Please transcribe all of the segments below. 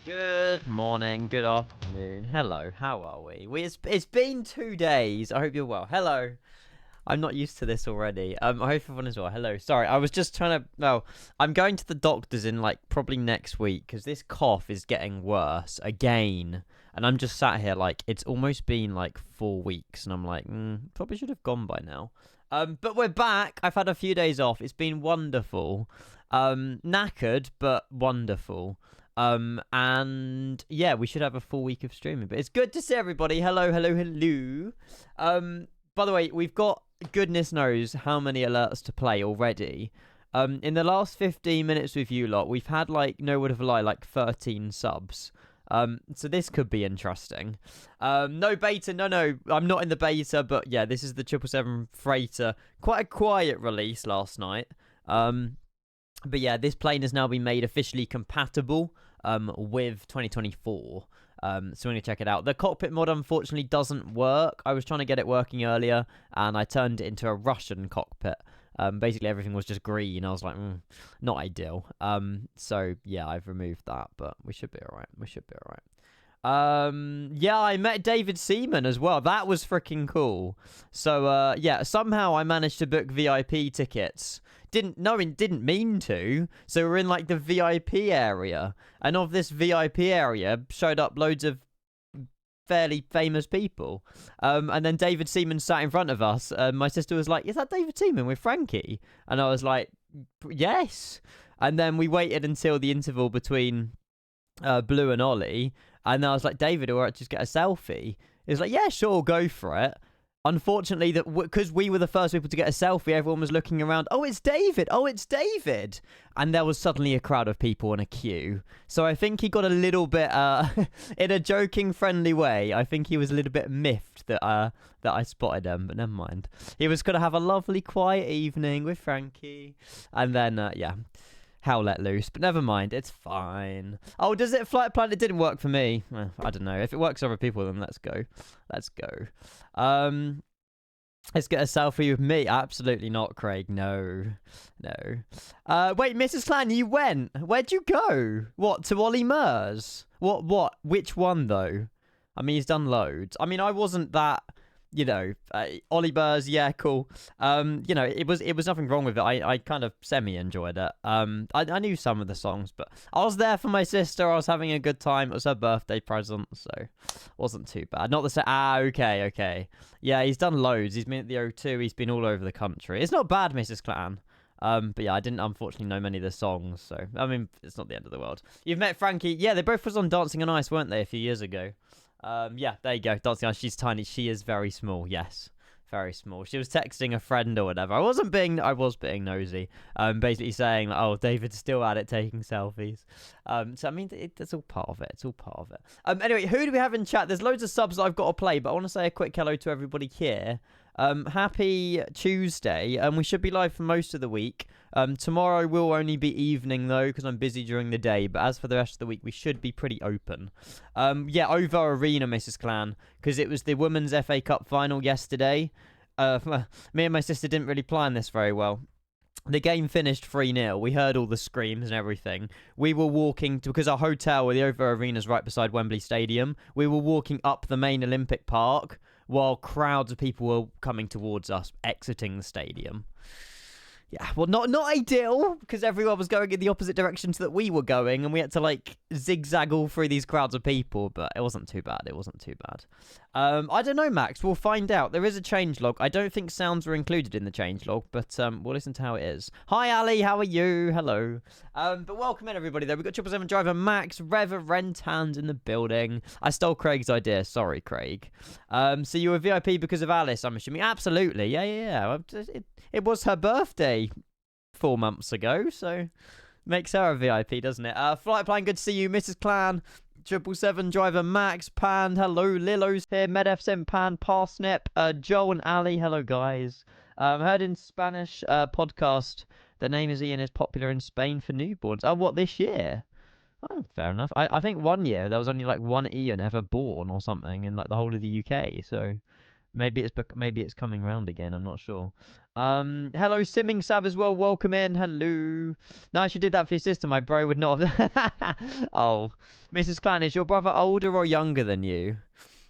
Good morning, good afternoon, hello, how are we? It's been 2 days, I hope you're well. Hello, I'm not used to this already. I hope everyone is well. Hello, sorry, I was just trying to, well, I'm going to the doctor's in, like, probably next week, because this cough is getting worse, again. And I'm just sat here, like, it's almost been, like, 4 weeks, and I'm like, probably should have gone by now. But we're back, I've had a few days off, it's been wonderful. Knackered, but wonderful. And yeah, we should have a full week of streaming, but it's good to see everybody. Hello, hello, hello. By the way, we've got goodness knows how many alerts to play already. In the last 15 minutes with you lot, we've had, like, no word of a lie, like 13 subs. So this could be interesting. No beta, no, I'm not in the beta, but yeah, this is the 777 freighter. Quite a quiet release last night. But yeah, this plane has now been made officially compatible with 2024. So we're going to check it out. The cockpit mod, unfortunately, doesn't work. I was trying to get it working earlier, and I turned it into a Russian cockpit. Basically, everything was just green. I was like, not ideal. So yeah, I've removed that, but we should be all right. We should be all right. Yeah, I met David Seaman as well. That was freaking cool. So yeah, somehow I managed to book VIP tickets. Didn't mean to. So we're in, like, the VIP area, and of this VIP area showed up loads of fairly famous people. And then David Seaman sat in front of us. My sister was like, "Is that David Seaman with Frankie?" And I was like, "Yes." And then we waited until the interval between Blue and Ollie, and I was like, "David, or just get a selfie?" He was like, "Yeah, sure, go for it." Unfortunately, that because we were the first people to get a selfie, everyone was looking around. Oh, it's David! Oh, it's David! And there was suddenly a crowd of people in a queue. So I think he got a little bit, in a joking, friendly way, I think he was a little bit miffed that I spotted him. But never mind. He was going to have a lovely, quiet evening with Frankie. And then, yeah, hell let loose. But never mind, it's fine. Oh, does it flight plan? It didn't work for me. Well, I don't know. If it works for other people, then let's go. Let's go. Let's get a selfie with me. Absolutely not, Craig. No. Wait, Mrs. Clan, you went. Where'd you go? What, to Ollie Murs? What? Which one, though? I mean, he's done loads. I mean, I wasn't that, Ollie Murs, yeah, cool. It was nothing wrong with it. I kind of semi-enjoyed it. I knew some of the songs, but I was there for my sister. I was having a good time. It was her birthday present, so wasn't too bad. Not the same. Okay. Yeah, he's done loads. He's been at the O2. He's been all over the country. It's not bad, Mrs. Clan. But yeah, I didn't unfortunately know many of the songs, so I mean, it's not the end of the world. You've met Frankie. Yeah, they both was on Dancing on Ice, weren't they, a few years ago? Yeah, there you go. Dancing on Ice. She's tiny. She is very small. Yes, very small. She was texting a friend or whatever. I was being nosy. Basically saying, like, oh, David's still at it taking selfies. So I mean, it's all part of it. It's all part of it. Anyway, who do we have in chat? There's loads of subs that I've got to play, but I want to say a quick hello to everybody here. Happy Tuesday, and we should be live for most of the week. Tomorrow will only be evening, though, because I'm busy during the day, but as for the rest of the week, we should be pretty open. Yeah, over Arena, Mrs. Clan, because it was the Women's FA Cup final yesterday. Me and my sister didn't really plan this very well. The game finished 3-0. We heard all the screams and everything. We were walking, because our hotel, the Over Arena is right beside Wembley Stadium, we were walking up the main Olympic Park, while crowds of people were coming towards us, exiting the stadium. Yeah, well, not ideal, because everyone was going in the opposite directions that we were going, and we had to, like, zigzag all through these crowds of people, but it wasn't too bad. I don't know, Max. We'll find out. There is a changelog. I don't think sounds were included in the changelog, but we'll listen to how it is. Hi, Ali. How are you? Hello. But welcome in, everybody, though. We've got 777 driver Max, Reverend Hand in the building. I stole Craig's idea. Sorry, Craig. So you were VIP because of Alice, I'm assuming? Absolutely. Yeah. It was her birthday 4 months ago, so makes her a VIP, doesn't it? Flight Plan, good to see you. Mrs. Clan, 777 driver Max, Pan, hello. Lilo's here, MedFSM, Pan, Parsnip, Joe and Ali, hello, guys. Heard in Spanish podcast, the name is Ian is popular in Spain for newborns. Oh, what, this year? Oh, fair enough. I think 1 year there was only like one Ian ever born or something in like the whole of the UK, so Maybe it's coming round again. I'm not sure. Hello, Simming Sav as well. Welcome in. Hello. Nice you did that for your sister. My bro would not have. Oh, Mrs. Clan, is your brother older or younger than you?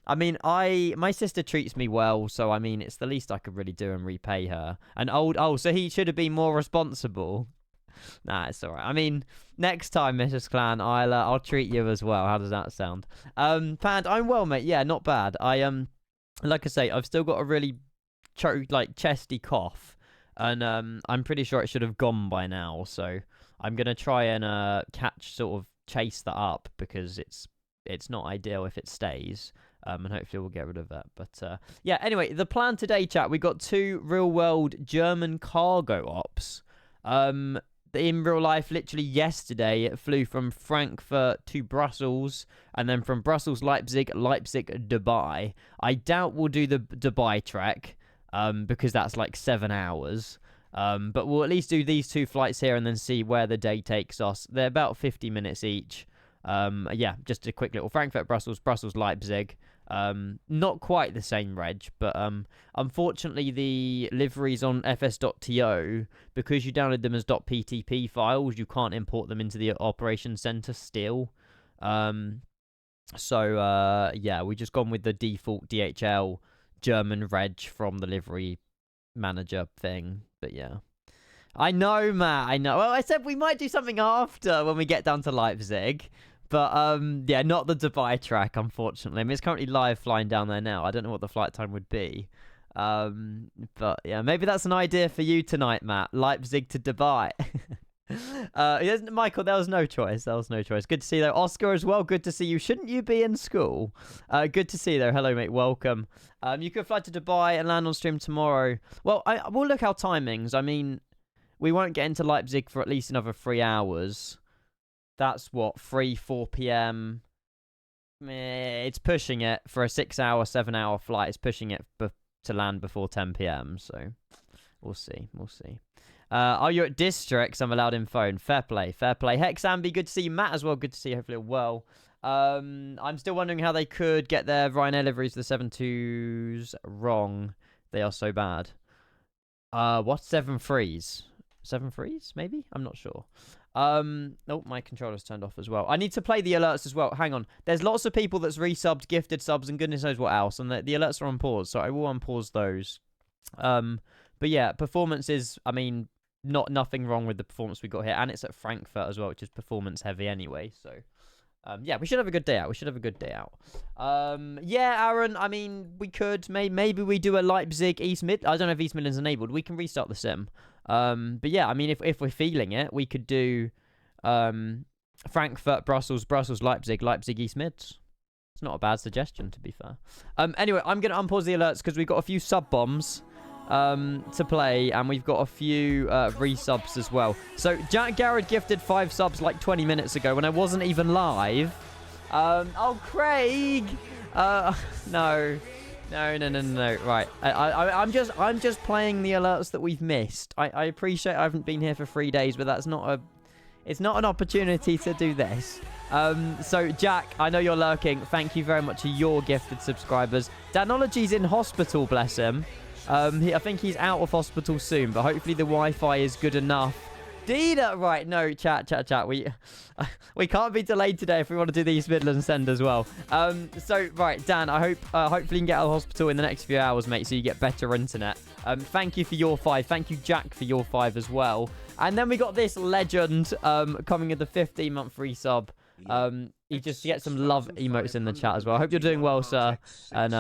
I mean, my sister treats me well, so I mean, it's the least I could really do and repay her. And oh, so he should have been more responsible. Nah, it's all right. I mean, next time, Mrs. Clan, I'll treat you as well. How does that sound? Pand, I'm well, mate. Yeah, not bad. Like I say, I've still got a really chesty cough, and I'm pretty sure it should have gone by now. So I'm gonna try and chase that up, because it's not ideal if it stays. And hopefully we'll get rid of that. But yeah, anyway, the plan today, chat, we got 2 real-world German cargo ops. In real life, literally yesterday, it flew from Frankfurt to Brussels, and then from Brussels, Leipzig, Dubai. I doubt we'll do the Dubai trek, because that's like 7 hours. But we'll at least do these 2 flights here and then see where the day takes us. They're about 50 minutes each. Yeah, just a quick little Frankfurt, Brussels, Leipzig. Not quite the same reg, but unfortunately the liveries on fs.to, because you download them as .ptp files, you can't import them into the operations center still. So yeah, we just gone with the default DHL German reg from the livery manager thing. But yeah, I know, Matt, I know. Well, I said we might do something after when we get down to Leipzig. But, yeah, not the Dubai track, unfortunately. I mean, it's currently live flying down there now. I don't know what the flight time would be. But, yeah, maybe that's an idea for you tonight, Matt. Leipzig to Dubai. Michael, there was no choice. Good to see you, though. Oscar as well, good to see you. Shouldn't you be in school? Good to see you, though. Hello, mate. Welcome. You could fly to Dubai and land on stream tomorrow. Well, we'll look our timings. I mean, we won't get into Leipzig for at least another 3 hours. That's what, 4 p.m. It's pushing it for a 6-hour, 7-hour flight. It's pushing it to land before 10 p.m. So we'll see. Oh, you're at districts. I'm allowed in phone. Fair play. Hexambi, good to see you. Matt as well. Good to see you. Hopefully well. I'm still wondering how they could get their Ryanair liveries to the 7.2s wrong. They are so bad. What? 7.3s? 7.3s? Maybe? I'm not sure. Oh, my controller's turned off as well. I need to play the alerts as well. Hang on. There's lots of people that's resubbed, gifted subs, and goodness knows what else. And the alerts are on pause, so I will unpause those. But yeah, performance is, I mean, nothing wrong with the performance we got here. And it's at Frankfurt as well, which is performance heavy anyway. So, yeah, we should have a good day out. Yeah, Aaron, I mean, we could. Maybe we do a Leipzig, East Mid. I don't know if East Midland's enabled. We can restart the sim. But yeah, I mean, if we're feeling it, we could do Frankfurt, Brussels, Leipzig, East Mids. It's not a bad suggestion, to be fair. Anyway, I'm going to unpause the alerts because we've got a few sub bombs to play, and we've got a few resubs as well. So Jack Garrett gifted 5 subs like 20 minutes ago when I wasn't even live. Oh, Craig! No. Right. I'm just playing the alerts that we've missed. I appreciate I haven't been here for 3 days, but that's not it's not an opportunity to do this. So Jack, I know you're lurking. Thank you very much to your gifted subscribers. Danology's in hospital, bless him. I think he's out of hospital soon, but hopefully the Wi-Fi is good enough. Dida, right? No, chat. We can't be delayed today if we want to do the East Midlands send as well. So right, Dan, I hope hopefully you can get out of hospital in the next few hours, mate, so you get better internet. Thank you for your 5. Thank you, Jack, for your 5 as well. And then we got this legend coming at the 15-month resub. He just gets some love emotes in the chat as well. I hope you're doing well, sir, and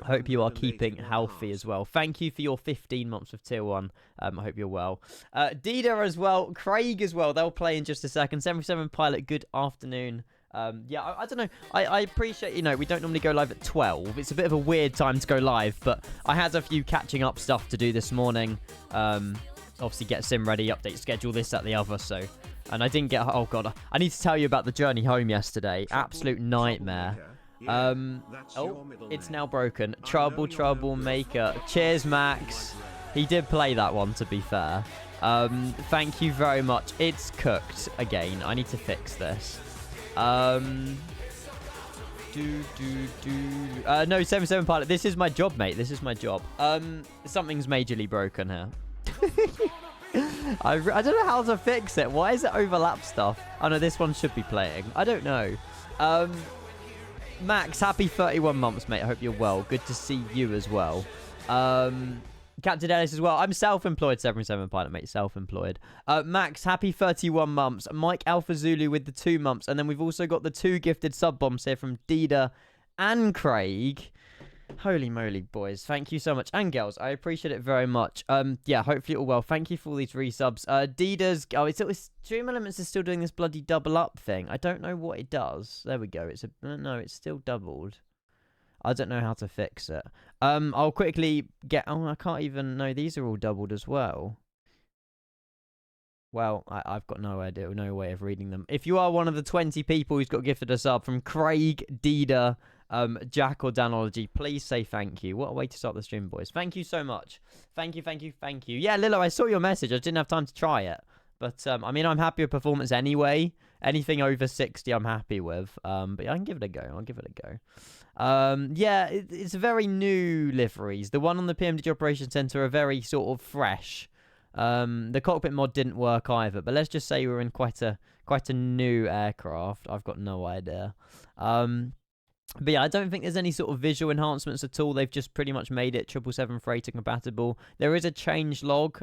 hope you are keeping healthy as well. Thank you for your 15 months of tier 1. I hope you're well. Dida as well, Craig as well. They'll play in just a second. 77 Pilot, good afternoon. Yeah, I don't know. I appreciate, you know, we don't normally go live at 12. It's a bit of a weird time to go live, but I had a few catching up stuff to do this morning. Obviously get sim ready, update schedule, this, that, the other, so... And I didn't get... Oh, God. I need to tell you about the journey home yesterday. Absolute nightmare. Oh, it's now broken. Troublemaker. Cheers, Max. He did play that one, to be fair. Thank you very much. It's cooked again. I need to fix this. No, 77 pilot. This is my job, mate. This is my job. Something's majorly broken here. I don't know how to fix it. Why is it overlap stuff? Oh, no, this one should be playing. I don't know. Max, happy 31 months, mate. I hope you're well. Good to see you as well. Captain Ellis as well. I'm self-employed, 77 pilot, mate. Self-employed. Max, happy 31 months. Mike Alpha Zulu with the 2 months. And then we've also got the 2 gifted sub-bombs here from Dida and Craig. Holy moly, boys. Thank you so much. And girls, I appreciate it very much. Yeah, hopefully all well. Thank you for all these resubs. Dida's... Oh, it's Stream Elements is still doing this bloody double up thing. I don't know what it does. There we go. It's a... No, it's still doubled. I don't know how to fix it. I'll quickly get... Oh, I can't even... No, these are all doubled as well. Well, I've got no idea, no way of reading them. If you are one of the 20 people who's got gifted a sub from Craig, Dida, Jack or Danology, please say thank you. What a way to start the stream, boys. Thank you so much. Thank you, thank you, thank you. Yeah, Lilo, I saw your message. I didn't have time to try it. But, I mean, I'm happy with performance anyway. Anything over 60, I'm happy with. But I can give it a go. I'll give it a go. Yeah, it's very new liveries. The one on the PMDG Operations Center are very sort of fresh. The cockpit mod didn't work either, but let's just say we're in quite a new aircraft. I've got no idea. But yeah, I don't think there's any sort of visual enhancements at all. They've just pretty much made it 777 freighter compatible. There is a change log.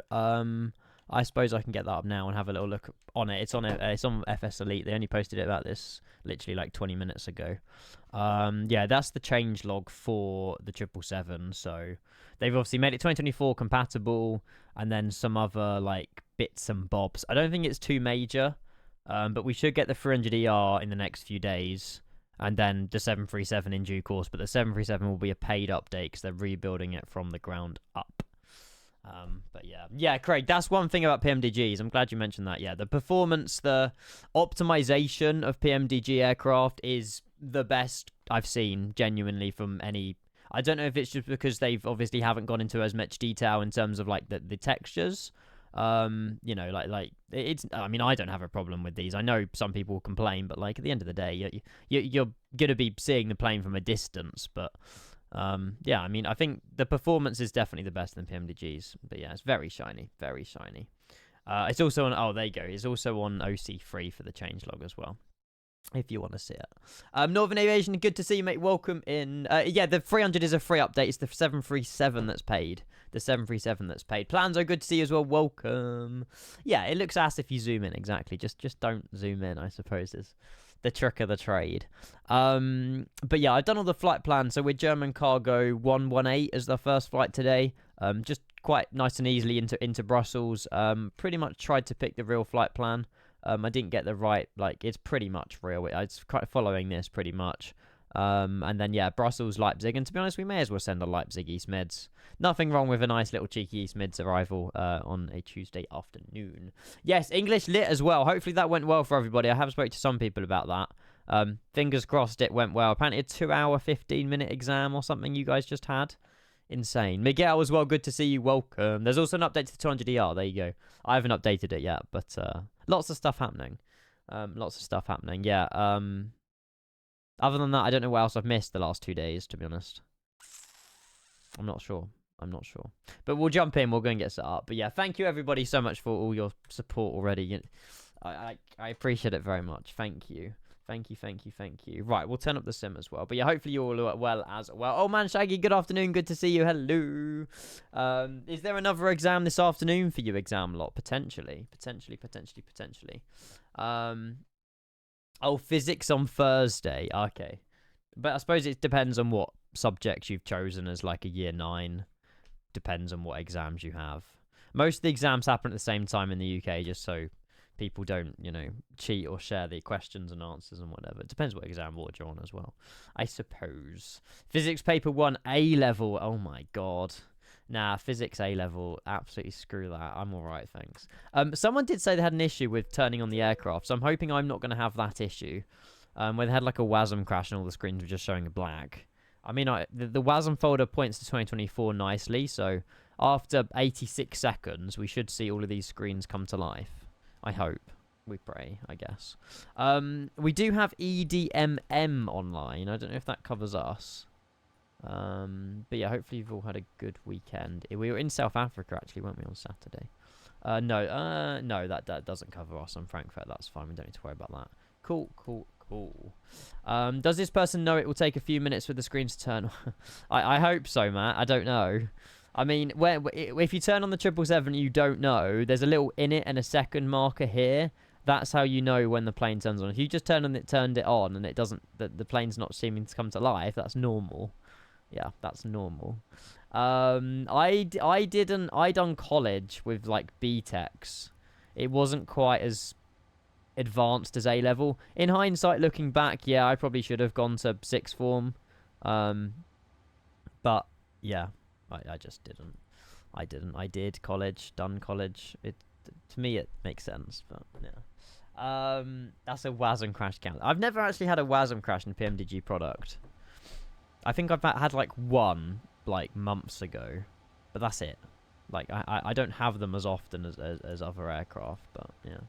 I suppose I can get that up now and have a little look on it. It's on FS Elite. They only posted it about this literally like 20 minutes ago. Yeah, that's the change log for the 777. So they've obviously made it 2024 compatible, and then some other like bits and bobs. I don't think it's too major, but we should get the 300ER in the next few days, and then the 737 in due course. But the 737 will be a paid update because they're rebuilding it from the ground up. But yeah, Craig, that's one thing about PMDGs. I'm glad you mentioned that. Yeah, the performance, the optimization of PMDG aircraft is the best I've seen, genuinely, from any... I don't know if it's just because they've obviously haven't gone into as much detail in terms of like the textures. You know, like it's... I mean, I don't have a problem with these. I know some people complain, but like at the end of the day, you're gonna be seeing the plane from a distance, but... yeah, I mean, I think the performance is definitely the best in PMDGs, but yeah, it's very shiny, very shiny. It's also on, oh, there you go, it's also on OC3 for the changelog as well, if you want to see it. Northern Aviation, good to see you, mate, welcome in. Yeah, the 300 is a free update, it's the 737 that's paid, Plans are good to see you as well, welcome. Yeah, it looks ass if you zoom in, exactly, just don't zoom in, I suppose, is the trick of the trade. But yeah, I've done all the flight plans. So we're German Cargo 118 as the first flight today. Just quite nice and easily into Brussels. Pretty much tried to pick the real flight plan. I didn't get the right, like, it's pretty much real. It's quite following this pretty much. And then, yeah, Brussels, Leipzig. And to be honest, we may as well send a Leipzig East Mids. Nothing wrong with a nice little cheeky East Mids arrival on a Tuesday afternoon. Yes, English lit as well. Hopefully that went well for everybody. I have spoke to some people about that. Fingers crossed it went well. Apparently a 2-hour, 15-minute exam or something you guys just had. Insane. Miguel as well, good to see you. Welcome. There's also an update to the 200ER. There you go. I haven't updated it yet, but lots of stuff happening. Yeah. Other than that, I don't know what else I've missed the last 2 days, to be honest. I'm not sure. But we'll jump in. We'll go and get set up. But yeah, thank you everybody so much for all your support already. I appreciate it very much. Thank you. Right, we'll turn up the sim as well. But yeah, hopefully you all are well as well. Oh man, Shaggy, good afternoon. Good to see you. Hello. Is there another exam this afternoon for you, exam lot? Potentially. Oh, physics on Thursday. Okay. But I suppose it depends on what subjects you've chosen as like a year 9. Depends on what exams you have. Most of the exams happen at the same time in the UK, just so people don't, cheat or share the questions and answers and whatever. It depends what exam board you're on as well, I suppose. Physics paper 1 A level. Oh my god. Nah, physics A level, absolutely screw that. I'm alright, thanks. Someone did say they had an issue with turning on the aircraft, so I'm hoping I'm not going to have that issue. Where they had like a WASM crash and all the screens were just showing black. I mean, the WASM folder points to 2024 nicely, so after 86 seconds, we should see all of these screens come to life. I hope. We pray, I guess. We do have EDMM online. I don't know if that covers us. But yeah, hopefully you've all had a good weekend. We were in South Africa, actually, weren't we, on Saturday? No, that doesn't cover us on Frankfurt. That's fine. We don't need to worry about that. Cool. Does this person know it will take a few minutes for the screen to turn? I hope so, Matt. I don't know. I mean, if you turn on the 777, you don't know. There's a little in it and a second marker here. That's how you know when the plane turns on. If you just turned it on and it doesn't, the plane's not seeming to come to life, that's normal. Yeah, that's normal. I done college with like BTECs. It wasn't quite as advanced as A level. In hindsight, looking back, yeah, I probably should have gone to sixth form. But yeah, I just didn't. I did college, done college. To me it makes sense, but yeah. That's a WASM crash count. I've never actually had a WASM crash in PMDG product. I think I've had like one like months ago, but that's it. Like I don't have them as often as other aircraft, but yeah,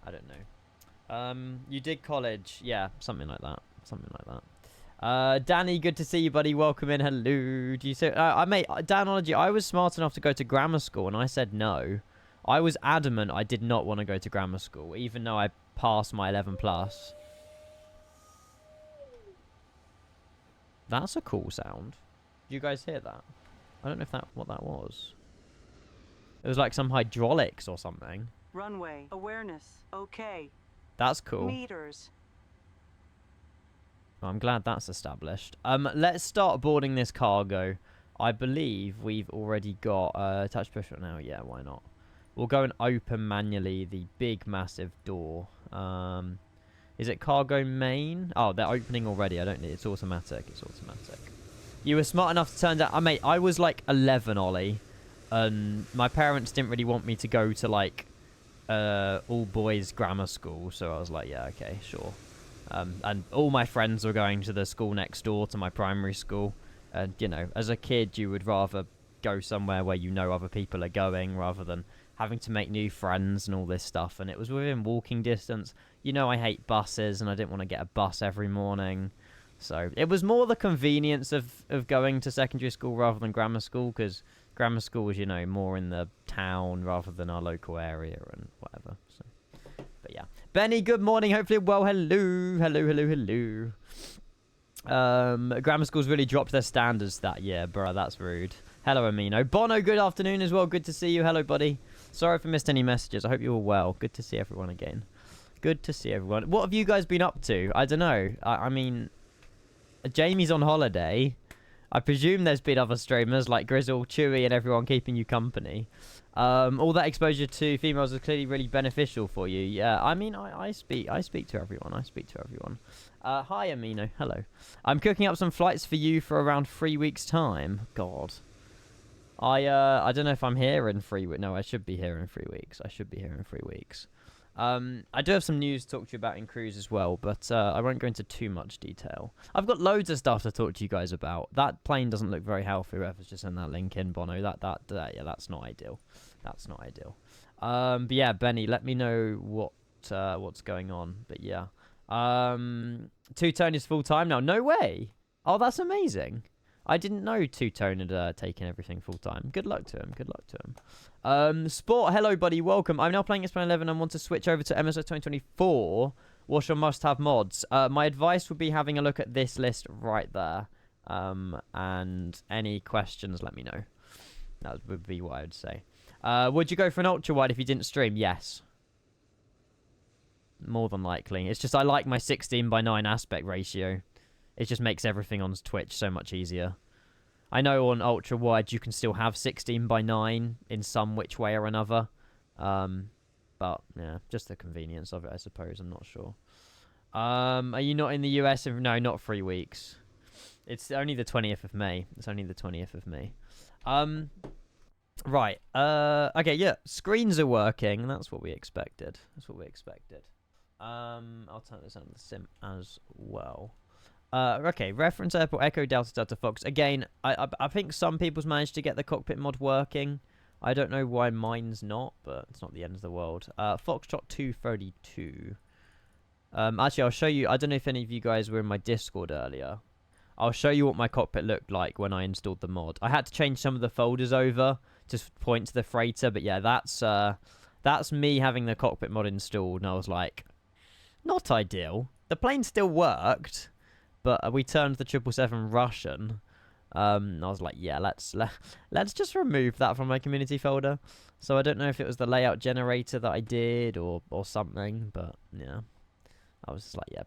I don't know. You did college, yeah, something like that. Danny, good to see you, buddy. Welcome in. Hello. Do you say? Mate, Danology, I was smart enough to go to grammar school, and I said no. I was adamant I did not want to go to grammar school, even though I passed my 11 plus. That's a cool sound. Did you guys hear that? I don't know if what that was. It was like some hydraulics or something. Runway awareness. Okay. That's cool. Meters. Well, I'm glad that's established. Let's start boarding this cargo. I believe we've already got touch push right now. Yeah, why not? We'll go and open manually the big massive door. Is it cargo main? Oh, they're opening already. I don't need. It's automatic. It's automatic. You were smart enough to turn down. Mate, I was like 11, Ollie, and my parents didn't really want me to go to like all boys grammar school, so I was like, yeah, okay, sure. And all my friends were going to the school next door to my primary school, and you know, as a kid, you would rather go somewhere where you know other people are going rather than having to make new friends and all this stuff. And it was within walking distance. You know, I hate buses, and I didn't want to get a bus every morning. So it was more the convenience of going to secondary school rather than grammar school, because grammar school was, you know, more in the town rather than our local area and whatever. So, but yeah. Benny, good morning. Hopefully, well, hello. Grammar schools really dropped their standards that year, bro. That's rude. Hello, Amino. Bono, good afternoon as well. Good to see you. Hello, buddy. Sorry if I missed any messages. I hope you're all well. Good to see everyone again. Good to see everyone. What have you guys been up to? I don't know. I mean, Jamie's on holiday. I presume there's been other streamers like Grizzle, Chewy, and everyone keeping you company. All that exposure to females is clearly really beneficial for you. Yeah, I mean, I speak to everyone. Hi, Amino. Hello. I'm cooking up some flights for you for around 3 weeks' time. God. I don't know if I'm here in 3 weeks. No, I should be here in 3 weeks. I do have some news to talk to you about in cruise as well, but I won't go into too much detail. I've got loads of stuff to talk to you guys about. That plane doesn't look very healthy. Whoever's just sent that link in, Bono. Yeah, that's not ideal. But yeah, Benny, let me know what's going on. But yeah, Two-Tone is full time now. No way. Oh, that's amazing. I didn't know Two-Tone had taken everything full time. Good luck to him. Sport, hello, buddy. Welcome. I'm now playing Xbox 11 and want to switch over to MSI 2024. What's your must-have mods? My advice would be having a look at this list right there. And any questions, let me know. That would be what I would say. Would you go for an ultra-wide if you didn't stream? Yes. More than likely. It's just I like my 16:9 aspect ratio. It just makes everything on Twitch so much easier. I know on ultra wide you can still have 16:9 in some which way or another. But yeah, just the convenience of it, I suppose. I'm not sure. Are you not in the US? No, not 3 weeks. It's only the 20th of May. Right. Okay, yeah. Screens are working. That's what we expected. I'll turn this on the sim as well. Okay, reference airport, Echo, Delta, Delta, Fox. Again, I think some people's managed to get the cockpit mod working. I don't know why mine's not, but it's not the end of the world. Foxtrot 232. Actually, I'll show you. I don't know if any of you guys were in my Discord earlier. I'll show you what my cockpit looked like when I installed the mod. I had to change some of the folders over to point to the freighter, but yeah, that's me having the cockpit mod installed, and I was like, not ideal. The plane still worked, but we turned the 777 Russian. I was like, yeah, let's just remove that from my community folder. So I don't know if it was the layout generator that I did or something, but yeah. I was just like, yeah,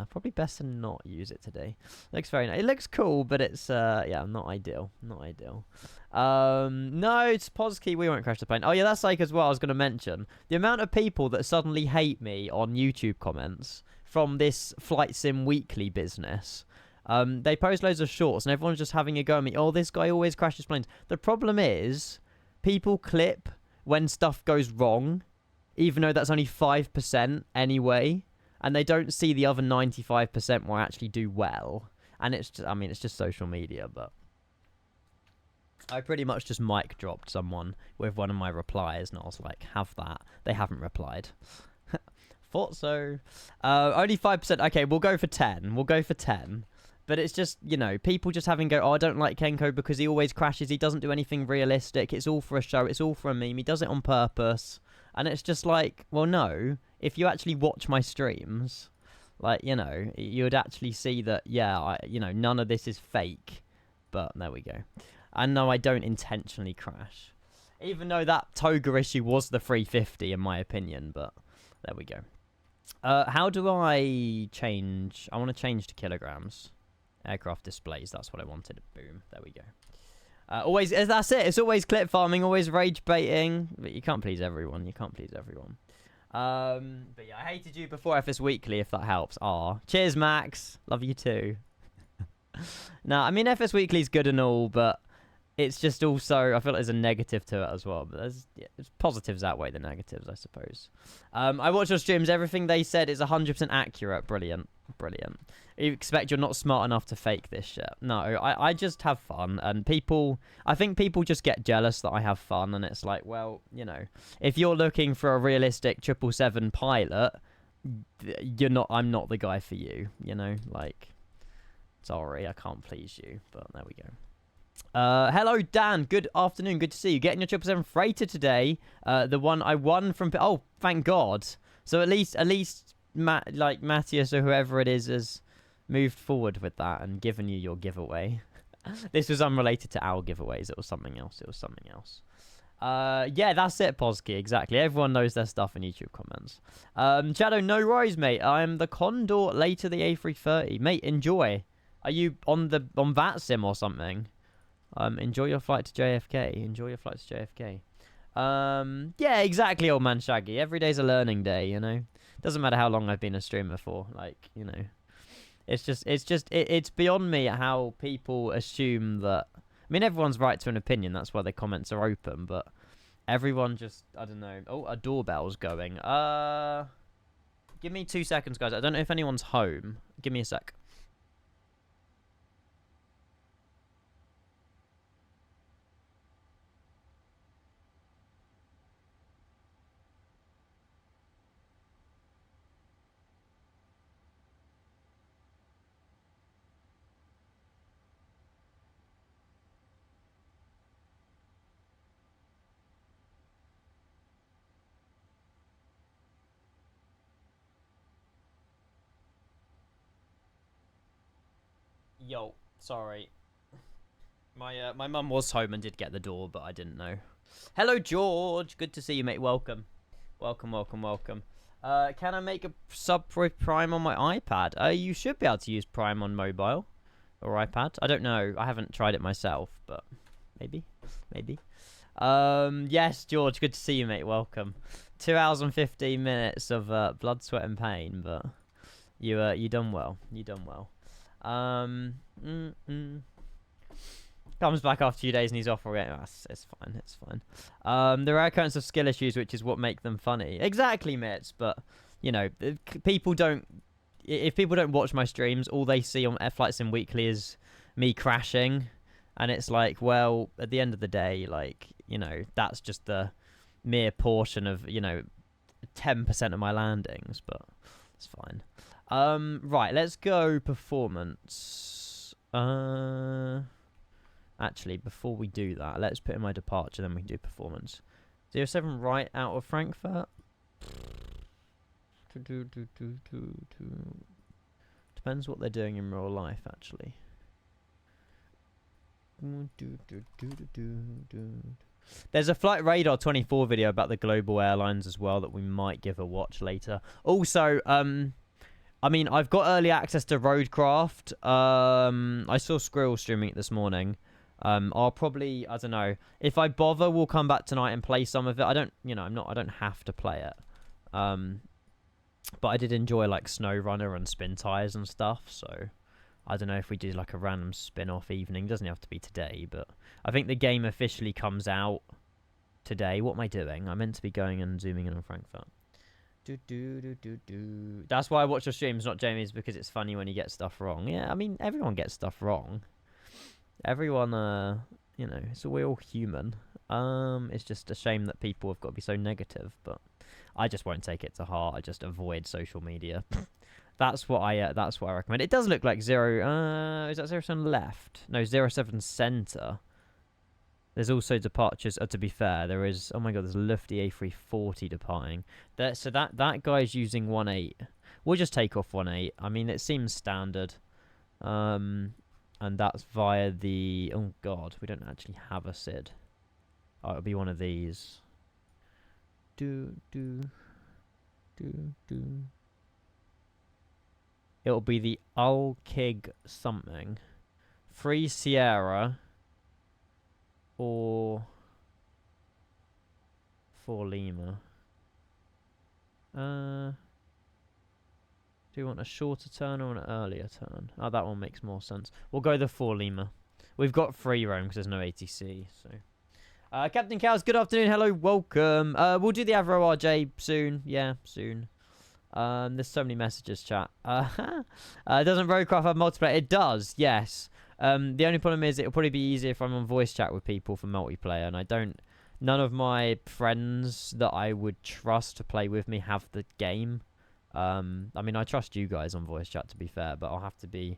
probably best to not use it today. Looks very nice. It looks cool, but it's yeah, not ideal. Not ideal. No, it's Pozkey. We won't crash the plane. Oh yeah, that's like as well. I was gonna mention the amount of people that suddenly hate me on YouTube comments from this Flight Sim Weekly business. They post loads of shorts, and everyone's just having a go at me. Oh, this guy always crashes planes. The problem is, people clip when stuff goes wrong, even though that's only 5% anyway. And they don't see the other 95% where I actually do well. And it's just, I mean, it's just social media, but I pretty much just mic dropped someone with one of my replies, and I was like, have that. They haven't replied. Thought so. Only 5%. Okay, we'll go for 10. We'll go for 10. But it's just, you know, people just having go, oh, I don't like Kenko because he always crashes. He doesn't do anything realistic. It's all for a show. It's all for a meme. He does it on purpose. And it's just like, well, no. If you actually watch my streams, like, you know, you would actually see that, yeah, you know, none of this is fake. But there we go. And no, I don't intentionally crash. Even though that Toga issue was the 350, in my opinion. But there we go. How do I change? I want to change to kilograms. Aircraft displays, that's what I wanted. Boom, there we go. Always, that's it. It's always clip farming, always rage baiting. But you can't please everyone. You can't please everyone. But yeah, I hated you before FS Weekly, if that helps. Aw. Cheers, Max. Love you too. No, I mean, FS Weekly's good and all, but it's just also, I feel like there's a negative to it as well. But there's positives outweigh the negatives, I suppose. I watch your streams. Everything they said is 100% accurate. Brilliant. Brilliant. You expect you're not smart enough to fake this shit. No, I just have fun. And people, I think people just get jealous that I have fun. And it's like, well, you know, if you're looking for a realistic 777 pilot, you're not, I'm not the guy for you, you know, like, sorry, I can't please you, but there we go. Hello, Dan. Good afternoon. Good to see you. Getting your 777 freighter today. The one I won from... Oh, thank God. So at least like Matthias or whoever it is has moved forward with that and given you your giveaway. This was unrelated to our giveaways. It was something else. It was something else. Yeah, that's it, Pozky. Exactly. Everyone knows their stuff in YouTube comments. Shadow, no worries, mate. I'm the Condor later the A330. Mate, enjoy. Are you on VAT sim or something? Enjoy your flight to JFK. Enjoy your flight to JFK. Yeah, exactly, old man Shaggy. Every day's a learning day, you know. Doesn't matter how long I've been a streamer for. Like, you know, it's beyond me how people assume that. I mean, everyone's right to an opinion. That's why the comments are open. But everyone just, I don't know. Oh, a doorbell's going. Give me 2 seconds, guys. I don't know if anyone's home. Give me a sec. Yo, sorry. My mum was home and did get the door, but I didn't know. Hello, George. Good to see you, mate. Welcome. Welcome, welcome, welcome. Can I make a sub with Prime on my iPad? You should be able to use Prime on mobile or iPad. I don't know. I haven't tried it myself, but maybe. Maybe. Yes, George. Good to see you, mate. Welcome. 2 hours and 15 minutes of blood, sweat, and pain, but you done well. You done well. Comes back after 2 days and he's off already. Oh, it's fine, it's fine. There are occurrence of skill issues, which is what make them funny. Exactly, Mitz, but, you know, people don't... If people don't watch my streams, all they see on Flight Sim Weekly is me crashing And it's like, well, at the end of the day, like, you know, that's just the mere portion of, you know, 10% of my landings, but it's fine. Right, let's go performance. Actually, before we do that, let's put in my departure, then we can do performance. 07 right out of Frankfurt. Depends what they're doing in real life, actually. There's a Flight Radar 24 video about the global airlines as well that we might give a watch later. Also, I mean, I've got early access to Roadcraft. I saw Skrill streaming it this morning. I'll probably, I don't know, if I bother, we'll come back tonight and play some of it. I don't, you know, I don't have to play it. But I did enjoy like SnowRunner and Spin Tires and stuff, so I don't know if we do like a random spin-off evening. Doesn't have to be today, but I think the game officially comes out today. What am I doing? I'm meant to be going and zooming in on Frankfurt. That's why I watch your streams, not Jamie's, because it's funny when you get stuff wrong. Yeah, I mean, everyone gets stuff wrong. Everyone, you know, so we're all human. It's just a shame that people have got to be so negative, but I just won't take it to heart. I just avoid social media. That's what I recommend. It does look like 0. Is that 07 left? No, 07 center. There's also departures. To be fair, there is. Oh my god, there's a Lufty A340 departing. So that guy's using 1.8. We'll just take off 1.8. I mean, it seems standard. And that's via the. Oh god, we don't actually have a SID. Oh, it'll be one of these. It'll be the Ulkig something. Free Sierra. Or 4 Lima. Do you want a shorter turn or an earlier turn? Oh, that one makes more sense. We'll go the 4 Lima. We've got free roam because there's no ATC. So, Captain Cows, good afternoon. Hello, welcome. We'll do the Avro RJ soon. Yeah, soon. There's so many messages, chat. Doesn't Roadcraft have multiplayer? It does, yes. The only problem is it'll probably be easier if I'm on voice chat with people for multiplayer, and I don't. None of my friends that I would trust to play with me have the game. I mean, I trust you guys on voice chat, to be fair, but I'll have to be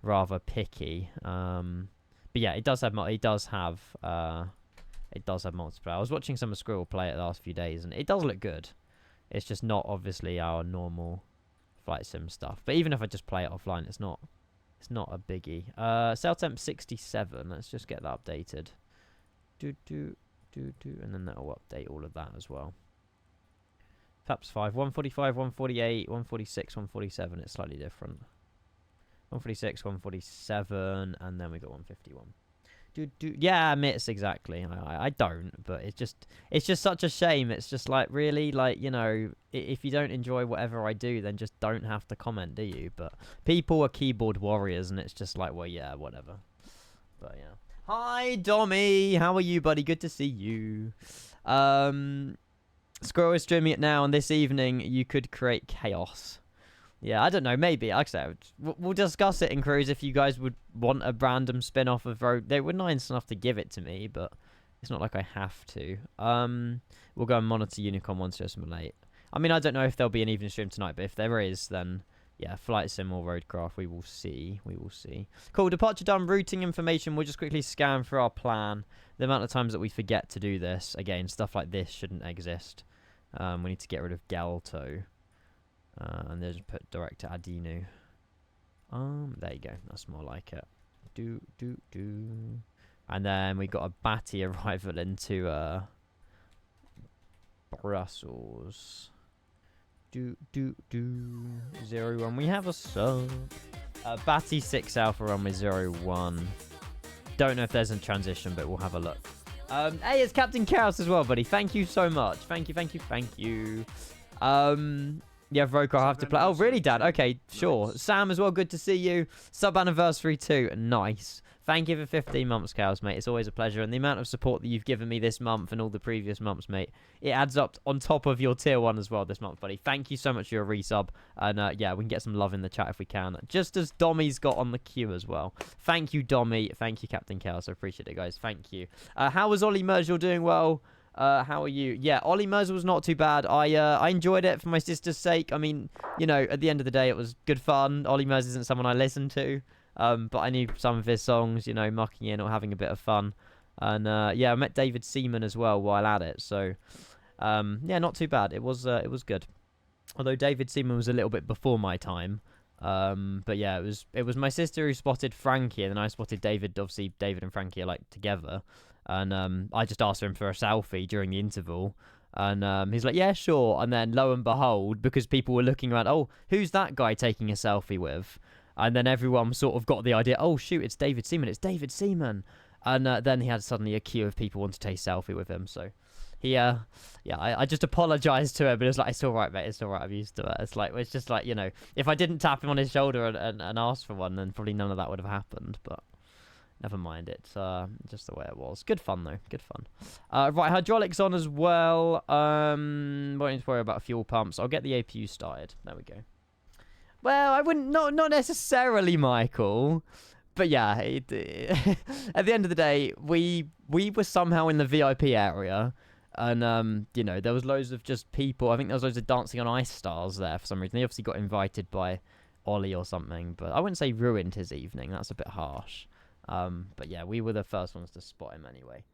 rather picky. But yeah, it does have multiplayer. I was watching some of Squirrel play it the last few days, and it does look good. It's just not obviously our normal flight sim stuff. But even if I just play it offline, it's not a biggie. Cell temp 67. Let's just get that updated. And then that'll update all of that as well. Flaps 5, 145, 148, 146, 147. It's slightly different. 146, 147, and then we got 151. Yeah, mitts exactly. I don't, but it's just such a shame. It's just like, really, like, you know, if you don't enjoy whatever I do, then just don't have to comment, do you? But people are keyboard warriors, and it's just like, well, yeah, whatever. But yeah. Hi, Dommy. How are you, buddy? Good to see you. Squirrel is streaming it now, and this evening you could create chaos. Yeah, I don't know. Maybe. Like I said, we'll discuss it in Cruise if you guys would want a random spin-off of Road. They were nice enough to give it to me, but it's not like I have to. We'll go and monitor Unicom once you're late. I mean, I don't know if there'll be an evening stream tonight, but if there is, then yeah, Flight Sim or Roadcraft, we will see. We will see. Cool. Departure done. Routing information. We'll just quickly scan through our plan. The amount of times that we forget to do this. Again, stuff like this shouldn't exist. We need to get rid of Galto. And then just put direct to Adinu. There you go. That's more like it. And then we got a Batty arrival into Brussels. 01. We have a sub. Batty 6 Alpha runway 01. Don't know if there's a transition, but we'll have a look. Hey, it's Captain Chaos as well, buddy. Thank you so much. Thank you. Yeah, Vroka, I have to play. Oh, really, Dad? Okay, sure. Sam as well, good to see you. Sub anniversary too. Nice. Thank you for 15 months, Cows, mate. It's always a pleasure. And the amount of support that you've given me this month and all the previous months, mate, it adds up on top of your tier 1 as well this month, buddy. Thank you so much for your resub. And yeah, we can get some love in the chat if we can. Just as Dommy's got on the queue as well. Thank you, Dommy. Thank you, Captain Cows. I appreciate it, guys. Thank you. How was Ollie Merge? You're doing well. How are you? Yeah, Ollie Merz was not too bad. I enjoyed it for my sister's sake. I mean, you know, at the end of the day, it was good fun. Ollie Merz isn't someone I listen to, but I knew some of his songs, you know, mucking in or having a bit of fun. And yeah, I met David Seaman as well while at it. So yeah, not too bad. It was good. Although David Seaman was a little bit before my time. But yeah, it was my sister who spotted Frankie, and then I spotted David. Obviously, David and Frankie are like together. And I just asked him for a selfie during the interval. And he's like, yeah, sure. And then lo and behold, because people were looking around, oh, who's that guy taking a selfie with? And then everyone sort of got the idea, oh, shoot, it's David Seaman. It's David Seaman. And then he had suddenly a queue of people wanting to take a selfie with him. So he, yeah, I just apologized to him. But it was like, it's all right, mate. It's all right. I'm used to it. It's just like, you know, if I didn't tap him on his shoulder and ask for one, then probably none of that would have happened. But never mind, it's just the way it was. Good fun, though. Good fun. Right, hydraulics on as well. Won't need to worry about fuel pumps. I'll get the APU started. There we go. Well, I wouldn't... Not necessarily, Michael. But yeah, at the end of the day, we were somehow in the VIP area. And, you know, there was loads of just people. I think there was loads of Dancing on Ice stars there for some reason. They obviously got invited by Ollie or something. But I wouldn't say ruined his evening. That's a bit harsh. But yeah, we were the first ones to spot him anyway.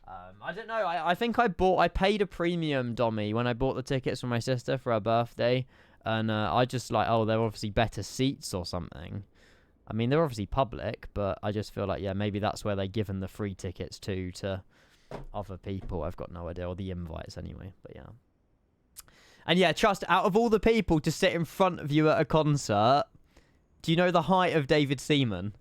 I don't know. I think I paid a premium, Dommy, when I bought the tickets for my sister for her birthday. And I just like, oh, they're obviously better seats or something. I mean, they're obviously public, but I just feel like, yeah, maybe that's where they're given the free tickets to other people. I've got no idea. Or the invites anyway, but yeah. And yeah, trust, out of all the people to sit in front of you at a concert, do you know the height of David Seaman?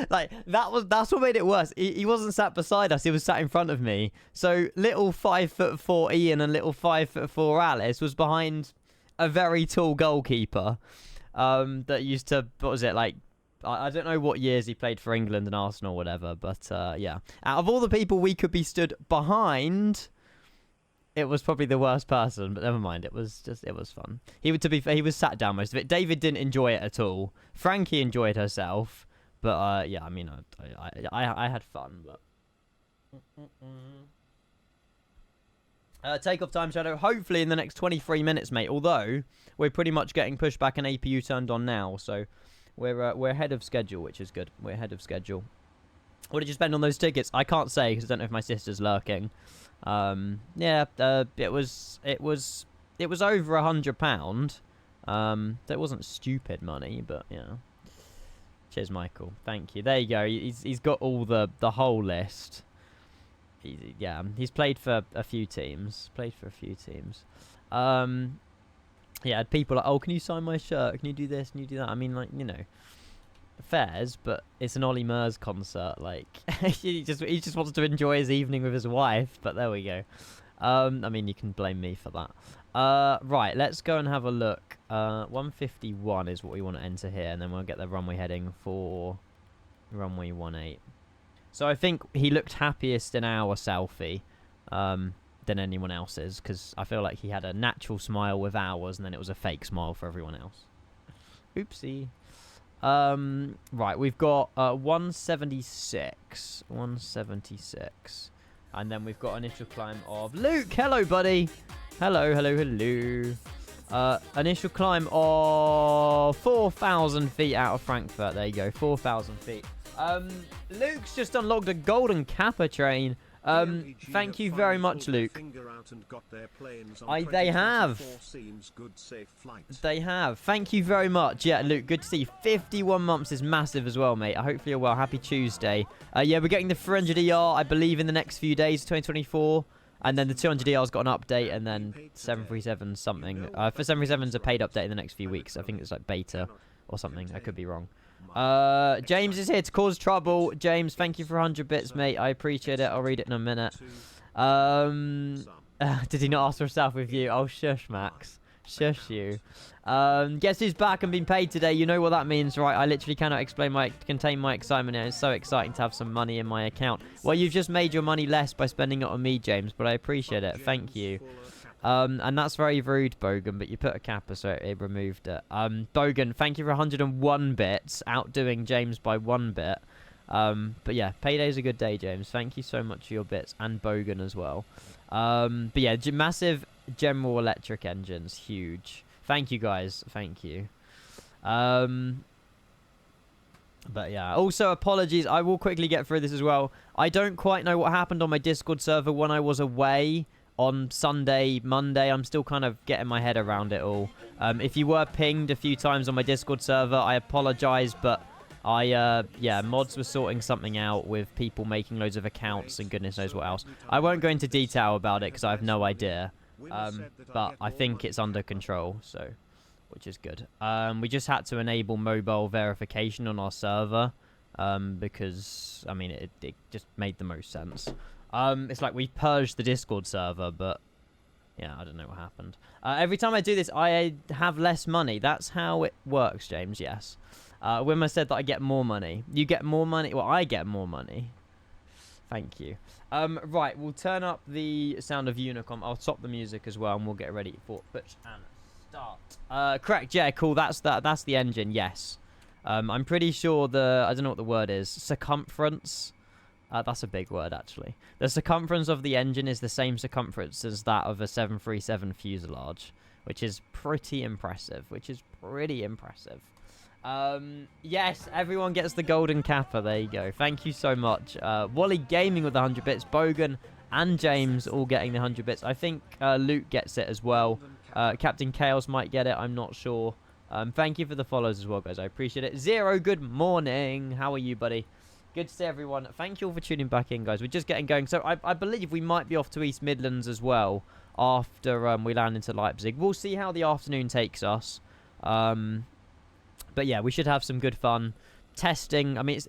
Like, that's what made it worse. He wasn't sat beside us, he was sat in front of me. So little 5'4" Ian and little 5'4" Alice was behind a very tall goalkeeper that used to, what was it, like, I don't know what years he played for England and Arsenal or whatever, but yeah, out of all the people we could be stood behind, it was probably the worst person. But never mind, it was fun. To be fair, he was sat down most of it. David didn't enjoy it at all. Frankie enjoyed herself. But yeah, I mean, I had fun, but take off time, Shadow. Hopefully in the next 23 minutes, mate. Although we're pretty much getting pushed back and APU turned on now, so we're ahead of schedule, which is good. We're ahead of schedule. What did you spend on those tickets? I can't say because I don't know if my sister's lurking. Yeah, it was over £100. That wasn't stupid money, but yeah. Cheers, Michael. Thank you. There you go. He's got all the whole list. Yeah, he's played for a few teams. Yeah, people like, oh, can you sign my shirt? Can you do this? Can you do that? I mean, like, you know, fairs, but it's an Ollie Mers concert. Like, he just wants to enjoy his evening with his wife. But there we go. I mean, you can blame me for that. Right, let's go and have a look. 151 is what we want to enter here, and then we'll get the runway heading for runway 18. So I think he looked happiest in our selfie than anyone else's, because I feel like he had a natural smile with ours, and then it was a fake smile for everyone else. Oopsie. Right, we've got 176. 176. And then we've got initial climb of Luke. Hello, buddy. Hello. Initial climb of 4,000 feet out of Frankfurt. There you go, 4,000 feet. Luke's just unlocked a golden Kappa train. Thank you very much, Luke. They have. They have. Thank you very much. Yeah, Luke, good to see you. 51 months is massive as well, mate. Hopefully you're well. Happy Tuesday. Yeah, we're getting the 300ER, I believe, in the next few days, 2024. And then the 200ER's got an update, and then 737 something. For 737's a paid update in the next few weeks. I think it's like beta or something. I could be wrong. James is here to cause trouble. James, thank you for 100 bits, mate. I appreciate it. I'll read it in a minute. Did he not ask for a selfie with you? Oh, shush, Max. Shush you. Guess who's back and been paid today? You know what that means, right? I literally cannot contain my excitement. It's so exciting to have some money in my account. Well, you've just made your money less by spending it on me, James, but I appreciate it. Thank you. And that's very rude, Bogan, but you put a kappa, so it removed it. Bogan, thank you for 101 bits, outdoing James by 1 bit. But yeah, payday's a good day, James. Thank you so much for your bits, and Bogan as well. But yeah, massive General Electric engines, huge. Thank you, guys. Thank you. But yeah, also apologies. I will quickly get through this as well. I don't quite know what happened on my Discord server when I was away on Sunday, Monday. I'm still kind of getting my head around it all. If you were pinged a few times on my Discord server, I apologize, but yeah, mods were sorting something out with people making loads of accounts and goodness knows what else. I won't go into detail about it because I have no idea. But I think it's under control, so which is good. We just had to enable mobile verification on our server because, I mean, it just made the most sense. It's like we purged the Discord server, but yeah, I don't know what happened. Every time I do this, I have less money. That's how it works, James, yes. Wimmer said that I get more money. You get more money? Well, I get more money. Thank you. Right, we'll turn up the sound of Unicom. I'll stop the music as well, and we'll get ready for push and start. Correct, yeah, cool. That's the engine, yes. I'm pretty sure I don't know what the word is. Circumference. That's a big word, actually. The circumference of the engine is the same circumference as that of a 737 fuselage, which is pretty impressive. Yes, everyone gets the golden kappa. There you go. Thank you so much. Wally Gaming with the 100 bits. Bogan and James all getting the 100 bits. I think Luke gets it as well. Captain Chaos might get it. I'm not sure. Thank you for the follows as well, guys. I appreciate it. Zero, good morning. How are you, buddy? Good to see everyone. Thank you all for tuning back in, guys. We're just getting going. So I believe we might be off to East Midlands as well after we land into Leipzig. We'll see how the afternoon takes us. But yeah, we should have some good fun testing. I mean,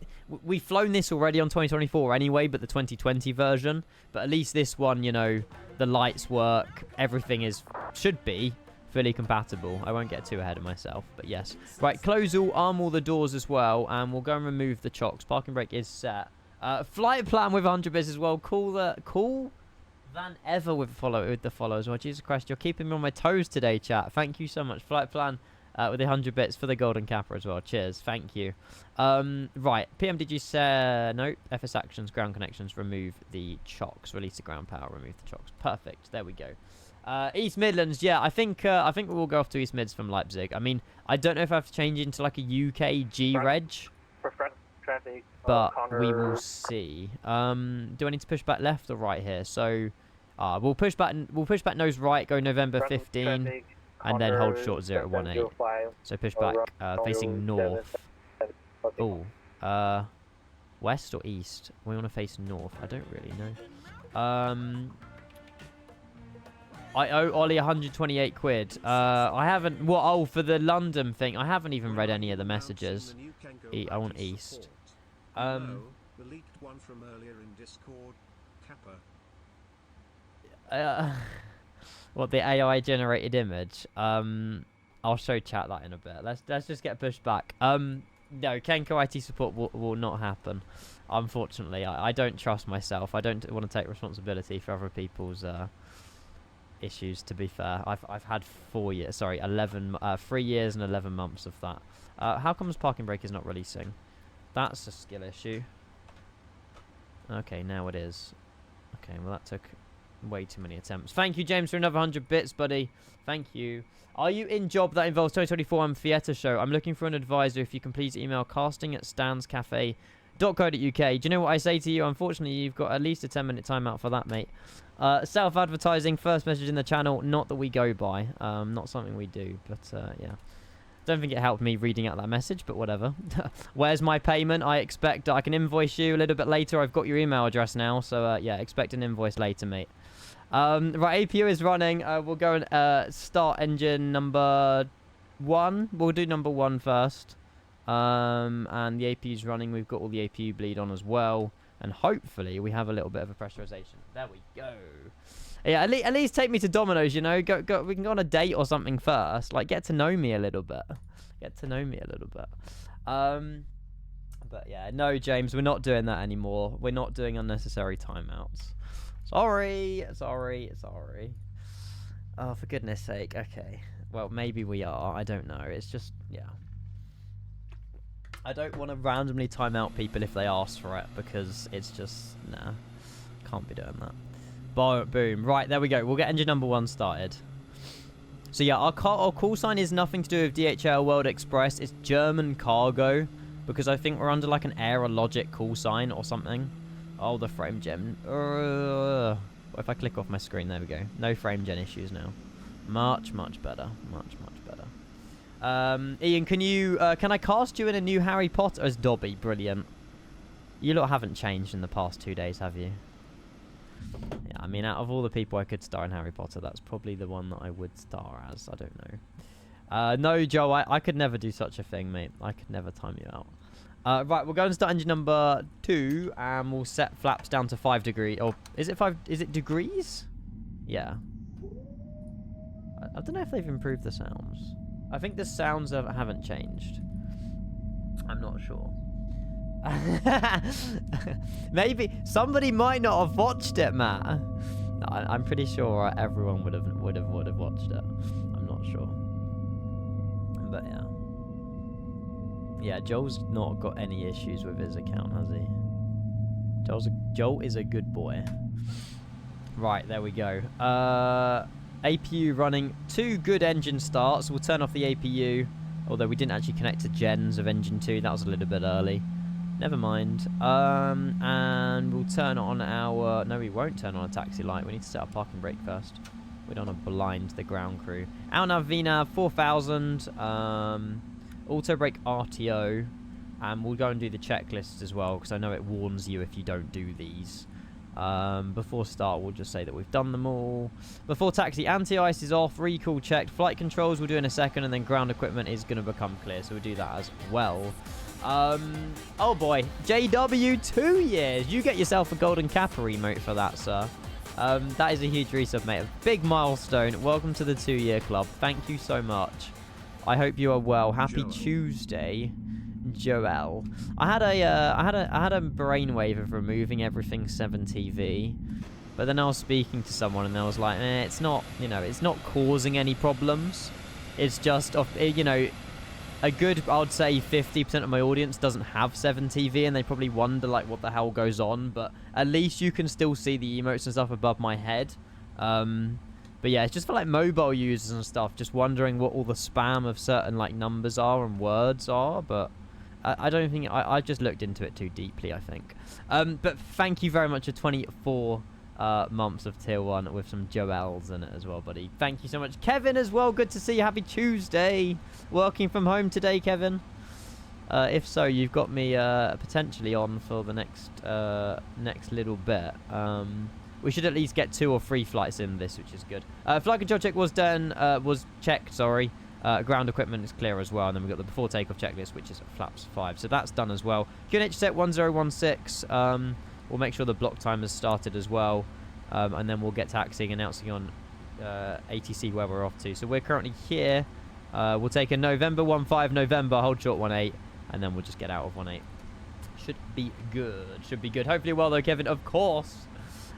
we've flown this already on 2024 anyway, but the 2020 version. But at least this one, you know, the lights work. Everything should be fully compatible. I won't get too ahead of myself, but yes. Right, close all, arm all the doors as well, and we'll go and remove the chocks. Parking brake is set. Flight plan with 100 bits as well. Cool than ever with the followers. Well, Jesus Christ, you're keeping me on my toes today, chat. Thank you so much. Flight plan with the 100 bits for the golden kappa as well. Cheers. Thank you. Right, PMDG said no. FS actions, ground connections, remove the chocks. Release the ground power, remove the chocks. Perfect. There we go. East Midlands, yeah, I think we'll go off to East Mids from Leipzig. I mean, I don't know if I have to change into like a UK G reg, but we will see. Do I need to push back left or right here? So, we'll push back nose right, go November 15, and then hold short 018. So push back facing north. Oh, west or east? We want to face north. I don't really know. I owe Ollie 128 quid. I haven't... What? Oh, for the London thing. I haven't even read any of the messages. I want east. The leaked one from earlier in Discord. Kappa. What, the AI generated image? I'll show chat that in a bit. Let's just get pushed back. No, Kenko IT support will not happen. Unfortunately, I don't trust myself. I don't want to take responsibility for other people's issues, to be fair. I've had 3 years and 11 months of that. How comes parking brake is not releasing? That's a skill issue. Okay, now it is. Okay, well that took way too many attempts. Thank you, James, for another 100 bits, buddy. Thank you. Are you in job that involves 2024 and Fiesta show? I'm looking for an advisor. If you can please email casting@stanscafe.co.uk. Do you know what I say to you? Unfortunately, you've got at least a 10-minute timeout for that, mate. Self-advertising, first message in the channel, not that we go by. Not something we do, but yeah. Don't think it helped me reading out that message, but whatever. Where's my payment? I expect I can invoice you a little bit later. I've got your email address now, so yeah, expect an invoice later, mate. Right, APU is running. We'll go and start engine number 1. We'll do number 1 first. And the APU is running. We've got all the APU bleed on as well. And hopefully we have a little bit of a pressurization. There we go. Yeah, at least take me to Domino's, you know. Go. We can go on a date or something first. Like, get to know me a little bit. Get to know me a little bit. But yeah, no, James, we're not doing that anymore. We're not doing unnecessary timeouts. Sorry. Oh, for goodness sake. Okay. Well, maybe we are. I don't know. It's just, yeah. I don't want to randomly time out people if they ask for it, because it's just, nah. Can't be doing that. Boom. Right, there we go. We'll get engine number 1 started. So yeah, our call sign is nothing to do with DHL World Express. It's German cargo, because I think we're under like an Aerologic call sign or something. Oh, the frame gen. If I click off my screen, there we go. No frame gen issues now. Much better. Much better. Ian, can I cast you in a new Harry Potter as Dobby? Brilliant. You lot haven't changed in the past 2 days, have you? Yeah, I mean, out of all the people I could star in Harry Potter, that's probably the one that I would star as. I don't know. No, Joe, I could never do such a thing, mate. I could never time you out. Right, we'll go and start engine number 2, and we'll set flaps down to 5 degrees. Or is it 5? Is it degrees? Yeah. I don't know if they've improved the sounds. I think the sounds haven't changed. I'm not sure. Maybe somebody might not have watched it, Matt. No, I'm pretty sure everyone would have watched it. I'm not sure, but yeah. Yeah, Joel's not got any issues with his account, has he? Joel is a good boy. Right, there we go. APU running 2 good engine starts. We'll turn off the APU, although we didn't actually connect to gens of engine 2. That was a little bit early. Never mind. And we'll turn on our... No, we won't turn on a taxi light. We need to set up parking brake first. We don't want to blind the ground crew. Alnav VNAV 4000. Auto brake RTO. And we'll go and do the checklists as well, because I know it warns you if you don't do these. Before start, we'll just say that we've done them all. Before taxi, anti-ice is off. Recall checked. Flight controls we'll do in a second. And then ground equipment is going to become clear. So we'll do that as well. Oh boy, JW 2 years. You get yourself a golden kappa emote for that, sir. That is a huge resub, mate. A big milestone. Welcome to the 2-year club. Thank you so much. I hope you are well. Happy Tuesday, Joel. I had a brainwave of removing everything 7TV, but then I was speaking to someone and I was like, it's not, it's not causing any problems. It's just, a good, I would say 50% of my audience doesn't have 7TV, and they probably wonder like what the hell goes on, but at least you can still see the emotes and stuff above my head. But yeah, it's just for like mobile users and stuff, just wondering what all the spam of certain like numbers are and words are, but I don't think, I just looked into it too deeply, I think. But thank you very much for 24 months of tier 1 with some Joels in it as well, buddy. Thank you so much. Kevin as well, good to see you. Happy Tuesday. Working from home today, Kevin? If so, you've got me potentially on for the next little bit. We should at least get 2 or 3 flights in this, which is good. Flight control check was done, was checked, sorry. Ground equipment is clear as well, and then we've got the before takeoff checklist, which is flaps 5. So that's done as well. QNH set 1016. We'll make sure the block time has started as well, and then we'll get taxiing, announcing on ATC where we're off to. So we're currently here. We'll take a November 15 November, hold short 18, and then we'll just get out of 18. Should be good. Should be good. Hopefully well though, Kevin, of course.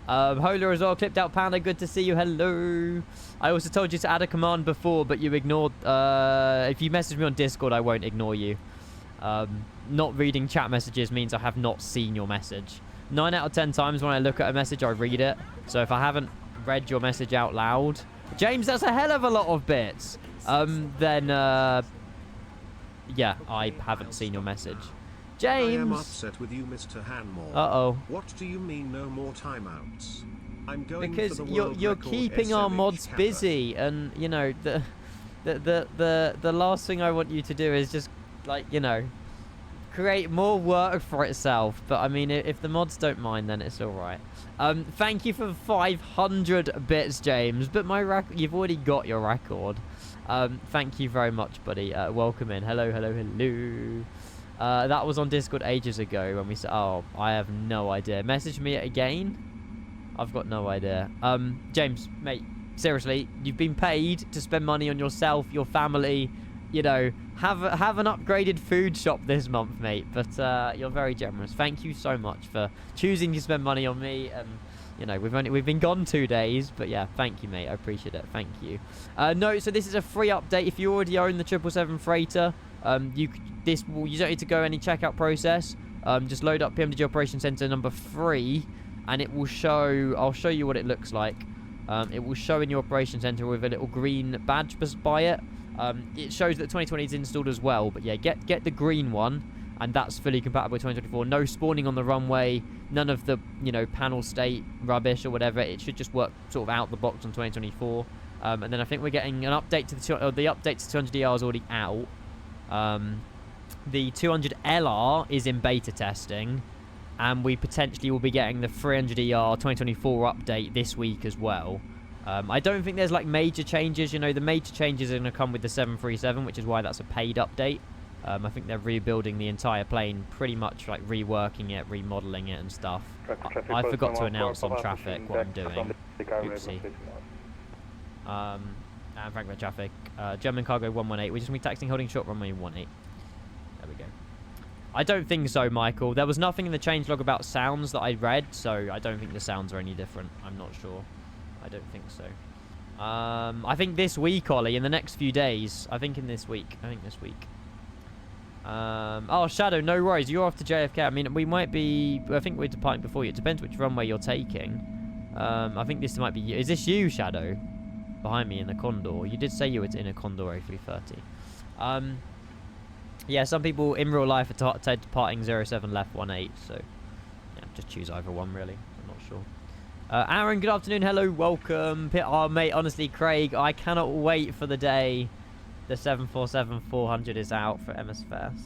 Hola as well, clipped out Panda, good to see you. Hello. I also told you to add a command before, but you ignored. If you message me on Discord, I won't ignore you. Not reading chat messages means I have not seen your message. 9 out of 10 times when I look at a message, I read it. So if I haven't read your message out loud, James, that's a hell of a lot of bits. Then yeah, I haven't seen your message. James. I am upset with you, Mr. Hanmore. Uh-oh. What do you mean no more timeouts? I'm going because for the you're keeping our mods busy, and the last thing I want you to do is just like create more work for itself. But I mean, if the mods don't mind, then it's all right. Thank you for 500 bits, James. But you've already got your record. Thank you very much, buddy. Welcome in. Hello. That was on Discord ages ago when we said, oh, I have no idea. Message me again. I've got no idea. James, mate, seriously, you've been paid to spend money on yourself, your family. You know, have an upgraded food shop this month, mate. But you're very generous. Thank you so much for choosing to spend money on me. You know, we've been gone 2 days, but yeah, thank you, mate. I appreciate it. Thank you. No, so this is a free update. If you already own the 777 freighter, you don't need to go any checkout process. Just load up PMDG Operation Center number 3, and it will show. I'll show you what it looks like. It will show in your operation center with a little green badge by it. It shows that 2020 is installed as well, but yeah, get the green one. And that's fully compatible with 2024. No spawning on the runway. None of the, you know, panel state rubbish or whatever. It should just work sort of out the box on 2024. And then I think we're getting an update to the update to 200DR is already out. The 200LR is in beta testing. And we potentially will be getting the 300ER 2024 update this week as well. I don't think there's like major changes. You know, the major changes are going to come with the 737, which is why that's a paid update. I think they're rebuilding the entire plane, pretty much like reworking it, remodeling it and stuff. I forgot to announce on traffic what I'm doing. Oopsie. And Frankfurt traffic. German cargo 118. We're just going to be taxiing holding short runway 18. There we go. I don't think so, Michael. There was nothing in the changelog about sounds that I read, so I don't think the sounds are any different. I'm not sure. I don't think so. I think this week, Ollie, in the next few days. I think this week. Oh, Shadow, no worries. You're off to JFK. I mean, we might be... I think we're departing before you. It depends which runway you're taking. I think this might be you. Is this you, Shadow? Behind me in the Condor. You did say you were in a Condor A330. Yeah, some people in real life are departing 07 left 18. So, yeah, just choose either one, really. I'm not sure. Aaron, good afternoon. Hello, welcome. Oh, mate, honestly, Craig, I cannot wait for the day... The 747-400 is out for MSFS.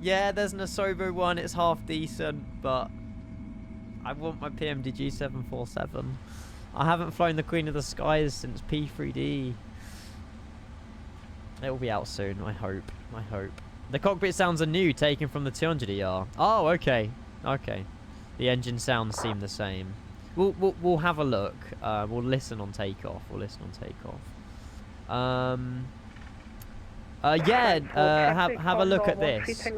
Yeah, there's an Asobo one. It's half decent, but I want my PMDG 747. I haven't flown the Queen of the Skies since P3D. It will be out soon, I hope. I hope. The cockpit sounds are new, taken from the 200ER. Oh, okay. Okay. The engine sounds seem the same. We'll have a look. We'll listen on takeoff. Yeah, have a look at this. Oopsie.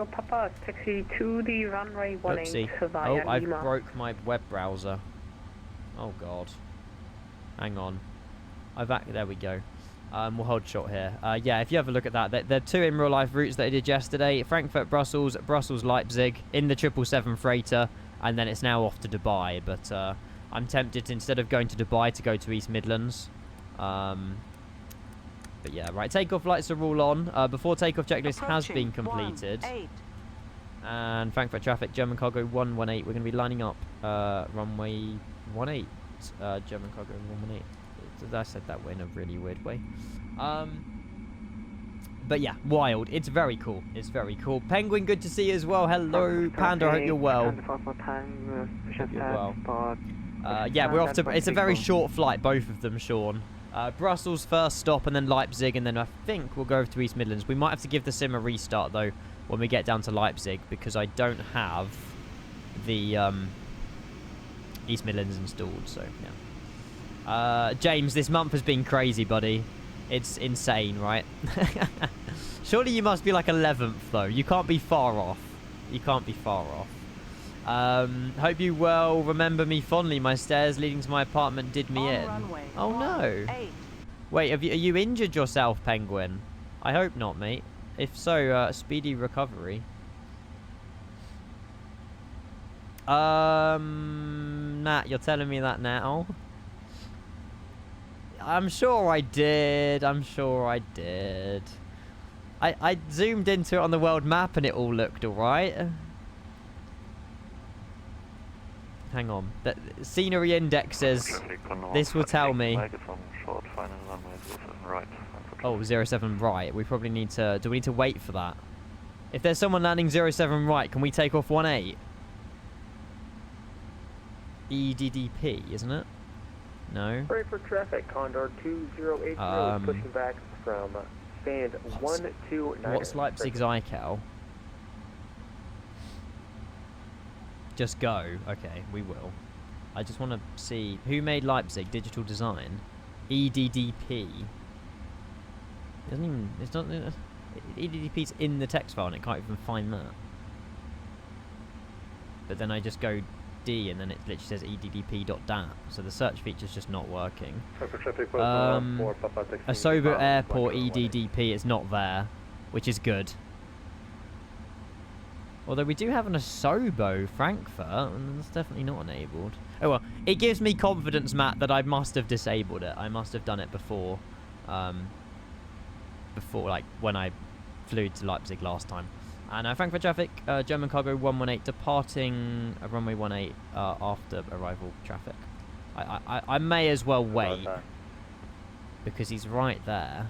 Oh, I broke my web browser. Oh god. Hang on. There we go. We'll hold short here. Yeah, if you have a look at that, there are 2 in real life routes that I did yesterday. Frankfurt, Brussels, Brussels, Leipzig, in the 777 freighter, and then it's now off to Dubai. But I'm tempted, instead of going to Dubai, to go to East Midlands. But yeah, right, takeoff lights are all on. Before takeoff checklist has been completed. And Frankfurt traffic, German cargo 118. We're going to be lining up runway 18. German cargo 118. I said that way in a really weird way. But yeah, wild. It's very cool. It's very cool. Penguin, good to see you as well. Hello, Panda. I hope you're well. Hope you're well. Yeah, we're off to... It's a very short flight, both of them, Sean. Brussels first stop, and then Leipzig, and then I think we'll go over to East Midlands. We might have to give the sim a restart, though, when we get down to Leipzig, because I don't have the East Midlands installed, so yeah. James, this month has been crazy, buddy. It's insane, right? Surely you must be like 11th, though. You can't be far off. You can't be far off. Hope you well remember me fondly. My stairs leading to my apartment did me in. Oh no. Wait, are you injured yourself, Penguin? I hope not, mate. If so, speedy recovery. Nat, you're telling me that now? I'm sure I did. I'm sure I did. I zoomed into it on the world map and it all looked alright. Hang on. The scenery index says this will tell me. Oh, 07 right. We probably need to... Do we need to wait for that? If there's someone landing 07 right, can we take off 18? EDDP, isn't it? No. Sorry for traffic, Condor 2080 pushing back from stand 129. What's Leipzig's ICAL? Just go. Okay, we will. I just want to see who made Leipzig. Digital Design. EDDP. It doesn't even. It's not. EDDP's in the text file and it can't even find that. But then I just go D and then it literally says EDDP.dat. So the search feature's just not working. Asobo Airport EDDP is not there, which is good. Although we do have an Asobo Frankfurt, and it's definitely not enabled. Oh well, it gives me confidence, Matt, that I must have disabled it. I must have done it before, like when I flew to Leipzig last time. And Frankfurt traffic, German cargo 118 departing runway 18 after arrival traffic. I may as well wait because he's right there.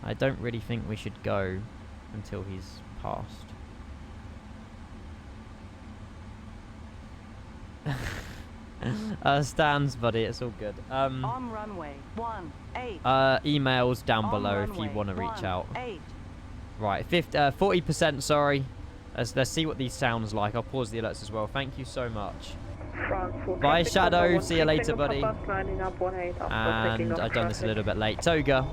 I don't really think we should go until he's passed. Stands, buddy. It's all good. On runway 18. Emails down On below if you runway want to reach out. 18. Right, 40%. Sorry. Let's see what these sounds like. I'll pause the alerts as well. Thank you so much. Bye, Shadow. See you later, buddy. And I've done this a little bit late. Toga.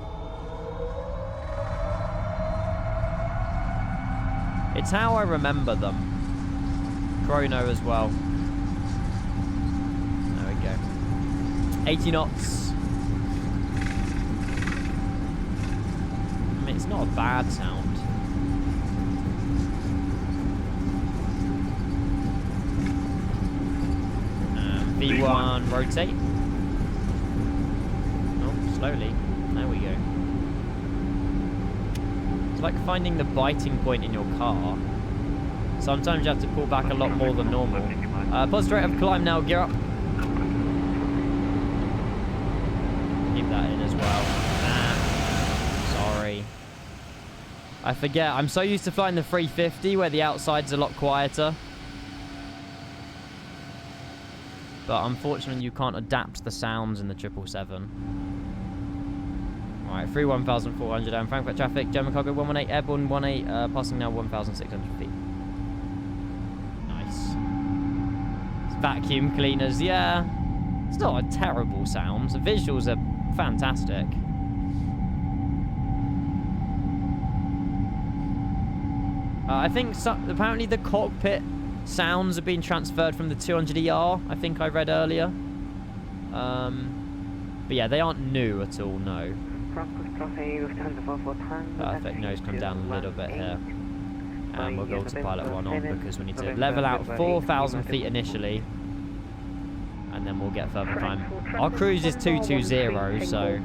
It's how I remember them. Chrono as well. 80 knots. I mean, it's not a bad sound. V1 rotate. Oh, slowly. There we go. It's like finding the biting point in your car. Sometimes you have to pull back a lot more than normal. Positive rate of climb now. Gear up. Keep that in as well. Sorry. I forget. I'm so used to flying the 350 where the outside's a lot quieter. But unfortunately you can't adapt the sounds in the 777. Alright, 31,400 and Frankfurt traffic. German cargo 118, airborne 18, passing now 1,600 feet. Nice. It's vacuum cleaners, yeah. It's not a terrible sound. The visuals are fantastic. I think apparently the cockpit sounds have been transferred from the 200ER, I think I read earlier. But yeah, they aren't new at all, no. Perfect, nose come down a little bit here. And we'll go to pilot 1 on because we need to level out 4,000 feet initially. And then we'll get further time. Our cruise is 220, so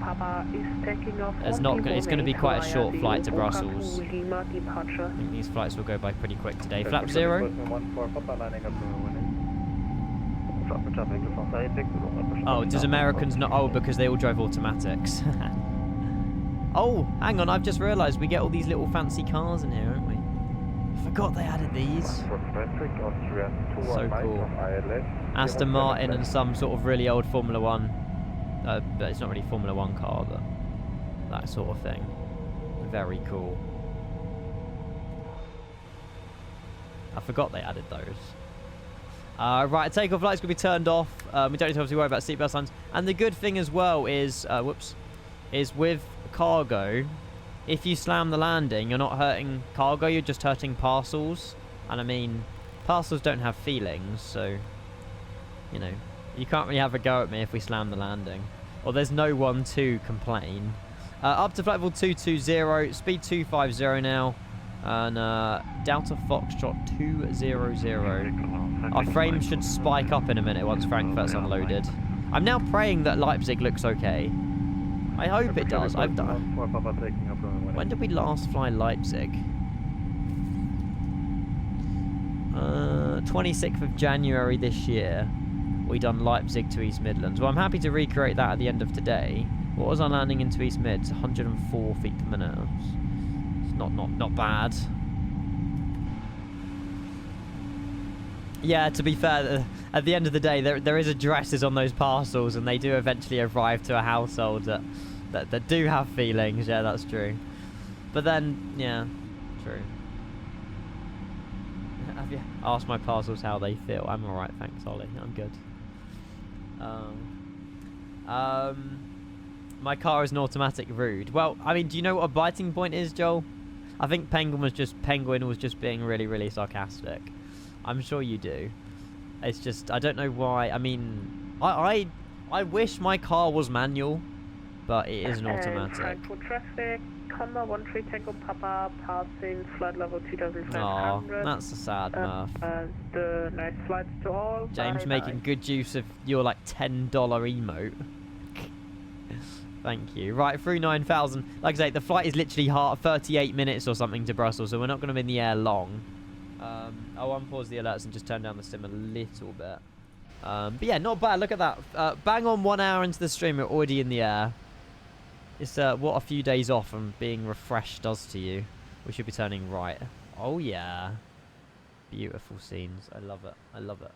it's going to be quite a short flight to Brussels. I think these flights will go by pretty quick today. Flap 0. Oh, does Americans not? Oh, because they all drove automatics. Oh, hang on, I've just realised we get all these little fancy cars in here, don't we? I forgot they added these. So cool. Aston Martin and some sort of really old Formula 1. But it's not really Formula 1 car, but that sort of thing. Very cool. I forgot they added those. Right, takeoff light's going to be turned off. We don't need to obviously worry about seatbelt signs. And the good thing as well is, is with cargo, if you slam the landing, you're not hurting cargo, you're just hurting parcels. And I mean, parcels don't have feelings, so, you know, you can't really have a go at me if we slam the landing. Or there's no one to complain. Up to flight level 220, speed 250 now. And Delta Foxtrot 200. Our frame should spike up in a minute once Frankfurt's unloaded. I'm now praying that Leipzig looks okay. I hope it does. I've done. When did we last fly Leipzig? 26th of January this year. We done Leipzig to East Midlands. Well, I'm happy to recreate that at the end of today. What was our landing into East Mids? 104 feet per minute. It's not bad. Yeah, to be fair, at the end of the day, there is addresses on those parcels, and they do eventually arrive to a household that do have feelings. Yeah, that's true. But then, yeah, true. Have you ask my parcels how they feel. I'm alright, thanks, Ollie. I'm good. My car is an automatic rude. Well, I mean, do you know what a biting point is, Joel? I think Penguin was just being really, really sarcastic. I'm sure you do. It's just, I don't know why. I mean, I wish my car was manual, but it is an automatic. Frankfurt traffic, comma 13 Tango Papa, passing flight level 2500. Aw, that's a sad Murph. The nice flights to all. James making good use of your like $10 emote. Thank you. Right, through 9,000. Like I say, the flight is literally 38 minutes or something to Brussels, so we're not going to be in the air long. I'll unpause the alerts and just turn down the sim a little bit. But yeah, not bad. Look at that. Bang on 1 hour into the stream, we're already in the air. It's what a few days off and being refreshed does to you. We should be turning right. Oh yeah. Beautiful scenes. I love it. I love it.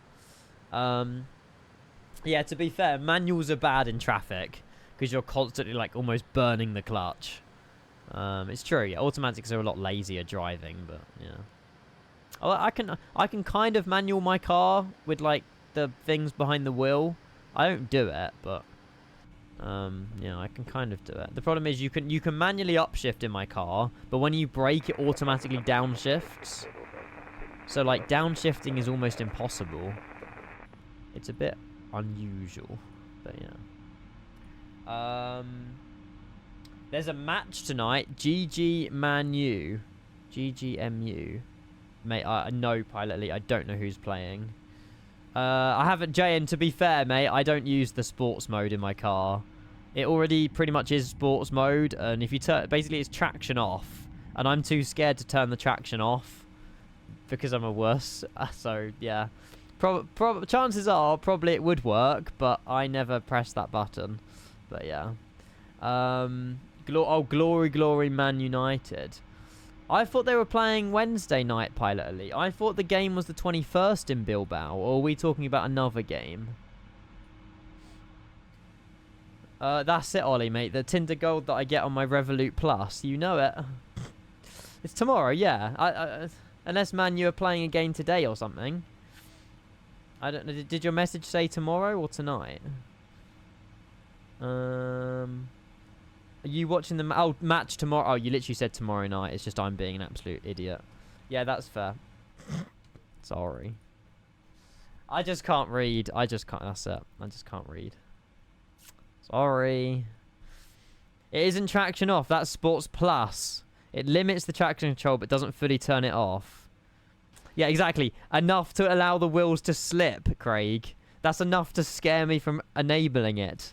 Yeah, to be fair, manuals are bad in traffic because you're constantly like almost burning the clutch. It's true. Yeah, automatics are a lot lazier driving, but yeah. Oh, I can kind of manual my car with like the things behind the wheel. I don't do it, but yeah, I can kind of do it. The problem is you can manually upshift in my car, but when you brake, it automatically downshifts. So like downshifting is almost impossible. It's a bit unusual, but yeah. There's a match tonight. GG Man U. GGMU. Mate, no, Pilot Elite. I don't know who's playing. I haven't... JN, to be fair, mate, I don't use the sports mode in my car. It already pretty much is sports mode. And if you turn... Basically, it's traction off. And I'm too scared to turn the traction off. Because I'm a wuss. So, yeah. Chances are, probably it would work. But I never press that button. But, yeah. Glory, glory, Man United. I thought they were playing Wednesday night, Pilot Elite. I thought the game was the 21st in Bilbao. Or are we talking about another game? That's it, Ollie, mate. The Tinder Gold that I get on my Revolut Plus. You know it. It's tomorrow, yeah. Unless, man, you are playing a game today or something. I don't know. Did your message say tomorrow or tonight? Are you watching the match tomorrow? Oh, you literally said tomorrow night. It's just I'm being an absolute idiot. Yeah, that's fair. Sorry. I just can't read. I just can't. That's it. I just can't read. Sorry. It isn't traction off. That's Sports Plus. It limits the traction control but doesn't fully turn it off. Yeah, exactly. Enough to allow the wheels to slip, Craig. That's enough to scare me from enabling it.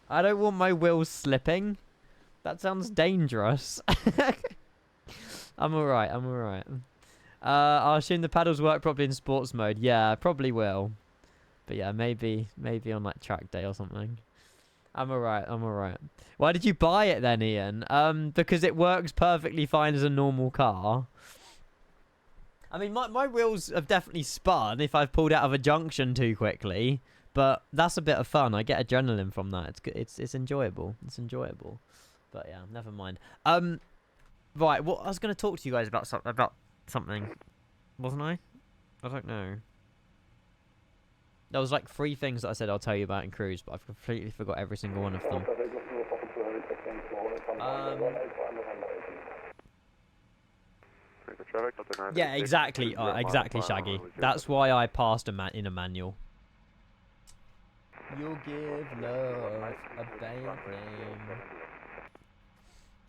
I don't want my wheels slipping. That sounds dangerous. I'm alright, I'm alright. I'll assume the paddles work properly in sports mode. Yeah, probably will. But yeah, maybe on like track day or something. I'm alright, I'm alright. Why did you buy it then, Ian? Because it works perfectly fine as a normal car. I mean, my wheels have definitely spun if I've pulled out of a junction too quickly. But that's a bit of fun. I get adrenaline from that. It's good. It's enjoyable. It's enjoyable. But yeah, never mind. Right. Well, I was going to talk to you guys about something, wasn't I? I don't know. There was like 3 things that I said I'll tell you about in Cruise, but I've completely forgot every single one of them. Yeah, exactly. Exactly, Shaggy. That's why I passed in a manual. You'll give love a bad name.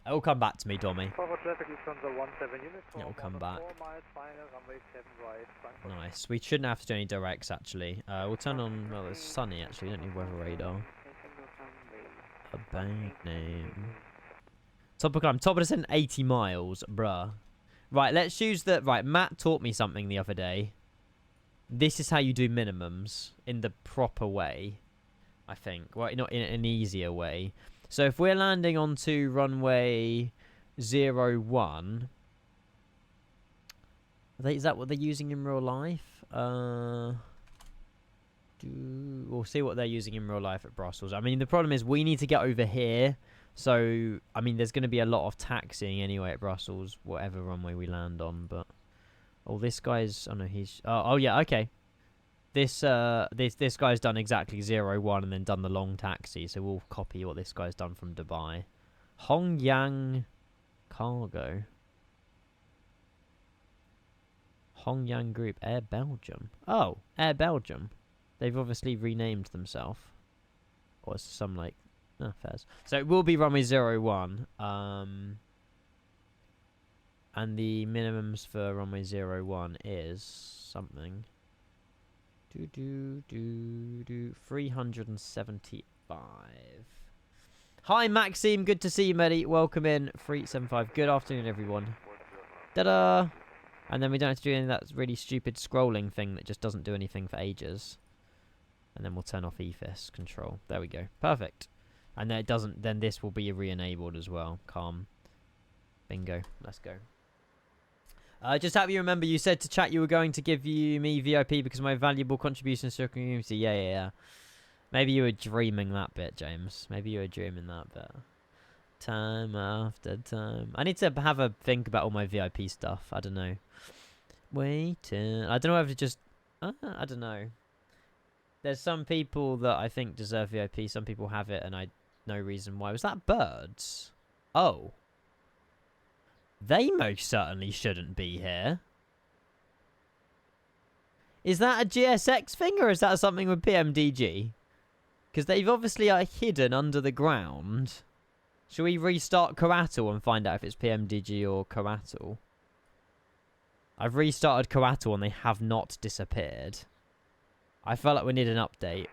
It'll come back to me, Dommy. It'll come back. Nice. We shouldn't have to do any directs, actually. We'll turn on... Well, it's sunny, actually. We don't need weather radar. A bad name. Top of climb. Top of descent 80 miles. Bruh. Right, let's use the... Right, Matt taught me something the other day. This is how you do minimums in the proper way. I think. Well, not in an easier way. So if we're landing onto runway 01... Is that what they're using in real life? We'll see what they're using in real life at Brussels. I mean, the problem is we need to get over here. So, I mean, there's going to be a lot of taxiing anyway at Brussels, whatever runway we land on. But Oh, this guy's... Oh, no, he's... Oh, yeah, okay. This guy's done exactly 0-1 and then done the long taxi, so we'll copy what this guy's done from Dubai. Hongyang Cargo. Hongyang Group. Air Belgium. Oh, Air Belgium. They've obviously renamed themselves. Or it's some, like... fairs. So it will be runway 01. And the minimums for runway 01 is something. 375. Hi Maxime, good to see you, Medi. Welcome in. 375. Good afternoon, everyone. Ta-da! And then we don't have to do any of that really stupid scrolling thing that just doesn't do anything for ages. And then we'll turn off EFIS control. There we go. Perfect. And then it doesn't. Then this will be re-enabled as well. Calm. Bingo. Let's go. Just have you remember you said to chat you were going to give me VIP because of my valuable contributions to your community. Yeah. Maybe you were dreaming that bit, James. Maybe you were dreaming that bit. Time after time. I need to have a think about all my VIP stuff. I don't know. Waiting. I don't know if to just... I don't know. There's some people that I think deserve VIP. Some people have it and I... No reason why. Was that birds? Oh. They most certainly shouldn't be here. Is that a GSX thing or is that something with PMDG? Because they've obviously hidden under the ground. Shall we restart Coatl and find out if it's PMDG or Coatl? I've restarted Coatl and they have not disappeared. I felt like we need an update.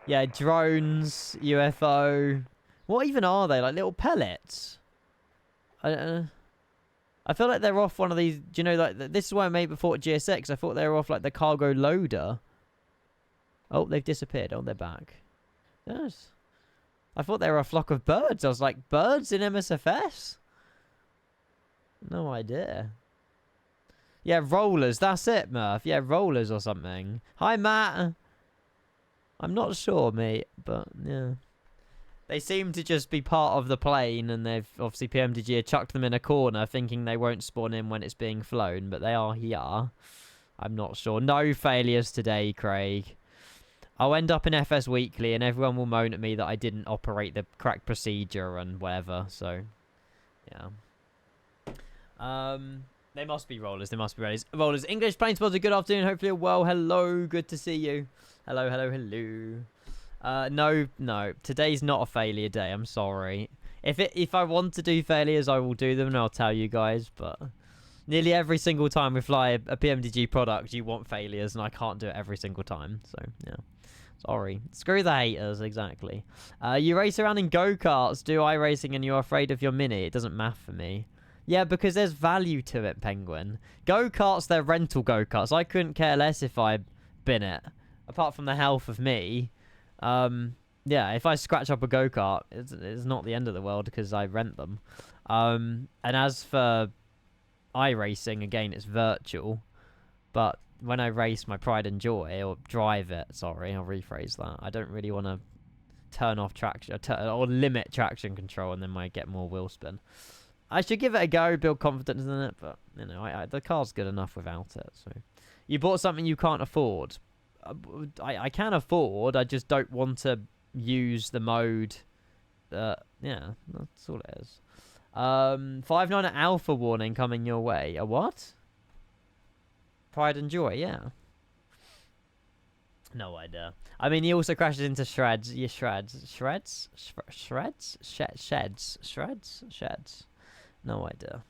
Yeah, drones, UFO. What even are they? Like little pellets? I feel like they're off one of these... Do you know, like... This is why I made before GSX. I thought they were off, like, the cargo loader. Oh, they've disappeared. Oh, they're back. Yes. I thought they were a flock of birds. I was like, birds in MSFS? No idea. Yeah, rollers. That's it, Murph. Yeah, rollers or something. Hi, Matt. I'm not sure, mate, but, yeah. They seem to just be part of the plane, and they've obviously PMDG have chucked them in a corner, thinking they won't spawn in when it's being flown, but they are here. I'm not sure. No failures today, Craig. I'll end up in FS Weekly, and everyone will moan at me that I didn't operate the correct procedure and whatever. So, yeah. They must be rollers. They must be rollers. English plane spotter. Good afternoon. Hopefully you're well. Hello. Good to see you. Hello. No. Today's not a failure day. I'm sorry. If I want to do failures, I will do them, and I'll tell you guys. But nearly every single time we fly a PMDG product, you want failures, and I can't do it every single time. So yeah, sorry. Screw the haters. Exactly. You race around in go-karts, do iRacing, and you're afraid of your Mini. It doesn't matter for me. Yeah, because there's value to it, Penguin. Go-karts, they're rental go-karts. I couldn't care less if I bin it. Apart from the health of me. Yeah, if I scratch up a go-kart, it's not the end of the world because I rent them. And as for iRacing, again, it's virtual. But when I race my pride and joy, or drive it, sorry, I'll rephrase that. I don't really want to turn off traction, or limit traction control, and then I get more wheel spin. I should give it a go, build confidence in it, but, you know, the car's good enough without it. So, you bought something you can't afford. I can afford, I just don't want to use the mode. Yeah, that's all it is. 5-9 alpha warning coming your way. A what? Pride and joy, yeah. No idea. I mean, he also crashes into shreds. Yeah, shreds. No idea.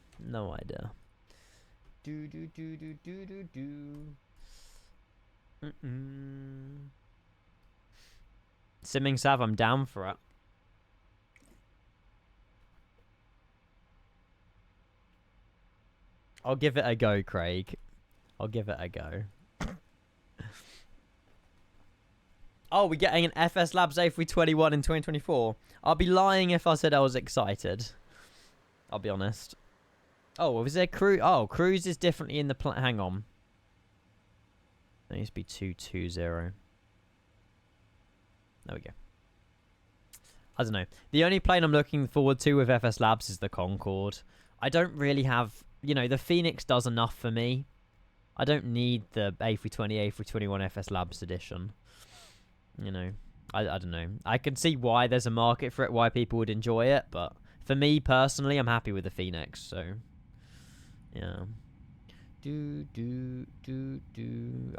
Simming Sav, I'm down for it. I'll give it a go, Craig. I'll give it a go. Oh, we're getting an FS Labs A321 in 2024. I'll be lying if I said I was excited. I'll be honest. Oh, was there cruise? Oh, cruise is differently in the hang on. It needs to be 220. There we go. I don't know. The only plane I'm looking forward to with FS Labs is the Concorde. I don't really have you know, the Phoenix does enough for me. I don't need the A320, A321 FS Labs edition. You know, I don't know. I can see why there's a market for it, why people would enjoy it, but for me personally, I'm happy with the Phoenix, so yeah.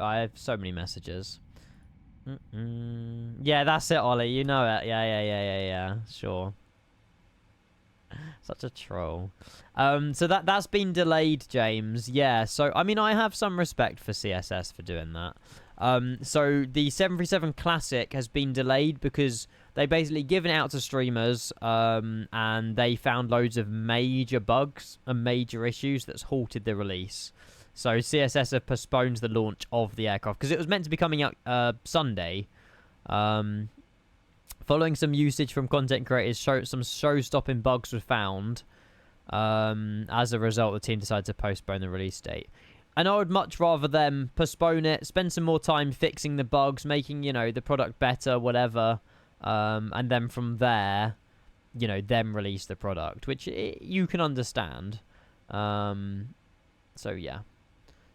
I have so many messages. Yeah, that's it, Ollie. You know it. Yeah. Sure. Such a troll. So that's been delayed, James. Yeah. So I mean, I have some respect for CSS for doing that. So the 737 Classic has been delayed because they basically given it out to streamers, and they found loads of major bugs and major issues that's halted the release. So CSS have postponed the launch of the aircraft because it was meant to be coming out Sunday. Following some usage from content creators, some show-stopping bugs were found. As a result, the team decided to postpone the release date. And I would much rather them postpone it, spend some more time fixing the bugs, making, you know, the product better, whatever. And then from there, you know, them release the product, which you can understand. So, yeah.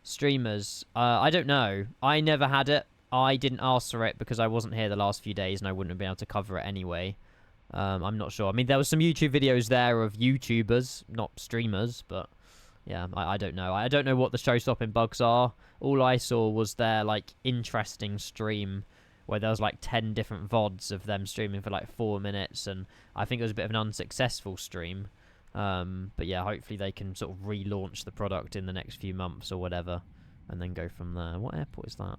Streamers, I don't know. I never had it. I didn't ask for it because I wasn't here the last few days and I wouldn't have been able to cover it anyway. I'm not sure. I mean, there was some YouTube videos there of YouTubers, not streamers, but yeah, I don't know. I don't know what the show-stopping bugs are. All I saw was their, like, interesting stream where there was, like, 10 different VODs of them streaming for, like, 4 minutes, and I think it was a bit of an unsuccessful stream. But yeah, hopefully they can sort of relaunch the product in the next few months or whatever, and then go from there. What airport is that?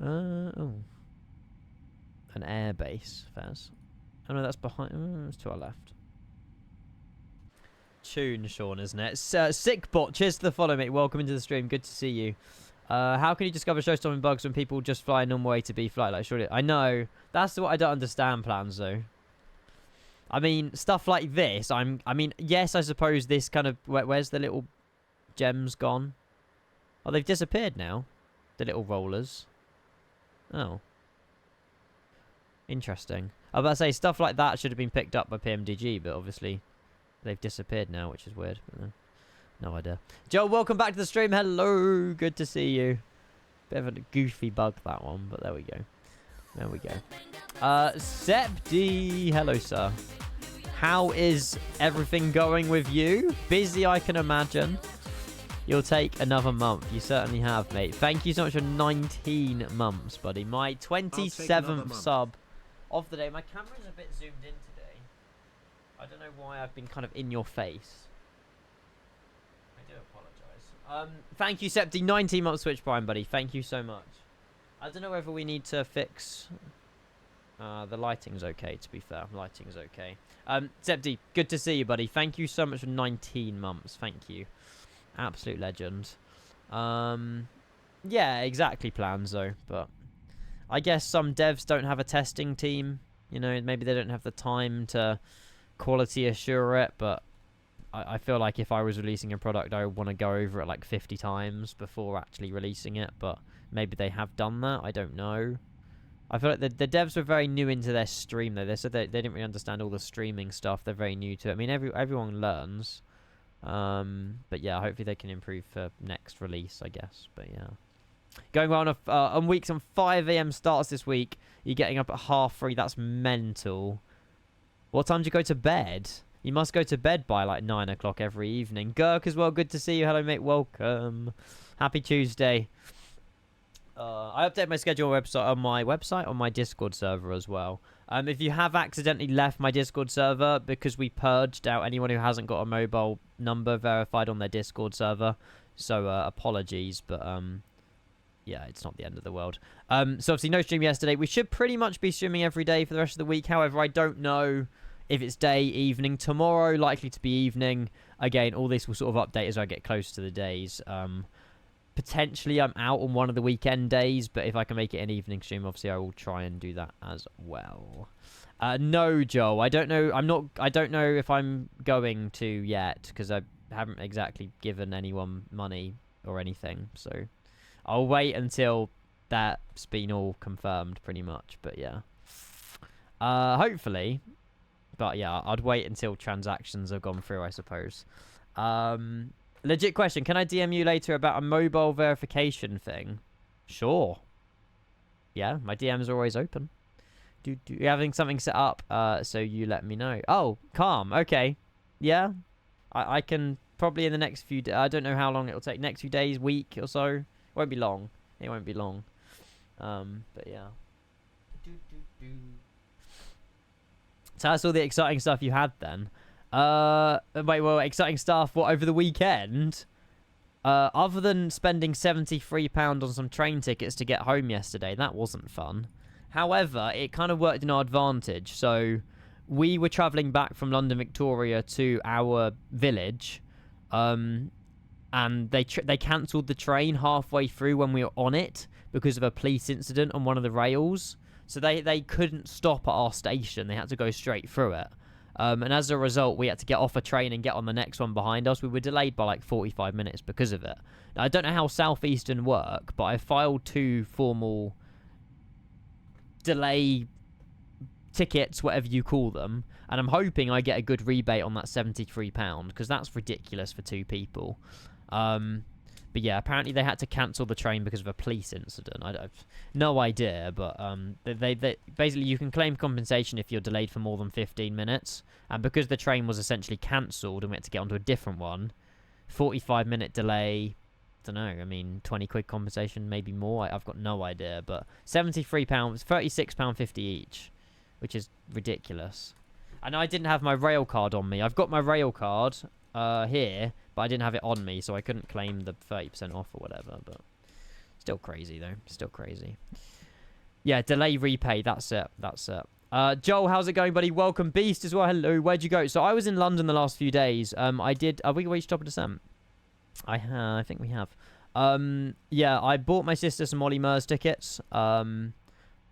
Oh. An airbase, Fez. Oh no, that's behind. Oh, it's to our left. Tune, Sean, isn't it? Sickbot, cheers to the follow, mate. Welcome into the stream. Good to see you. How can you discover show-stopping bugs when people just fly a normal way to B flight? Like, surely, I know. That's what I don't understand, plans, though. I mean, stuff like this, I mean, yes, I suppose this kind of... Where's the little gems gone? Oh, they've disappeared now. The little rollers. Oh. Interesting. I was about to say, stuff like that should have been picked up by PMDG, but obviously they've disappeared now, which is weird. But no idea. Joe, welcome back to the stream. Hello. Good to see you. Bit of a goofy bug, that one, but there we go. There we go. Septi. Hello, sir. How is everything going with you? Busy, I can imagine. You'll take another month. You certainly have, mate. Thank you so much for 19 months, buddy. My 27th sub of the day. My camera's a bit zoomed in today. I don't know why I've been kind of in your face. I do apologise. Thank you, Septi. 19 months Switch Prime, buddy. Thank you so much. I don't know whether we need to fix... the lighting's okay, to be fair. Lighting's okay. Septi, good to see you, buddy. Thank you so much for 19 months. Thank you. Absolute legend. Yeah, exactly plans, though. But I guess some devs don't have a testing team. You know, maybe they don't have the time to quality assure it. But I feel like if I was releasing a product, I would want to go over it like 50 times before actually releasing it. But maybe they have done that. I don't know. I feel like the devs were very new into their stream, though. They said they didn't really understand all the streaming stuff. They're very new to it. I mean, everyone learns. But yeah, hopefully they can improve for next release, I guess. But yeah. Going well on weeks on 5 AM starts this week. You're getting up at 3:30. That's mental. What time do you go to bed? You must go to bed by like 9 o'clock every evening. Gurk as well. Good to see you. Hello, mate. Welcome. Happy Tuesday. I update my schedule on my website, on my Discord server as well. If you have accidentally left my Discord server because we purged out anyone who hasn't got a mobile number verified on their Discord server, so apologies, but yeah, it's not the end of the world. So obviously no stream yesterday. We should pretty much be streaming every day for the rest of the week. However, I don't know if it's day, evening. Tomorrow, likely to be evening. Again, all this will sort of update as I get close to the days. Potentially I'm out on one of the weekend days, but if I can make it an evening stream, obviously I will try and do that as well. No, Joe, I don't know. I don't know if I'm going to yet because I haven't exactly given anyone money or anything. So I'll wait until that's been all confirmed pretty much. But yeah, hopefully But yeah, I'd wait until transactions have gone through, I suppose. Legit question. Can I DM you later about a mobile verification thing? Sure. Yeah, my DMs are always open. You're having something set up, so you let me know. Oh, calm. Okay. Yeah. I can probably in the next few days. I don't know how long it'll take. Next few days, week or so. Won't be long. It won't be long. But yeah. So that's all the exciting stuff you had then. Wait, exciting stuff. What, over the weekend? Other than spending £73 on some train tickets to get home yesterday, that wasn't fun. However, it kind of worked in our advantage. So we were travelling back from London Victoria to our village, and they cancelled the train halfway through when we were on it because of a police incident on one of the rails. So they couldn't stop at our station. They had to go straight through it. And as a result, we had to get off a train and get on the next one behind us. We were delayed by like 45 minutes because of it. Now, I don't know how Southeastern work, but I filed 2 formal delay tickets, whatever you call them, and I'm hoping I get a good rebate on that £73 because that's ridiculous for 2 people. But yeah, apparently they had to cancel the train because of a police incident. I've no idea, but they basically you can claim compensation if you're delayed for more than 15 minutes, and because the train was essentially cancelled and we had to get onto a different one, 45-minute delay. Don't know. I mean, 20 quid compensation, maybe more. I've got no idea, but £73, £36.50 each, which is ridiculous. And I didn't have my rail card on me. I've got my rail card here, but I didn't have it on me, so I couldn't claim the 30% off or whatever. But still crazy though. Still crazy. Yeah, delay repay. That's it. That's it. Joel, how's it going, buddy? Welcome, Beast as well. Hello. Where'd you go? So I was in London the last few days. I did. Are we reached top of December? I think we have. Yeah, I bought my sister some Ollie Murs tickets for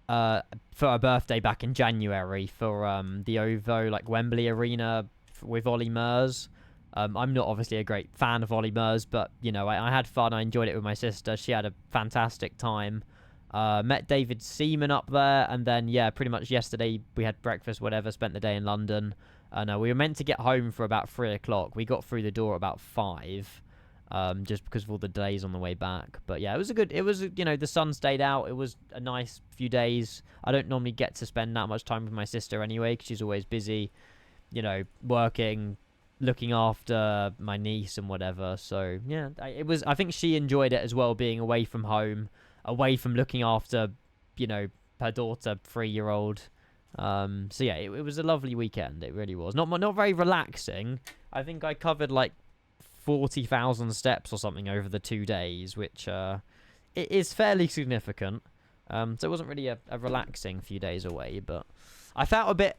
her birthday back in January for the OVO, like Wembley Arena with Ollie Murs. I'm not obviously a great fan of Ollie Murs, but, you know, I had fun. I enjoyed it with my sister. She had a fantastic time. Met David Seaman up there, and then, yeah, pretty much yesterday we had breakfast, whatever, spent the day in London. And we were meant to get home for about 3 o'clock. We got through the door about 5. Just because of all the delays on the way back. But yeah, you know, the sun stayed out. It was a nice few days. I don't normally get to spend that much time with my sister anyway, because she's always busy, you know, working, looking after my niece and whatever. So yeah, I think she enjoyed it as well, being away from home, away from looking after, you know, her daughter, 3-year-old. So yeah, it was a lovely weekend. It really was. Not very relaxing. I think I covered like 40,000 steps or something over the 2 days, which it is fairly significant. So it wasn't really a relaxing few days away, but I felt a bit.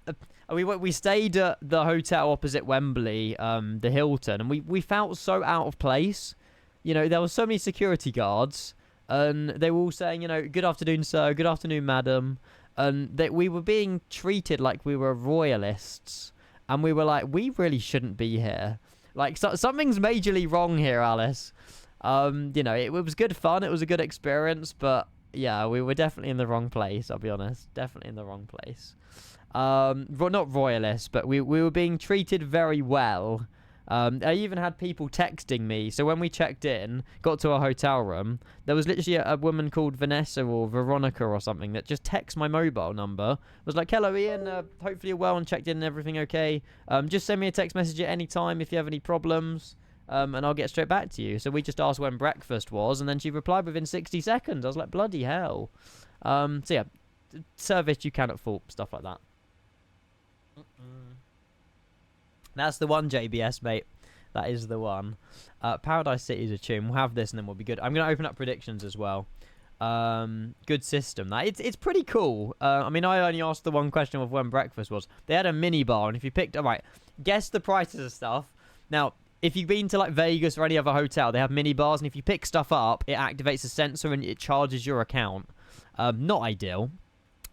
We stayed at the hotel opposite Wembley, the Hilton, and we felt so out of place. You know, there were so many security guards, and they were all saying, you know, "Good afternoon, sir. Good afternoon, madam," and that we were being treated like we were royalists, and we were like, we really shouldn't be here. Like, something's majorly wrong here, Alice. You know, it was good fun. It was a good experience. But, yeah, we were definitely in the wrong place, I'll be honest. Definitely in the wrong place. Not royalists, but we were being treated very well. I even had people texting me. So when we checked in, got to our hotel room, there was literally a woman called Vanessa or Veronica or something that just texted my mobile number. Was like, "Hello, Ian. Hopefully you're well and checked in and everything okay. Just send me a text message at any time if you have any problems, and I'll get straight back to you." So we just asked when breakfast was, and then she replied within 60 seconds. I was like, bloody hell. So yeah, service you cannot fault, stuff like that. That's the one, JBS, mate. That is the one. Paradise City is a tune. We'll have this and then we'll be good. I'm going to open up predictions as well. Good system. It's pretty cool. I mean, I only asked the one question of when breakfast was. They had a mini bar, and if you picked... Alright, guess the prices of stuff. Now, if you've been to like Vegas or any other hotel, they have mini bars, and if you pick stuff up, it activates a sensor and it charges your account. Not ideal.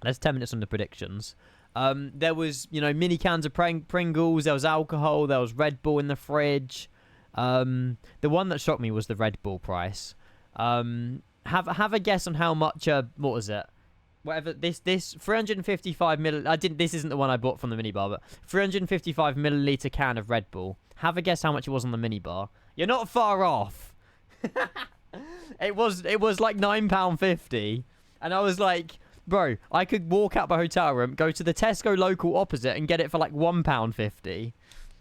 There's 10 minutes on the predictions. There was, you know, mini cans of Pringles, there was alcohol, there was Red Bull in the fridge. The one that shocked me was the Red Bull price. Have a guess on how much, what was it? whatever this 355 milliliter. This isn't the one I bought from the minibar, but 355 milliliter can of Red Bull. Have a guess how much it was on the minibar. You're not far off. It was like £9.50, and I was like, bro, I could walk out my hotel room, go to the Tesco local opposite, and get it for like £1.50.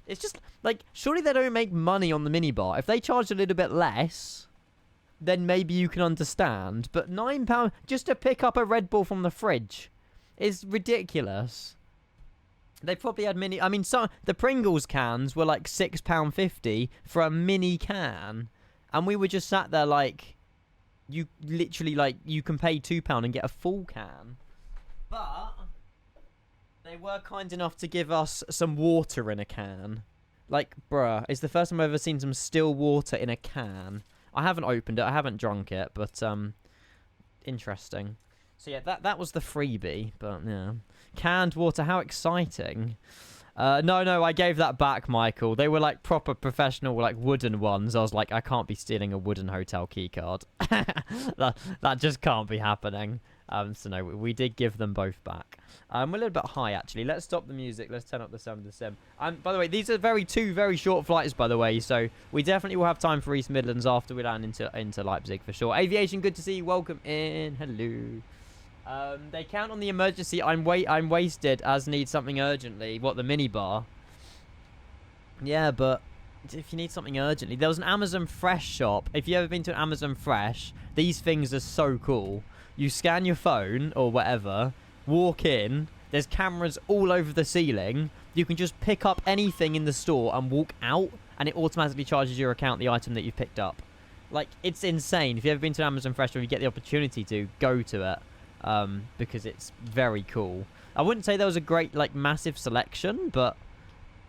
It's just like, surely they don't make money on the minibar. If they charged a little bit less, then maybe you can understand. But £9 just to pick up a Red Bull from the fridge is ridiculous. They probably had mini. I mean, the Pringles cans were like £6.50 for a mini can, and we were just sat there like, you literally like you can pay £2 and get a full can. But they were kind enough to give us some water in a can. Like, bruh, it's the first time I've ever seen some still water in a can. I haven't opened it, I haven't drunk it, but interesting. So yeah, that was the freebie, but yeah. Canned water, how exciting. No, I gave that back, Michael. They were like proper professional, like wooden ones. I was like, I can't be stealing a wooden hotel key card. that just can't be happening. So no, we did give them both back. We're a little bit high, actually. Let's stop the music. Let's turn up the sound of the sim. By the way, these are two very short flights, by the way. So we definitely will have time for East Midlands after we land into Leipzig, for sure. Aviation, good to see you. Welcome in. Hello. They count on the emergency. I'm wasted as need something urgently. What, the minibar? Yeah, but if you need something urgently, there was an Amazon Fresh shop. If you ever been to Amazon Fresh, these things are so cool. You scan your phone or whatever, walk in, there's cameras all over the ceiling. You can just pick up anything in the store and walk out, and it automatically charges your account the item that you've picked up. Like, it's insane. If you've ever been to Amazon Fresh or you get the opportunity to, go to it, because it's very cool. I wouldn't say there was a great, like, massive selection, but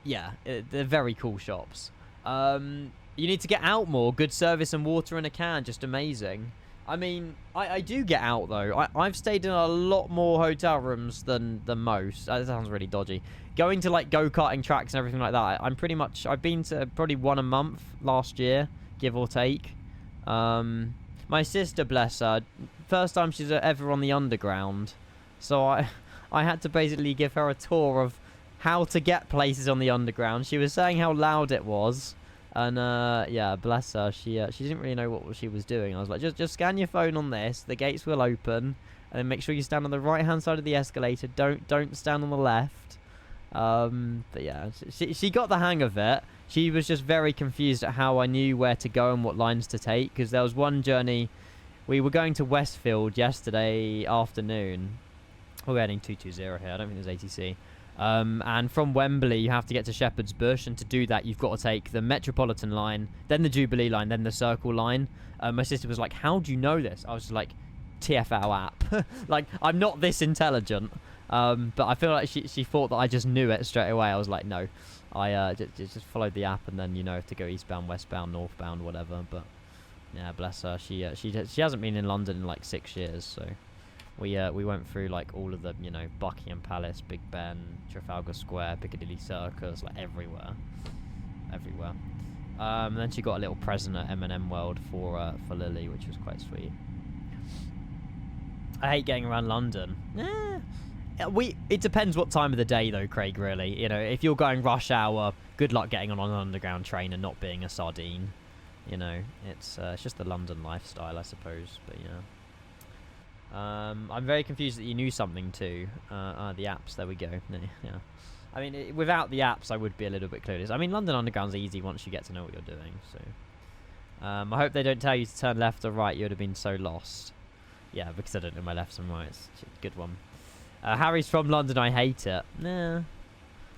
yeah, they're very cool shops. You need to get out more. Good service and water in a can, just amazing. I mean, I do get out, though. I've stayed in a lot more hotel rooms than most. That sounds really dodgy. Going to, like, go-karting tracks and everything like that, I've been to probably one a month last year, give or take. My sister, bless her, first time she's ever on the underground. So I had to basically give her a tour of how to get places on the underground. She was saying how loud it was. And, yeah, bless her, she didn't really know what she was doing. I was like, just scan your phone on this, the gates will open, and then make sure you stand on the right-hand side of the escalator, don't stand on the left. But yeah, she got the hang of it. She was just very confused at how I knew where to go and what lines to take, because there was one journey, we were going to Westfield yesterday afternoon. We're heading 220 here, I don't think there's ATC. And from Wembley you have to get to Shepherd's Bush, and to do that you've got to take the Metropolitan line, then the Jubilee line, then the Circle line. My sister was like, how do you know this? I was just like, TFL app. Like, I'm not this intelligent. But I feel like she thought that I just knew it straight away. I was like, no, I just followed the app, and then, you know, to go eastbound, westbound, northbound, whatever. But yeah, bless her, she hasn't been in London in like 6 years, so we went through like all of the, you know, Buckingham Palace, Big Ben, Trafalgar Square, Piccadilly Circus, like everywhere. And then she got a little present at M&M World for Lily, which was quite sweet. I hate getting around London. It depends what time of the day though, Craig, really. You know, if you're going rush hour, good luck getting on an underground train and not being a sardine. You know, it's just the London lifestyle, I suppose, but yeah. I'm very confused that you knew something too. The apps, there we go. Yeah. I mean, without the apps, I would be a little bit clueless. I mean, London Underground's easy once you get to know what you're doing, so. I hope they don't tell you to turn left or right. You would have been so lost. Yeah, because I don't know my lefts and rights. Good one. Harry's from London. I hate it. Nah.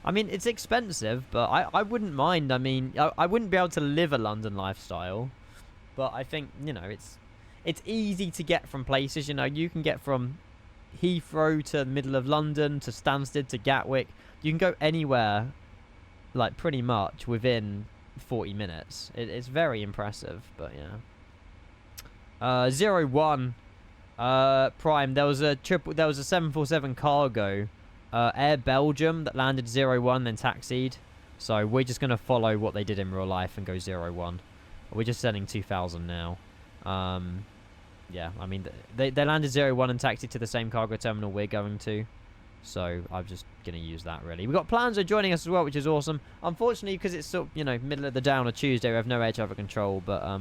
I mean, it's expensive, but I wouldn't mind. I mean, I wouldn't be able to live a London lifestyle, but I think, you know, it's easy to get from places. You know, you can get from Heathrow to the middle of London to Stansted to Gatwick. You can go anywhere, like, pretty much within 40 minutes. It's very impressive, but yeah. 01 Prime. There was a 747 cargo, Air Belgium, that landed 01, then taxied. So we're just gonna follow what they did in real life and go 01. We're just sending 2000 now. yeah, I mean, they landed 0-1 and taxied to the same cargo terminal we're going to. So I'm just going to use that, really. We've got Planzo joining us as well, which is awesome. Unfortunately, because it's sort of, you know, middle of the day on a Tuesday, we have no air traffic control, but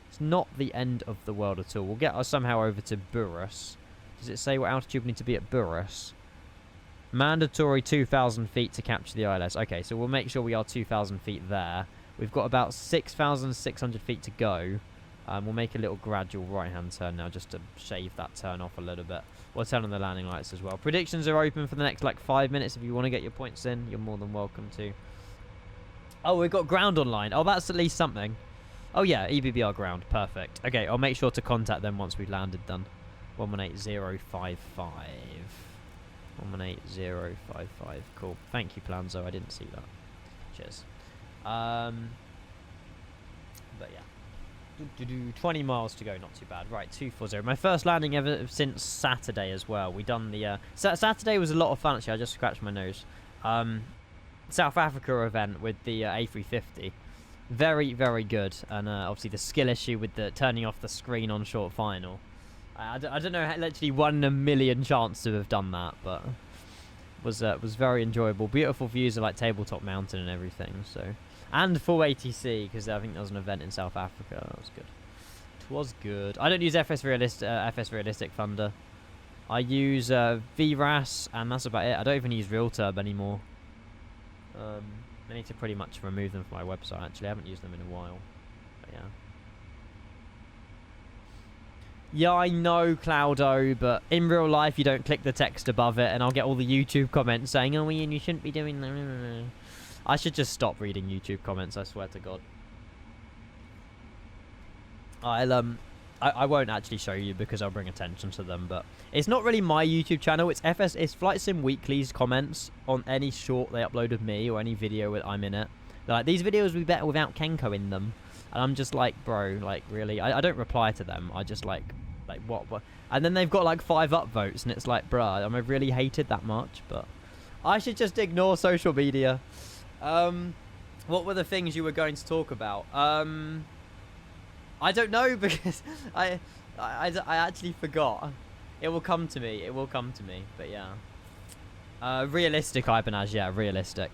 it's not the end of the world at all. We'll get us somehow over to Burris. Does it say what altitude we need to be at Burris? Mandatory 2,000 feet to capture the ILS. Okay, so we'll make sure we are 2,000 feet there. We've got about 6,600 feet to go. We'll make a little gradual right-hand turn now just to shave that turn off a little bit. We'll turn on the landing lights as well. Predictions are open for the next, like, 5 minutes. If you want to get your points in, you're more than welcome to. Oh, we've got ground online. Oh, that's at least something. Oh, yeah, EBBR ground. Perfect. Okay, I'll make sure to contact them once we've landed done. 118055. 118055. Cool. Thank you, Planzo. I didn't see that. Cheers. But yeah. 20 miles to go, not too bad. Right, 240. My first landing ever since Saturday as well. We done the Saturday was a lot of fun actually. I just scratched my nose. South Africa event with the A350. Very, very good. And obviously the skill issue with the turning off the screen on short final. I don't know, literally 1 in a million chance to have done that, but was very enjoyable. Beautiful views of like Tabletop Mountain and everything. So. And full ATC, because I think there was an event in South Africa. That was good. It was good. I don't use FS Realistic Thunder. I use VRAS, and that's about it. I don't even use RealTurb anymore. I need to pretty much remove them from my website, actually. I haven't used them in a while. But yeah. Yeah, I know, Cloudo, but in real life, you don't click the text above it, and I'll get all the YouTube comments saying, oh, Ian, you shouldn't be doing that. I should just stop reading YouTube comments, I swear to God. I won't actually show you because I'll bring attention to them, but it's not really my YouTube channel. It's Flight Sim Weekly's comments on any short they upload of me or any video with I'm in it. They're like, these videos would be better without Kenko in them. And I'm just like, bro, like, really? I don't reply to them. I just like what? And then they've got like 5 upvotes, and it's like, bruh, am I really hated that much? But I should just ignore social media. What were the things you were going to talk about? I don't know because I actually forgot. It will come to me. It will come to me. But yeah. Realistic, Ibanaz. Yeah, realistic.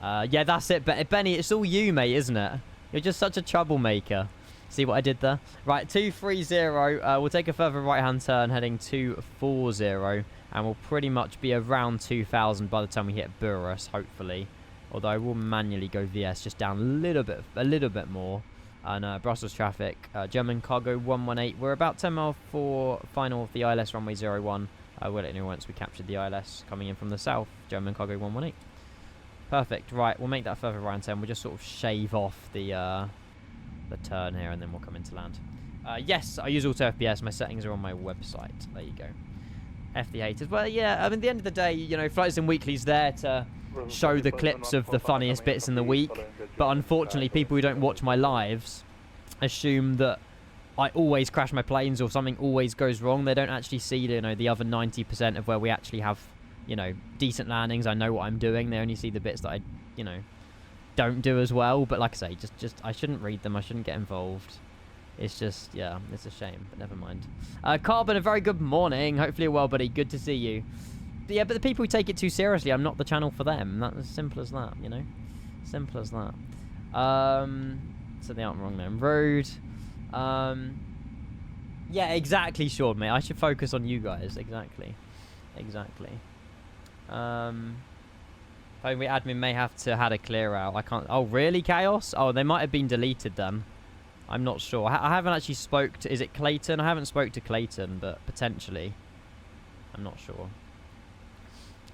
Yeah, that's it. But Benny, it's all you, mate, isn't it? You're just such a troublemaker. See what I did there? Right, 230. We'll take a further right-hand turn heading 240. And we'll pretty much be around 2,000 by the time we hit Burris, hopefully. Although I will manually go VS just down a little bit more. And Brussels traffic, German cargo 118. We're about 10 miles for final of the ILS runway 01. We'll let you know once we captured the ILS coming in from the south. German cargo 118. Perfect. Right, we'll make that further right turn. We'll just sort of shave off the turn here, and then we'll come into land. Yes, I use Auto FPS. My settings are on my website. There you go. F the haters. Well, yeah, I mean, at the end of the day, you know, Flight Sim Weekly's there to show the clips of the funniest bits in the week. But unfortunately, people who don't watch my lives assume that I always crash my planes or something always goes wrong. They don't actually see, you know, the other 90% of where we actually have, you know, decent landings. I know what I'm doing. They only see the bits that I, you know, don't do as well. But like I say, just I shouldn't read them. I shouldn't get involved. It's just, yeah, it's a shame, but never mind. Carbon, a very good morning. Hopefully you're well, buddy. Good to see you. But yeah, but the people who take it too seriously, I'm not the channel for them. That's as simple as that, you know? Simple as that. So they aren't wrong then. Rude. Yeah, exactly, Sean, mate. I should focus on you guys. Exactly. Home admin may have to had a clear out. I can't. Oh, really, Chaos? Oh, they might have been deleted then. I'm not sure. I haven't actually spoke to... Is it Clayton? I haven't spoke to Clayton, but potentially. I'm not sure.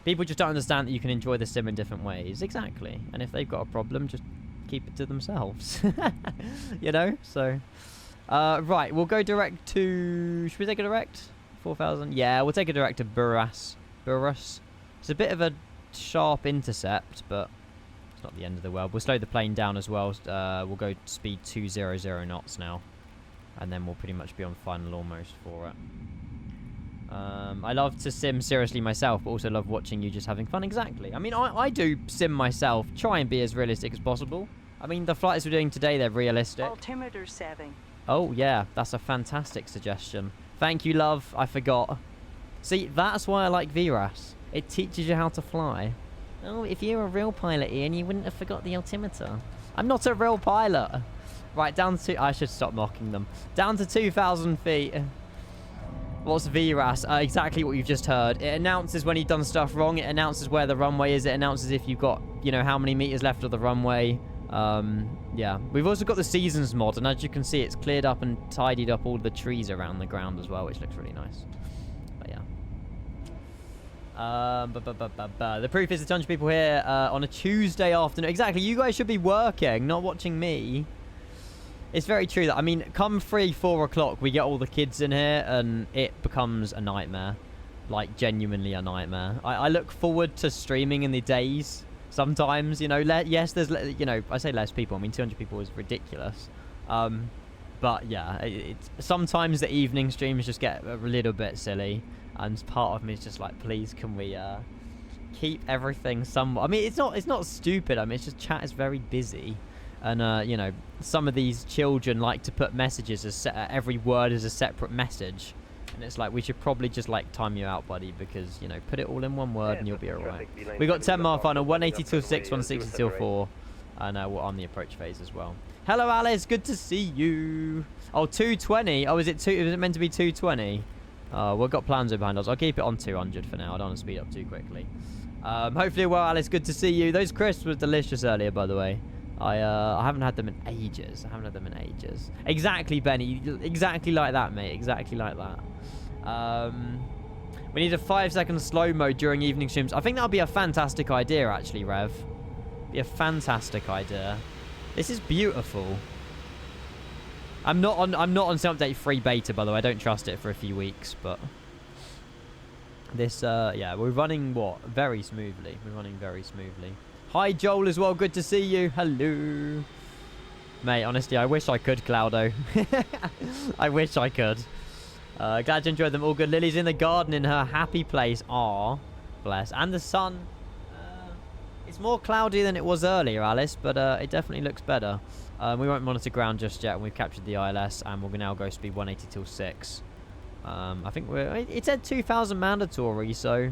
People just don't understand that you can enjoy the sim in different ways. Exactly. And if they've got a problem, just keep it to themselves. You know? So... right, we'll go direct to... Should we take a direct? 4,000? Yeah, we'll take a direct to Burris. It's a bit of a sharp intercept, but... It's not the end of the world. We'll slow the plane down as well. We'll go speed 200 knots now. And then we'll pretty much be on final almost for it. I love to sim seriously myself, but also love watching you just having fun. Exactly. I mean, I do sim myself. Try and be as realistic as possible. I mean, the flights we're doing today, they're realistic. Altimeter setting. Oh, yeah. That's a fantastic suggestion. Thank you, love. I forgot. See, that's why I like VRAS. It teaches you how to fly. Oh, if you were a real pilot, Ian, you wouldn't have forgot the altimeter. I'm not a real pilot. Right, down to... I should stop mocking them. Down to 2,000 feet. What's VRAS? Exactly what you've just heard. It announces when you've done stuff wrong. It announces where the runway is. It announces if you've got, you know, how many meters left of the runway. Yeah. We've also got the seasons mod, and as you can see, it's cleared up and tidied up all the trees around the ground as well, which looks really nice. But yeah. The proof is there's a ton of people here on a Tuesday afternoon. Exactly. You guys should be working, not watching me. It's very true that, I mean, come 3, 4 o'clock, we get all the kids in here, and it becomes a nightmare. Like, genuinely a nightmare. I look forward to streaming in the days. Sometimes, you know, yes, there's, you know, I say less people. I mean, 200 people is ridiculous. But, yeah, sometimes the evening streams just get a little bit silly. And part of me is just like, please, can we keep everything somewhat... I mean, it's not stupid. I mean, it's just chat is very busy. And, you know, some of these children like to put messages as every word is a separate message. And it's like, we should probably just, like, time you out, buddy, because, you know, put it all in one word and you'll be alright. We got 10-mile final, 180 till 6, 160 till 4. And we're on the approach phase as well. Hello, Alice. Good to see you. Oh, 220. Oh, is it meant to be 220? We've got plans behind us. I'll keep it on 200 for now. I don't want to speed up too quickly. Hopefully, well, Alice, good to see you. Those crisps were delicious earlier, by the way. I haven't had them in ages. Exactly, Benny. Exactly like that, mate. Exactly like that. We need a 5-second slow-mo during evening streams. I think that would be a fantastic idea, actually, Rev. Be a fantastic idea. This is beautiful. I'm not on Sim Update 3 beta, by the way. I don't trust it for a few weeks, but this yeah, we're running very smoothly. Hi, Joel, as well. Good to see you. Hello. Mate, honestly, I wish I could, Cloudo. I wish I could. Glad you enjoyed them. All good. Lily's in the garden in her happy place. Aw, bless. And the sun. It's more cloudy than it was earlier, Alice, but it definitely looks better. We won't monitor ground just yet. We've captured the ILS, and we're now go speed 180 till 6. I think it said 2,000 mandatory, so...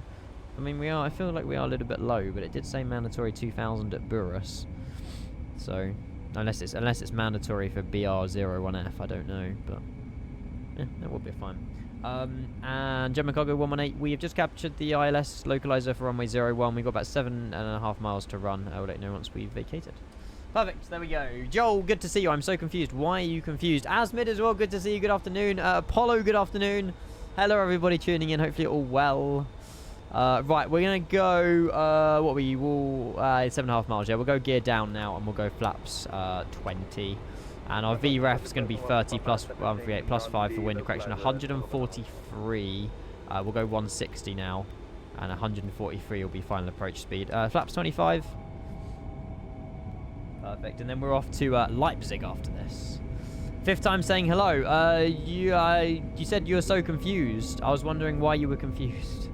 I mean, I feel like we are a little bit low, but it did say mandatory 2,000 at Burris. So, unless it's mandatory for BR01F, I don't know, but yeah, that would be fine. And Gemma Cargo 118, we have just captured the ILS localizer for runway 01. We've got about 7.5 miles to run. I will let you know once we've vacated. Perfect, there we go. Joel, good to see you. I'm so confused. Why are you confused? Asmid as well, good to see you. Good afternoon. Apollo, good afternoon. Hello, everybody tuning in. Hopefully all well. Right, we're going to go, 7.5 miles, yeah. We'll go gear down now, and we'll go flaps 20. And our VREF is going to be 30 plus 138 plus 5 for wind correction, 143. We'll go 160 now, and 143 will be final approach speed. Flaps 25. Perfect, and then we're off to Leipzig after this. 5th time saying hello. You said you were so confused. I was wondering why you were confused.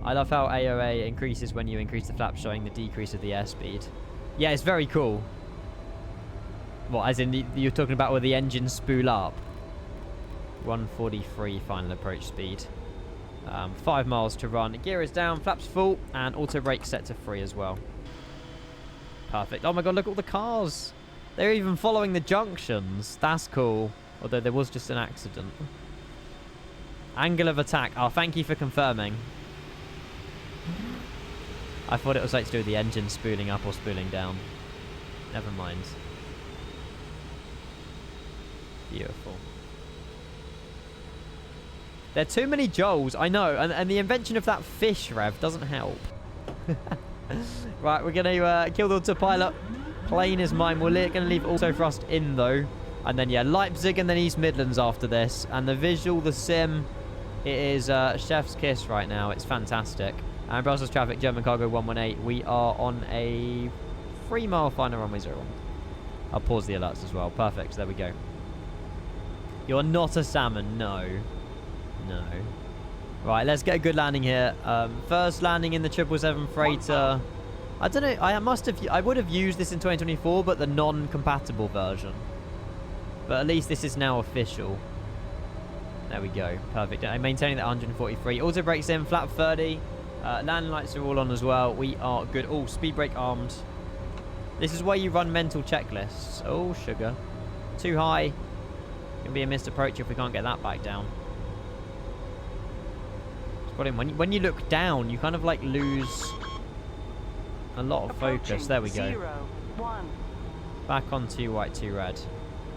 I love how AOA increases when you increase the flaps, showing the decrease of the airspeed. Yeah, it's very cool. What, as in you're talking about where the engines spool up? 143 final approach speed. 5 miles to run. Gear is down, flaps full, and auto brake set to 3 as well. Perfect. Oh my god, look at all the cars. They're even following the junctions. That's cool. Although there was just an accident. Angle of attack. Oh, thank you for confirming. I thought it was like to do with the engine spooling up or spooling down. Never mind. Beautiful. There are too many Joels, I know, and the invention of that fish, Rev, doesn't help. Right, we're going to kill the autopilot. Plane is mine. We're going to leave auto thrust in, though. And then, yeah, Leipzig and then East Midlands after this. And the visual, the sim, it is chef's kiss right now. It's fantastic. And Brussels traffic, German cargo 118. We are on a 3-mile final runway 01. I'll pause the alerts as well. Perfect. There we go. You're not a salmon. No. No. Right, let's get a good landing here. First landing in the 777 freighter. I don't know. I would have used this in 2024, but the non-compatible version. But at least this is now official. There we go. Perfect. I'm maintaining that 143. Auto brakes in. Flap 30. Landing lights are all on as well. We are good. Oh, speed brake armed. This is where you run mental checklists. Oh, sugar. Too high. Gonna be a missed approach if we can't get that back down. When you look down, you kind of like lose a lot of focus. There we go. 0, 1. Back on 2 white, 2 red.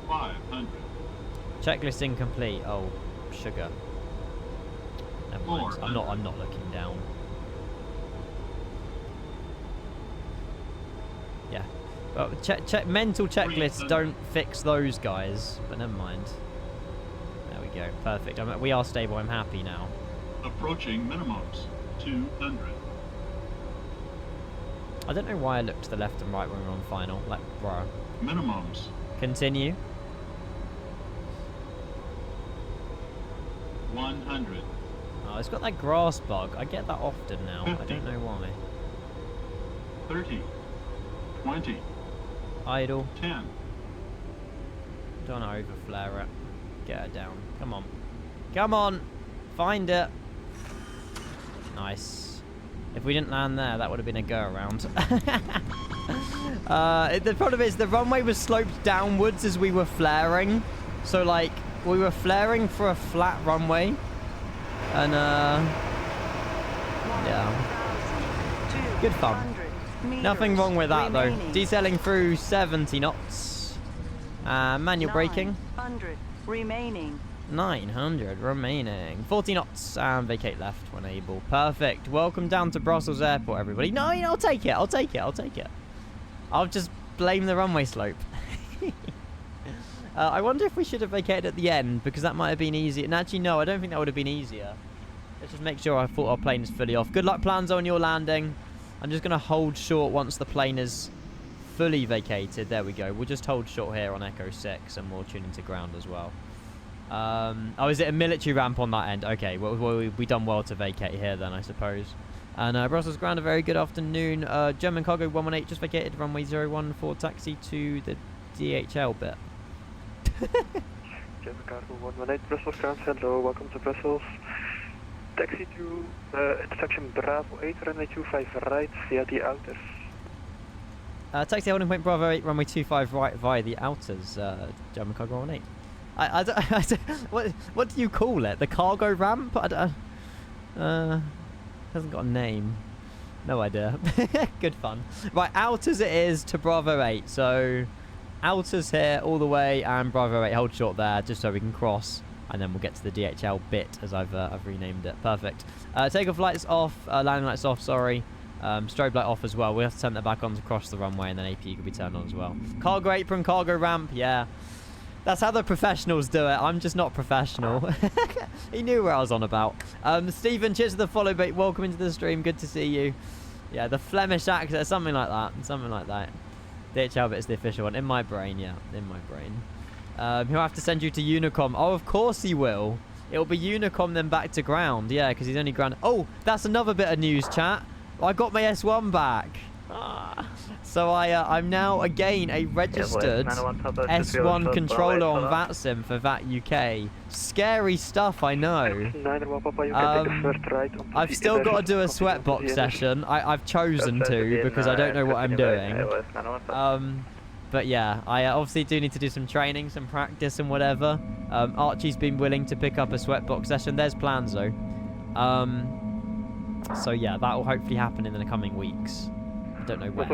500. Checklist incomplete. Oh, sugar. Never mind. I'm not looking down. Yeah. Well, mental checklists don't fix those guys, but never mind. There we go. Perfect. We are stable. I'm happy now. Approaching minimums. 200. I don't know why I looked to the left and right when we were on final. Like, bro. Minimums. Continue. 100. Oh, it's got that grass bug. I get that often now. 50. I don't know why. 30. 20. Idle. 10. Don't overflare it. Get her down. Come on. Come on. Find it. Nice. If we didn't land there, that would have been a go around. The problem is the runway was sloped downwards as we were flaring. So, like, we were flaring for a flat runway. And, yeah. Good fun. Nothing wrong with that, though. Detailing through 70 knots. Manual braking. 900 remaining. 900 remaining. 40 knots and vacate left when able. Perfect. Welcome down to Brussels Airport, everybody. No, I'll take it. I'll take it. I'll take it. I'll just blame the runway slope. I wonder if we should have vacated at the end, because that might have been easier. And actually, no, I don't think that would have been easier. Let's just make sure our plane is fully off. Good luck, plans on your landing. I'm just going to hold short once the plane is fully vacated. There we go. We'll just hold short here on Echo 6, and we'll tune into ground as well. Oh, is it a military ramp on that end? Okay, well, we done well to vacate here then, I suppose. And Brussels ground, a very good afternoon. German cargo 118 just vacated runway 014 taxi to the DHL bit. German cargo 118 Brussels ground, hello, welcome to Brussels. Taxi to intersection Bravo 8, runway 25 right via the outers. Taxi holding point Bravo 8, runway 25 right via the outers, German cargo 118. I don't, what do you call it? The cargo ramp? Hasn't got a name. No idea. Good fun. Right, outers it is to Bravo 8. So, outers here all the way and Bravo 8 hold short there just so we can cross. And then we'll get to the DHL bit as I've renamed it. Perfect. Takeoff lights off. Landing lights off, sorry. Strobe light off as well. We have to turn that back on to cross the runway and then AP could be turned on as well. Cargo apron, cargo ramp. Yeah. That's how the professionals do it. I'm just not professional. He knew where I was on about. Stephen, cheers to the follow, mate. Welcome into the stream. Good to see you. Yeah, the Flemish accent, something like that. Something like that. DHL bit is the official one. In my brain, yeah. In my brain. He'll have to send you to Unicom. Oh, of course he will. It'll be Unicom then back to ground. Yeah, because he's only ground. Oh, that's another bit of news, chat. I got my S1 back. So I'm now again a registered S1 controller on VATSIM for VAT UK. Scary stuff, I know. I've still got to do a sweatbox session. I've chosen to because I don't know what I'm doing. But yeah, I obviously do need to do some training, some practice and whatever. Archie's been willing to pick up a sweatbox session. There's plans though. So yeah, that will hopefully happen in the coming weeks. Don't know when.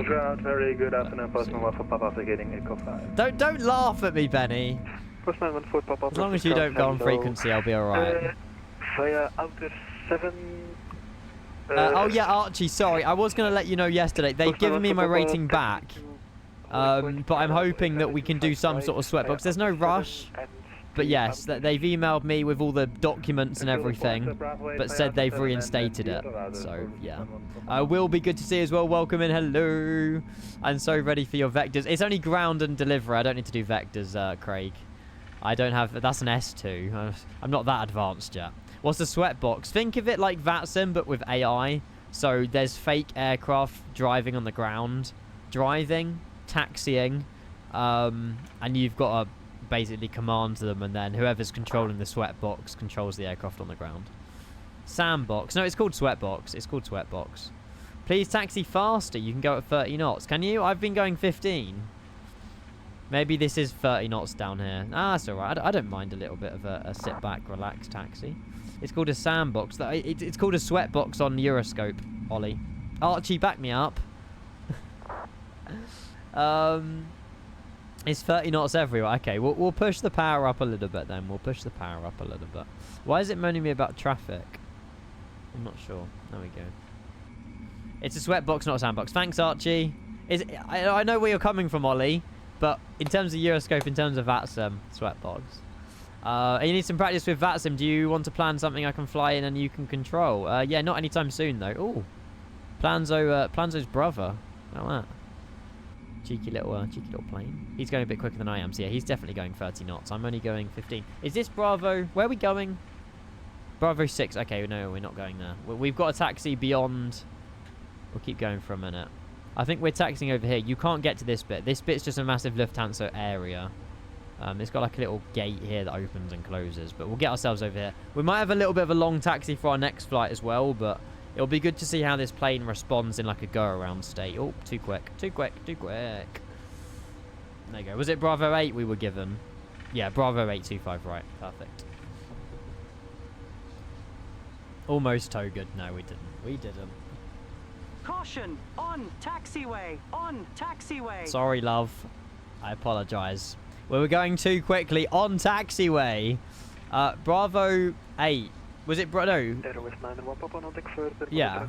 Very good afternoon, Postman 1 for Papa getting Echo 5. Don't laugh at me, Benny. Postman 1 for Papa. As long as you don't go on frequency, I'll be alright. Via outer 7. Oh yeah, Archie, sorry. I was going to let you know yesterday. They've given me my rating back. But I'm hoping that we can do some sort of sweatbox. There's no rush. But yes, they've emailed me with all the documents and everything, but said they've reinstated it. So, yeah. Will be good to see you as well. Welcome in. Hello. I'm so ready for your vectors. It's only ground and delivery. I don't need to do vectors, Craig. I don't have... That's an S2. I'm not that advanced yet. What's the sweatbox? Think of it like VATSIM, but with AI. So, there's fake aircraft driving on the ground. Driving, taxiing, and you've got a basically commands them, and then whoever's controlling the sweat box controls the aircraft on the ground. Sandbox. No, it's called Sweatbox. It's called Sweatbox. Please taxi faster. You can go at 30 knots. Can you? I've been going 15. Maybe this is 30 knots down here. Ah, that's alright. I don't mind a little bit of a sit back, relax taxi. It's called a sandbox. It's called a Sweatbox on Euroscope, Ollie. Archie, back me up. It's 30 knots everywhere. Okay, we'll push the power up a little bit then. We'll push the power up a little bit. Why is it moaning me about traffic? I'm not sure. There we go. It's a Sweatbox, not a sandbox. Thanks, Archie. I know where you're coming from, Ollie, but in terms of Euroscope, in terms of VATSIM, Sweatbox. You need some practice with VATSIM. Do you want to plan something I can fly in and you can control? Yeah, not anytime soon, though. Ooh. Planzo's brother. How about that? Cheeky little plane. He's going a bit quicker than I am, so yeah, he's definitely going 30 knots. I'm only going 15. Is this Bravo? Where are we going? Bravo 6. Okay, no, we're not going there. We've got a taxi beyond. We'll keep going for a minute. I think we're taxiing over here. You can't get to this bit. This bit's just a massive Lufthansa area. It's got like a little gate here that opens and closes, but we'll get ourselves over here. We might have a little bit of a long taxi for our next flight as well, but it'll be good to see how this plane responds in like a go-around state. Oh, too quick. Too quick. Too quick. There you go. Was it Bravo 8 we were given? Yeah, Bravo 825, right. Perfect. Almost tow-good. No, we didn't. We didn't. Caution! On taxiway! On taxiway! Sorry, love. I apologise. We were going too quickly on taxiway. Bravo 8. Was it no? Yeah.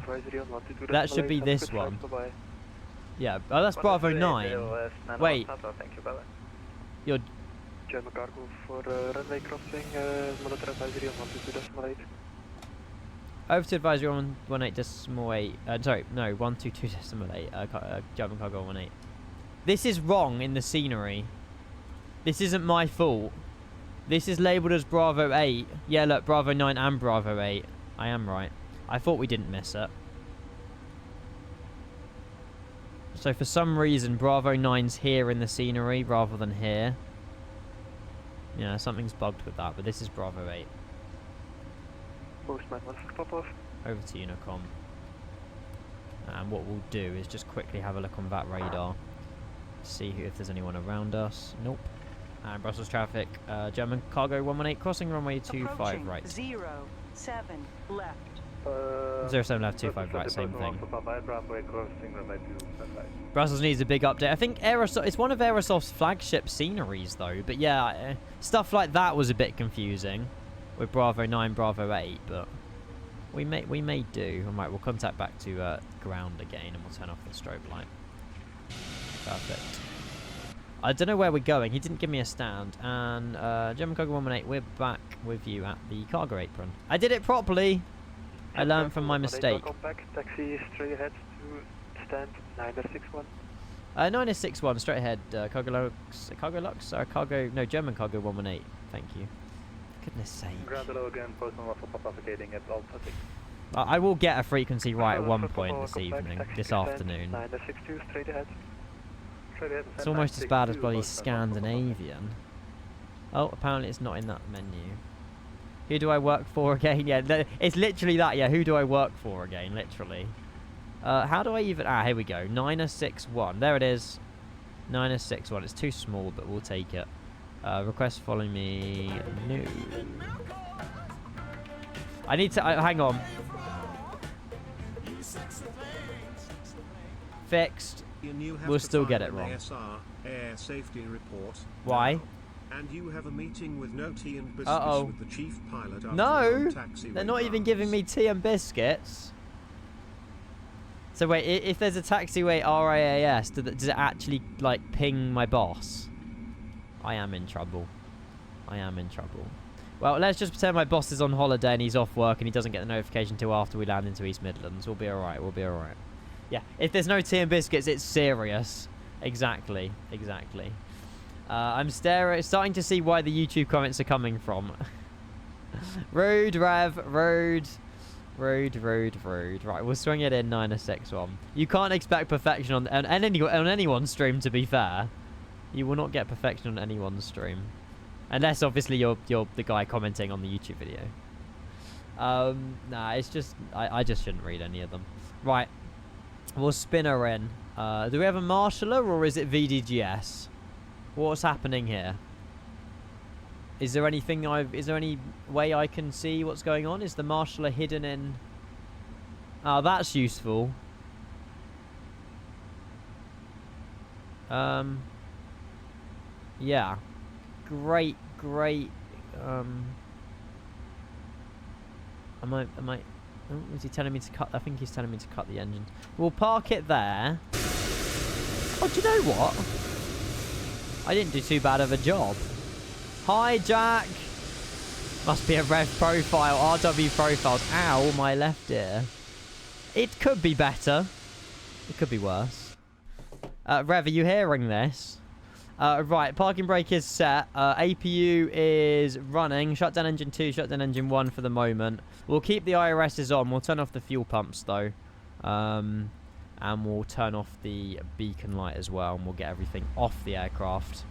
That should be this one. Yeah. Oh, that's Bravo 9. Wait. You're... German cargo for runway crossing, military advisory on 122.8. Over to advisory on 18.8. Sorry, no, 122.8. German cargo 18. This is wrong in the scenery. This isn't my fault. This is labelled as Bravo 8. Yeah, look, Bravo 9 and Bravo 8. I am right. I thought we didn't miss it. So for some reason, Bravo 9's here in the scenery rather than here. Yeah, something's bugged with that, but this is Bravo 8. Postman, what's the pop off? Over to Unicom. And what we'll do is just quickly have a look on that radar. See if there's anyone around us. Nope. And Brussels traffic. German cargo 118 crossing runway 25 right. 07 left. 07 left 25 right, same thing. Brussels needs a big update. I think Aerosoft, it's one of Aerosoft's flagship sceneries though. But yeah, stuff like that was a bit confusing with Bravo 9, Bravo 8, but we may do. Alright, we'll contact back to ground again and we'll turn off the strobe light. Perfect. I don't know where we're going. He didn't give me a stand. And German cargo 118, we're back with you at the cargo apron. I did it properly. I learned from my mistake. Taxi straight ahead to stand 961. 961 straight ahead. Cargo Lux or cargo? No, German cargo 118. Thank you. Goodness sake. Ground below again. Postman waffle propagating at all topic. I will get a frequency right at one point this evening, this afternoon. 962 straight ahead. It's almost as bad as bloody Scandinavian. Oh, apparently it's not in that menu. Who do I work for again? Yeah, it's literally that. Yeah, who do I work for again? Literally. How do I even... Ah, here we go. 961. There it is. 961. It's too small, but we'll take it. Request follow me. No. I need to... hang on. Fixed. We'll still get it wrong. ASR, air safety report. Why? And you have a meeting with no tea and biscuits with the chief pilot. No, they're not even giving me tea and biscuits. So wait, if there's a taxiway RAAS, does it actually like ping my boss? I am in trouble. I am in trouble. Well, let's just pretend my boss is on holiday and he's off work and he doesn't get the notification until after we land into East Midlands. We'll be alright. We'll be alright. Yeah, if there's no tea and biscuits, it's serious. Exactly, exactly. I'm starting to see why the YouTube comments are coming from. Road, Rev, road. Right, we'll swing it in 961. You can't expect perfection on anyone's stream, to be fair. You will not get perfection on anyone's stream. Unless obviously you're the guy commenting on the YouTube video. Nah, it's just I just shouldn't read any of them. Right, we'll spin her in. Do we have a marshaller or is it VDGS? What's happening here? Is there anything is there any way I can see what's going on? Is the marshaller hidden in? Oh, that's useful. Yeah. Great. Am I? Oh, is he telling me to cut? I think he's telling me to cut the engine. We'll park it there. Oh, do you know what? I didn't do too bad of a job. Hi, Jack. Must be a rev profile, RW profiles. Ow, my left ear. It could be better. It could be worse. Rev, are you hearing this? Right, parking brake is set. APU is running. Shut down engine 2, shut down engine 1 for the moment. We'll keep the IRSs on. We'll turn off the fuel pumps, though. And we'll turn off the beacon light as well. And we'll get everything off the aircraft.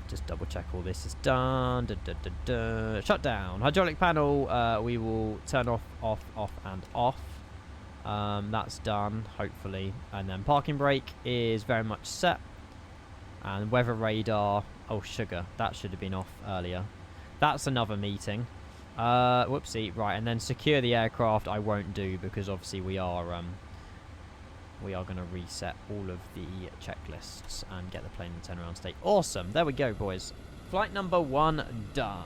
Just double check all this is done. Shut down. Hydraulic panel, we will turn off, and off. That's done, hopefully. And then parking brake is very much set. And weather radar. Oh, sugar. That should have been off earlier. That's another meeting. Whoopsie. Right, and then secure the aircraft I won't do because obviously we are going to reset all of the checklists and get the plane in turnaround state. Awesome. There we go, boys. Flight number 1 done.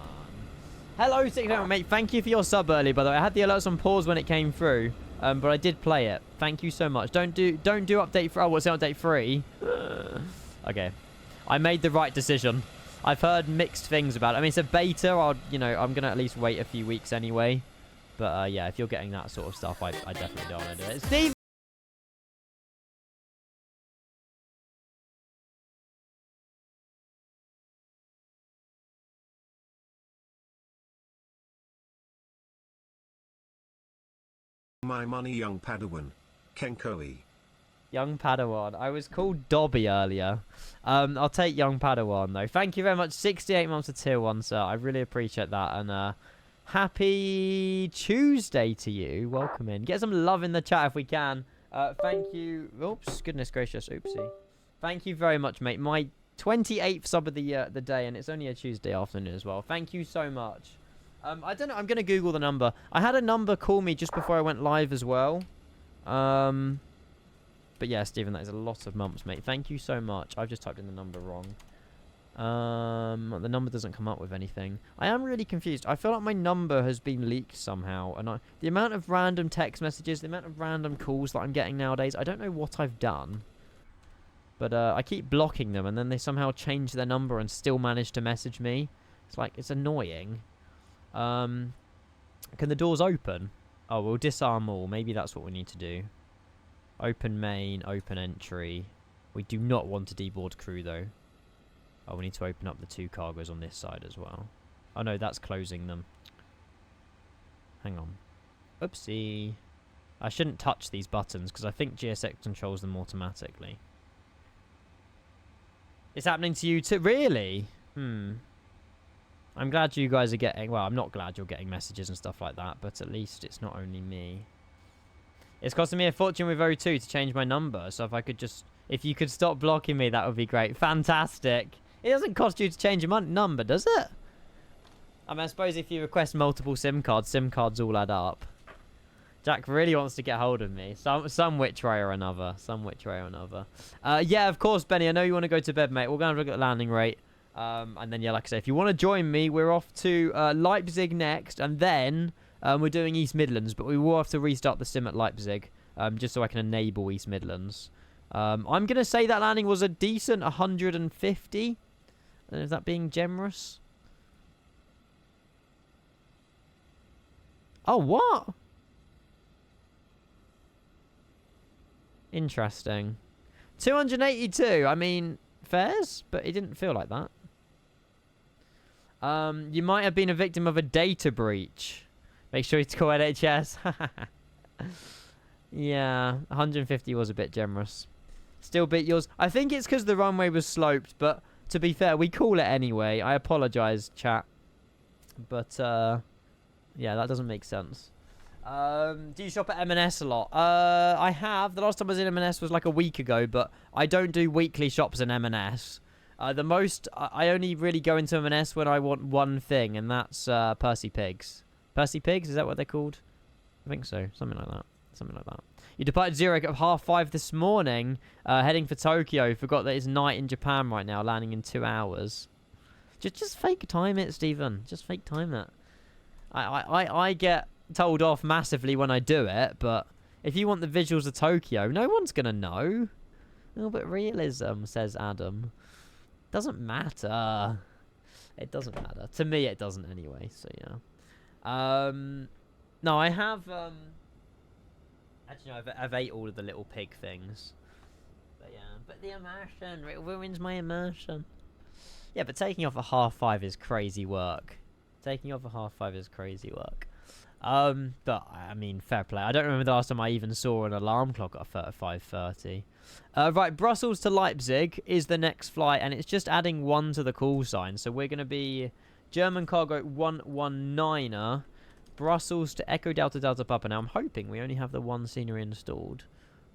Hello, 6 mate. Thank you for your sub early, by the way. I had the alerts on pause when it came through, but I did play it. Thank you so much. Don't do update for. Oh, what's the update 3? Okay, I made the right decision. I've heard mixed things about it. I mean, it's a beta. I'm gonna at least wait a few weeks anyway. But yeah, if you're getting that sort of stuff, I definitely don't want to do it. Steve. My money, young Padawan. Kenkoi. Young Padawan. I was called Dobby earlier. I'll take Young Padawan, though. Thank you very much. 68 months of tier 1, sir. I really appreciate that. And happy Tuesday to you. Welcome in. Get some love in the chat if we can. Thank you. Oops. Goodness gracious. Oopsie. Thank you very much, mate. My 28th sub of the day, and it's only a Tuesday afternoon as well. Thank you so much. I don't know. I'm going to Google the number. I had a number call me just before I went live as well. But yeah, Stephen, that is a lot of months, mate. Thank you so much. I've just typed in the number wrong. The number doesn't come up with anything. I am really confused. I feel like my number has been leaked somehow. And the amount of random text messages, the amount of random calls that I'm getting nowadays, I don't know what I've done. But I keep blocking them, and then they somehow change their number and still manage to message me. It's like, it's annoying. Can the doors open? Oh, we'll disarm all. Maybe that's what we need to do. Open main, open entry. We do not want to deboard crew, though. Oh, we need to open up the 2 cargoes on this side as well. Oh, no, that's closing them. Hang on. Oopsie. I shouldn't touch these buttons, because I think GSX controls them automatically. It's happening to you too? Really? I'm glad you guys are getting... Well, I'm not glad you're getting messages and stuff like that, but at least it's not only me. It's costing me a fortune with O2 to change my number, so if I could just... If you could stop blocking me, that would be great. Fantastic. It doesn't cost you to change your number, does it? I mean, I suppose if you request multiple SIM cards all add up. Jack really wants to get hold of me. Some which way or another. Yeah, of course, Benny. I know you want to go to bed, mate. We're going to look at the landing rate. And then, yeah, like I say, if you want to join me, we're off to Leipzig next, and then we're doing East Midlands, but we will have to restart the sim at Leipzig, just so I can enable East Midlands. I'm going to say that landing was a decent 150. Is that being generous? Oh, what? Interesting. 282. I mean, fairs, but it didn't feel like that. You might have been a victim of a data breach. Make sure you call NHS. Yeah, 150 was a bit generous. Still beat yours. I think it's because the runway was sloped, but To be fair, we call it anyway. I apologise, chat. But, yeah, that doesn't make sense. Do you shop at M&S a lot? I have. The last time I was in M&S was like a week ago, but I don't do weekly shops in M&S. The most, I only really go into M&S when I want one thing, and that's Percy Pigs. Percy Pigs, is that what they're called? I think so. Something like that. Something like that. You departed Zurich at 5:30 this morning, heading for Tokyo. Forgot that it's night in Japan right now, landing in 2 hours. Just fake time it, Stephen. Just fake time it. I get told off massively when I do it, but if you want the visuals of Tokyo, no one's gonna know. No, but realism, says Adam. Doesn't matter. It doesn't matter. To me, it doesn't anyway, so yeah. No, I have, actually, no, I've ate all of the little pig things. But yeah, but the immersion, it ruins my immersion. Yeah, but taking off at 5:30 is crazy work. Taking off at 5:30 is crazy work. But, I mean, fair play. I don't remember the last time I even saw an alarm clock at 5:30. Right, Brussels to Leipzig is the next flight, and it's just adding 1 to the call sign. So we're going to be German cargo 119er, Brussels to Echo Delta Delta Papa. Now, I'm hoping we only have the 1 scenery installed.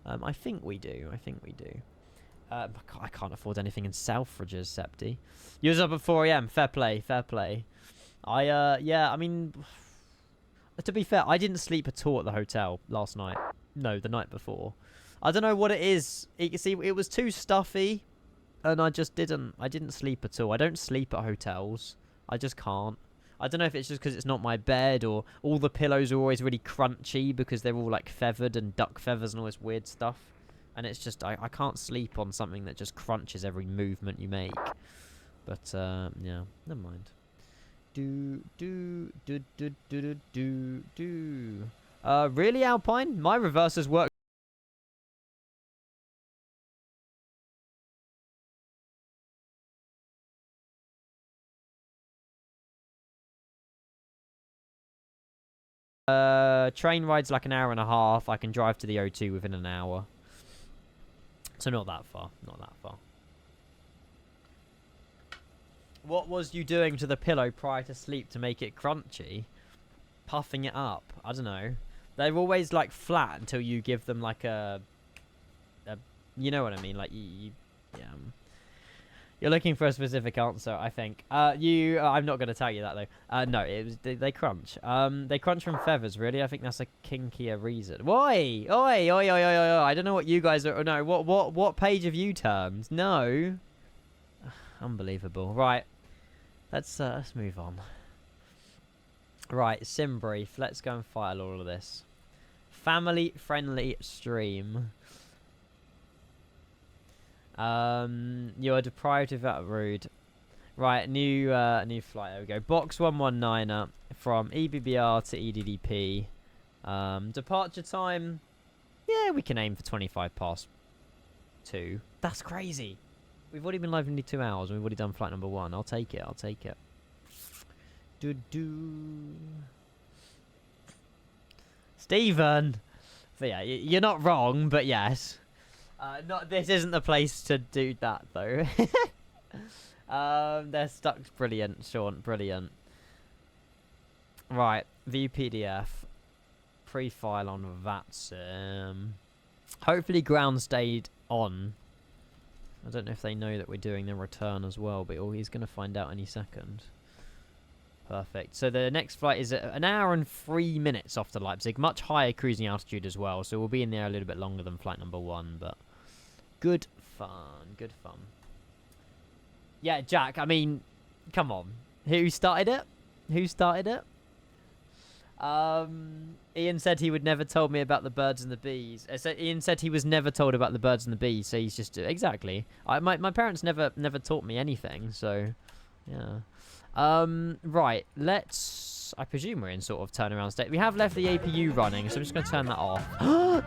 I think we do. I think we do. I can't afford anything in Selfridges, Septi. You was up at 4 AM. Fair play. Fair play. Yeah, I mean, to be fair, I didn't sleep at all at the hotel last night. No, the night before. I don't know what it is. See, it was too stuffy, and I didn't sleep at all. I don't sleep at hotels. I just can't. I don't know if it's just because it's not my bed, or all the pillows are always really crunchy because they're all like feathered and duck feathers and all this weird stuff. And it's just, I can't sleep on something that just crunches every movement you make. But, yeah, never mind. Really, Alpine? My reversers work. Train ride's like an hour and a half. I can drive to the O2 within an hour. So not that far. Not that far. What was you doing to the pillow prior to sleep to make it crunchy? Puffing it up. I don't know. They're always like flat until you give them like a you know what I mean? Like yeah. You're looking for a specific answer, I think. I'm not going to tell you that though. No, they crunch. They crunch from feathers, really. I think that's a kinkier reason. Why? Oi! I don't know what you guys are. No, what page have you turned? No. Unbelievable. Right. Let's move on. Right, sim brief. Let's go and file all of this. Family friendly stream. You're deprived of that rude. Right, new flight. There we go. Box 119er from EBBR to EDDP. Departure time. Yeah, we can aim for 2. That's crazy. We've already been live nearly 2 hours and we've already done flight number 1. I'll take it. I'll take it. Stephen. So yeah, you're not wrong, but yes. This isn't the place to do that, though. They're stuck. Brilliant, Sean. Brilliant. Right. View PDF. Pre-file on that. Hopefully ground stayed on. I don't know if they know that we're doing the return as well, but he's going to find out any second. Perfect. So the next flight is an hour and 3 minutes off to Leipzig. Much higher cruising altitude as well, so we'll be in there a little bit longer than flight number 1, but good fun. Good fun. Yeah, Jack, I mean, come on. Who started it? Who started it? Ian said he would never told me about the birds and the bees. Ian said he was never told about the birds and the bees, so he's just... Exactly. My parents never taught me anything, so... Yeah. Right, let's... I presume we're in sort of turnaround state. We have left the APU running, so I'm just going to turn that off.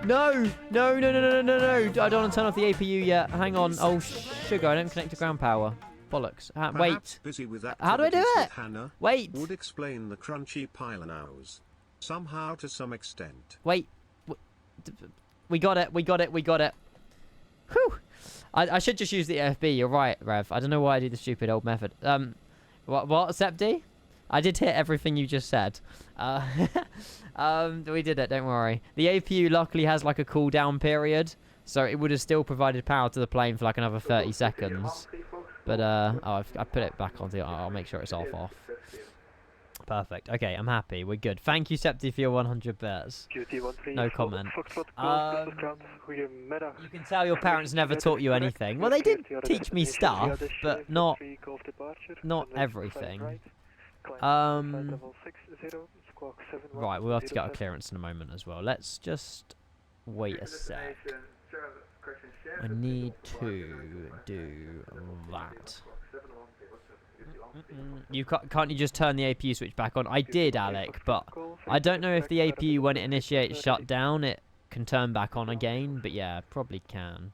No! No! I don't want to turn off the APU yet. Hang on. Oh, sugar, I don't connect to ground power. Bollocks. Wait. Busy with how do I do it? Hannah Wait. Would explain the crunchy pylanows. Somehow to some extent. Wait. We got it. Whew. I should just use the FB. You're right, Rev. I don't know why I do the stupid old method. What, Septi? I did hear everything you just said. We did it, don't worry. The APU luckily has like a cooldown period, so it would have still provided power to the plane for like another 30 seconds. But, I put it back on. I'll make sure it's off. Perfect. Okay, I'm happy. We're good. Thank you, Septi, for your 100 bits. No comment. You can tell your parents never taught you anything. Well, they did teach me stuff, but not everything. Right, we'll have to get a clearance in a moment as well. Let's just wait a sec. I need to do that. Can't you just turn the APU switch back on? I did, Alec, but I don't know if the APU, when it initiates shutdown, it can turn back on again. But yeah, probably can.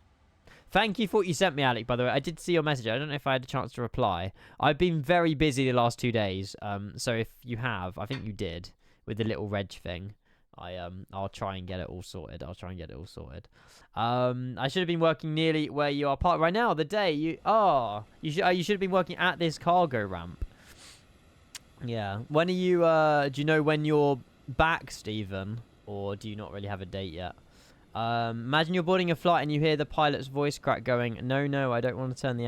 Thank you for what you sent me, Alec, by the way. I did see your message. I don't know if I had a chance to reply. I've been very busy the last 2 days. So if you have, I think you did, with the little reg thing. I'll try and get it all sorted. I should have been working nearly where you are parked right now. The day you should have been working at this cargo ramp. Yeah. When are you? Do you know when you're back, Stephen, or do you not really have a date yet? Imagine you're boarding a flight and you hear the pilot's voice crack going, "No, I don't want to turn the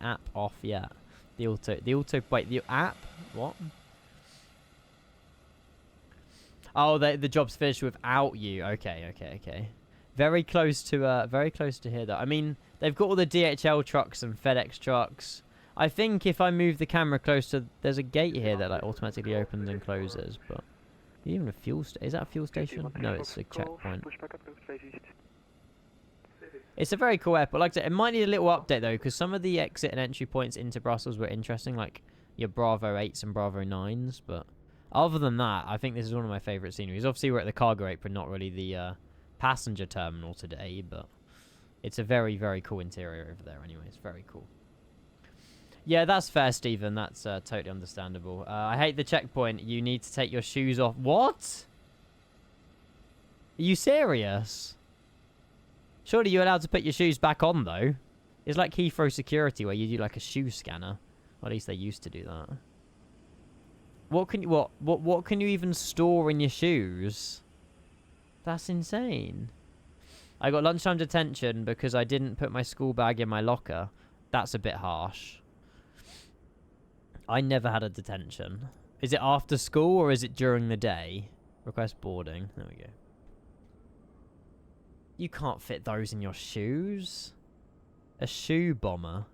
app off yet." Wait, the app? What? Oh, the job's finished without you. Okay. Very close to here though. I mean, they've got all the DHL trucks and FedEx trucks. I think if I move the camera closer, there's a gate here that like automatically opens and closes. But even a fuel is that a fuel station? No, it's a checkpoint. It's a very cool airport. Like I said, it might need a little update though, because some of the exit and entry points into Brussels were interesting, like your Bravo 8s and Bravo 9s, but. Other than that, I think this is one of my favourite sceneries. Obviously, we're at the cargo apron, not really the passenger terminal today, but it's a very, very cool interior over there anyway. It's very cool. Yeah, that's fair, Stephen. That's totally understandable. I hate the checkpoint. You need to take your shoes off. What? Are you serious? Surely you're allowed to put your shoes back on, though. It's like Heathrow security, where you do like a shoe scanner. Or at least they used to do that. What can you even store in your shoes? That's insane. I got lunchtime detention because I didn't put my school bag in my locker. That's a bit harsh. I never had a detention. Is it after school or is it during the day? Request boarding. There we go. You can't fit those in your shoes. A shoe bomber.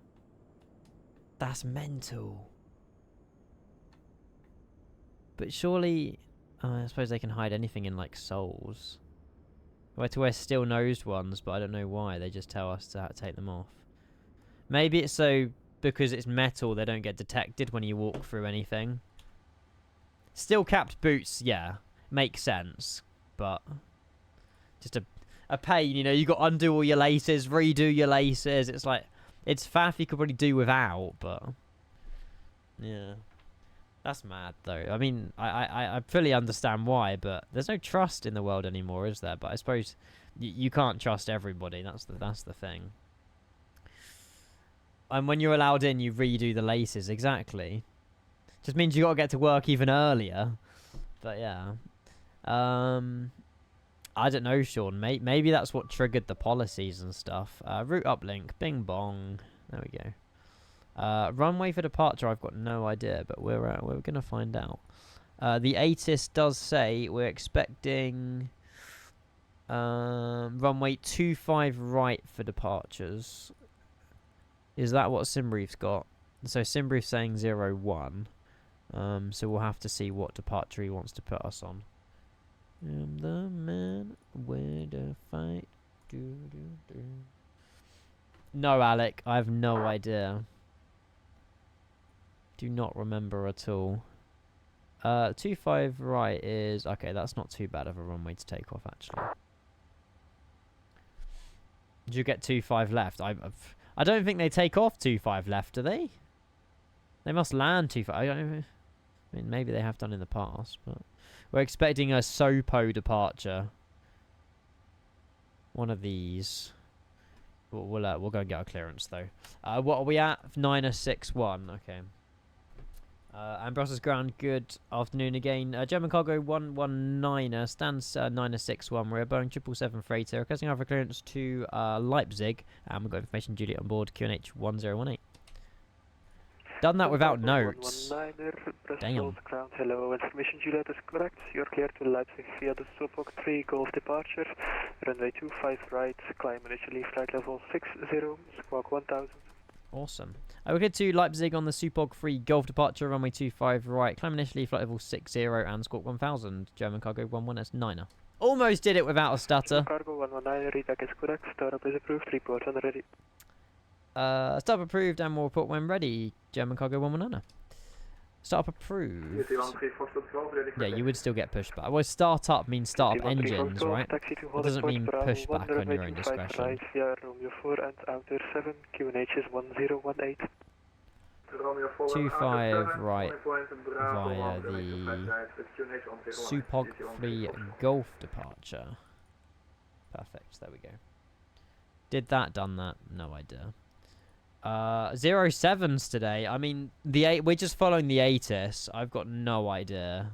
That's mental. But surely, I suppose they can hide anything in, like, soles. We had to wear steel-nosed ones, but I don't know why. They just tell us to take them off. Maybe it's so, because it's metal, they don't get detected when you walk through anything. Steel-capped boots, yeah, makes sense. But, just a pain, you know. You got to undo all your laces, redo your laces. It's like, it's faff you could probably do without, but, yeah. That's mad, though. I mean, I fully understand why, but there's no trust in the world anymore, is there? But I suppose you can't trust everybody. That's the thing. And when you're allowed in, you redo the laces. Exactly. Just means you got to get to work even earlier. But yeah. I don't know, Sean. Maybe that's what triggered the policies and stuff. Route uplink. Bing bong. There we go. Runway for departure, I've got no idea, but we're going to find out. The ATIS does say we're expecting runway 25 right for departures. Is that what Simbrief's got? So Simbrief's saying 01. So we'll have to see what departure he wants to put us on. I'm the man with a fight. No, Alec, I have no idea. Do not remember at all. 25 right is... Okay, that's not too bad of a runway to take off, actually. Did you get 25 left? I don't think they take off 25 left, do they? They must land 25. I mean, maybe they have done in the past, but... We're expecting a SOPO departure. One of these. We'll go and get our clearance though. What are we at? 961. Okay. And Brussels ground. Good afternoon again. German cargo 119er stands 961. We're a Boeing 777 freighter requesting our clearance to Leipzig, and we've got information Juliet on board QNH 1018. Done that without notes. Damn. Ground, hello, information Juliet is correct. You're clear to Leipzig via the Subhawk 3 Golf departure. Runway 25 right, climb initially flight level 60, squawk 1000. Awesome. We're good to Leipzig on the Supog 3 Golf departure, runway 25 right, climb initially flight level 60 and squawk 1000. German cargo 11S9er. Almost did it without a stutter. Cargo 119, readback is correct. Startup is approved. Report when ready. Startup approved and we'll report when ready. German cargo 119er. Startup approved. Yeah, you would still get pushback. Well, startup means start up engines, right? It doesn't mean pushback on your own discretion. 25 right via the Supog 3 Golf departure. Perfect, there we go. Did that, done that? No idea. 07s today. I mean, we're just following the ATIS. I've got no idea.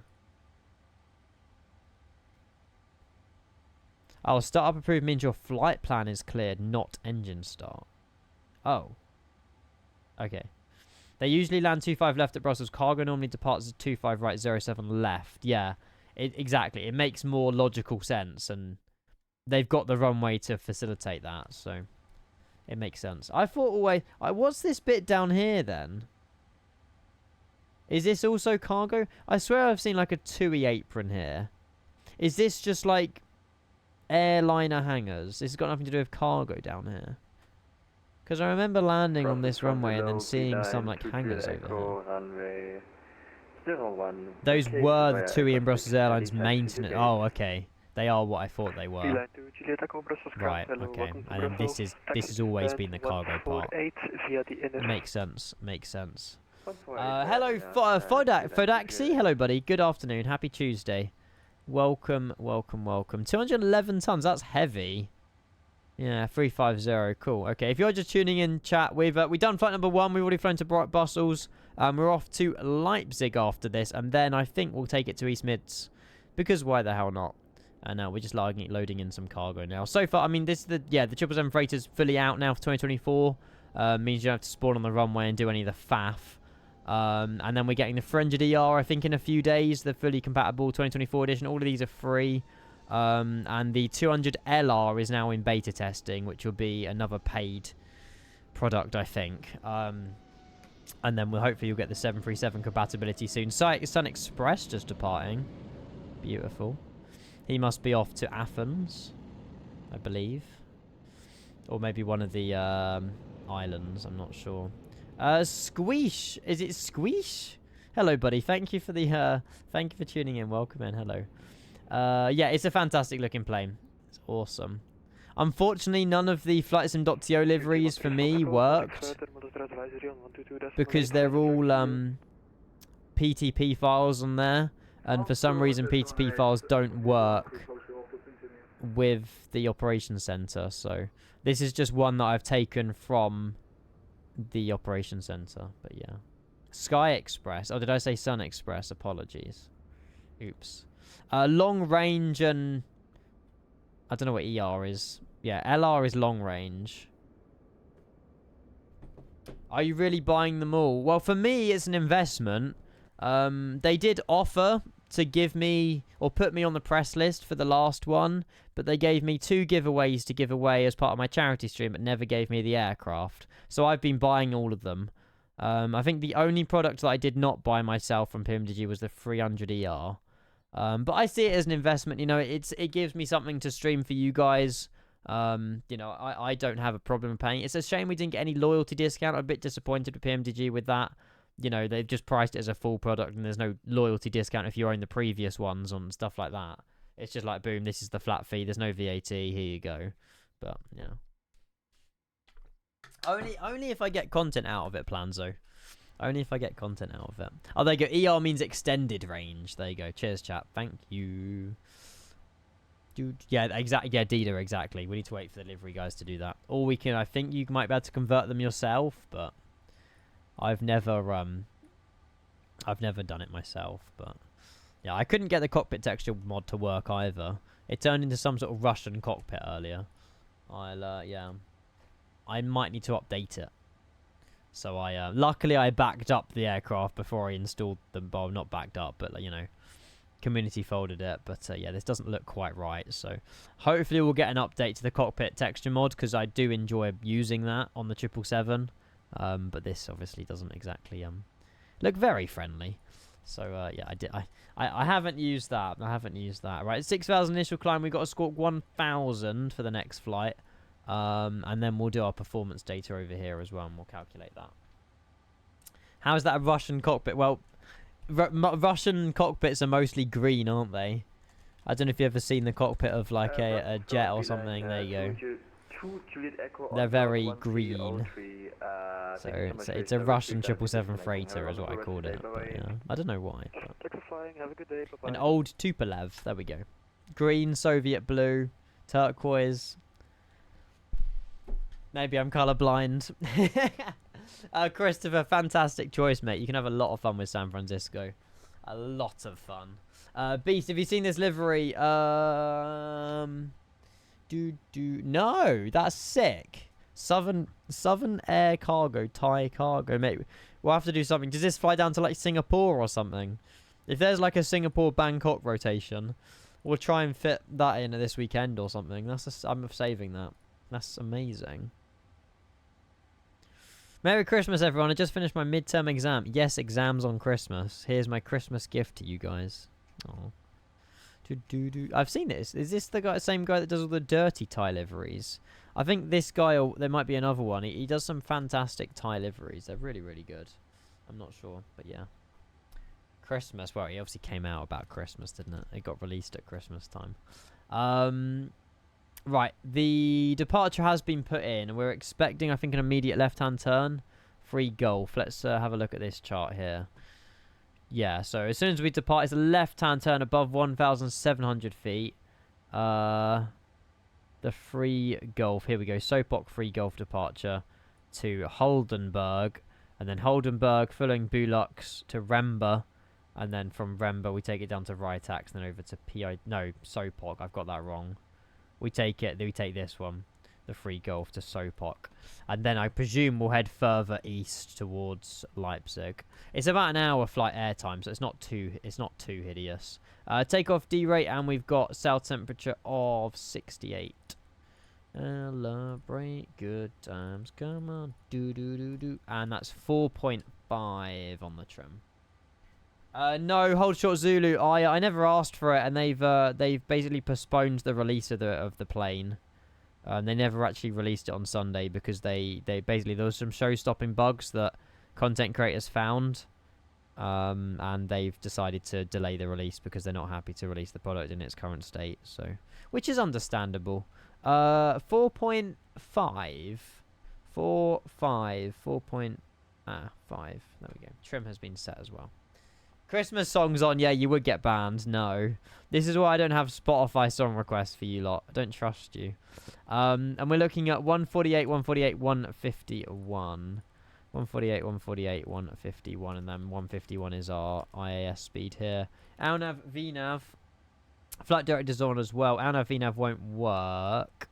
Oh, startup approved means your flight plan is cleared, not engine start. Oh. Okay. They usually land 25 left at Brussels. Cargo normally departs at 25 right, 07 left. Yeah, exactly. It makes more logical sense, and they've got the runway to facilitate that, so it makes sense. I thought always... what's this bit down here, then? Is this also cargo? I swear I've seen, like, a TUI apron here. Is this just, like, airliner hangars? This has got nothing to do with cargo down here. Because I remember landing on this runway and then seeing some, like, hangars over here. Those were the TUI and Brussels Airlines maintenance... Oh, okay. They are what I thought they were. Right, okay. And then this has always been the cargo part. Makes sense, makes sense. Hello, Fodaxi. Hello, buddy. Good afternoon. Happy Tuesday. Welcome, welcome, welcome. 211 tons. That's heavy. Yeah, 350. Cool. Okay, if you're just tuning in, chat, we've done flight number 1. We've already flown to Brussels. We're off to Leipzig after this, and then I think we'll take it to East Mids, because why the hell not? And now we're just loading in some cargo now. So far, I mean, this is the 777 freighter's fully out now for 2024. Means you don't have to spawn on the runway and do any of the faff. And then we're getting the French DR, I think, in a few days. The fully compatible 2024 edition. All of these are free. And the 200 LR is now in beta testing, which will be another paid product, I think. And then hopefully you'll get the 737 compatibility soon. Sun Express just departing. Beautiful. He must be off to Athens, I believe. Or maybe one of the islands, I'm not sure. Squeesh. Is it Squeesh? Hello, buddy. Thank you for tuning in. Welcome in. Hello. Yeah, it's a fantastic looking plane. It's awesome. Unfortunately, none of the flightsim.to liveries for me worked because they're all PTP files on there. And for some reason, PTP files don't work with the operations center. So this is just one that I've taken from the operations center. But yeah. Sky Express. Oh, did I say Sun Express? Apologies. Oops. Long range and... I don't know what ER is. Yeah, LR is long range. Are you really buying them all? Well, for me, it's an investment. They did offer to give me or put me on the press list for the last one, but they gave me 2 giveaways to give away as part of my charity stream, but never gave me the aircraft. So I've been buying all of them. I think the only product that I did not buy myself from PMDG was the 300ER. But I see it as an investment. You know, it gives me something to stream for you guys. You know, I don't have a problem paying. It's a shame we didn't get any loyalty discount. I'm a bit disappointed with PMDG with that. You know, they've just priced it as a full product and there's no loyalty discount if you own the previous ones and stuff like that. It's just like, boom, this is the flat fee. There's no VAT. Here you go. But, yeah. Only if I get content out of it, Planzo. Only if I get content out of it. Oh, there you go. ER means extended range. There you go. Cheers, chat. Thank you. Yeah, exactly. Yeah, DDR, exactly. We need to wait for the delivery guys to do that. Or we can, I think you might be able to convert them yourself, but I've never done it myself. But yeah, I couldn't get the cockpit texture mod to work either. It turned into some sort of Russian cockpit earlier. Yeah, I might need to update it. So luckily I backed up the aircraft before I installed them. Well, not backed up, but you know, community folded it. But yeah, this doesn't look quite right. So hopefully we'll get an update to the cockpit texture mod, because I do enjoy using that on the 777. But this obviously doesn't exactly look very friendly. So yeah, I haven't used that. Right, 6,000 initial climb. We got to score 1,000 for the next flight. And then we'll do our performance data over here as well, and we'll calculate that. How is that a Russian cockpit? Well, Russian cockpits are mostly green, aren't they? I don't know if you've ever seen the cockpit of like a jet or something. There you go. They're very green. So it's a Russian 777 freighter is what I called it. But, yeah, I don't know why. An old Tupolev. There we go. Green, Soviet blue, turquoise. Maybe I'm colourblind. Christopher, fantastic choice, mate. You can have a lot of fun with San Francisco. A lot of fun. Beast, have you seen this livery? No, that's sick. Southern Air Cargo, Thai Cargo, mate. We'll have to do something. Does this fly down to like Singapore or something? If there's like a Singapore-Bangkok rotation, we'll try and fit that in this weekend or something. I'm saving that. That's amazing. Merry Christmas, everyone. I just finished my midterm exam. Yes, exams on Christmas. Here's my Christmas gift to you guys. Oh. I've seen this. Is this the same guy that does all the dirty Thai liveries? I think this guy, or there might be another one. He does some fantastic Thai liveries. They're really, really good. I'm not sure, but yeah. Christmas. Well, he obviously came out about Christmas, didn't it? It got released at Christmas time. Right, the departure has been put in. We're expecting, I think, an immediate left-hand turn. Free Gulf. Let's have a look at this chart here. Yeah, so as soon as we depart, it's a left-hand turn above 1,700 feet. The Free Gulf. Here we go. Sopok Free Gulf departure to Holdenberg. And then Holdenberg, following Bulux to Remba. And then from Remba, we take it down to Ritax, then over to Sopok. I've got that wrong. We take this one, the Free Gulf to Sopok, and then I presume we'll head further east towards Leipzig. It's about an hour flight airtime, so it's not too hideous. Takeoff D rate, and we've got south temperature of 68. Celebrate good times, come on, do, and that's 4.5 on the trim. No, hold short Zulu. I never asked for it, and they've basically postponed the release of the plane. They never actually released it on Sunday because they basically, there was some show-stopping bugs that content creators found, and they've decided to delay the release because they're not happy to release the product in its current state. So, which is understandable. 4.5, 4.5. There we go. Trim has been set as well. Christmas songs on, yeah, you would get banned. No. This is why I don't have Spotify song requests for you lot. I don't trust you. And we're looking at 148, 148, 151. 148, 148, 151. And then 151 is our IAS speed here. ALNAV, VNAV. Flight director's on as well. ALNAV, VNAV won't work.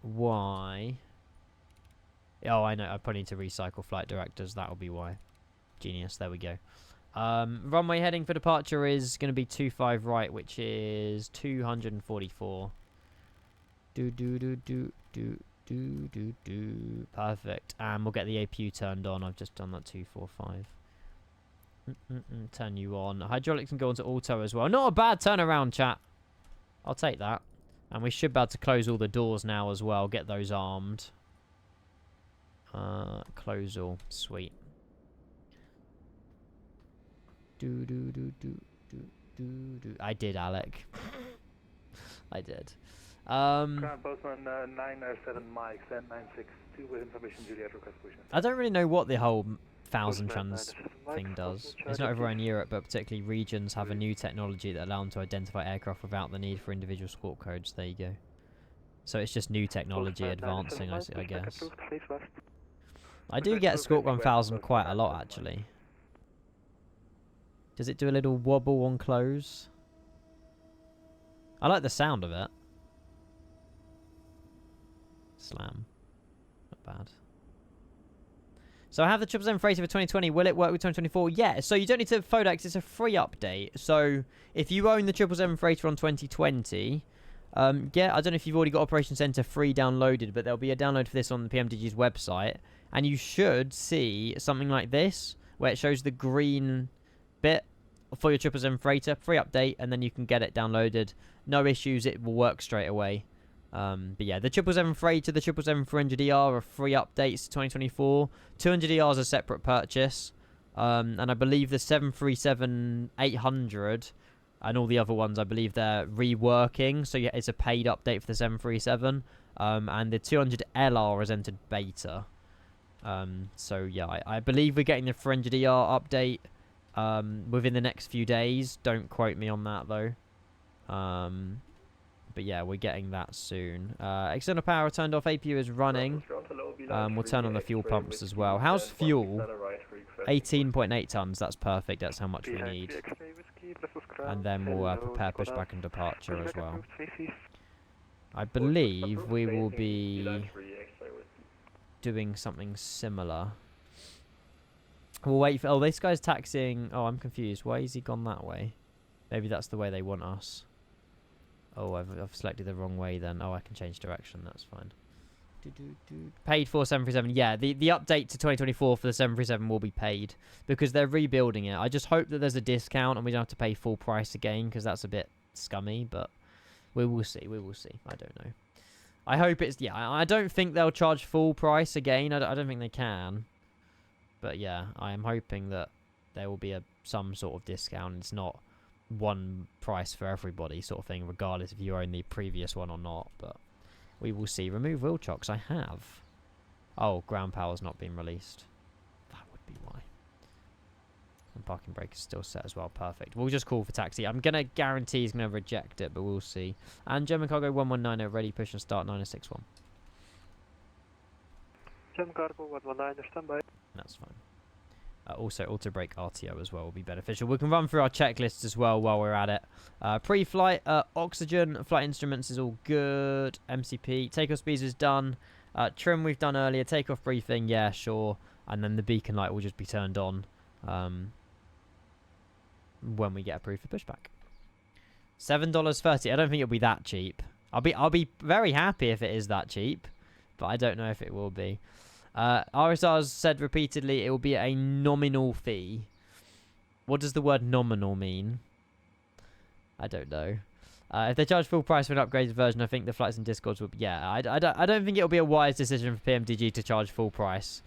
Why? Oh, I know. I probably need to recycle flight directors. That'll be why. Genius. There we go. Runway heading for departure is going to be 25 right, which is 244. Perfect. And we'll get the APU turned on. I've just done that 245. Turn you on. Hydraulics can go onto auto as well. Not a bad turnaround, chat. I'll take that. And we should be able to close all the doors now as well. Get those armed. Close all. Sweet. I did, Alec. I did. Ground postman 907 Mike, send 962 with information Juliet request pushing. I don't really know what the whole thousand trans thing does. It's not everywhere in Europe, but particularly regions have a new technology that allow them to identify aircraft without the need for individual squawk codes. There you go. So it's just new technology advancing, I guess. I do get Squawk 1000 quite a lot, actually. Does it do a little wobble on close? I like the sound of it. Slam. Not bad. So I have the 777 Freighter for 2020. Will it work with 2024? Yeah. So you don't need to Fodex. It's a free update. So if you own the 777 Freighter on 2020, yeah, I don't know if you've already got Operation Center free downloaded, but there'll be a download for this on the PMDG's website. And you should see something like this, where it shows the green bit for your 777 Freighter. Free update, and then you can get it downloaded. No issues. It will work straight away. But yeah, the 777 Freighter, the 777-400ER are free updates to 2024. 200ER is a separate purchase. And I believe the 737-800 and all the other ones, I believe they're reworking. So yeah, it's a paid update for the 737. And the 200LR has entered beta. So yeah, I believe we're getting the 400ER update within the next few days. Don't quote me on that though. But yeah, we're getting that soon. External power turned off. APU is running. We'll turn on the fuel pumps as well. How's fuel? 18.8 tons. That's perfect. That's how much we need. And then we'll prepare pushback and departure as well. I believe we will be doing something similar. We'll wait for... Oh, this guy's taxiing... Oh, I'm confused. Why has he gone that way? Maybe that's the way they want us. Oh, I've selected the wrong way then. Oh, I can change direction. That's fine. Paid for 737. Yeah, the update to 2024 for the 737 will be paid because they're rebuilding it. I just hope that there's a discount and we don't have to pay full price again because that's a bit scummy, but we will see. We will see. I don't know. I hope it's... Yeah, I don't think they'll charge full price again. I don't think they can. But yeah, I am hoping that there will be some sort of discount. It's not one price for everybody sort of thing, regardless if you own the previous one or not, but we will see. Remove wheel chocks. I have. Oh, ground power's not been released. That would be why. And parking brake is still set as well. Perfect. We'll just call for taxi. I'm going to guarantee he's going to reject it, but we'll see. And German Cargo 119 ready, push and start 961. German Cargo 119, standby. That's fine. Also, auto brake RTO as well will be beneficial. We can run through our checklists as well while we're at it. Pre-flight, oxygen, flight instruments is all good. MCP, takeoff speeds is done. Trim we've done earlier. Takeoff briefing, yeah, sure. And then the beacon light will just be turned on when we get approved for pushback. $7.30. I don't think it'll be that cheap. I'll be very happy if it is that cheap, but I don't know if it will be. RSR's said repeatedly it will be a nominal fee. What does the word nominal mean? I don't know. If they charge full price for an upgraded version, I think the flights and discords will be... Yeah, I don't think it'll be a wise decision for PMDG to charge full price.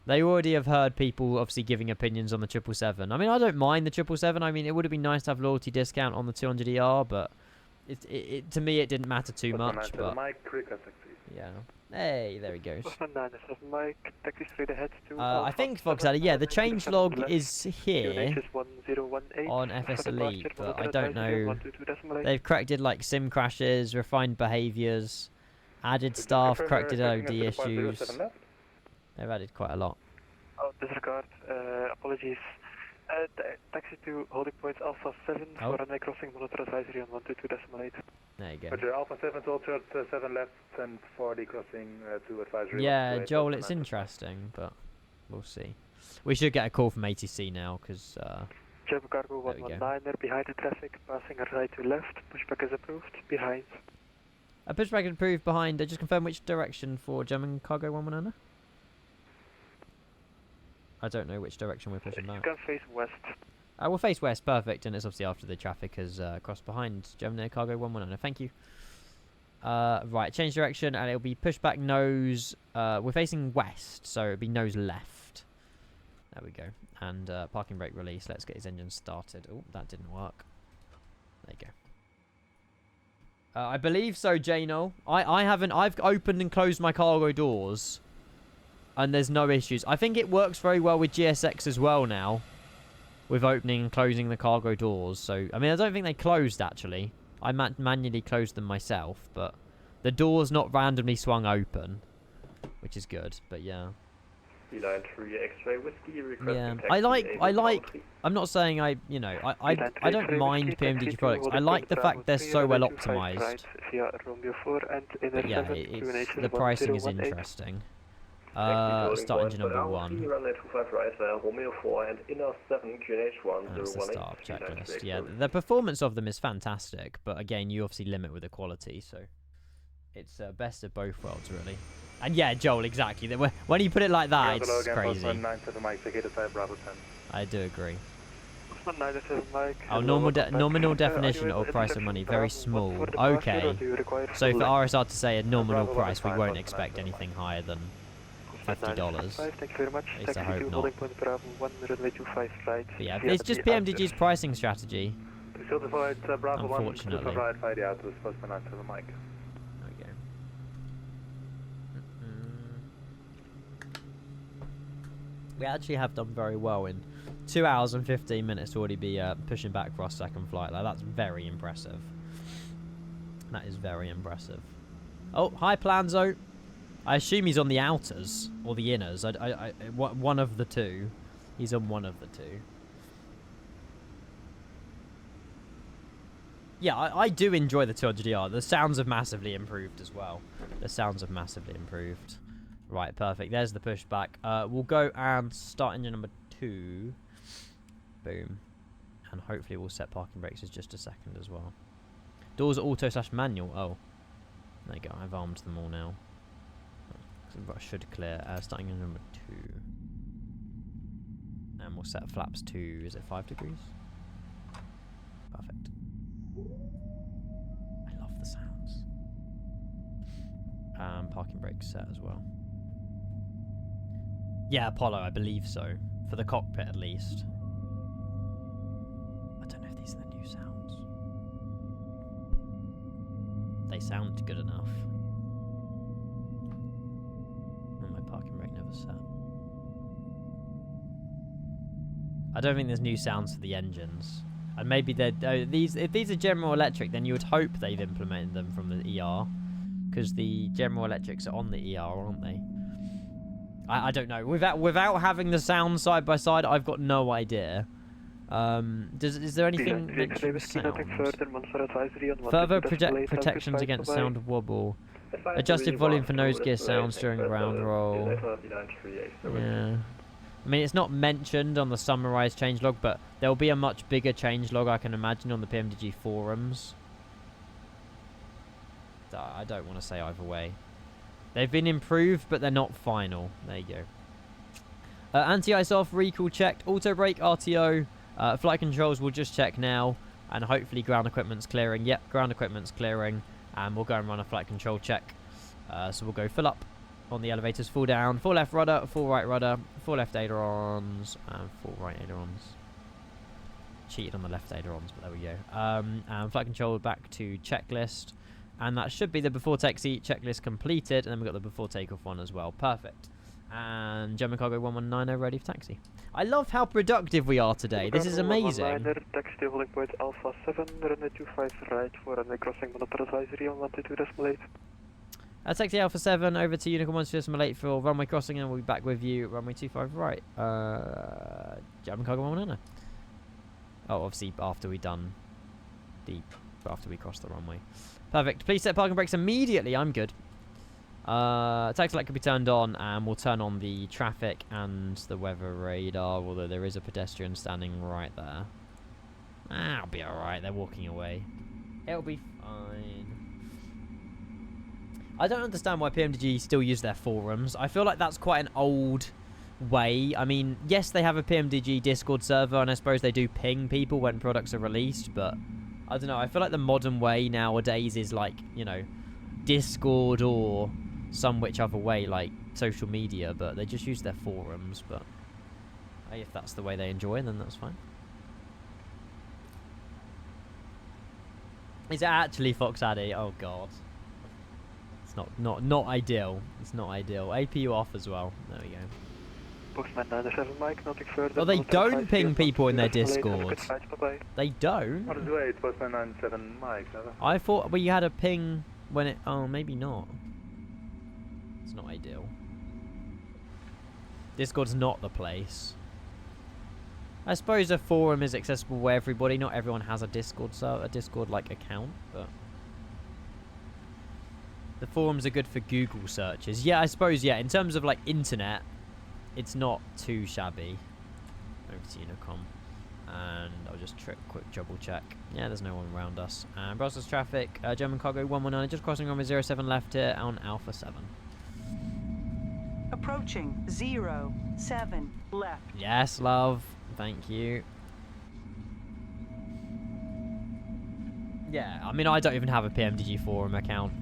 They already have heard people obviously giving opinions on the 777. I mean, I don't mind the 777. I mean, it would have been nice to have loyalty discount on the 200ER, but to me it didn't matter too much. But yeah. Hey, there he goes. I think Fox had it. Yeah, the change log is here on FS Elite, but I don't know. They've corrected like sim crashes, refined behaviours, added staff, corrected OD issues. They've added quite a lot. Oh, disregard. Apologies. Taxi to holding point Alpha 7 for runway crossing, monitor advisory on 122.8. There you go. Roger, Alpha 7 to 7 left and for the crossing to advisory. Yeah, Joel, it's interesting, but we'll see. We should get a call from ATC now, because... German Cargo 119, they're behind the traffic, passing right to left. Pushback is approved, behind. A pushback is approved behind. Just confirm which direction for German Cargo 119? I don't know which direction we're pushing now. You can face west. We'll face west, perfect, and it's obviously after the traffic has crossed behind German Cargo 119. Thank you. Right, change direction, and it'll be pushback nose. We're facing west, so it'll be nose left. There we go. And parking brake release. Let's get his engine started. Oh, that didn't work. There you go. I believe so, Jano. I haven't. I've opened and closed my cargo doors. and there's no issues. I think it works very well with GSX as well now, with opening and closing the cargo doors. So, I mean, I don't think they closed, actually. I manually closed them myself, but the door's not randomly swung open, which is good, but yeah. Line 3 X-ray whiskey requesting Yeah, taxi I like, A113. I'm not saying I don't mind PMDG products. I like the fact they're so well optimized. But yeah, the pricing is interesting. Start engine number 1. Runway 25 right, Romeo 4 and inner 7 QNH1 That's the 018. startup checklist. Yeah, the performance of them is fantastic, but again, you obviously limit with the quality, so it's best of both worlds, really. And yeah, Joel, exactly. When you put it like that, it's crazy. I do agree. Oh, nominal definition or price of money, very small. Okay. So for RSR to say a nominal price, we won't expect anything higher than $50. Thank you very much. At least I hope not. But yeah, it's just PMDG's PMDG's pricing strategy. Unfortunately. There we go. We actually have done very well in 2 hours and 15 minutes to already be pushing back for our second flight. Like, that's very impressive. That is very impressive. Oh, hi Planzo. I assume he's on the outers or the inners. One of the two. He's on one of the two. Yeah, I do enjoy the 200ER. The sounds have massively improved as well. The sounds have massively improved. Right, perfect. There's the pushback. We'll go and start engine number 2. Boom. And hopefully we'll set parking brakes in just a second as well. Doors auto/manual. Oh. There you go. I've armed them all now. I should clear. Starting engine number 2. And we'll set flaps to, is it 5 degrees? Perfect. I love the sounds. Parking brakes set as well. Yeah, Apollo, I believe so. For the cockpit, at least. I don't know if these are the new sounds. They sound good enough. And my parking brake never set. I don't think there's new sounds for the engines. And maybe they're... if these are General Electric, then you would hope they've implemented them from the ER. Because the General Electrics are on the ER, aren't they? I don't know. Without having the sound side by side, I've got no idea. Is there anything mentioned sound? Further protections against sound wobble. Adjusted volume for nose gear sounds during ground roll. Yeah. I mean, it's not mentioned on the summarized changelog, but there will be a much bigger changelog, I can imagine, on the PMDG forums. I don't want to say either way. They've been improved, but they're not final. There you go. Anti-ice off, recall checked, auto brake, RTO. Flight controls will just check now, and hopefully ground equipment's clearing. Yep, ground equipment's clearing, and we'll go and run a flight control check. So we'll go full up on the elevators, full down, full left rudder, full right rudder, full left ailerons, and full right ailerons. Cheated on the left ailerons, but there we go. And flight control back to checklist. And that should be the before taxi checklist completed. And then we've got the before takeoff one as well. Perfect. And German Cargo 119 ready for taxi. I love how productive we are today. This is amazing. Taxi holding point Alpha 7, runway 25 right for runway crossing Monopoly advisory on 122.8. Taxi Alpha 7 over to Unicorn 122.8 for runway crossing, and we'll be back with you runway 25 right. German Cargo 119. Oh, obviously after we cross the runway. Perfect. Please set parking brakes immediately. I'm good. Taxi light can be turned on, and we'll turn on the traffic and the weather radar, although there is a pedestrian standing right there. I'll be alright. They're walking away. It'll be fine. I don't understand why PMDG still use their forums. I feel like that's quite an old way. I mean, yes, they have a PMDG Discord server, and I suppose they do ping people when products are released, but I don't know. I feel like the modern way nowadays is like, you know, Discord or some which other way, like social media, but they just use their forums. But hey, if that's the way they enjoy, then that's fine. Is it actually Fox Addy? Oh god. It's not ideal. It's not ideal. APU off as well. There we go. Postman 97 Mike, nothing further. Well, they don't ping people in their Discord. Bye-bye. They don't. On his way, it's Postman 97 Mike. I thought we had a ping when it... Oh, maybe not. It's not ideal. Discord's not the place. I suppose a forum is accessible where everybody... Not everyone has a Discord like account, but... The forums are good for Google searches. Yeah, I suppose, yeah. In terms of, like, internet, it's not too shabby. Over to Unicom. And I'll just quick double check. Yeah, there's no one around us. And Brussels traffic, German cargo 119, just crossing runway 07 left here on Alpha 7. Approaching 07 left. Yes, love. Thank you. Yeah, I mean, I don't even have a PMDG forum account.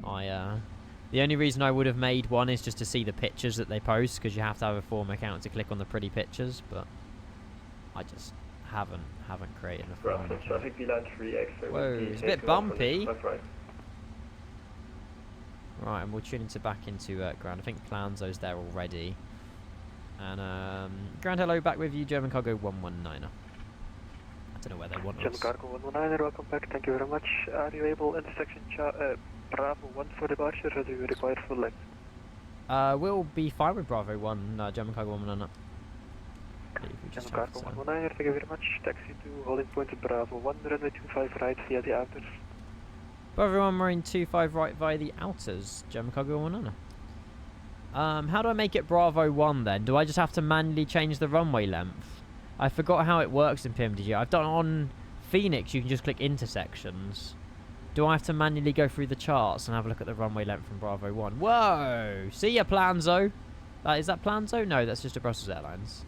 The only reason I would have made one is just to see the pictures that they post, because you have to have a forum account to click on the pretty pictures, but I just haven't created a forum account. Traffic VLAN 3X. Whoa, it's a bit bumpy. Right, and we'll tune back into ground. I think Planzo's there already. And ground hello, back with you, German cargo 119er. I don't know where they want us. German cargo 119er, welcome back. Thank you very much. Are you able intersection Bravo 1 for departure, or do you require full length? We'll be fine with Bravo 1, German cargo 119er. German cargo 119er, thank you very much. Taxi to holding point Bravo 1, runway 25 right via the outers. Bravo 1, marine 25 right via the outers, German cargo 119er. How do I make it Bravo 1 then? Do I just have to manually change the runway length? I forgot how it works in PMDG. I've done on Phoenix, you can just click intersections. Do I have to manually go through the charts and have a look at the runway length from Bravo 1? Whoa! See ya, Planzo! Is that Planzo? No, that's just a Brussels Airlines.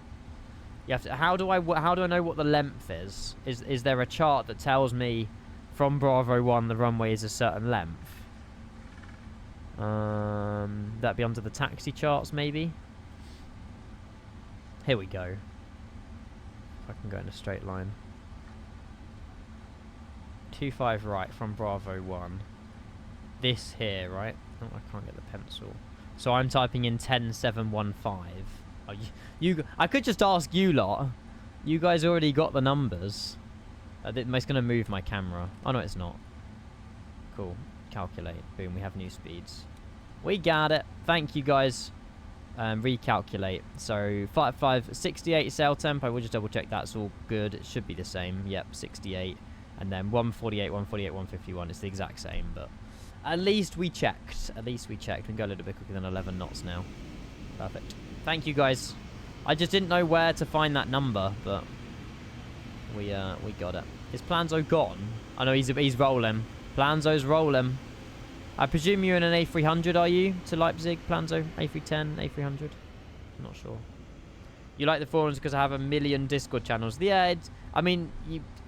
You have to, how do I know what the length is? Is there a chart that tells me from Bravo 1 the runway is a certain length? That'd be under the taxi charts, maybe? Here we go. If I can go in a straight line. 25 right from Bravo 1. This here, right? Oh, I can't get the pencil. So I'm typing in 10715. Oh, I could just ask you lot. You guys already got the numbers. It's going to move my camera. Oh, no, it's not. Cool. Calculate. Boom, we have new speeds. We got it. Thank you, guys. Recalculate. So, 68 sail temp. I will just double check that's all good. It should be the same. Yep, 68. And then 148, 148, 151. It's the exact same, but at least we checked. At least we checked. We can go a little bit quicker than 11 knots now. Perfect. Thank you, guys. I just didn't know where to find that number, but we got it. Is Planzo gone? I know he's rolling. Planzo's rolling. I presume you're in an A300, are you? To Leipzig, Planzo? A310, A300? I'm not sure. You like the forums because I have a million Discord channels. Yeah, I mean,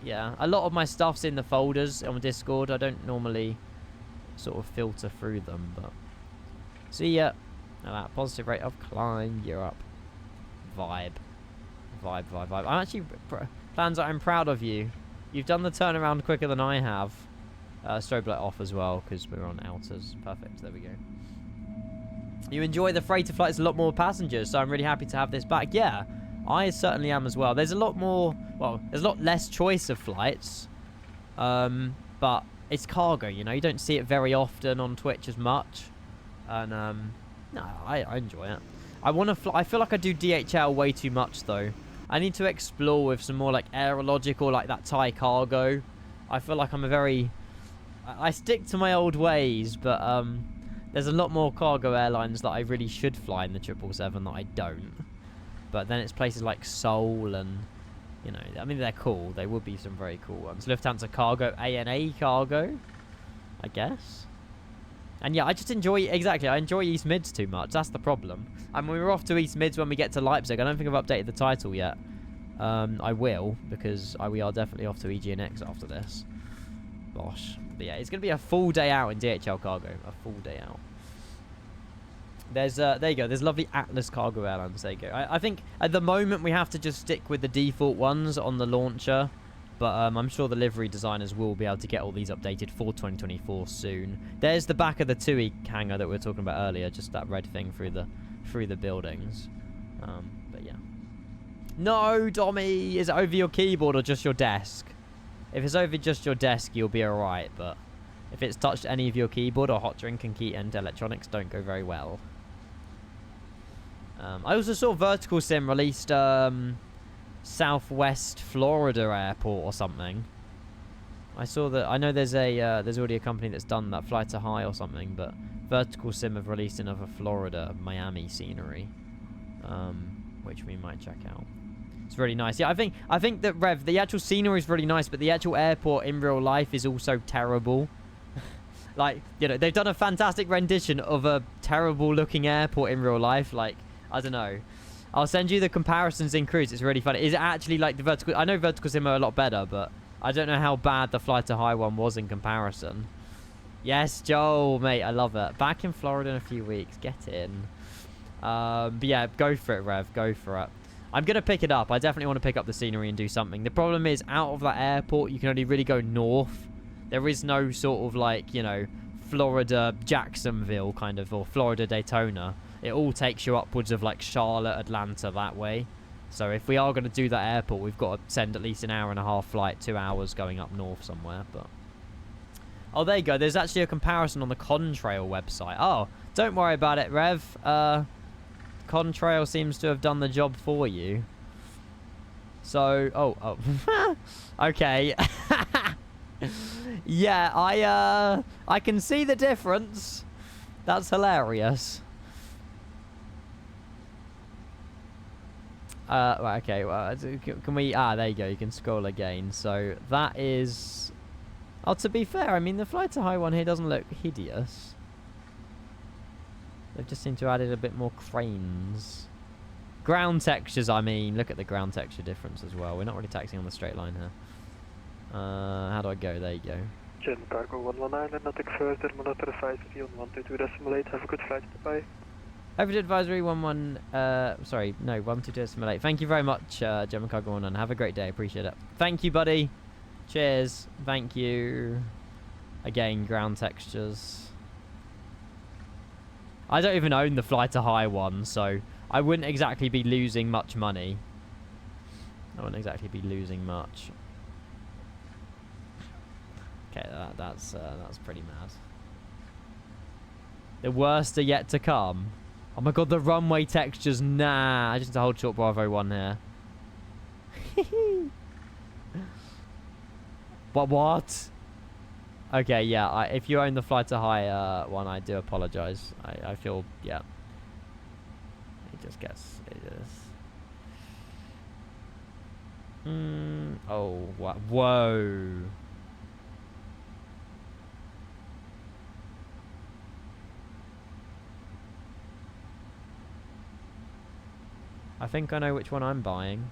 yeah, a lot of my stuff's in the folders on Discord. I don't normally sort of filter through them, but see ya. That positive rate of climb. You're up. Vibe. I'm actually Plans. I'm proud of you. You've done the turnaround quicker than I have. Strobe light off as well because we're on outers. Perfect. There we go. You enjoy the freighter flights a lot more passengers, so I'm really happy to have this back. Yeah, I certainly am as well. There's a lot more, well, there's a lot less choice of flights, but it's cargo, you know, you don't see it very often on Twitch as much, and no, I enjoy it. I feel like I do DHL way too much though. I need to explore with some more like aerological, like that Thai cargo. I feel like I stick to my old ways, but there's a lot more cargo airlines that I really should fly in the 777 that I don't. But then it's places like Seoul and, you know, I mean, they're cool. There would be some very cool ones. Lufthansa Cargo, ANA Cargo, I guess. And yeah, I just enjoy, exactly, I enjoy East Mids too much. That's the problem. And we're off to East Mids when we get to Leipzig. I don't think I've updated the title yet. I will, because we are definitely off to EGNX after this. Gosh. But yeah, it's going to be a full day out in DHL Cargo. A full day out. There's, there you go. There's lovely Atlas Cargo Airlines. There you go. I think at the moment we have to just stick with the default ones on the launcher. But I'm sure the livery designers will be able to get all these updated for 2024 soon. There's the back of the TUI hangar that we were talking about earlier, just that red thing through the buildings. But yeah. No, Dommy! Is it over your keyboard or just your desk? If it's over just your desk, you'll be alright, but if it's touched any of your keyboard or hot drink and key end electronics, don't go very well. I also saw Vertical Sim released Southwest Florida Airport or something. I saw that. I know there's already a company that's done that, Fly to High or something, but Vertical Sim have released another Florida Miami scenery, which we might check out. It's really nice. Yeah, I think that Rev, the actual scenery is really nice, but the actual airport in real life is also terrible. Like, you know, they've done a fantastic rendition of a terrible looking airport in real life. Like, I don't know. I'll send you the comparisons in Cruise. It's really funny. Is it actually like the Vertical? I know Vertical Sim are a lot better, but I don't know how bad the Fly to High one was in comparison. Yes, Joel, mate, I love it. Back in Florida in a few weeks. Get in. But yeah, go for it, Rev. Go for it. I'm going to pick it up. I definitely want to pick up the scenery and do something. The problem is, out of that airport, you can only really go north. There is no sort of like, you know, Florida Jacksonville kind of, or Florida Daytona. It all takes you upwards of like Charlotte, Atlanta that way. So if we are going to do that airport, we've got to send at least an hour-and-a-half flight, 2 hours going up north somewhere. But oh, there you go. There's actually a comparison on the Contrail website. Oh, don't worry about it, Rev. Contrail seems to have done the job for you. So, oh. Okay. Yeah, I can see the difference. That's hilarious. Right, okay, well, can we... Ah, there you go. You can scroll again. So, that is... Oh, to be fair, I mean, the Fly to High one here doesn't look hideous. They've just seemed to have added a bit more cranes. Ground textures, I mean. Look at the ground texture difference as well. We're not really taxing on the straight line here. How do I go? There you go. German Cargo 119, nothing further. Monitor advisory on 122.8. Have a good flight. Bye. Overhead advisory 122.8. Thank you very much, German Cargo 119. Have a great day. Appreciate it. Thank you, buddy. Cheers. Thank you. Again, ground textures. I don't even own the Fly to High one, so I wouldn't exactly be losing much money. I wouldn't exactly be losing much. Okay, that's pretty mad. The worst are yet to come. Oh my god, the runway textures. Nah, I just need to hold short Bravo 1 here. What? Okay, yeah, if you own the Fly to High one, I do apologize. I feel, yeah. It just gets... It is... Oh, what? Whoa. I think I know which one I'm buying.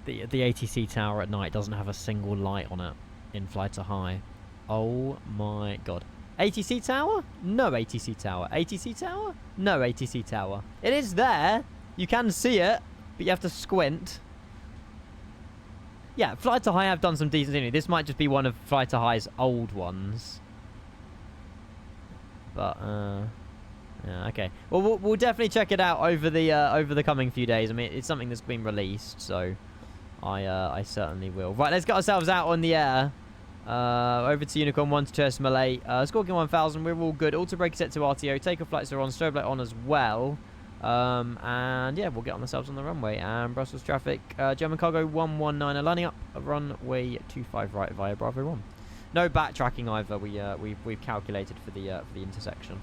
The ATC tower at night doesn't have a single light on it in Fly to High. Oh my god. ATC tower? No ATC tower. ATC tower? No ATC tower. It is there. You can see it, but you have to squint. Yeah, Fly to High have done some decent scenery. This might just be one of Fly to High's old ones. But, yeah, okay. Well, we'll definitely check it out over the coming few days. I mean, it's something that's been released, so I certainly will. Right, let's get ourselves out on the air. Over to Unicorn 122.8. Scorpion 1000, we're all good. Auto brake set to RTO. Takeoff flights are on. Strobe light on as well. And yeah, we'll get on ourselves on the runway. And Brussels traffic. German Cargo 119 are lining up. Runway 25 right via Bravo 1. No backtracking either. We've calculated for the intersection.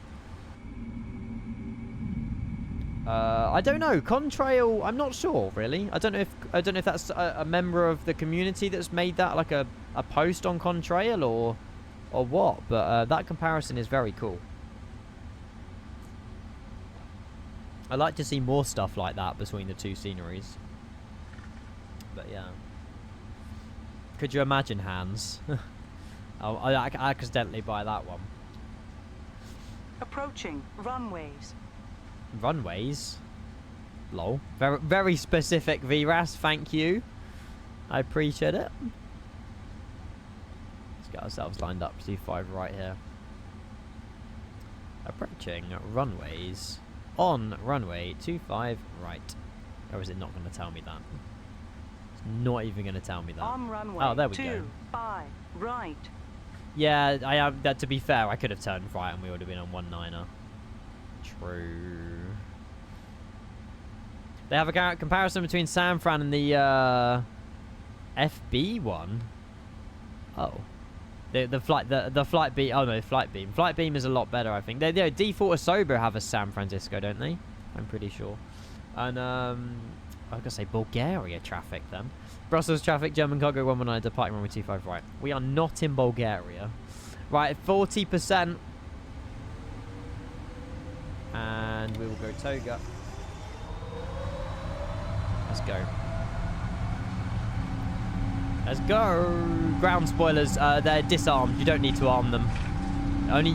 I don't know. Contrail, I'm not sure really. I don't know if that's a member of the community that's made that like a post on Contrail or what. But that comparison is very cool. I like to see more stuff like that between the two sceneries. But yeah. Could you imagine, Hans? I accidentally buy that one. Approaching runways. Runways? Lol. Very, very specific VRAS, thank you. I appreciate it. Let's get ourselves lined up. 25 right here. Approaching runways. On runway 25 right. Or is it not going to tell me that? It's not even going to tell me that. On runway Oh, there we go. 25 right. Yeah, I am. That to be fair, I could have turned right and we would have been on 19er. True. They have a comparison between San Fran and the FB one. Oh, the flight beam. Oh no, flight beam. Flight beam is a lot better, I think. They default Asobo have a San Francisco, don't they? I'm pretty sure. And I was gonna say Bulgaria traffic then. Brussels traffic, German cargo 119 departing runway 25 right. We are not in Bulgaria. Right, 40%. And we will go Toga. Let's go. Let's go. Ground spoilers, they're disarmed. You don't need to arm them.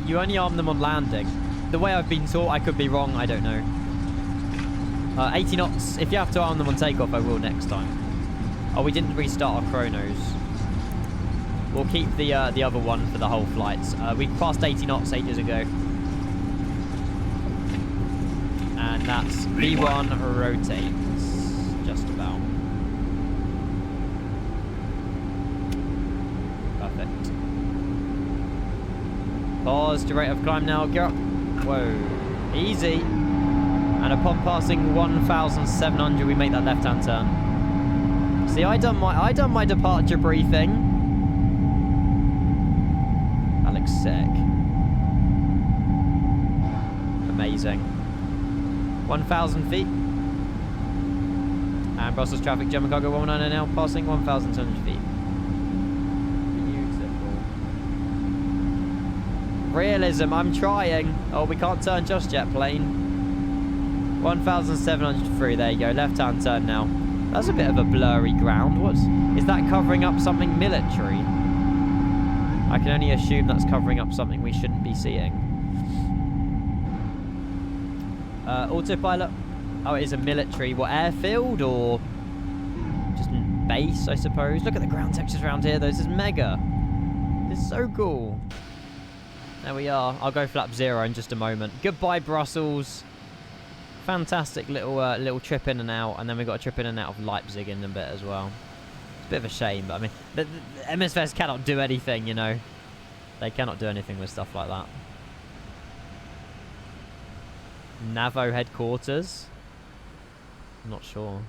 You only arm them on landing. The way I've been taught, I could be wrong, I don't know. 80 knots. If you have to arm them on takeoff, I will next time. Oh, we didn't restart our chronos. We'll keep the other one for the whole flights. We passed 80 knots ages ago. And that's V1 rotates. Just about. Perfect. Pause to rate of climb now. Gear up. Whoa. Easy. And upon passing 1,700, we make that left-hand turn. See, I done my departure briefing. That looks sick. Amazing. 1,000 feet. And Brussels traffic, German cargo 119 now, passing 1,200 feet. Beautiful. Realism, I'm trying. Oh, we can't turn just yet, plane. 1,700 through, there you go. Left-hand turn now. That's a bit of a blurry ground. Is that covering up something military? I can only assume that's covering up something we shouldn't be seeing. Autopilot. Oh, it is a military. What, airfield or just base, I suppose? Look at the ground textures around here, though. This is mega. This is so cool. There we are. I'll go flap 0 in just a moment. Goodbye, Brussels. Fantastic little trip in and out, and then we've got a trip in and out of Leipzig in a bit as well. It's a bit of a shame, but I mean, the MSFs cannot do anything, you know. They cannot do anything with stuff like that. Navo headquarters? I'm not sure.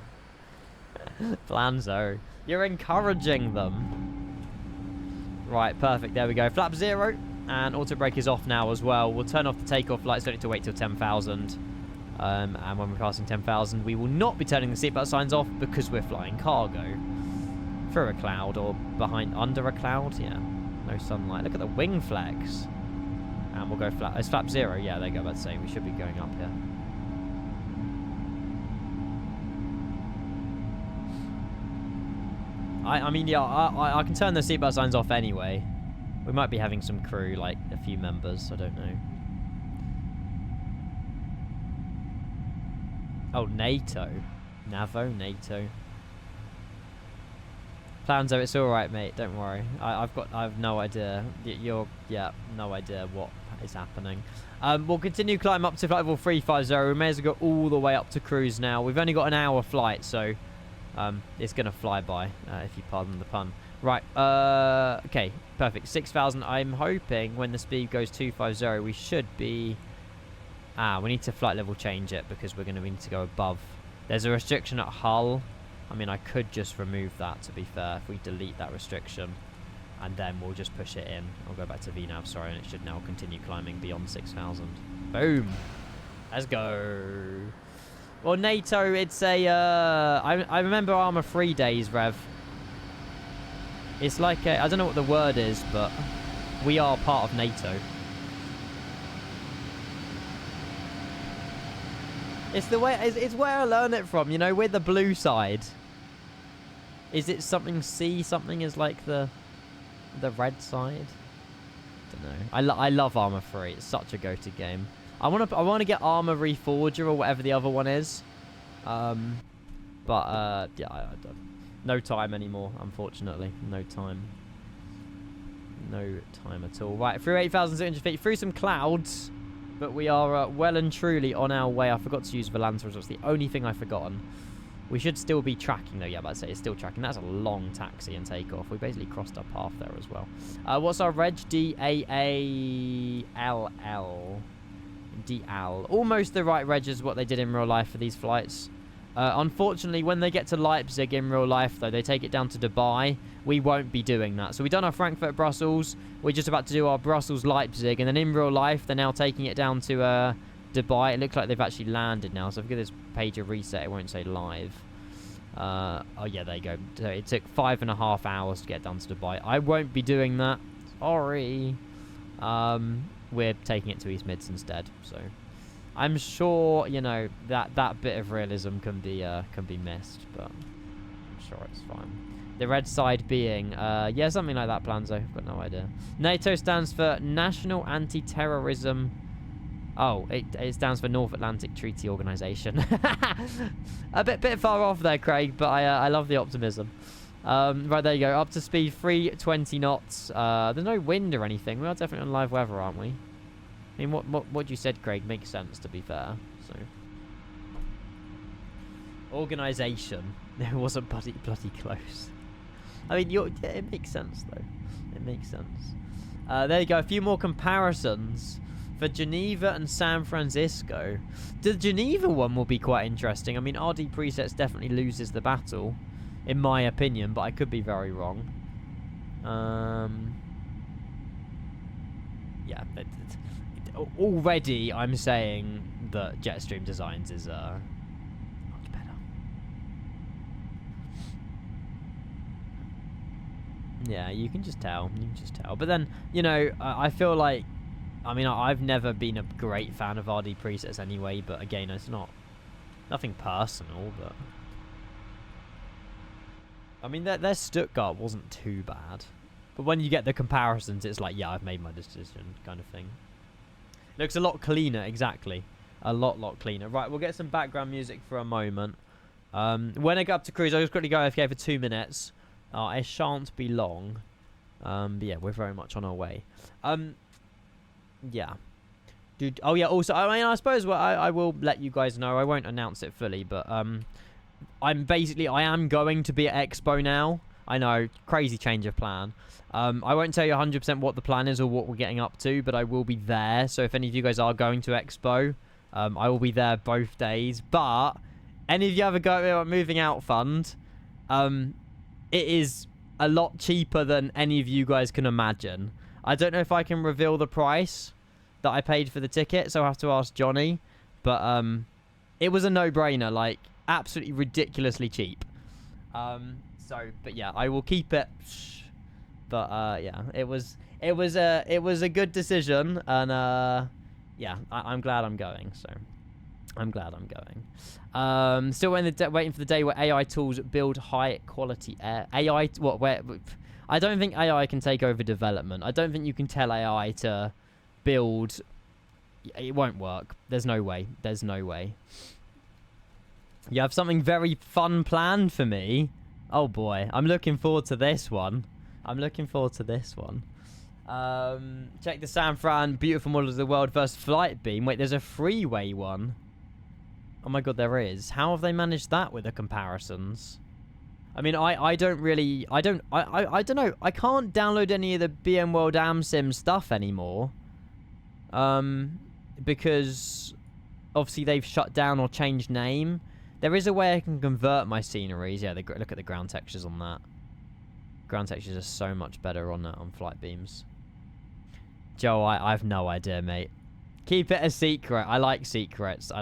Flanzo. You're encouraging them. Right, perfect. There we go. Flap 0, and auto brake is off now as well. We'll turn off the takeoff lights. Don't need to wait till 10,000. And when we're passing 10,000, we will not be turning the seatbelt signs off because we're flying cargo. Through a cloud or under a cloud. Yeah, no sunlight. Look at the wing flex. And we'll go flat. It's flap 0. Yeah, there you go. About to say we should be going up here. I mean, yeah, I can turn the seatbelt signs off anyway. We might be having some crew, like a few members. I don't know. Oh, NATO. Navo, NATO. Planzo, it's alright, mate. Don't worry. I've no idea. Yeah, no idea what is happening. We'll continue climb up to flight level 350. We may as well go all the way up to cruise now. We've only got an hour flight, so it's going to fly by, if you pardon the pun. Right, okay, perfect. 6,000. I'm hoping when the speed goes 250, we should be... we need to flight level change it because we're going to need to go above. There's a restriction at Hull. I mean, I could just remove that, to be fair, if we delete that restriction. And then we'll just push it in. I'll go back to VNAV, sorry, and it should now continue climbing beyond 6,000. Boom! Let's go! Well, NATO, it's a... I remember Armour 3 days, Rev. It's like a... I don't know what the word is, but we are part of NATO. It's the way, it's where I learn it from, you know, we're the blue side. Is it something C, something is like the red side? I don't know. I love Armour 3, it's such a go-to game. I want to get Armour Reforger or whatever the other one is. Yeah, I don't. No time anymore, unfortunately. No time. No time at all. Right, through 8,600 feet, through some clouds, but we are well and truly on our way. I forgot to use Volanta, that's the only thing I've forgotten. We should still be tracking, though. Yeah, but I'd say it's still tracking. That's a long taxi and takeoff. We basically crossed our path there as well. What's our reg? DAALL. DAL. Almost the right reg is what they did in real life for these flights. Unfortunately, when they get to Leipzig in real life, though, they take it down to Dubai. We won't be doing that. So we've done our Frankfurt-Brussels. We're just about to do our Brussels-Leipzig. And then in real life, they're now taking it down to Dubai. It looks like they've actually landed now. So if we give this page a reset, it won't say live. Oh, yeah, there you go. So it took 5.5 hours to get down to Dubai. I won't be doing that. Sorry. We're taking it to East Mids instead. So I'm sure, you know, that bit of realism can be missed, but I'm sure it's fine. The red side being, yeah, something like that, Planzo. I've got no idea. NATO stands for National Anti-Terrorism. Oh, it stands for North Atlantic Treaty Organization. A bit far off there, Craig, but I love the optimism. Right, there you go. Up to speed, 320 knots. There's no wind or anything. We are definitely on live weather, aren't we? I mean, what you said, Craig, makes sense, to be fair. So, organization. It wasn't bloody close. I mean, yeah, it makes sense, though. It makes sense. There you go. A few more comparisons for Geneva and San Francisco. The Geneva one will be quite interesting. I mean, RD Presets definitely loses the battle, in my opinion, but I could be very wrong. Yeah, already I'm saying that Jetstream Designs is much better. Yeah, you can just tell. You can just tell. But then, you know, I feel like, I mean, I've never been a great fan of RD Presets anyway, but again, it's nothing personal, but I mean, their Stuttgart wasn't too bad. But when you get the comparisons, it's like, yeah, I've made my decision kind of thing. Looks a lot cleaner, exactly. A lot cleaner. Right, we'll get some background music for a moment. When I go up to cruise, I'll just quickly go AFK for 2 minutes. It shan't be long. But yeah, we're very much on our way. Yeah. Dude, oh yeah, also, I mean, I suppose I will let you guys know. I won't announce it fully, but I am going to be at Expo now. I know, crazy change of plan. I won't tell you 100% what the plan is or what we're getting up to, but I will be there. So if any of you guys are going to Expo, I will be there both days. But any of you have a go at moving out fund, it is a lot cheaper than any of you guys can imagine. I don't know if I can reveal the price that I paid for the ticket, so I'll have to ask Johnny. But it was a no-brainer, like absolutely ridiculously cheap. But yeah, I will keep it. But yeah, it was a good decision, and yeah, I'm glad I'm going. So I'm glad I'm going. Still waiting for the day where AI tools build high quality AI. Where I don't think AI can take over development. I don't think you can tell AI to build. It won't work. There's no way. There's no way. You have something very fun planned for me. Oh boy, I'm looking forward to this one. Check the San Fran beautiful model of the world versus Flight Beam. Wait, there's a freeway one. Oh my god, there is. How have they managed that with the comparisons? I mean, I don't know. I can't download any of the BM World AmSim stuff anymore. Because obviously they've shut down or changed name. There is a way I can convert my sceneries. Yeah, look at the ground textures on that. Ground textures are so much better on Flight Beams. Joe, I have no idea, mate. Keep it a secret. I like secrets.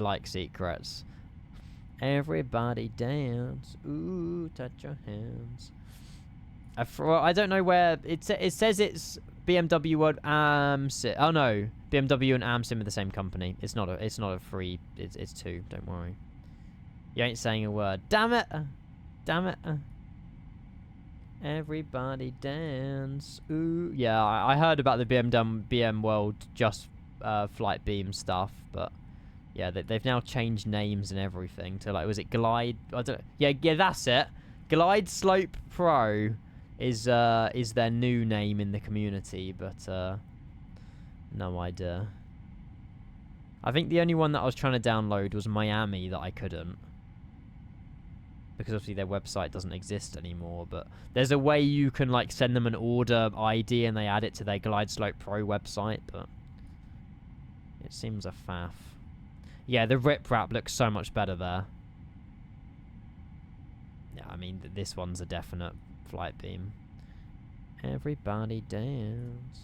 Everybody dance. Ooh, touch your hands. I don't know where it says it's BMW World AmSim. Oh no, BMW and AmSim are the same company. It's not a free. It's two. Don't worry. You ain't saying a word. Damn it! Everybody dance. Ooh. Yeah, I heard about the BM World just Flight Beam stuff, but Yeah, they've now changed names and everything to, like, was it Glide? I don't know. Yeah, that's it. Glide Slope Pro is their new name in the community, but no idea. I think the only one that I was trying to download was Miami that I couldn't. Because obviously their website doesn't exist anymore, but there's a way you can, like, send them an order ID and they add it to their Glide Slope Pro website, but it seems a faff. Yeah, the riprap looks so much better there. Yeah, I mean, this one's a definite flight beam. Everybody dance.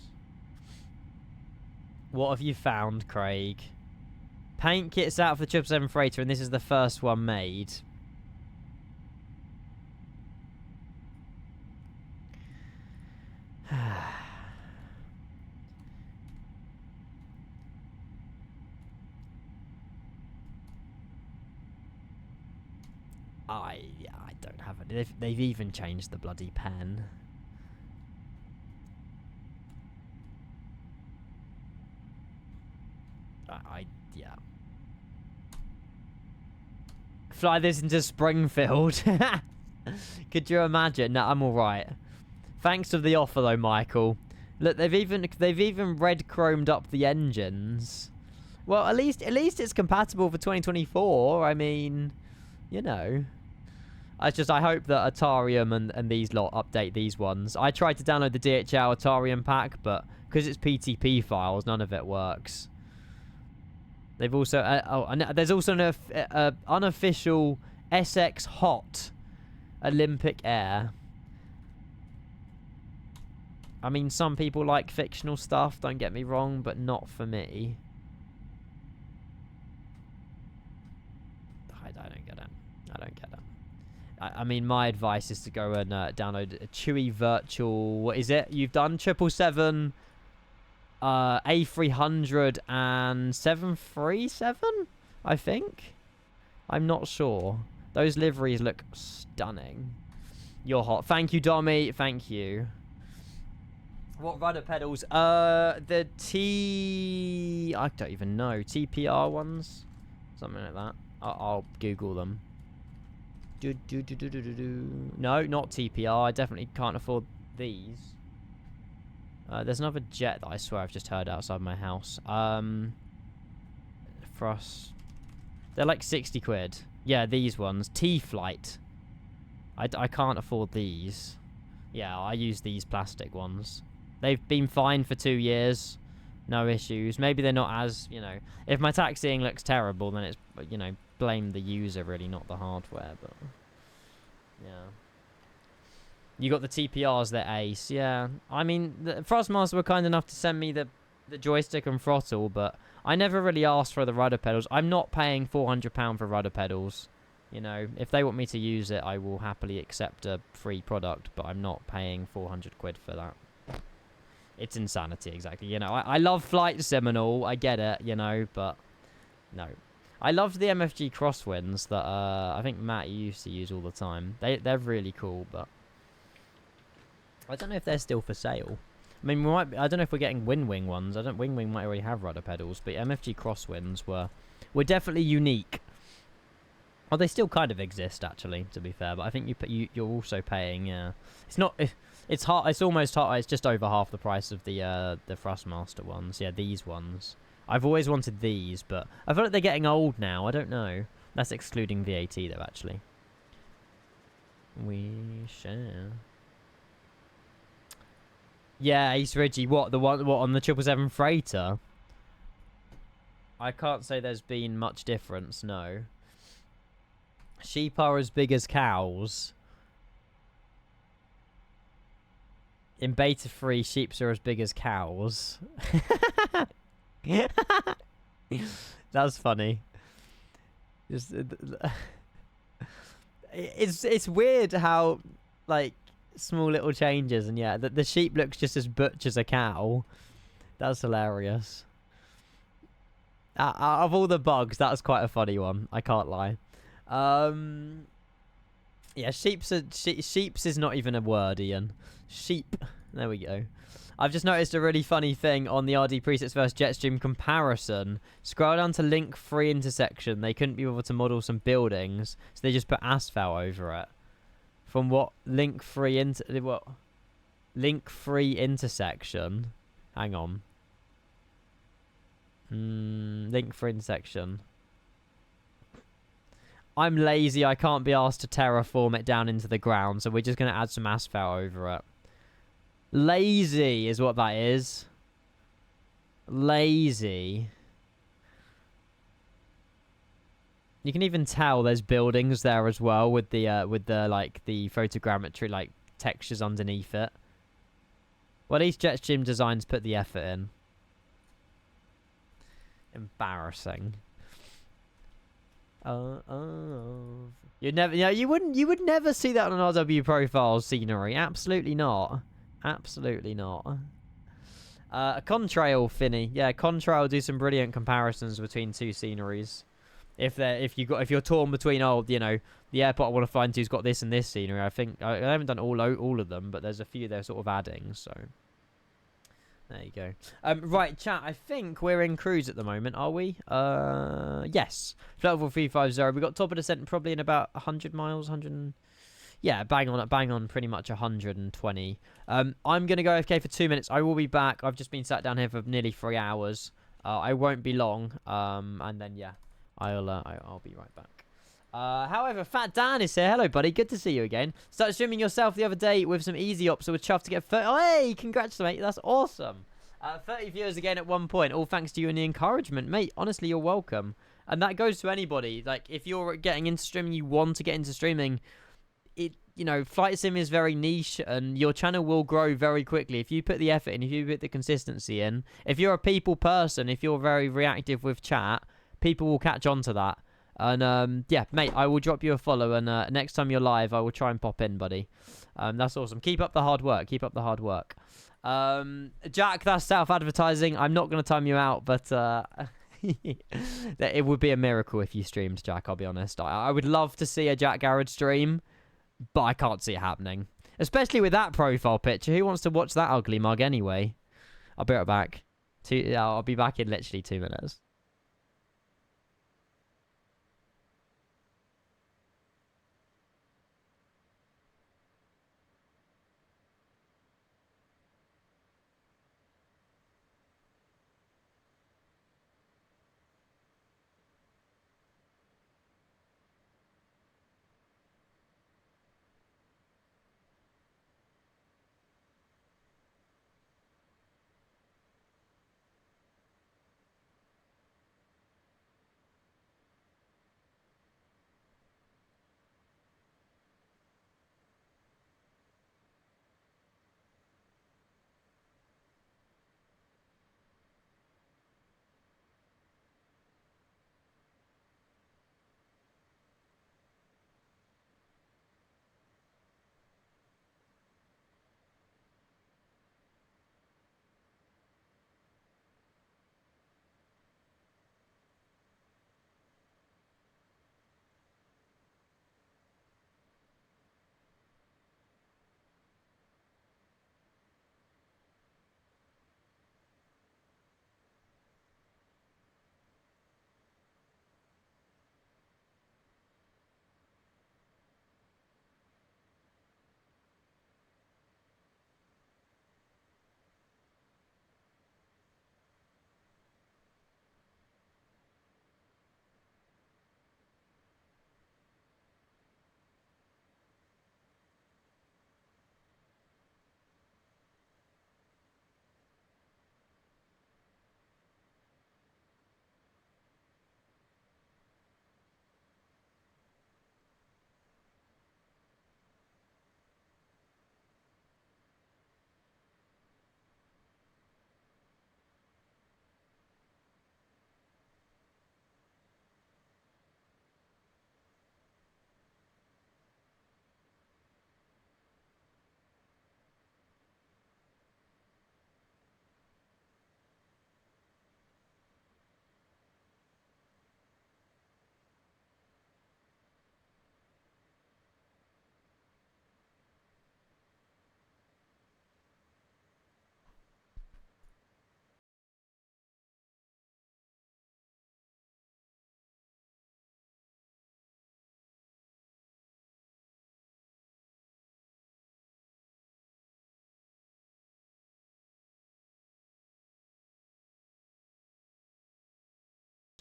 What have you found, Craig? Paint kits out for the 777 freighter, and this is the first one made. I don't have it. They've even changed the bloody pen. Yeah. Fly this into Springfield. Could you imagine? No, I'm all right. Thanks for the offer though, Michael. Look, they've even red chromed up the engines. Well, at least it's compatible for 2024. I mean, you know. I hope that Atarium and these lot update these ones. I tried to download the DHL Atarium pack, but because it's PTP files, none of it works. They've also and there's also an unofficial SX Hot Olympic Air. I mean, some people like fictional stuff, don't get me wrong, but not for me. I don't get it. I don't get it. I mean, my advice is to go and download a Chewy Virtual... What is it? You've done 777, A300, and 737, I think? I'm not sure. Those liveries look stunning. You're hot. Thank you, Dommy. Thank you. What rudder pedals? The I don't even know. TPR ones? Something like that. I'll Google them. No, not TPR. I definitely can't afford these. There's another jet that I swear I've just heard outside my house. For us, they're like 60 quid. Yeah, these ones. T-Flight. I can't afford these. Yeah, I use these plastic ones. They've been fine for 2 years. No issues. Maybe they're not as, you know... If my taxiing looks terrible, then it's, you know, blame the user, really, not the hardware, but... Yeah. You got the TPRs, they're ace. Yeah. I mean, the Thrustmaster were kind enough to send me the joystick and throttle, but I never really asked for the rudder pedals. I'm not paying £400 for rudder pedals. You know, if they want me to use it, I will happily accept a free product, but I'm not paying 400 quid for that. It's insanity, exactly. You know, I love Flight Seminole, I get it, you know, but no. I loved the MFG crosswinds that I think Matt used to use all the time. They're really cool, but I don't know if they're still for sale. I mean, I don't know if we're getting Wing ones. Wing might already have rudder pedals, but MFG crosswinds were definitely unique. Well, they still kind of exist, actually, to be fair. But I think you're also paying. Yeah, it's not. It's hard. It's almost hard. It's just over half the price of the Thrustmaster ones. Yeah, these ones. I've always wanted these, but I feel like they're getting old now. I don't know. That's excluding VAT, though, actually. We share. Yeah, Ace Reggie. What, the one? What, on the 777 freighter? I can't say there's been much difference, no. Sheep are as big as cows. In beta 3, sheep are as big as cows. That's funny. It's weird how, like, small little changes, and yeah, the sheep looks just as butch as a cow. That's hilarious. Out of all the bugs, that's quite a funny one. I can't lie. Yeah, sheeps is not even a word, Ian. Sheep. There we go. I've just noticed a really funny thing on the RD presets versus Jetstream comparison. Scroll down to link free intersection. They couldn't be able to model some buildings, so they just put asphalt over it. From what link free intersection? Hang on. Link free intersection. I'm lazy. I can't be asked to terraform it down into the ground, so we're just gonna add some asphalt over it. Lazy is what that is. Lazy. You can even tell there's buildings there as well with the like the photogrammetry like textures underneath it. Well, these Jetstream designs put the effort in. Embarrassing. You'd never, you would never see that on an RW profile scenery. Absolutely not. Absolutely not. Contrail, Finny. Yeah, Contrail do some brilliant comparisons between two sceneries. If you're torn between, oh, you know, the airport I want to fly into's got this and this scenery. I think I haven't done all of them, but there's a few they're sort of adding. So there you go. Right, chat. I think we're in cruise at the moment, are we? Yes. Flight level 350. We got top of descent probably in about 100 miles, 100. Yeah, bang on, pretty much 120. I'm gonna go AFK for 2 minutes. I will be back. I've just been sat down here for nearly 3 hours. I won't be long. And then yeah, I'll be right back. However, Fat Dan is here. Hello, buddy. Good to see you again. Started streaming yourself the other day with some easy ops. So we're chuffed to get 30. Oh, hey, congrats, mate. That's awesome. 30 viewers again at one point. All thanks to you and the encouragement, mate. Honestly, you're welcome. And that goes to anybody. Like, if you're getting into streaming, you want to get into streaming. You know, flight sim is very niche and your channel will grow very quickly if you put the effort in, if you put the consistency in. If you're a people person, if you're very reactive with chat, people will catch on to that. And yeah, mate, I will drop you a follow, and next time you're live, I will try and pop in, buddy. That's awesome. Keep up the hard work. Keep up the hard work. Jack, that's self-advertising. I'm not going to time you out, but it would be a miracle if you streamed, Jack, I'll be honest. I would love to see a Jack Garrett stream, but I can't see it happening. Especially with that profile picture. Who wants to watch that ugly mug anyway? I'll be right back. I'll be back in literally 2 minutes.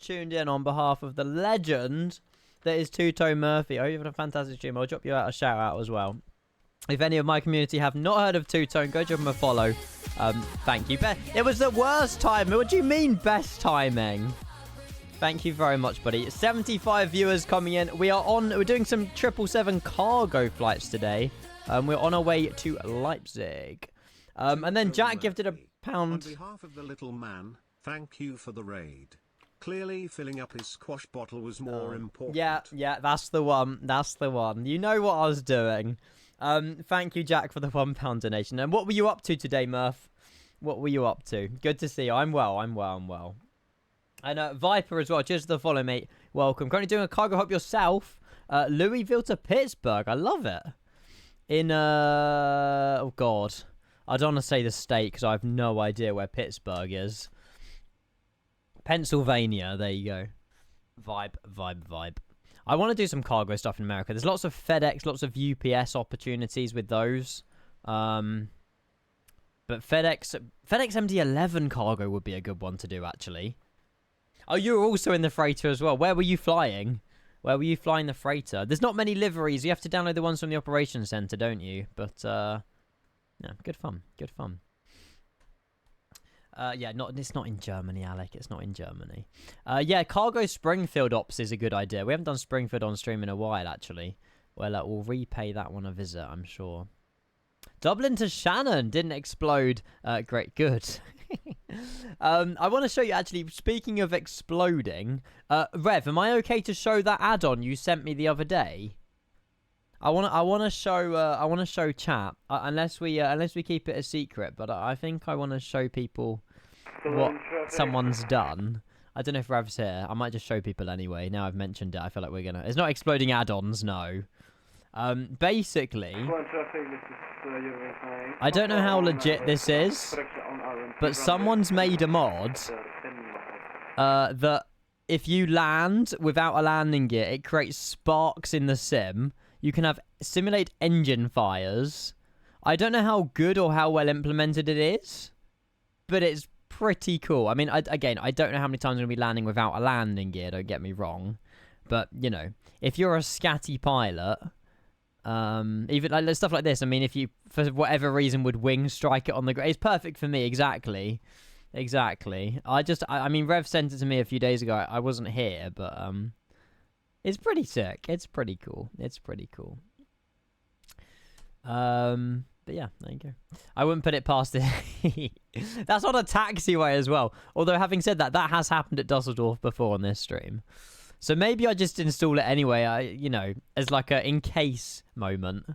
tuned in on behalf of the legend that is Two Tone Murphy. I hope you're having a fantastic stream. I'll drop you out a shout out as well. If any of my community have not heard of Two Tone, go drop him a follow. Thank you. It was the worst timing. What do you mean best timing? Thank you very much, buddy. 75 viewers coming in. We're doing some 777 cargo flights today. We're on our way to Leipzig. And then Jack gifted £1. On behalf of the little man, thank you for the raid. Clearly filling up his squash bottle was more important. Yeah, that's the one. That's the one. You know what I was doing. Thank you, Jack, for the £1 donation. And what were you up to today, Murph? What were you up to? Good to see you. I'm well. And Viper as well. Cheers for the follow, mate. Welcome. Currently doing a cargo hop yourself. Louisville to Pittsburgh. I love it. In, oh, God. I don't want to say the state because I have no idea where Pittsburgh is. Pennsylvania. There you go. Vibe. I want to do some cargo stuff in America. There's lots of FedEx, lots of UPS opportunities with those. But FedEx MD-11 cargo would be a good one to do, actually. Oh, you were also in the freighter as well. Where were you flying? Where were you flying the freighter? There's not many liveries. You have to download the ones from the operations center, don't you? But, yeah, good fun. Yeah, it's not in Germany, Alec. It's not in Germany. Yeah, cargo Springfield ops is a good idea. We haven't done Springfield on stream in a while, actually. Well, we'll repay that one a visit, I'm sure. Dublin to Shannon didn't explode. Great, good. I want to show you, actually, speaking of exploding, Rev, am I okay to show that add-on you sent me the other day? I want to show chat, unless we keep it a secret, but I think I want to show people what someone's done. I don't know if Rev's here. I might just show people anyway. Now I've mentioned it, I feel like we're gonna. It's not exploding add-ons, no. Basically, I don't know how legit this is, but someone's made a mod that if you land without a landing gear, it creates sparks in the sim. You can have simulate engine fires. I don't know how good or how well implemented it is, but it's pretty cool. I mean, I don't know how many times I'm going to be landing without a landing gear, don't get me wrong. But, you know, if you're a scatty pilot, even like stuff like this, I mean, if you, for whatever reason, would wing strike it on the ground, it's perfect for me, exactly. I mean, Rev sent it to me a few days ago. I wasn't here, but, it's pretty sick. It's pretty cool. But yeah, there you go. I wouldn't put it past it. That's on a taxiway as well. Although, having said that, that has happened at Dusseldorf before on this stream. So maybe I just install it anyway, you know, as like a in case moment.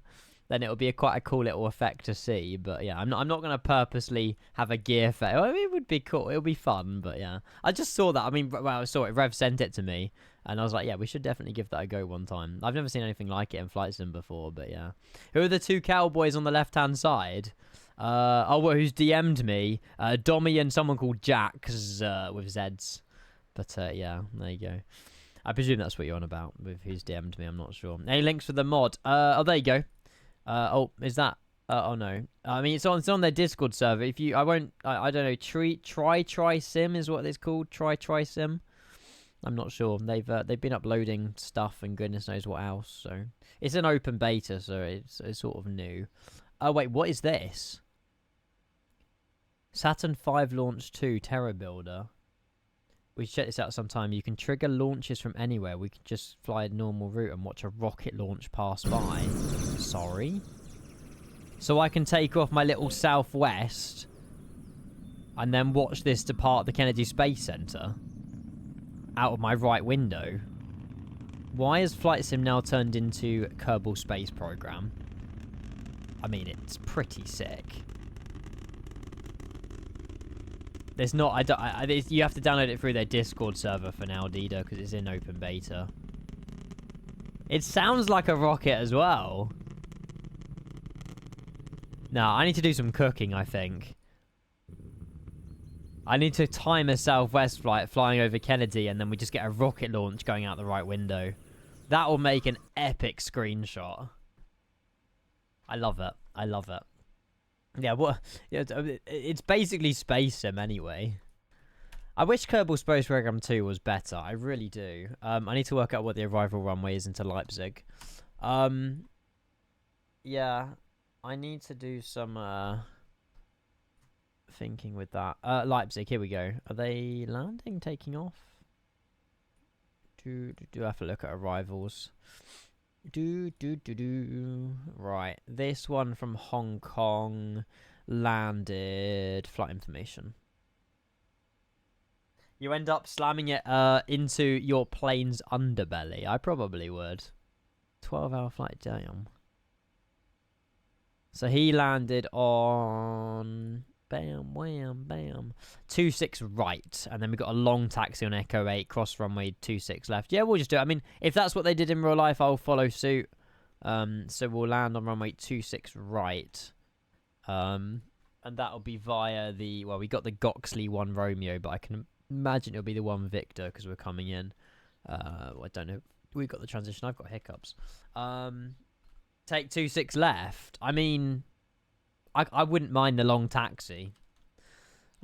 Then it'll be quite a cool little effect to see. But yeah, I'm not going to purposely have a gear fail. I mean, it would be cool. It'll be fun. But yeah, I just saw that. I mean, well, I saw it. Rev sent it to me. And I was like, yeah, we should definitely give that a go one time. I've never seen anything like it in Flight Sim before, but yeah. Who are the two cowboys on the left-hand side? Who's DM'd me? Dommy and someone called Jack, with Zeds. But yeah, there you go. I presume that's what you're on about with who's DM'd me. I'm not sure. Any links for the mod? Oh, there you go. Is that? Oh no. I mean, it's on their Discord server. If you, I don't know. Try Sim is what it's called. Try Sim. I'm not sure. They've been uploading stuff and goodness knows what else. So it's an open beta, so it's sort of new. Oh wait, what is this? Saturn V Launch 2 Terror Builder. We should check this out sometime. You can trigger launches from anywhere. We can just fly a normal route and watch a rocket launch pass by. Sorry. So I can take off my little Southwest and then watch this depart the Kennedy Space Center out of my right window. Why has Flight Sim now turned into Kerbal Space Program? I mean, it's pretty sick. There's not, you have to download it through their Discord server for now, Dido, because it's in open beta. It sounds like a rocket as well. No, I need to do some cooking, I think. I need to time a Southwest flight flying over Kennedy, and then we just get a rocket launch going out the right window. That will make an epic screenshot. I love it. Yeah, what? Yeah, it's basically Space Sim anyway. I wish Kerbal Space Program 2 was better. I really do. I need to work out what the arrival runway is into Leipzig. Yeah, I need to do some thinking with that. Leipzig, here we go. Are they landing, taking off? Do I have to look at arrivals? Right, this one from Hong Kong landed. Flight information. You end up slamming it into your plane's underbelly. I probably would. 12-hour flight, damn. So he landed on... Bam, wham, bam. 26 right. And then we got a long taxi on Echo 8, cross runway 26 left. Yeah, we'll just do it. I mean, if that's what they did in real life, I'll follow suit. So we'll land on runway 26 right. And that'll be via the... Well, we got the Goxley 1 Romeo, but I can imagine it'll be the 1 Victor because we're coming in. I don't know. We've got the transition. I've got hiccups. Take 26 left. I mean... I wouldn't mind the long taxi.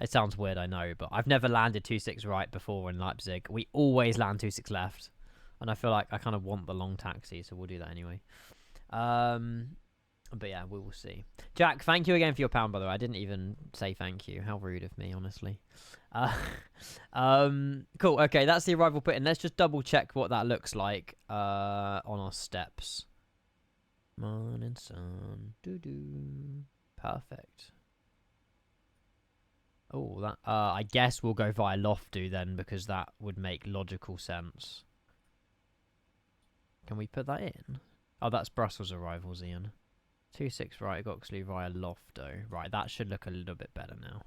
It sounds weird, I know, but I've never landed 26 right before in Leipzig. We always land 26 left. And I feel like I kind of want the long taxi, so we'll do that anyway. But yeah, we will see. Jack, thank you again for your pound, by the way. I didn't even say thank you. How rude of me, honestly. Cool, okay, that's the arrival put in. Let's just double check what that looks like on our steps. Morning sun. Doo-doo. Perfect. Oh, that. I guess we'll go via Loftu then, because that would make logical sense. Can we put that in? Oh, that's Brussels arrivals, Ian. 26 right, Goxley via Loftu. Right, that should look a little bit better now.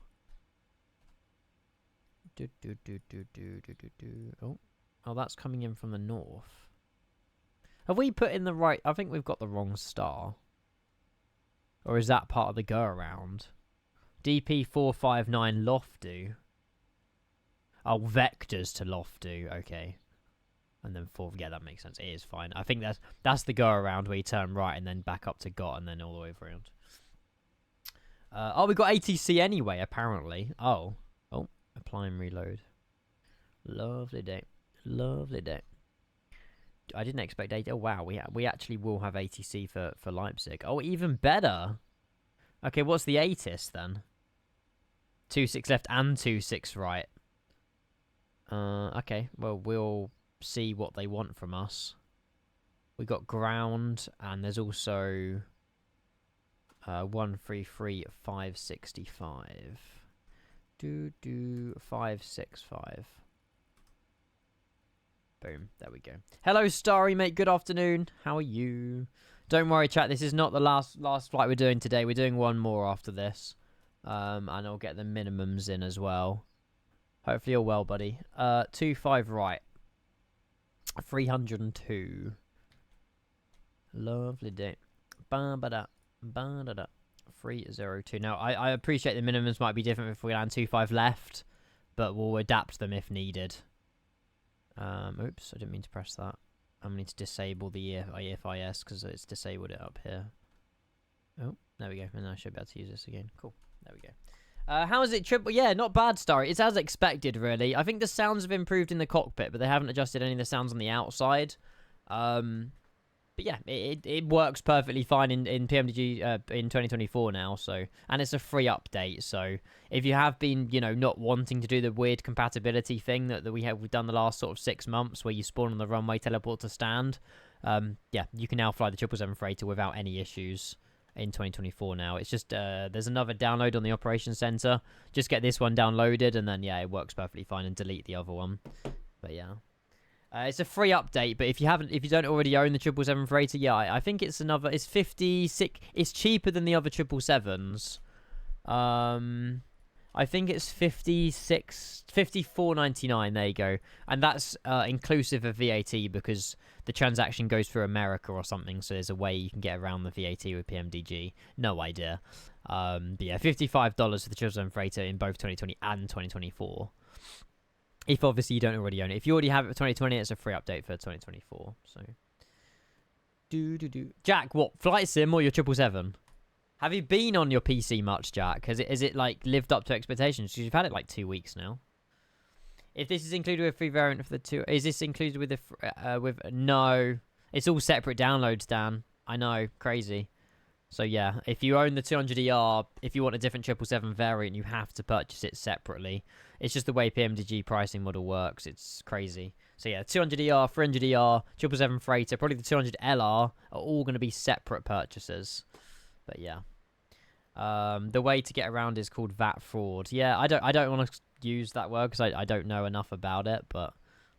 Oh, that's coming in from the north. Have we put in the right... I think we've got the wrong star. Or is that part of the go-around? DP459 Loftu. Oh, vectors to Loftu. Okay. And then 4... Yeah, that makes sense. It is fine. I think that's the go-around where you turn right and then back up to GOT and then all the way around. Oh, we got ATC anyway, apparently. Oh. Oh, apply and reload. Lovely day. Lovely day. I didn't expect 8. Oh, wow. We actually will have ATC for Leipzig. Oh, even better. Okay, what's the ATIS then? 26 left and 26 right. Okay, well, we'll see what they want from us. We got ground, and there's also 133 565. 565. Boom. There we go. Hello, Starry, mate. Good afternoon. How are you? Don't worry, chat. This is not the last flight we're doing today. We're doing one more after this. And I'll get the minimums in as well. Hopefully you're well, buddy. 25 right. 302. Lovely day. Ba-ba-da. Ba-da-da. 302. Now, I appreciate the minimums might be different if we land 25 left. But we'll adapt them if needed. Oops, I didn't mean to press that. I'm going to need to disable the EFIS because it's disabled it up here. Oh, there we go. And I should be able to use this again. Cool. There we go. How is it triple? Yeah, not bad, Starry. It's as expected, really. I think the sounds have improved in the cockpit, but they haven't adjusted any of the sounds on the outside. But yeah, it works perfectly fine in PMDG in 2024 now. So, and it's a free update. So if you have been, not wanting to do the weird compatibility thing that we've done the last sort of 6 months, where you spawn on the runway, teleport to stand, yeah, you can now fly the 777 freighter without any issues in 2024 now. It's just there's another download on the operations center. Just get this one downloaded, and then yeah, it works perfectly fine, and delete the other one. But yeah. It's a free update, but if you don't already own the 777 freighter, yeah, I think it's 56. It's cheaper than the other 777s. I think it's 54.99. There you go, and that's inclusive of VAT because the transaction goes through America or something. So there's a way you can get around the VAT with PMDG. No idea. But yeah, $55 for the 777 freighter in both 2020 and 2024. If obviously you don't already own it. If you already have it for 2020, it's a free update for 2024. So, Jack, what flight sim or your 777? Have you been on your PC much, Jack? Has it like lived up to expectations? Because you've had it like 2 weeks now. If this is included with free variant for the two, is this included with the with no? It's all separate downloads, Dan. I know, crazy. So yeah, if you own the 200ER, if you want a different 777 variant, you have to purchase it separately. It's just the way PMDG pricing model works. It's crazy. So yeah, 200ER, 300ER, 777 Freighter, probably the 200LR are all going to be separate purchases. But yeah, the way to get around is called VAT fraud. Yeah, I don't want to use that word because I don't know enough about it. But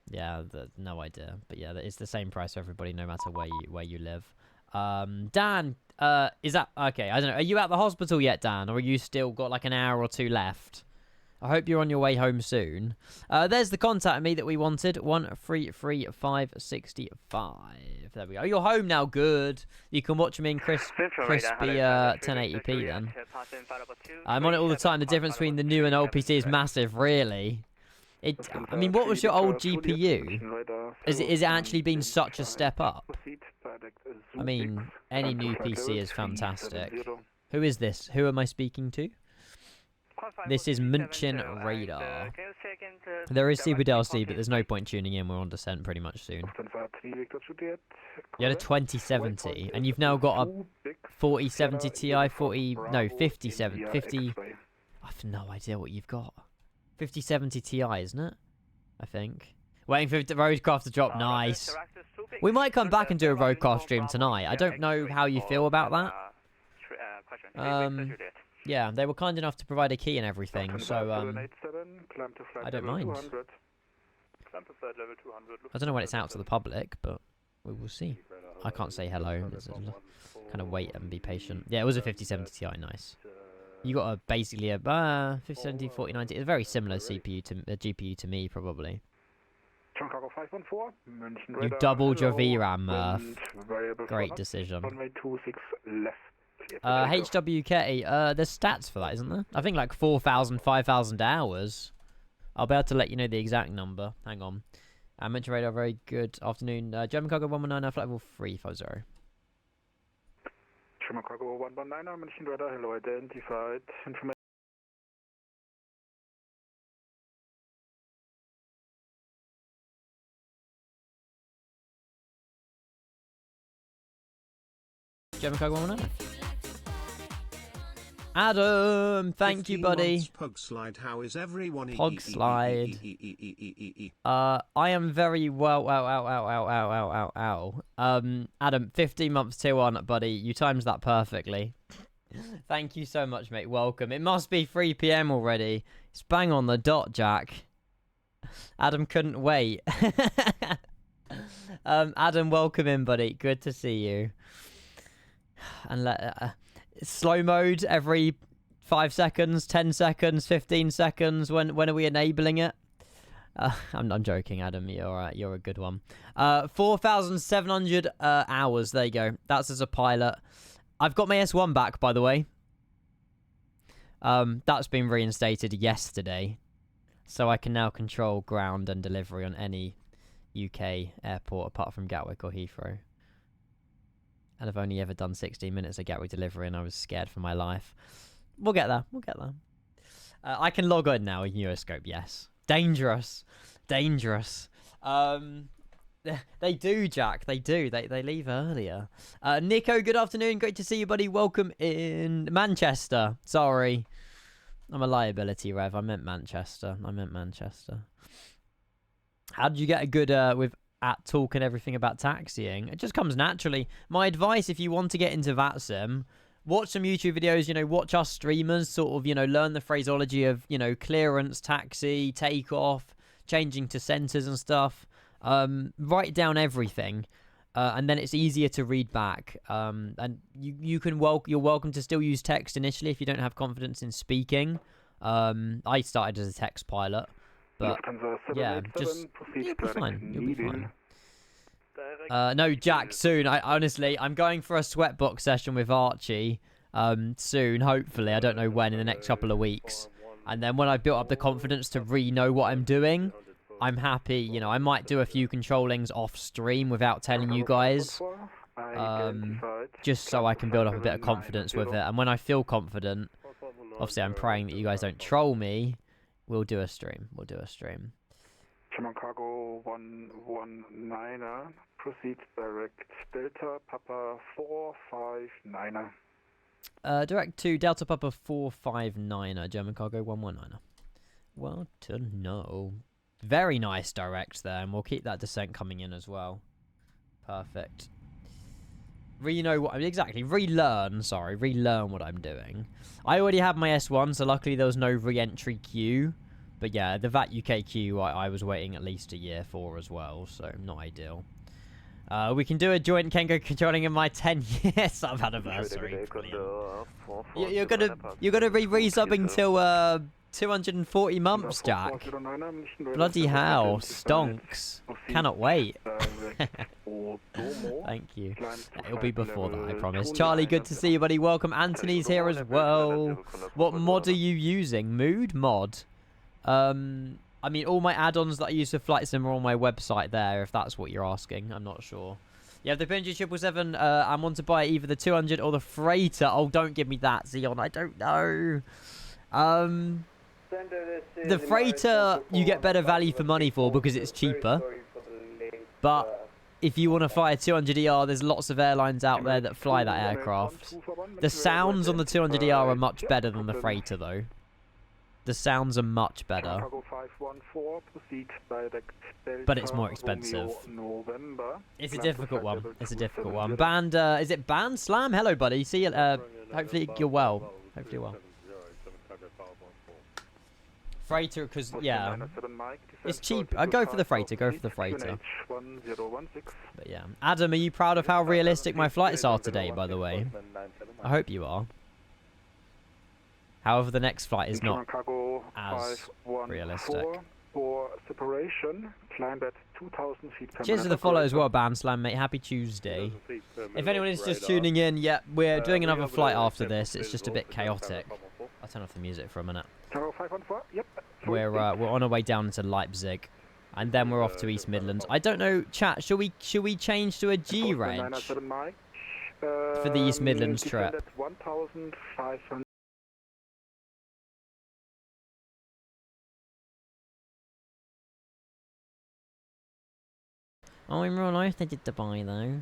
yeah, no idea. But yeah, it's the same price for everybody, no matter where you live. Dan, is that okay? I don't know. Are you at the hospital yet, Dan, or are you still got like an hour or two left? I hope you're on your way home soon. There's the contact me that we wanted. 133565. There we go. You're home now. Good. You can watch me in crispy 1080p then. I'm on it all the time. The difference between the new and old PC is massive, really. I mean, what was your old GPU? Is it actually been such a step up? I mean, any new PC is fantastic. Who is this? Who am I speaking to? This is Munchin Radar. There is CBDLC, but there's no point tuning in. We're on descent pretty much soon. You had a 2070, and you've now got a 4070 Ti, 50... I have no idea what you've got. 5070 Ti, isn't it? I think. Waiting for the Roadcraft to drop. Nice. We might come back and do a Roadcraft stream tonight. I don't know how you feel about that. Yeah, they were kind enough to provide a key and everything, so I don't mind. I don't know when it's out to the public, but we will see. I can't say hello. Kind of wait and be patient. Yeah, it was a 5070 Ti. Nice. You got basically a 5070 4090. It's a very similar GPU to me, probably. You doubled your VRAM, Murph. Great decision. HWK, there's stats for that, isn't there? I think like 4,000, 5,000 hours. I'll be able to let you know the exact number. Hang on. Mention radar, very good afternoon. German cargo 119, flight level 350. German cargo 119, mention radar, hello, identified. Information. German cargo 119. Adam, thank you, buddy. Pugslide, how is everyone? Pugslide. I am very well. Adam, 15 months 2-1, buddy. You timed that perfectly. Thank you so much, mate. Welcome. It must be 3 PM already. It's bang on the dot, Jack. Adam couldn't wait. Adam, welcome in, buddy. Good to see you. And slow mode every 5 seconds, 10 seconds, 15 seconds. When are we enabling it? I'm joking, Adam. You're a good one. 4,700 hours. There you go. That's as a pilot. I've got my S1 back, by the way. That's been reinstated yesterday, so I can now control ground and delivery on any UK airport apart from Gatwick or Heathrow. And I've only ever done 16 minutes of Gatwick delivery, and I was scared for my life. We'll get there. We'll get there. I can log on now in Euroscope, yes. Dangerous. Dangerous. They do, Jack. They do. They leave earlier. Nico, good afternoon. Great to see you, buddy. Welcome in Manchester. Sorry. I'm a liability, Rev. I meant Manchester. How did you get a good with at talk and everything about taxiing? It just comes naturally. My advice, if you want to get into VATSIM, watch some YouTube videos, watch us streamers, sort of, learn the phraseology of, clearance, taxi, takeoff, changing to centers and stuff. Write down everything, and then it's easier to read back. And you're welcome to still use text initially if you don't have confidence in speaking. I started as a text pilot. But, yeah, you'll be fine. No, Jack, soon. Honestly, I'm going for a sweatbox session with Archie soon, hopefully. I don't know when, in the next couple of weeks. And then when I built up the confidence to know what I'm doing, I'm happy. I might do a few controllings off stream without telling you guys. Just so I can build up a bit of confidence with it. And when I feel confident, obviously I'm praying that you guys don't troll me. We'll do a stream. German Cargo 119er, proceed direct Delta Papa 459er. Direct to Delta Papa 459er, German Cargo 119er. Well to know. Very nice direct there, and we'll keep that descent coming in as well. Perfect. Relearn what I'm doing. I already had my S1, so luckily there was no re-entry queue. But yeah, the VAT UK queue I was waiting at least a year for as well, so not ideal. We can do a joint Kengo controlling in my 10 years anniversary. You're gonna be resubbing till 240 months, Jack. Bloody hell, stonks. Cannot wait. Thank you. It'll be before that, I promise. Charlie, good to see you, buddy. Welcome. Anthony's here as well. What mod are you using? Mood mod? I mean, all my add-ons that I use for Flight Sim are on my website there, if that's what you're asking. I'm not sure. You have the PMDG 777. I want to buy either the 200 or the freighter. Oh, don't give me that, Xeon. I don't know. The freighter you get better value for money for because it's cheaper. But if you want to fly a 200ER, there's lots of airlines out there that fly that aircraft. The sounds on the 200ER are much better than the freighter, though. The sounds are much better. But it's more expensive. It's a difficult one. It's a difficult one. Band, is it Band Slam? Hello, buddy. See you. Hopefully you're well. Hopefully you're well. Freighter, because, yeah, it's cheap. I go for the freighter. Go for the freighter. But yeah. Adam, are you proud of how realistic my flights are today, by the way? I hope you are. However, the next flight is not as realistic. Cheers to the follow as well, Band Slam, mate. Happy Tuesday. If anyone is just tuning in, yeah, we're doing another flight after this. It's just a bit chaotic. I'll turn off the music for a minute. We're on our way down to Leipzig, and then we're off to East Midlands. I don't know, chat. Should we change to a G reg for the East Midlands trip? Oh, in real life they did Dubai though.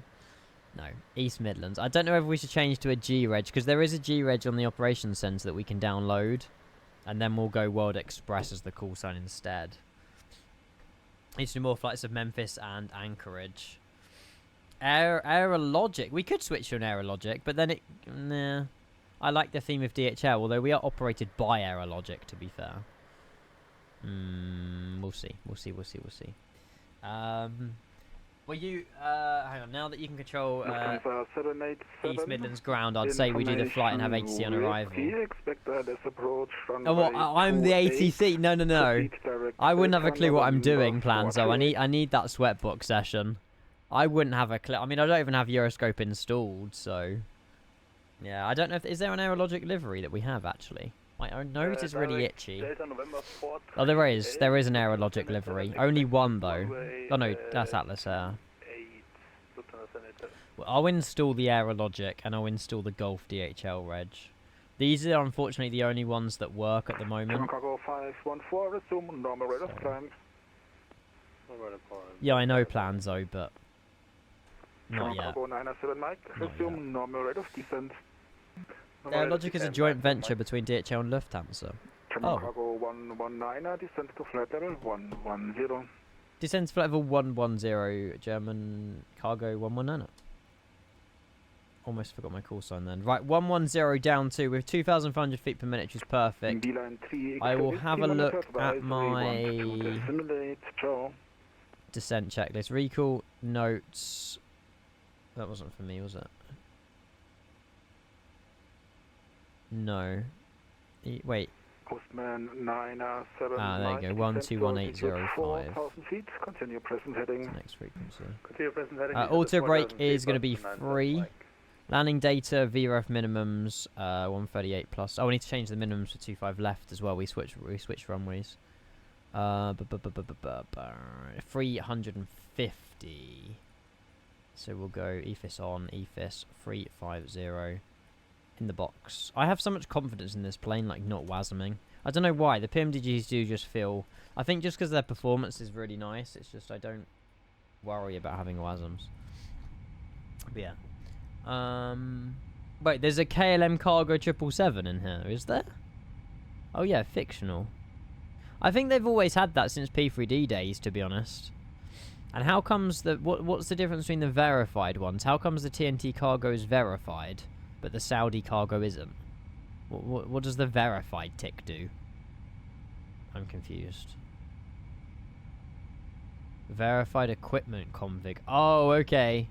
No, East Midlands. I don't know if we should change to a G reg because there is a G reg on the operations centre that we can download. And then we'll go World Express as the call sign instead. Need to do more flights of Memphis and Anchorage. Aerologic. We could switch to an Aerologic, but then it... Nah. I like the theme of DHL, although we are operated by Aerologic, to be fair. We'll see. We'll see. Well, you... hang on. Now that you can control East Midlands ground, I'd say we do the flight and have ATC on arrival. Oh, what? I'm the ATC? No. I wouldn't have a clue what I'm doing, Planzo. I need that sweatbook session. I wouldn't have a clue. I mean, I don't even have Euroscope installed, so... Yeah, I don't know if... Is there an Aerologic livery that we have, actually? My own nose is really itchy. Oh, there is. There is an Aerologic livery. Only one, though. Oh, no, that's Atlas Air. Well, I'll install the Aerologic, and I'll install the Golf DHL reg. These are, unfortunately, the only ones that work at the moment. Yeah, I know Planzo, but... Not yet. Aerologic is a joint venture between DHL and Lufthansa. Oh. Descend to flight level 110, German Cargo 119. Almost forgot my call sign then. Right, 110 down to with 2,500 feet per minute, which is perfect. I will have a look at my descent checklist. Recall notes. That wasn't for me, was it? No. Wait. Postman 907 there you go. 121805. Continue present heading. Next frequency. Continue present heading. Auto brake is going to be free. Landing data, VRF minimums, 138 plus. Oh, we need to change the minimums for 25 left as well. We switch runways. 350. So we'll go EFIS on, EFIS 350. in the box. I have so much confidence in this plane, like not wasming. I don't know why. The PMDGs do just feel... I think just because their performance is really nice, it's just I don't worry about having wasms. But yeah. Wait, there's a KLM Cargo 777 in here, is there? Oh yeah, fictional. I think they've always had that since P3D days, to be honest. And how comes the... What's the difference between the verified ones? How comes the TNT cargo is verified, but the Saudi cargo isn't? What does the verified tick do? I'm confused. Verified equipment config. Oh, okay.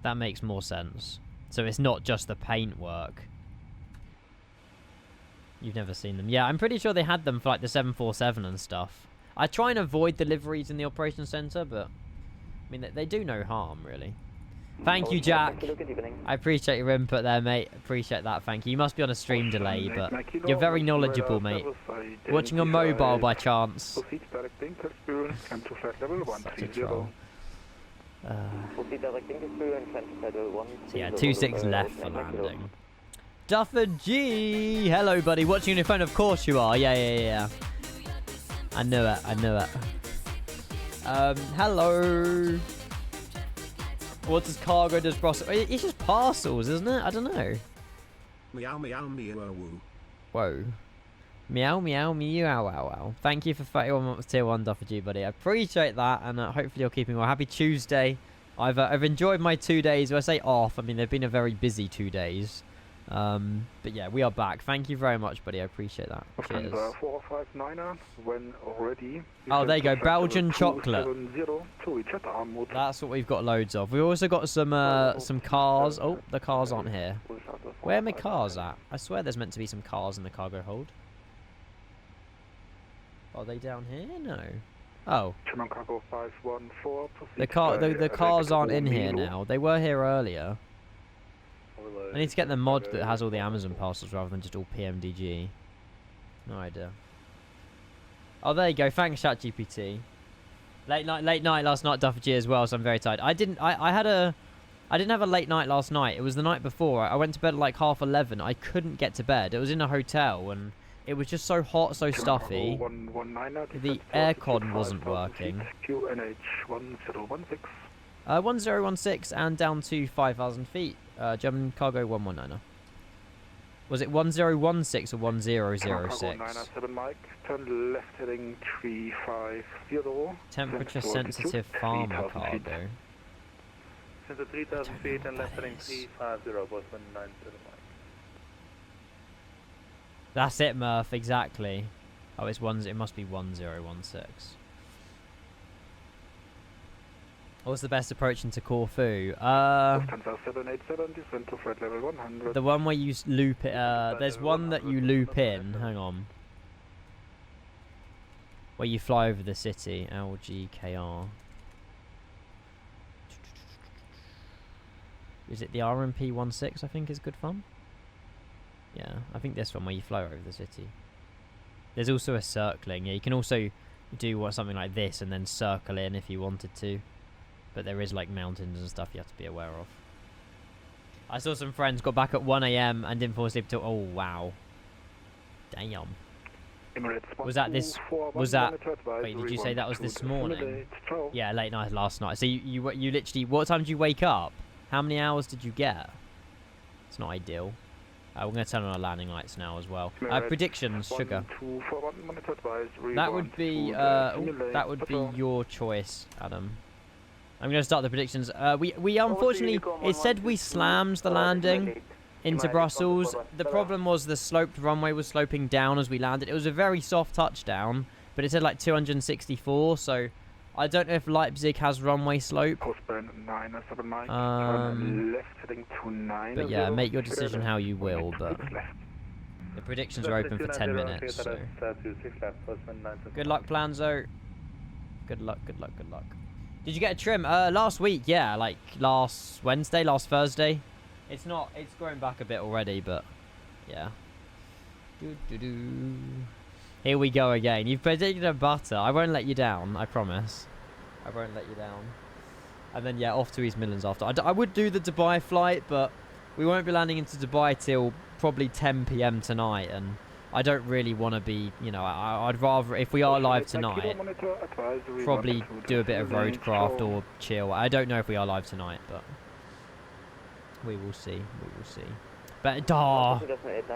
That makes more sense. So it's not just the paint work. You've never seen them. Yeah, I'm pretty sure they had them for like the 747 and stuff. I try and avoid deliveries in the operations center, but I mean they do no harm really. Thank you, Jack. I appreciate your input there, mate. Appreciate that. Thank you. You must be on a stream delay, but you're very knowledgeable, mate. Watching on mobile by chance. Such a troll. So yeah, 26 left for landing. Duffer G! Hello, buddy. Watching on your phone? Of course you are. Yeah. I know it. Hello. What does cargo does Brussels? It's just parcels, isn't it? I don't know. Meow meow meow woo. Whoa. Meow meow meow wow wow. Thank you for 31 months tier 1 Duffer G, buddy. I appreciate that, and hopefully you're keeping well. Happy Tuesday. I've enjoyed my 2 days. When I say off, I mean they've been a very busy 2 days. But yeah, we are back. Thank you very much, buddy. I appreciate that. Cheers. 459er, when ready. Oh, there you go. Belgian chocolate. That's what we've got loads of. We've also got some cars. Oh, the cars aren't here. Where are my cars at? I swear there's meant to be some cars in the cargo hold. Are they down here? No. Oh. The cars aren't in here now. They were here earlier. I need to get the mod that has all the Amazon parcels rather than just all PMDG. No idea. Oh, there you go. Thanks, ChatGPT. Late night last night, Duffer G as well, so I'm very tired. I didn't have a late night last night. It was the night before. I went to bed at like 11:30. I couldn't get to bed. It was in a hotel and it was just so hot, so stuffy. The aircon wasn't working. 1016 and down to 5,000 feet. German cargo 119er. Was it 1016 or 1006? Turn left heading 350. Temperature sensitive farmer cargo. Center 3,000 feet and left heading 350, was 197 Mike. That's it, Murph, exactly. Oh, it must be 1016. What's the best approach into Corfu? The one where you loop it. There's one that you loop in. Hang on. Where you fly over the city. LGKR. Is it the RMP-16? I think is good fun. Yeah, I think this one where you fly over the city. There's also a circling. Yeah, you can also do something like this and then circle in if you wanted to. But there is like mountains and stuff you have to be aware of. I saw some friends got back at 1 AM and didn't fall asleep till... Oh, wow. Damn. Was that this... Was that... Wait, did you say that was this morning? Yeah, late night last night. So you literally... What time did you wake up? How many hours did you get? It's not ideal. We're going to turn on our landing lights now as well. Predictions, Sugar. That would be... that would be your choice, Adam. I'm going to start the predictions. We unfortunately, it said we slammed the landing into Brussels. The problem was the sloped runway was sloping down as we landed. It was a very soft touchdown, but it said like 264, so I don't know if Leipzig has runway slope. But yeah, make your decision how you will, but the predictions are open for 10 minutes, so... Good luck, Planzo. Good luck. Did you get a trim? Last week, yeah, like last Wednesday, last Thursday. It's growing back a bit already, but yeah. Here we go again. You've predicted a butter. I won't let you down, I promise. I won't let you down. And then, yeah, off to East Midlands after. I would do the Dubai flight, but We won't be landing into Dubai till probably 10 p.m. tonight, and I don't really want to be, you know, I'd rather, if we are live tonight, probably do a bit of roadcraft or chill. I don't know if we are live tonight, but we will see. We will see. But,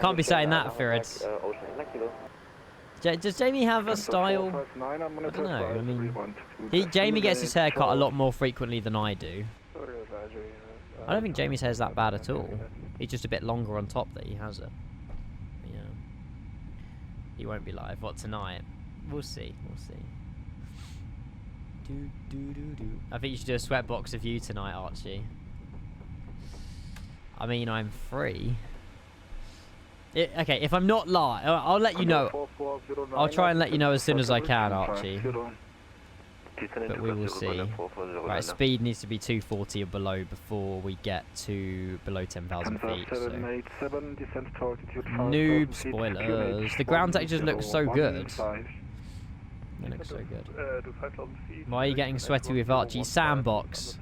can't be saying that, Firid. Does Jamie have a style? I don't know. I mean, Jamie gets his hair cut a lot more frequently than I do. I don't think Jamie's hair's that bad at all. He's just a bit longer on top that he has it. Yeah. He won't be live. What, tonight? We'll see. We'll see. I think you should do a sweatbox of you tonight, Archie. I mean, I'm free. Okay, if I'm not live, I'll let you know. I'll try and let you know as soon as I can, Archie. But we will see. Right, speed needs to be 240 or below before we get to below 10,000 feet. So. Noob spoilers. The ground textures look so good. They look so good. Why are you getting sweaty with Archie? Sandbox.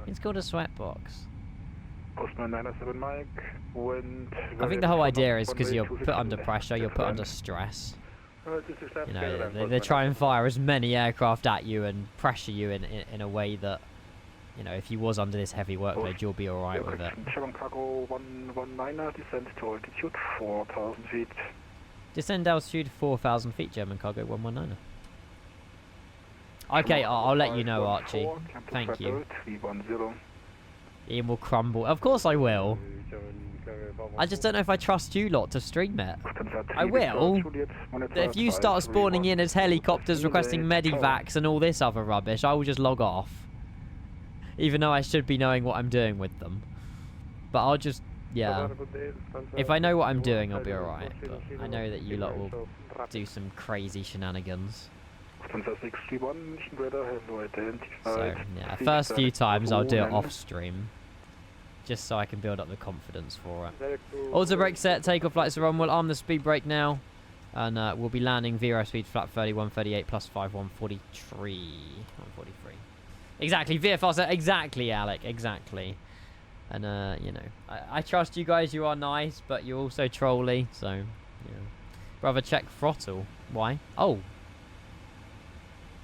It's called a sweatbox. I think the whole idea is because you're put under pressure, you're put under stress. You know, they try and fire as many aircraft at you and pressure you in a way that, you know, if you was under this heavy workload, you'll be alright with it. Descend altitude 4,000 feet, German cargo 119er. Okay, I'll let you know, Archie. Thank you. Ian will crumble. Of course I will. I just don't know if I trust you lot to stream it. I will. If you start spawning in as helicopters requesting medivacs and all this other rubbish, I will just log off. Even though I should be knowing what I'm doing with them. But I'll just, yeah. If I know what I'm doing, I'll be alright. But I know that you lot will do some crazy shenanigans. So, yeah, first few times I'll do it off stream. Just so I can build up the confidence for it. Auto brake set, takeoff lights are on. We'll arm the speed brake now. And we'll be landing VRF speed flat 30, 138 plus 5, 143. 143. Exactly, VFR set. Exactly, Alec. Exactly. And, you know, I trust you guys. You are nice, but you're also trolly. So, yeah. Brother, check throttle. Why? Oh.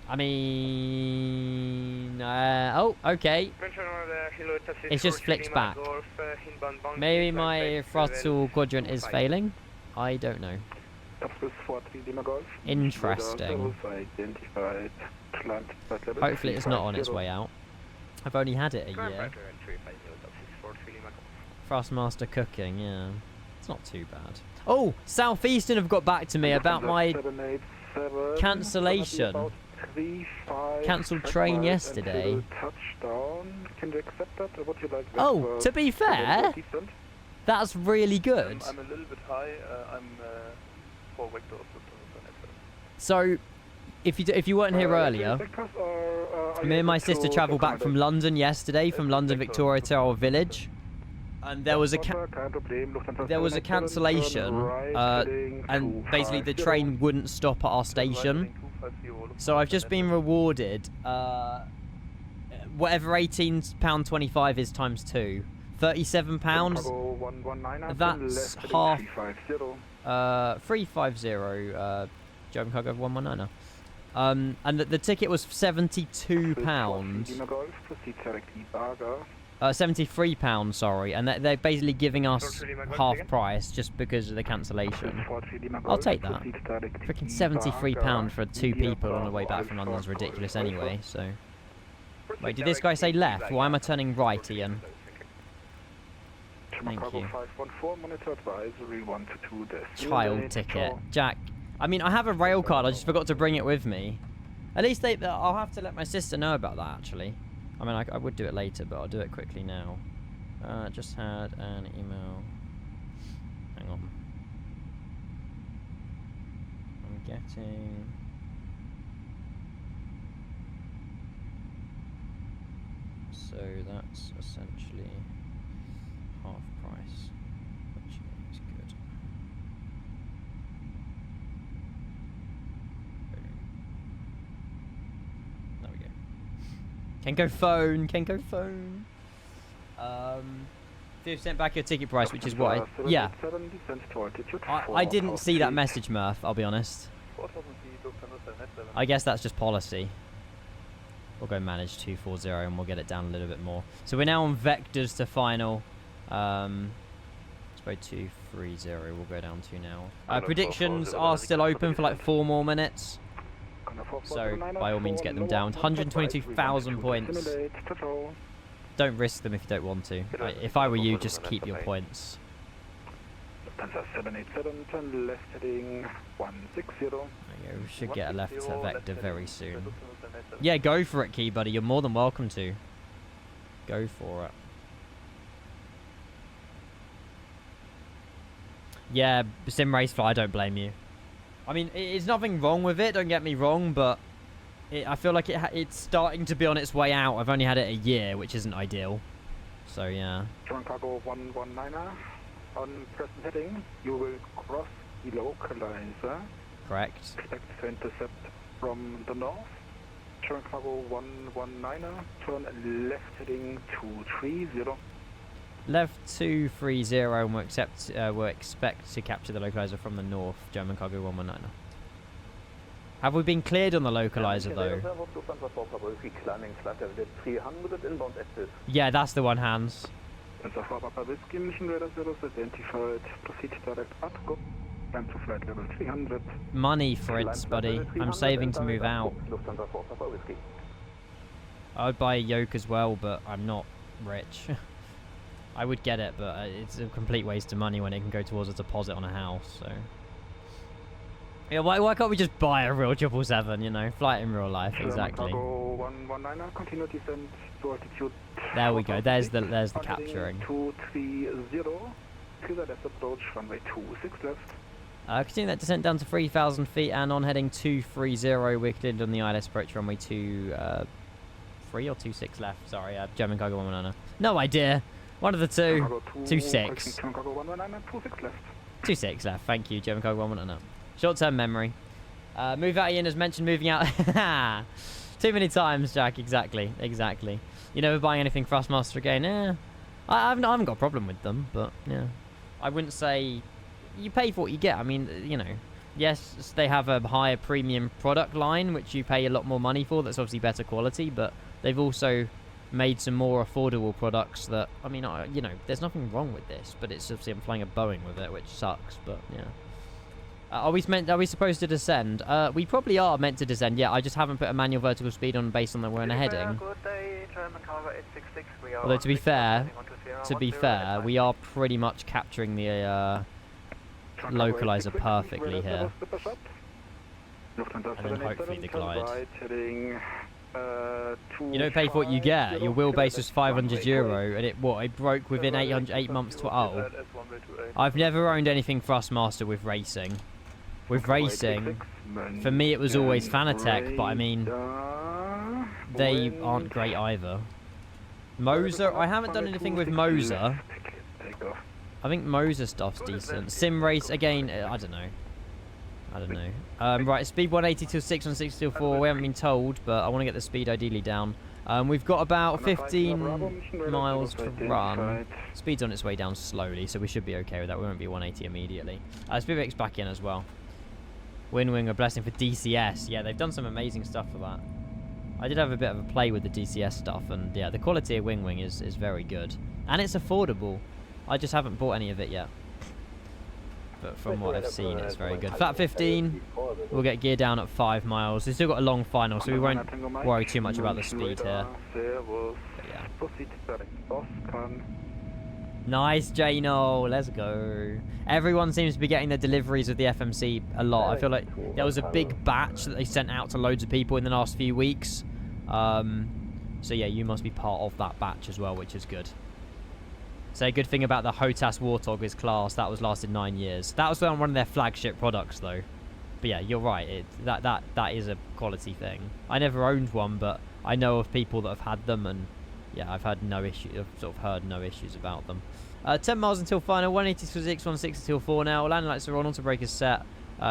I mean, oh, okay. It just flicks back. Maybe my throttle quadrant is failing. I don't know. Interesting. Hopefully it's not on its way out. I've only had it a year. Thrustmaster cooking, yeah. It's not too bad. Oh, Southeastern have got back to me about my cancellation. Cancelled train yesterday. Oh, to be fair, that's really good. I'm a little bit high. I'm 4 vectors. So, if you weren't here earlier, me and my sister travelled back from London yesterday, from London Victoria to our village, and there was a cancellation, and basically the train wouldn't stop at our station. So I've just been rewarded whatever £18.25 is times 2. £37. That's half 350 German cargo 119er. And the ticket was £72. £73, sorry, and they're basically giving us half price just because of the cancellation. I'll take that. Freaking £73 for 2 people on the way back from London's ridiculous anyway, so... Wait, did this guy say left? Why am I turning right, Ian? Thank you. Child ticket. Jack. I mean, I have a rail card, I just forgot to bring it with me. At least I'll have to let my sister know about that, actually. I mean, I would do it later, but I'll do it quickly now. Just had an email. Hang on. I'm getting... So that's essentially half price, which is good. There we go. Kenko phone. 50% back your ticket price, which is what I... Yeah. I didn't see that message, Murph, I'll be honest. I guess that's just policy. We'll go manage 240 and we'll get it down a little bit more. So we're now on vectors to final. Let's go 230. We'll go down to now. Predictions are still open for like 4 more minutes. So by all means get them down. 122,000 points. Don't risk them if you don't want to. If I were you, just keep your points. Lufthansa 787, turn left heading 160. There you go. We should get a left to vector very soon. Yeah, go for it, Key Buddy. You're more than welcome to. Go for it. Yeah, sim race fly, I don't blame you. I mean, it's nothing wrong with it, don't get me wrong, but I feel like it's starting to be on its way out. I've only had it a year, which isn't ideal. So, yeah. German cargo 119er. On present heading, you will cross the localizer. Correct. Expect to intercept from the north. German cargo 119er, turn left heading 230. Left 230 and we'll expect to capture the localizer from the north. German cargo 119er. Have we been cleared on the localizer though? Yeah, that's the one, Hans. Money, Fritz, buddy. I'm saving to move out. I would buy a yoke as well, but I'm not rich. I would get it, but it's a complete waste of money when it can go towards a deposit on a house, so... Yeah, why can't we just buy a real 777, you know? Fly it in real life, exactly. There we go, there's the capturing. 230, left approach, runway 26 left. Continue that descent down to 3,000 feet and on heading 230, we're cleared on the ILS approach runway 23 or 26 left, sorry, German cargo 119er. No idea, one of the two. 26. 26 left, thank you, German cargo 119er. Short-term memory. Move out, Ian has mentioned moving out. Too many times, Jack. Exactly. Exactly. You never buying anything Thrustmaster again? I haven't got a problem with them, but yeah. I wouldn't say... You pay for what you get. I mean, you know. Yes, they have a higher premium product line, which you pay a lot more money for. That's obviously better quality, but they've also made some more affordable products that... I mean, you know, there's nothing wrong with this, but it's obviously I'm flying a Boeing with it, which sucks, but yeah. Are we supposed to descend? We probably are meant to descend. Yeah, I just haven't put a manual vertical speed on based on where we're heading. Although to be fair, we are pretty much capturing the localizer perfectly here. And then hopefully the glide. You don't pay for what you get. Your wheelbase was €500, and it broke within 8 months to... Oh. I've never owned anything Thrustmaster with racing. With racing, for me it was always Fanatec, but I mean, they aren't great either. Moser, I haven't done anything with Moser. I think Moser stuff's decent. Sim race, again, I don't know. I don't know. Right, speed 180 till 6 on 6 till 4. We haven't been told, but I want to get the speed ideally down. We've got about 15 miles to run. Speed's on its way down slowly, so we should be okay with that. We won't be 180 immediately. Speedbake's back in as well. Wing, a blessing for DCS. Yeah, they've done some amazing stuff for that. I did have a bit of a play with the DCS stuff, and yeah, the quality of Wing is very good. And it's affordable. I just haven't bought any of it yet. But from what I've seen, it's very good. Flat 15, we'll get gear down at 5 miles. We've still got a long final, so we won't worry too much about the speed here. But yeah. Nice, Jano. Let's go. Everyone seems to be getting their deliveries of the FMC a lot. I feel like there was a big batch that they sent out to loads of people in the last few weeks. So yeah, you must be part of that batch as well, which is good. So a good thing about the HOTAS Warthog is class. That was lasted 9 years. That was one of their flagship products, though. But yeah, you're right. That is a quality thing. I never owned one, but I know of people that have had them, and yeah, I've had no issue. I've sort of heard no issues about them. 10 miles until final. 180 to 6, 160 till 4 now. Landing lights are on. Auto brake is set.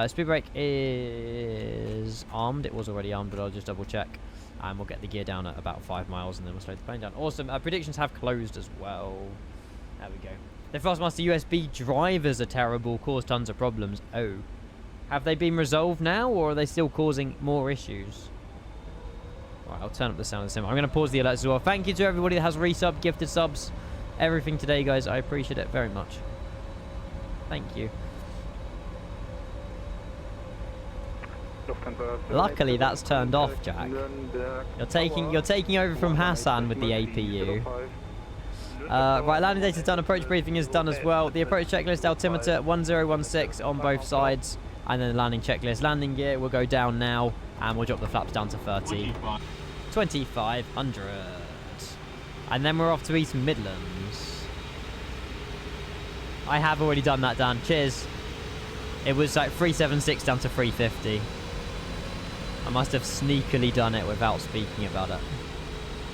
Speed brake is armed. It was already armed, but I'll just double check. And we'll get the gear down at about 5 miles, and then we'll slow the plane down. Awesome. Predictions have closed as well. There we go. The Frostmaster USB drivers are terrible, cause tons of problems. Oh. Have they been resolved now, or are they still causing more issues? Right, I'll turn up the sound of the sim. I'm going to pause the alerts as well. Thank you to everybody that has resub, gifted subs, everything today, guys. I appreciate it very much. Thank you. Luckily, that's turned off, Jack. You're taking over from Hassan with the APU. Right, landing data's done. Approach briefing is done as well. The approach checklist altimeter 1016 on both sides, and then the landing checklist. Landing gear will go down now, and we'll drop the flaps down to 30. 2500. And then we're off to East Midlands. I have already done that, Dan. Cheers. It was like 376 down to 350. I must have sneakily done it without speaking about it.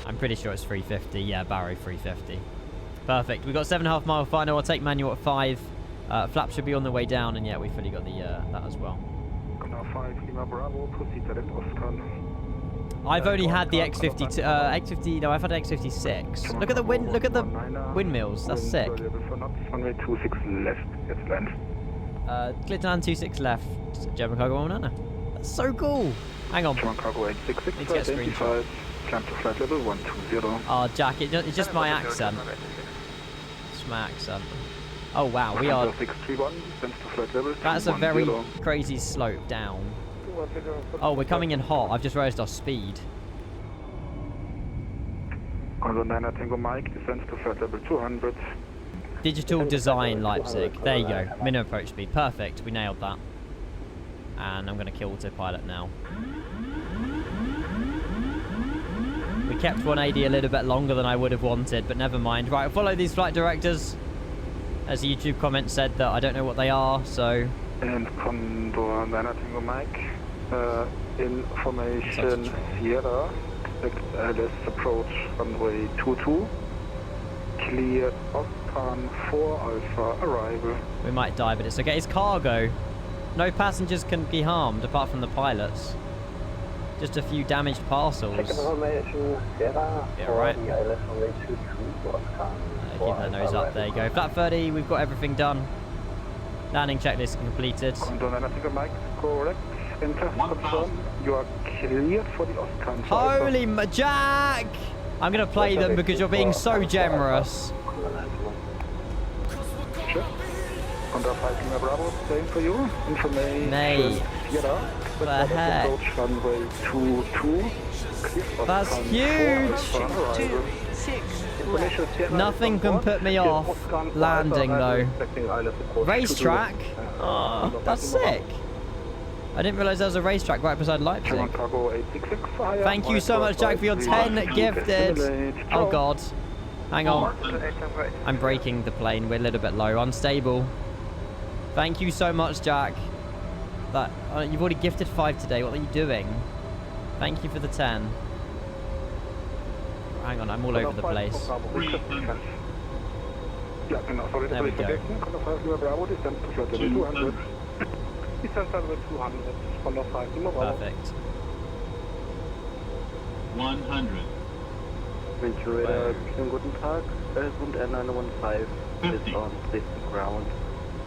I'm pretty sure it's 350. Yeah, Barrow 350. Perfect. We've got 7.5 mile final. I'll take manual at 5. Flap should be on the way down, and yeah, we've fully got the that as well. I've only had the X52. X50. No, I've had X56. Look at the wind. Look at the windmills. That's sick. Runway 26 left. Jetzt land. Clear to land 26 left. German cargo 1 That's so cool. Hang on. German cargo 866. Need to get a screenshot. Climb to flight level 120. Oh, Jack, it's just my accent. It's my accent. Oh wow, we are. 631. Descends to flight level. That's a very crazy slope down. Oh, we're coming in hot. I've just raised our speed. Control 9 Tango Mike descends to flight level 200. Digital design Leipzig. There you go. Minimum approach speed. Perfect. We nailed that. And I'm going to kill autopilot now. We kept 180 a little bit longer than I would have wanted, but never mind. Right, follow these flight directors. As the YouTube comment said that I don't know what they are, so... And Condor 9 Tango Mike. Information Sierra. Let's approach runway 22. Clear Oscan 4 Alpha arrival. We might die, but it's okay. It's cargo. No passengers can be harmed apart from the pilots. Just a few damaged parcels. Yeah, right. Keep that nose up. There you go. Flat 30, we've got everything done. Landing checklist completed. Correct. Enter, confirm. You are cleared for the Oscan. Holy Jack! I'm going to play them because you're being so generous. Sure. Under 5 Lima Bravo, same for you. Information. Mate. Sierra. What the heck? Approach runway 22. That's huge! 226 Nothing can put me off landing though. Racetrack? Oh, that's sick. I didn't realise there was a racetrack right beside Leipzig. Thank you so much, Jack, for your 10 gifted. Oh god. Hang on. I'm braking the plane. We're a little bit low. Unstable. Thank you so much, Jack. That you've already gifted 5 today. What are you doing? Thank you for the 10. Hang on, I'm all over the place. There we go. Perfect. 100. Ventura, guten Tag. Hund R915 is on safe ground.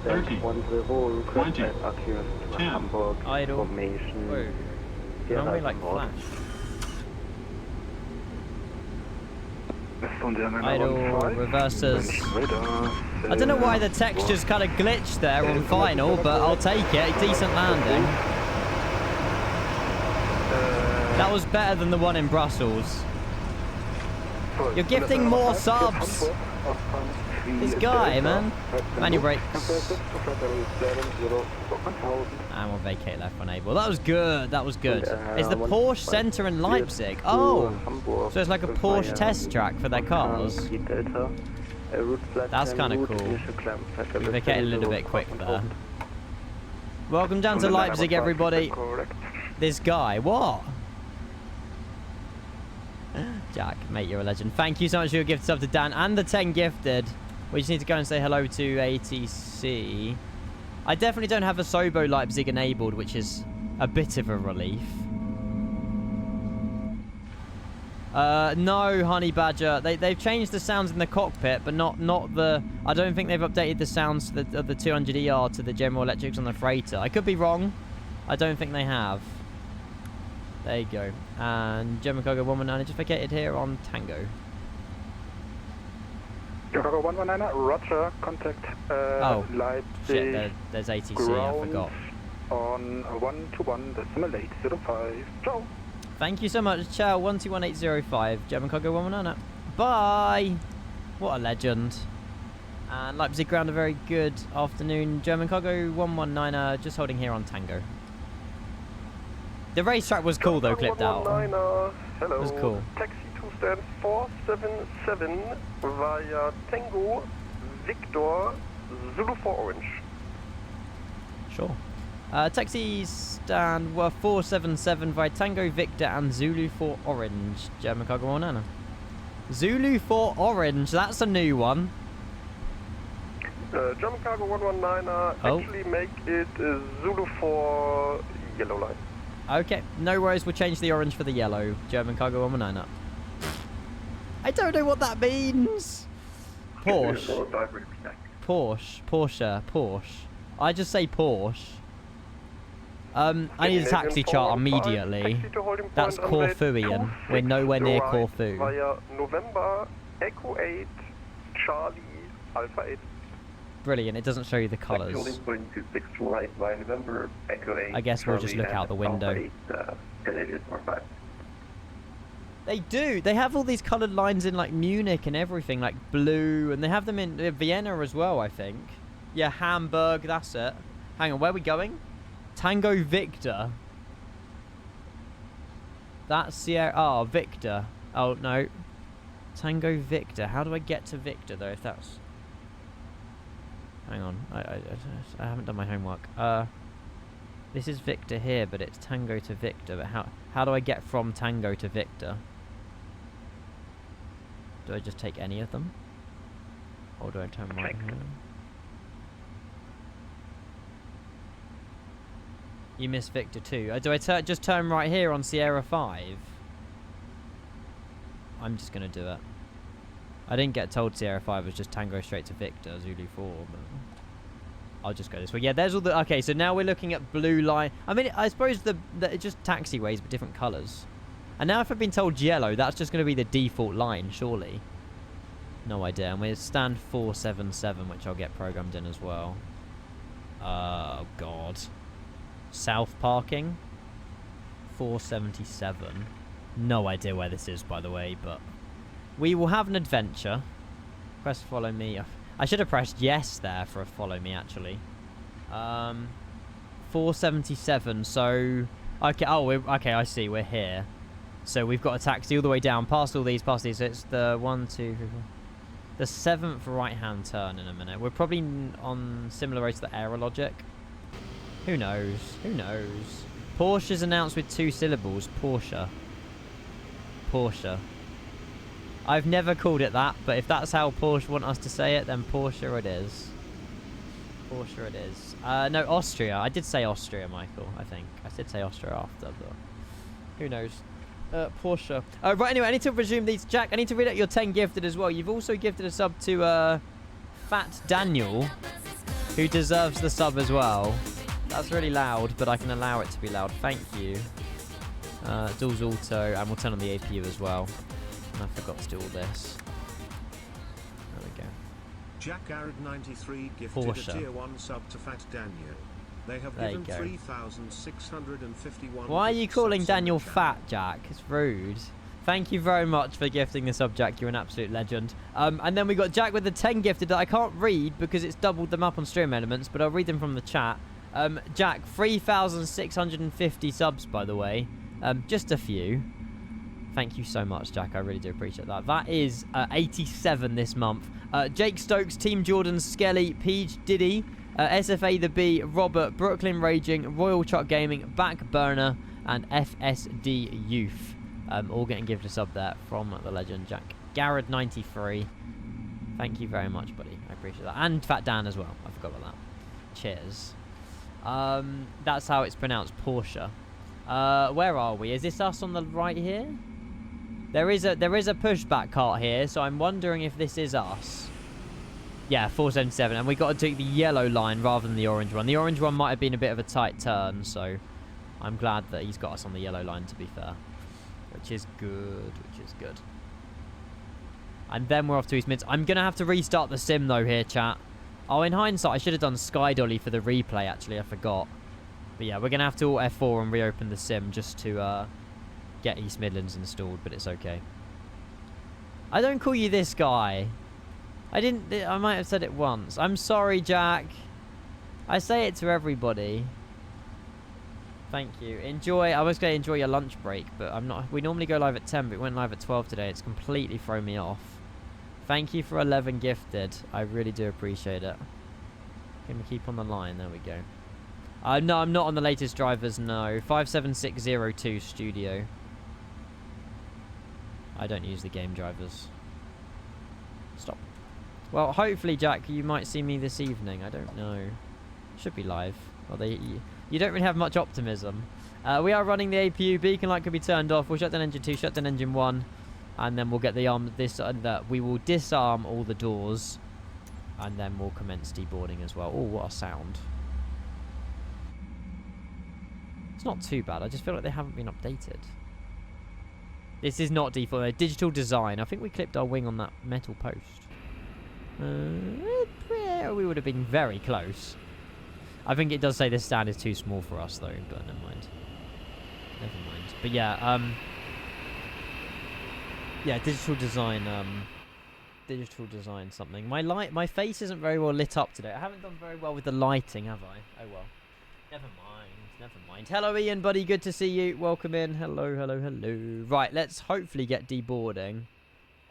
30, 10 request 20, accurate to 10, Hamburg idle. formation. Whoa. Aren't we like flash? Idle, reverses. I don't know why the texture's kind of glitched there on final, but I'll take it. Decent landing. That was better than the one in Brussels. You're gifting more subs. This guy, man. Manual brakes. And we'll vacate left when able. That was good. That was good. Is the Porsche Center in Leipzig? Oh, so it's like a Porsche test track for their cars. That's kind of cool. We vacated a little bit quick there. Welcome down to Leipzig, everybody. This guy, what? Jack, mate, you're a legend. Thank you so much for your gift sub to Dan and the 10 gifted. We just need to go and say hello to ATC. I definitely don't have a Sobo Leipzig enabled, which is a bit of a relief. No, Honey Badger. They've changed the sounds in the cockpit, but not the... I don't think they've updated the sounds of the 200ER to the General Electrics on the freighter. I could be wrong. I don't think they have. There you go. And German Cargo 119 just vacated here on Tango. Chicago 119, roger, contact Leipzig. Shit, there's ATC, I forgot. On 121.805. Ciao. Thank you so much. Ciao, 121805, German Cargo 119. Bye! What a legend. And Leipzig ground, a very good afternoon. German Cargo 119, just holding here on Tango. The racetrack was cool though, clipped out. Hello. It was cool. Taxi to stand 477 via Tango, Victor, Zulu for Orange. Sure. Taxi stand were 477 via Tango, Victor, and Zulu for Orange. German Cargo 119. Zulu for Orange, that's a new one. German Cargo 119, actually make it Zulu for Yellow Line. Okay, no worries, we'll change the orange for the yellow. German Cargo 119. I don't know what that means. Porsche. Porsche. I just say Porsche. I need a taxi chart immediately. That's Corfuian. We're nowhere near Corfu. Via November, Echo 8, Charlie, Alpha 8. Brilliant, it doesn't show you the colours. I guess we'll just look out the window. They do. They have all these coloured lines in like Munich and everything, like blue, and they have them in Vienna as well, I think. Yeah, Hamburg, that's it. Hang on, where are we going? Tango Victor. That's Sierra. Oh, Victor. Oh, no. Tango Victor. How do I get to Victor, though, if that's... Hang on. I haven't done my homework. This is Victor here, but it's Tango to Victor. But how do I get from Tango to Victor? Do I just take any of them? Or do I turn right here? You missed Victor too. Do I just turn right here on Sierra 5? I'm just going to do it. I didn't get told Sierra 5 was just Tango straight to Victor, Zulu 4, but I'll just go this way. Yeah, there's all the... Okay, so now we're looking at blue line. I mean, I suppose it's just taxiways, but different colours. And now if I've been told yellow, that's just going to be the default line, surely. No idea. And we're stand 477, which I'll get programmed in as well. Oh, God. South parking. 477. No idea where this is, by the way, but... We will have an adventure. Press follow me. I should have pressed yes there for a follow me, actually. 477, so... Okay, okay, I see, we're here. So we've got a taxi all the way down, past all these, So it's the 1, 2, 3, 4... The 7th right-hand turn in a minute. We're probably on similar roads to the Aerologic. Who knows? Who knows? Porsche's announced with 2 syllables. Porsche. I've never called it that, but if that's how Porsche want us to say it, then Porsche it is. No, Austria. I did say Austria, Michael, I think. I did say Austria after, but who knows? Porsche. Right, anyway, I need to resume these. Jack, I need to read out your 10 gifted as well. You've also gifted a sub to Fat Daniel, who deserves the sub as well. That's really loud, but I can allow it to be loud. Thank you. Duals Auto, and we'll turn on the APU as well. And I forgot to do all this. There we go. Jack Arad 93 gifted Porsche. a tier 1 sub to Fat Daniel. They have There given you go. 3,651. Why are you calling subs on Daniel the fat, Jack? It's rude. Thank you very much for gifting the sub, Jack. You're an absolute legend. And then we got Jack with the 10 gifted that I can't read because it's doubled them up on Stream Elements, but I'll read them from the chat. Jack, 3,650 subs, by the way. Just a few. Thank you so much, Jack. I really do appreciate that. That is 87 this month. Jake Stokes, Team Jordan, Skelly, Peach, Diddy, SFA The B, Robert, Brooklyn Raging, Royal Chuck Gaming, Backburner, and FSD Youth. All getting gifted a sub there from the legend, Jack. Garrett 93. Thank you very much, buddy. I appreciate that. And Fat Dan as well. I forgot about that. Cheers. That's how it's pronounced, Porsche. Where are we? Is this us on the right here? There is a pushback cart here, so I'm wondering if this is us. Yeah, 477, and we got to take the yellow line rather than the orange one. The orange one might have been a bit of a tight turn, so I'm glad that he's got us on the yellow line, to be fair. Which is good, which is good. And then we're off to East Mids. I'm going to have to restart the sim, though, here, chat. Oh, in hindsight, I should have done Sky Dolly for the replay, actually. I forgot. But yeah, we're going to have to alt F4 and reopen the sim just to get East Midlands installed, but it's okay. I don't call you this guy. I might have said it once. I'm sorry, Jack. I say it to everybody. Thank you. Enjoy. I was going to enjoy your lunch break, but I'm not. We normally go live at 10, but it went live at 12 today. It's completely thrown me off. Thank you for 11 gifted. I really do appreciate it. Can we keep on the line? There we go. No, I'm not on the latest drivers, no. 57602 Studio. I don't use the game drivers. Stop. Well, hopefully, Jack, you might see me this evening. I don't know. Should be live. Well, you don't really have much optimism. We are running the APU. Beacon light can be turned off. We'll shut down engine 2, shut down engine 1. And then we'll get the we will disarm all the doors. And then we'll commence deboarding as well. Oh, what a sound. It's not too bad. I just feel like they haven't been updated. This is not default. Digital design. I think we clipped our wing on that metal post. We would have been very close. I think it does say this stand is too small for us, though. But never mind. Never mind. But yeah, yeah, digital design. Digital design something. My face isn't very well lit up today. I haven't done very well with the lighting, have I? Oh well. Never mind. Never mind. Hello, Ian, buddy. Good to see you. Welcome in. Hello, hello, hello. Right, let's hopefully get deboarding.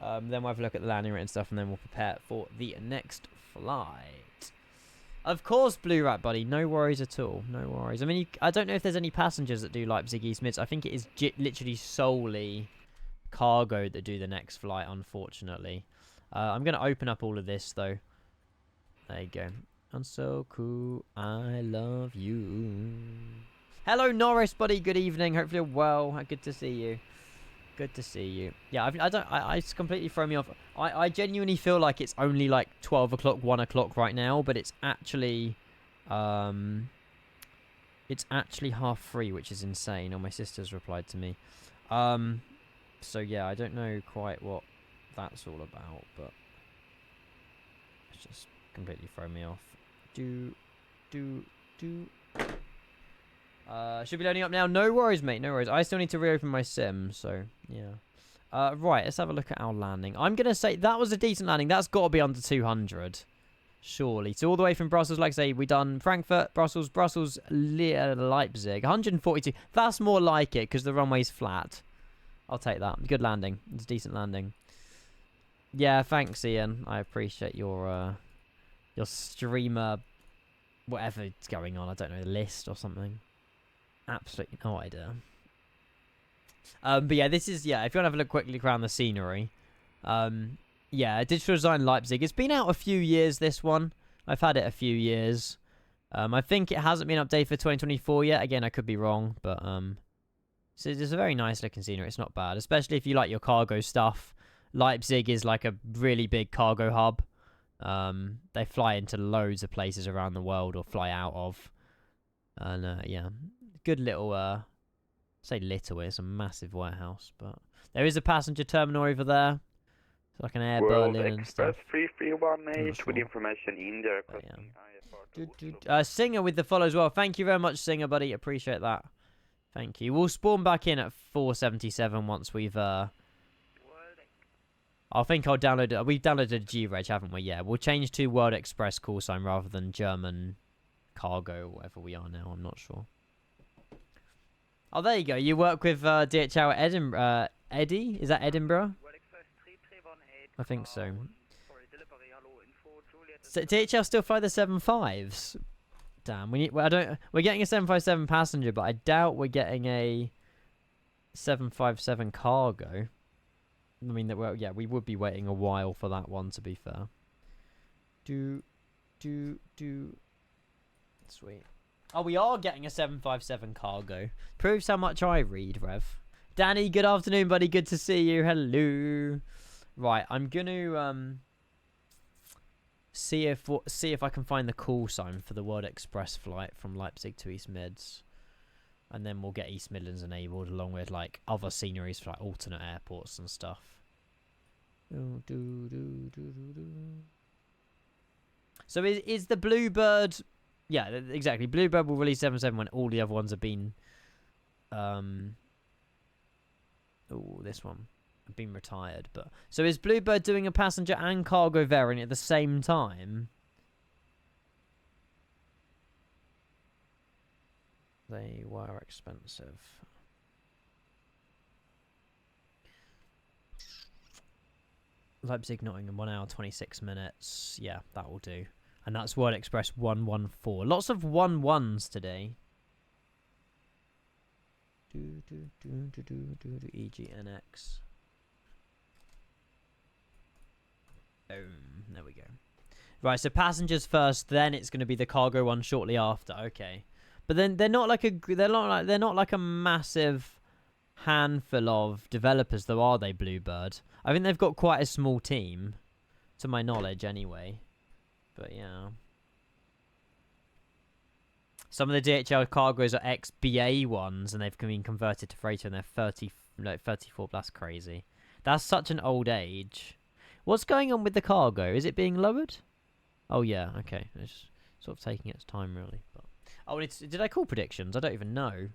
Then we'll have a look at the landing rate and stuff, and then we'll prepare for the next flight. Of course, Blue Rat, buddy. No worries at all. No worries. I mean, I don't know if there's any passengers that do Leipzig East Mids. I think it is literally solely cargo that do the next flight, unfortunately. I'm going to open up all of this, though. There you go. I'm so cool. I love you. Hello, Norris, buddy. Good evening. Hopefully you're well. Good to see you. Good to see you. Yeah, it's completely thrown me off. I genuinely feel like it's only like 12 o'clock, 1 o'clock right now, but it's actually 3:30, which is insane. Oh, my sister's replied to me. So yeah, I don't know quite what that's all about, but it's just completely thrown me off. Should be loading up now. No worries, mate. No worries. I still need to reopen my sim, so yeah. Right, let's have a look at our landing. I'm gonna say that was a decent landing. That's got to be under 200, surely. So all the way from Brussels, like I say, we done Frankfurt, Brussels, Leipzig, 142. That's more like it because the runway's flat. I'll take that. Good landing. It's a decent landing. Yeah, thanks, Ian. I appreciate your streamer, whatever's going on. I don't know, list or something. Absolutely no idea. But yeah, this is, yeah, if you want to have a look quickly around the scenery. Yeah, Digital Design Leipzig. It's been out a few years, this one. I've had it a few years. I think it hasn't been updated for 2024 yet. Again, I could be wrong, but so it's a very nice looking scenery. It's not bad, especially if you like your cargo stuff. Leipzig is like a really big cargo hub. They fly into loads of places around the world, or fly out of. And yeah, good little, say little, it's a massive warehouse, but there is a passenger terminal over there. It's like an Air Berlin and stuff. 3318 with information in there. Yeah. Singer with the follow as well. Thank you very much, Singer, buddy. Appreciate that. Thank you. We'll spawn back in at 477 once we've I think I'll download it. We've downloaded G-Reg, haven't we? Yeah, we'll change to World Express call sign rather than German cargo or whatever we are now. I'm not sure. Oh, there you go. You work with DHL at Edinburgh. Eddie? Is that Edinburgh? I think so. DHL still fly the 75s? Damn, we need. Well, we're getting a 757 passenger, but I doubt we're getting a 757 cargo. I mean, well, yeah, we would be waiting a while for that one, to be fair. Sweet. Oh, we are getting a 757 cargo. Proves how much I read, Rev. Danny, good afternoon, buddy. Good to see you. Hello. Right, I'm gonna see if I can find the call sign for the World Express flight from Leipzig to East Mids, and then we'll get East Midlands enabled along with like other sceneries for like alternate airports and stuff. So is the Bluebird? Yeah, exactly. Bluebird will release 7.7 when all the other ones have been. Oh, this one have been retired. But so is Bluebird doing a passenger and cargo variant at the same time? They were expensive. Leipzig, Nottingham, 1 hour 26 minutes. Yeah, that will do. And that's World Express 114. Lots of 1-1s today. EGNX. There we go. Right, so passengers first, then it's going to be the cargo one shortly after. Okay, but then they're not like a massive handful of developers, though, are they? Bluebird. I think they've got quite a small team, to my knowledge, anyway. But yeah. Some of the DHL cargoes are ex-BA ones, and they've been converted to freighter, and they're 34. That's crazy. That's such an old age. What's going on with the cargo? Is it being lowered? Oh, yeah. Okay. It's sort of taking its time, really. But oh, did I call predictions? I don't even know.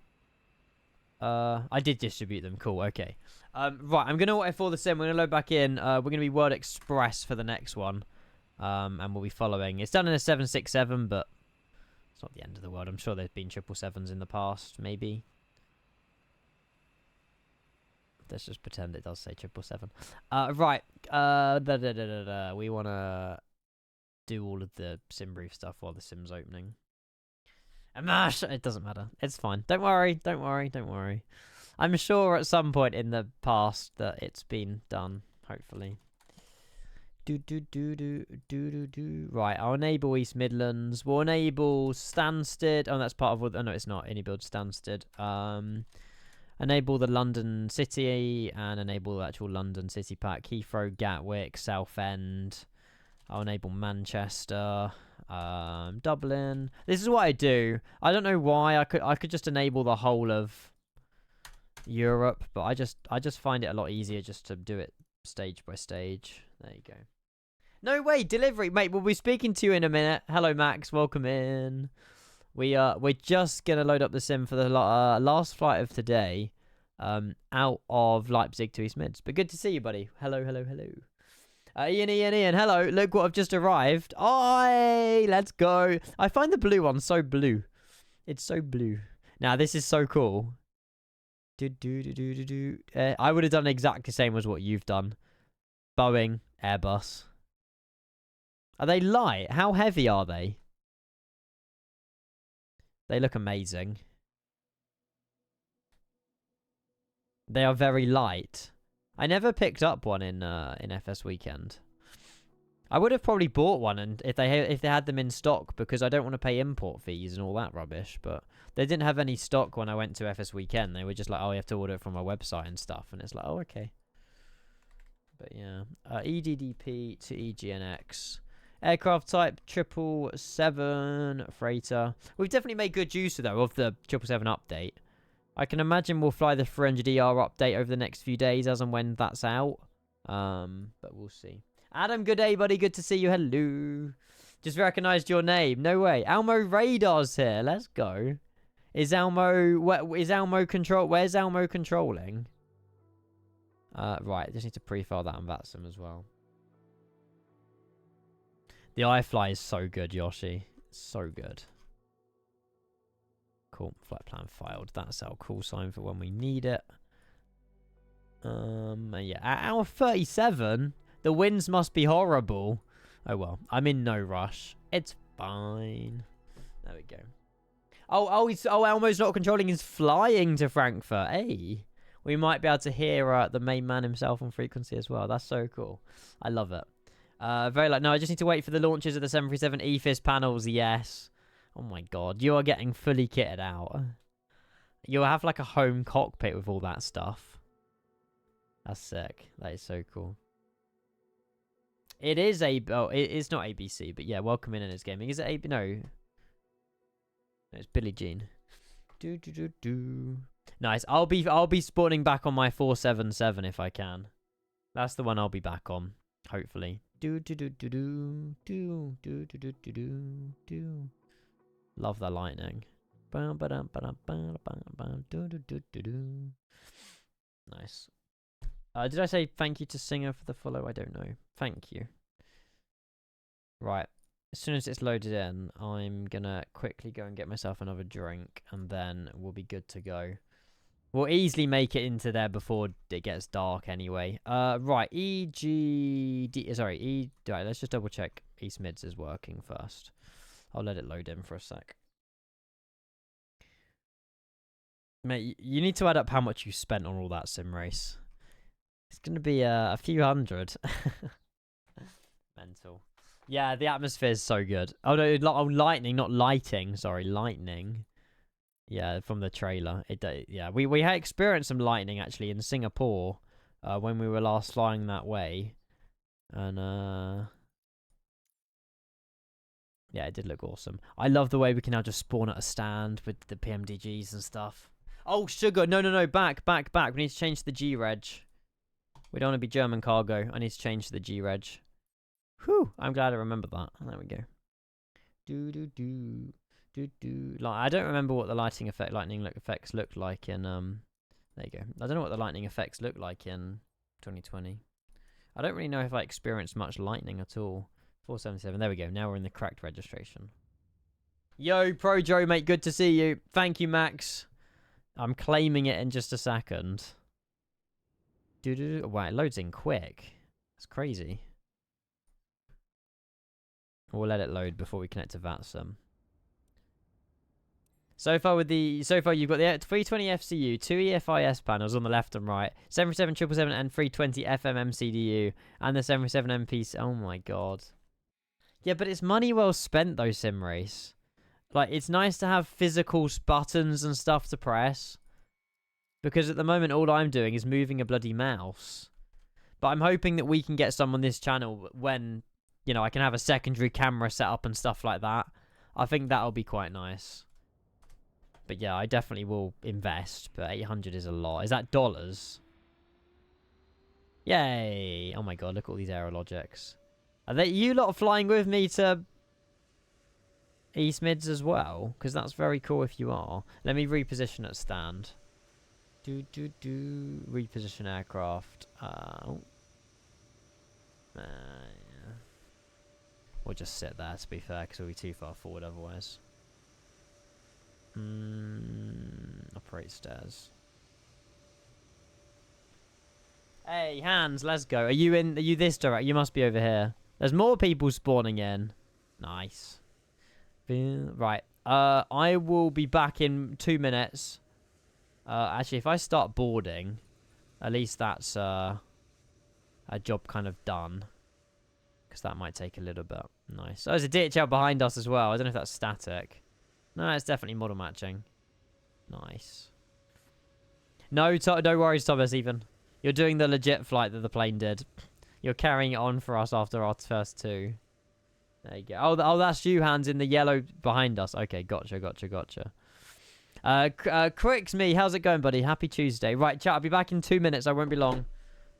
I did distribute them. Cool. Okay. Right. I'm going to wait for the sim. We're going to load back in. We're going to be World Express for the next one. And we'll be following. It's done in a 767, but it's not the end of the world. I'm sure there's been 777s in the past, maybe. Let's just pretend it does say 777. Right. We want to do all of the sim brief stuff while the sim's opening. It doesn't matter. It's fine. Don't worry. Don't worry. Don't worry. I'm sure at some point in the past that it's been done. Hopefully. Right, I'll enable East Midlands. We'll enable Stansted. Oh, that's part of... Oh, no, it's not. Any build Stansted. Enable the London City and enable the actual London City pack. Heathrow, Gatwick, Southend. I'll enable Manchester. Dublin. This is what I do. I don't know why. I could just enable the whole of Europe, but I just find it a lot easier just to do it stage by stage. There you go. No way, delivery, mate. We'll be speaking to you in a minute. Hello, Max. Welcome in. We're just gonna load up the sim for the last flight of today, out of Leipzig to East Mids. But good to see you, buddy. Hello. Ian. Hello. Look what I've just arrived. Oi, let's go. I find the blue one so blue. It's so blue. Now this is so cool. I would have done exactly the same as what you've done. Boeing, Airbus. Are they light? How heavy are they? They look amazing. They are very light. I never picked up one in FS Weekend. I would have probably bought one, and if they had them in stock, because I don't want to pay import fees and all that rubbish. But they didn't have any stock when I went to FS Weekend. They were just like, oh, you have to order it from our website and stuff, and it's like, oh, okay. But yeah, EDDP to EGNX. Aircraft type 777 freighter. We've definitely made good use though of the 777 update. I can imagine we'll fly the 400ER update over the next few days as and when that's out. But we'll see. Adam, good day, buddy. Good to see you. Hello. Just recognised your name. No way. Almo Radar's here. Let's go. Is Almo control? Where's Almo controlling? Right. I just need to pre-file that on VATSIM as well. The iFly is so good, Yoshi. So good. Cool. Flight plan filed. That's our call sign for when we need it. Yeah. At hour 37, the winds must be horrible. Oh, well. I'm in no rush. It's fine. There we go. Oh, Elmo's not controlling. He's flying to Frankfurt. Hey. We might be able to hear the main man himself on frequency as well. That's so cool. I love it. Very like, no, I just need to wait for the launches of the 737 EFIS panels. Yes. Oh my god, you are getting fully kitted out. You'll have like a home cockpit with all that stuff. That's sick. That is so cool. It is it's not ABC, but yeah, welcome in It's Gaming. Is it AB? No. No, it's Billie Jean. Nice. I'll be spawning back on my 477 if I can. That's the one I'll be back on, hopefully. Love the lightning. Nice. Did I say thank you to Singer for the follow? I don't know. Thank you. Right. As soon as it's loaded in, I'm gonna quickly go and get myself another drink, and then we'll be good to go. We'll easily make it into there before it gets dark anyway. Right. Right, let's just double check East Mids is working first. I'll let it load in for a sec. Mate, you need to add up how much you spent on all that sim race. It's going to be a few hundred. Mental. Yeah, the atmosphere is so good. Oh, no, lightning, not lighting. Sorry, lightning. Yeah, from the trailer. Yeah, we had experienced some lightning, actually, in Singapore when we were last flying that way. And, yeah, it did look awesome. I love the way we can now just spawn at a stand with the PMDGs and stuff. Oh, sugar. No. Back. We need to change the G-Reg. We don't want to be German cargo. I need to change the G-Reg. Whew. I'm glad I remembered that. There we go. Like, I don't remember what the lightning effects looked like in, there you go. I don't know what the lightning effects look like in 2020. I don't really know if I experienced much lightning at all. 477. There we go. Now we're in the correct registration. Yo, Pro Joe, mate. Good to see you. Thank you, Max. I'm claiming it in just a second. Wow, it loads in quick. That's crazy. We'll let it load before we connect to VATSIM. So far you've got the 320 FCU, 2 EFIS panels on the left and right, 737 and 320 FM MCDU, and the 737 MPC. Oh my god. Yeah, but it's money well spent though, sim race. Like, it's nice to have physical buttons and stuff to press. Because at the moment, all I'm doing is moving a bloody mouse. But I'm hoping that we can get some on this channel when, you know, I can have a secondary camera set up and stuff like that. I think that'll be quite nice. But yeah, I definitely will invest. But 800 is a lot. Is that dollars? Yay! Oh my god, look at all these Aerologics. Are they you lot flying with me to East Mids as well? Because that's very cool if you are. Let me reposition at stand. Reposition aircraft. Yeah. We'll just sit there, to be fair, because we'll be too far forward otherwise. Operate stairs. Hey, Hans, let's go. Are you this direct? You must be over here. There's more people spawning in. Nice. Right. I will be back in 2 minutes. Actually, if I start boarding, at least that's a job kind of done. Because that might take a little bit. Nice. Oh, there's a DHL behind us as well. I don't know if that's static. No, it's definitely model matching. Nice. No worries, Thomas, even. You're doing the legit flight that the plane did. You're carrying it on for us after our first two. There you go. Oh, that's you, Hans, in the yellow behind us. Okay, gotcha. Cricks me, how's it going, buddy? Happy Tuesday. Right, chat, I'll be back in 2 minutes. I won't be long.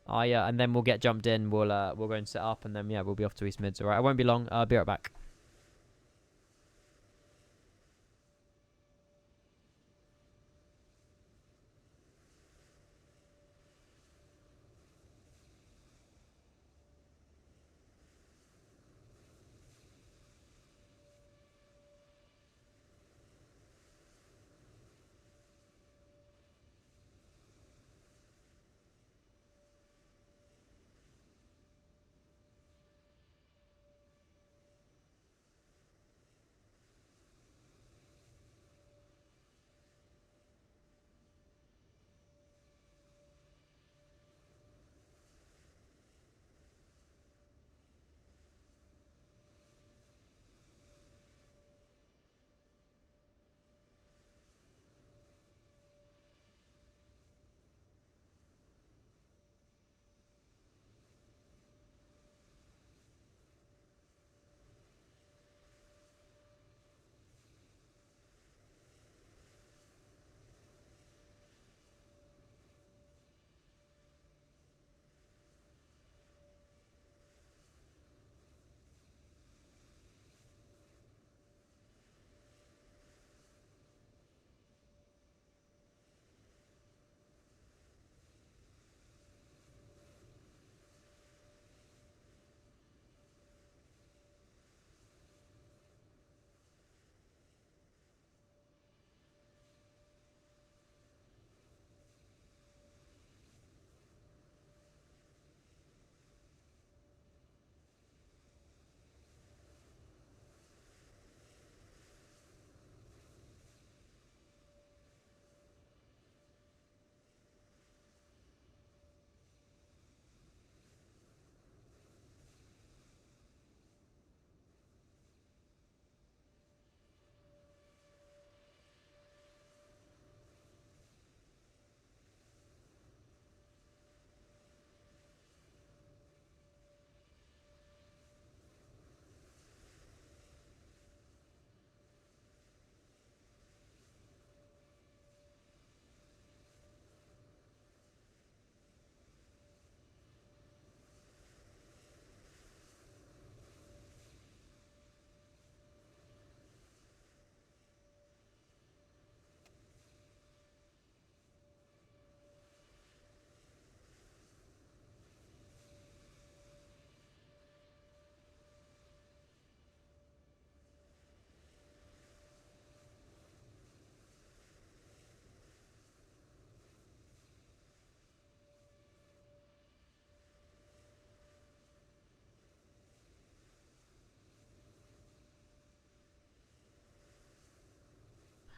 And then we'll get jumped in. We'll go and set up, and then yeah, we'll be off to East Mids. All right, I won't be long. I'll be right back.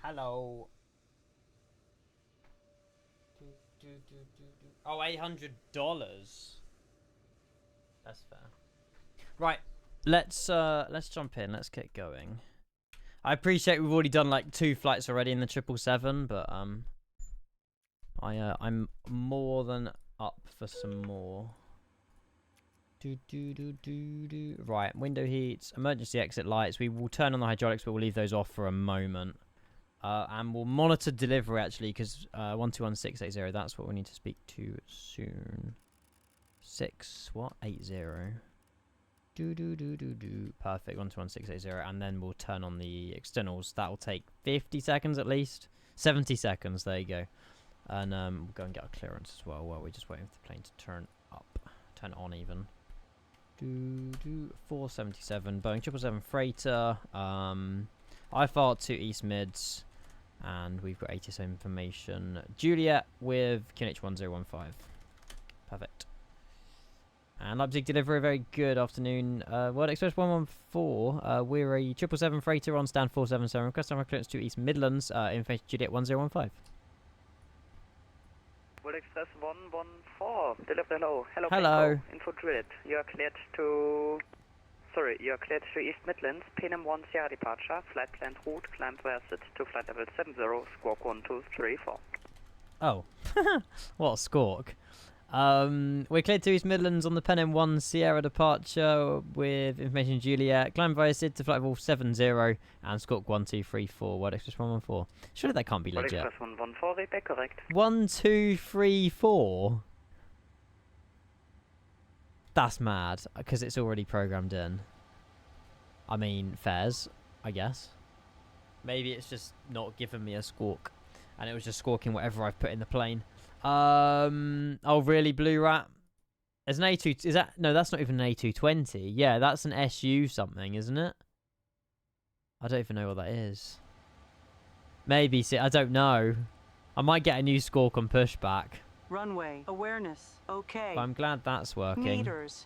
Hello. Oh, $800. That's fair. Right, let's jump in. Let's get going. I appreciate we've already done like 2 flights already in the 777, but I'm more than up for some more. Right, window heats, emergency exit lights. We will turn on the hydraulics, but we'll leave those off for a moment. And we'll monitor delivery actually, because 121680. That's what we need to speak to soon. 80. Perfect. 121680, and then we'll turn on the externals. That'll take 50 seconds at least. 70 seconds. There you go. And we'll go and get our clearance as well. While we're just waiting for the plane to turn on even. 477 Boeing 777 freighter. IFR to East Mids, and we've got ATS information. Juliet with QNH 1015. Perfect. And Leipzig delivery, very good afternoon. World Express 114. We're a 777 freighter on stand 477. Request our clearance to East Midlands. Information Juliet 1015. World Express 114. Delivery hello. Hello. Info Juliet. You are cleared to. Sorry, you are cleared to East Midlands. PNM 1 Sierra departure. Flight planned route. Climb via SIT to flight level 70. Squawk 1234. Oh, what a squawk. We're cleared to East Midlands on the PNM 1 Sierra departure with information Juliet. Climb via SID to flight level 70 and squawk 1234. World Express 114. Surely that can't be legit. World Express 114, repeat correct. 1234. That's mad, because it's already programmed in. I mean, fairs, I guess. Maybe it's just not giving me a squawk, and it was just squawking whatever I've put in the plane. Oh really, Blue Rat? There's an A2, is that, no, that's not even an A220. Yeah, that's an SU something, isn't it? I don't even know what that is. Maybe, see, I don't know. I might get a new squawk on pushback. Runway awareness. Okay. But I'm glad that's working. Meters.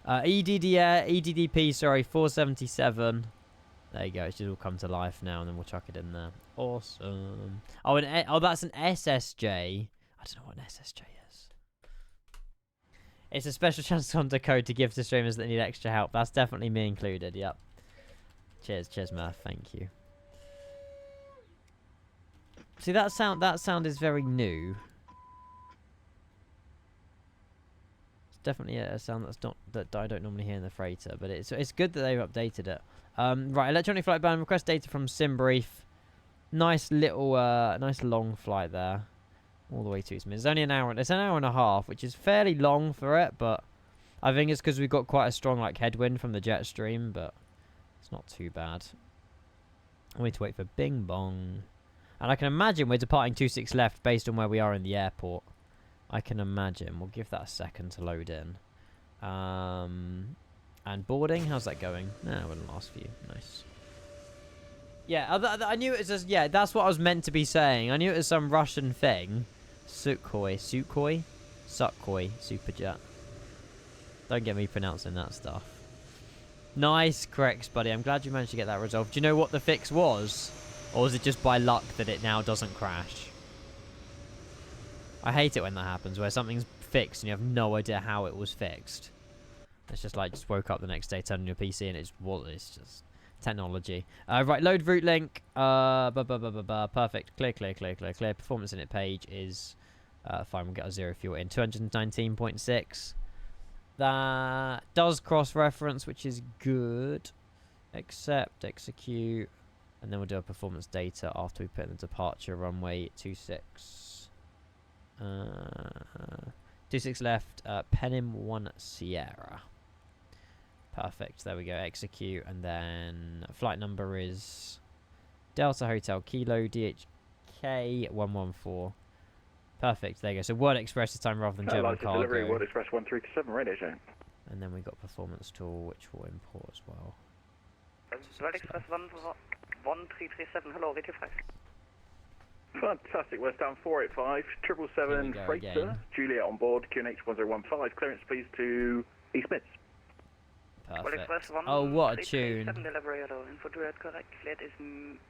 EDDP, sorry, 477. There you go. It should all come to life now, and then we'll chuck it in there. Awesome. Oh, that's an SSJ. I don't know what an SSJ is. It's a special transponder code to give to streamers that need extra help. That's definitely me included. Yep. Cheers, Murph. Thank you. See, that sound is very new. Definitely a sound that I don't normally hear in the freighter, but it's good that they've updated it. Right, electronic flight band, request data from SimBrief. Nice little, nice long flight there, all the way to East Midlands. It's only an hour. It's an hour and a half, which is fairly long for it, but I think it's because we've got quite a strong like headwind from the jet stream, but it's not too bad. I need to wait for Bing Bong, and I can imagine we're departing 26 left based on where we are in the airport. I can imagine. We'll give that a second to load in. And boarding, how's that going? No, it wouldn't last for you. Nice. Yeah, I knew it was just, yeah, that's what I was meant to be saying. I knew it was some Russian thing. Sukhoi, Superjet. Don't get me pronouncing that stuff. Nice, correct, buddy. I'm glad you managed to get that resolved. Do you know what the fix was? Or was it just by luck that it now doesn't crash? I hate it when that happens, where something's fixed and you have no idea how it was fixed. It's just like, just woke up the next day, turned on your PC, and it's just technology. Right, load route link. Perfect. Clear. Performance init page is fine. We'll get a 0 fuel in. 219.6. That does cross-reference, which is good. Accept, execute, and then we'll do a performance data after we put in the departure runway 26. 26 left, PNM 1 Sierra. Perfect, there we go, execute, and then flight number is Delta Hotel Kilo DHK 114. Perfect, there you go. So World Express this time rather than German cargo. Delivery, World Express 137, radio show. And then we got performance tool, which will import as well. World Express 1337, hello, radio 5. Fantastic, we're down 485, 777 freighter, again. Juliet on board, QNH 1015, clearance please to East Mids. Perfect. Oh, what a tune. Delivery, hello. Info duet correct. Flight is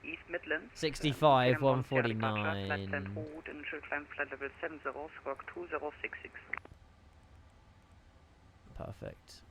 East Midlands. 65, Flight 149. plan route, initial climb flight level 70, squawk 2066. Perfect.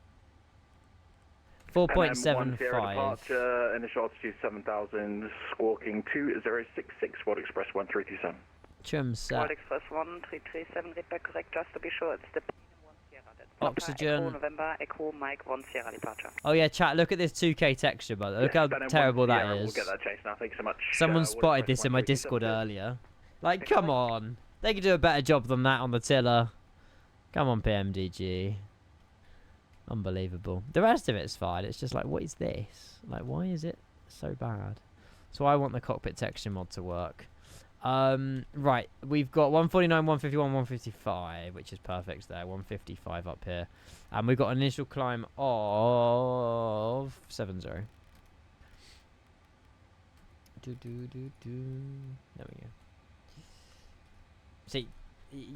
MM10 4.75. departure, initial altitude 7000, squawking 2066, World Express 1337. Trim set. World Express 1337, read back correct, just to be sure, it's the PM1 Sierra. That's Papa, Oxygen. Echo November, Echo Mike 1 Sierra departure. Oh yeah, chat, look at this 2K texture, brother. Look how terrible that is. We'll get that chase now, thanks so much. Someone spotted this in my Discord earlier. Like, come on. They could do a better job than that on the tiller. Come on, PMDG. Unbelievable. The rest of it's fine. It's just like, what is this? Like, why is it so bad? So I want the cockpit texture mod to work. Right, we've got 149, 151, 155, which is perfect there. 155 up here. And we've got an initial climb of 70. There we go. See,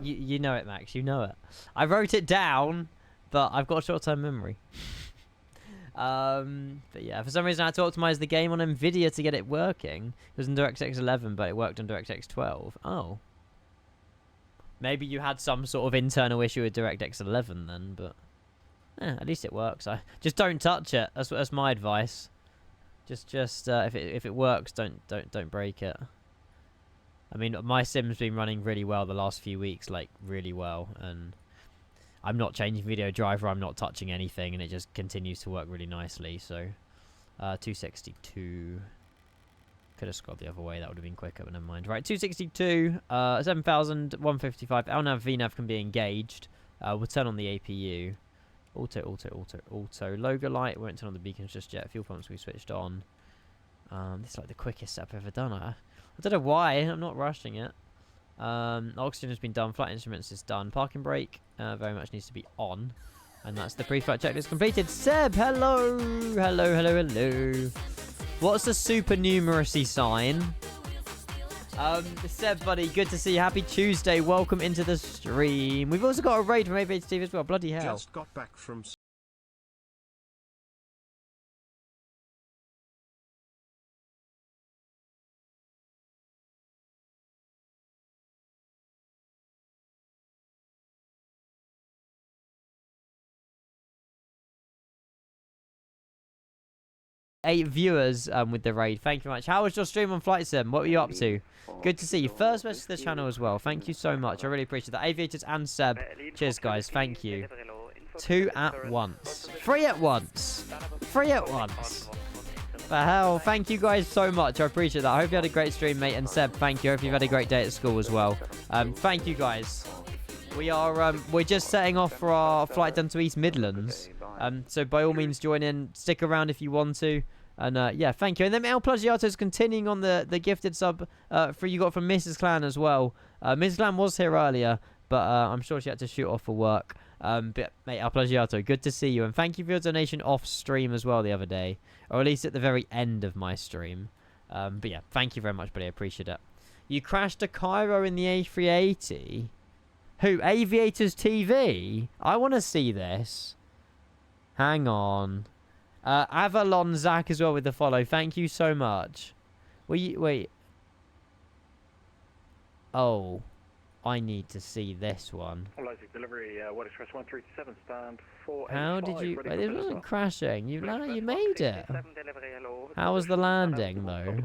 you know it, Max. You know it. I wrote it down, but I've got a short-term memory. But yeah, for some reason I had to optimize the game on NVIDIA to get it working. It was in DirectX 11, but it worked on DirectX 12. Oh. Maybe you had some sort of internal issue with DirectX 11 then, but at least it works. I just don't touch it. That's my advice. Just if it works, don't break it. I mean, my sim's been running really well the last few weeks, like really well, and I'm not changing video driver, I'm not touching anything, and it just continues to work really nicely. So 262. Could have scrolled the other way, that would have bin quicker, but never mind. Right, 262, 7000, 155. LNAV, VNAV can be engaged. We'll turn on the APU. Auto. Logo light, we won't turn on the beacons just yet. Fuel pumps we switched on. This is like the quickest step I've ever done. I don't know why, I'm not rushing it. Oxygen has been done, flight instruments is done, parking brake very much needs to be on, and that's the pre-flight checklist completed. Seb, hello. What's the supernumeracy sign? Seb, buddy, good to see you. Happy Tuesday, welcome into the stream. We've also got a raid from ABH TV as well. Bloody hell. Just got back from eight viewers with the raid. Thank you very much. How was your stream on Flight Sim? What were you up to? Good to see you. First message to the channel as well. Thank you so much. I really appreciate that. Aviators and Seb. Cheers, guys. Thank you. 2 at once. 3 at once. 3 at once. The hell. Thank you guys so much. I appreciate that. I hope you had a great stream, mate. And Seb, thank you. I hope you've had a great day at school as well. Thank you, guys. We're just setting off for our flight down to East Midlands. So by all means join in. Stick around if you want to. And yeah, thank you. And then El Plagiato is continuing on the gifted sub for you got from Mrs. Clan as well. Mrs. Clan was here earlier, but I'm sure she had to shoot off for work. But mate, El Plagiato, good to see you, and thank you for your donation off stream as well the other day, or at least at the very end of my stream. But yeah, thank you very much, buddy. I appreciate it. You crashed a Cairo in the A380. Who? Aviators TV? I want to see this. Hang on. Avalon Zach as well with the follow. Thank you so much. Wait. Oh, I need to see this one. Delivery, World Express 1337, stand 4. How did you? Wait, it wasn't crashing. You made it. How was the landing though?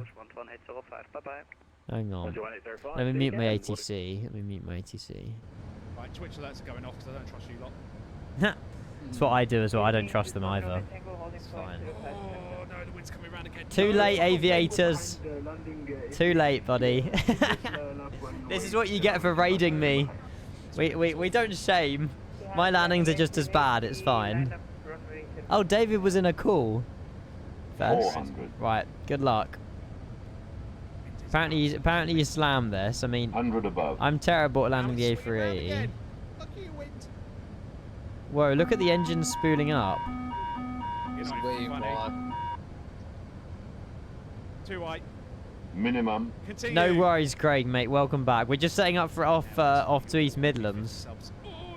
Hang on. Let me mute my ATC. Right, Twitch alerts are going off because I don't trust you lot. That's what I do as well. I don't trust them either. It's fine. Oh no, the wind's coming around again. Too late, Aviators. Too late, buddy. This is what you get for raiding me. We don't shame. My landings are just as bad. It's fine. Oh, David was in a call. First. Right. Good luck. Apparently you slammed this. I mean, 100 above. I'm terrible at landing the A380. Whoa, look at the engine spooling up. It's way wide. Too white. Minimum. Continue. No worries, Craig, mate. Welcome back. We're just setting up for off to East Midlands.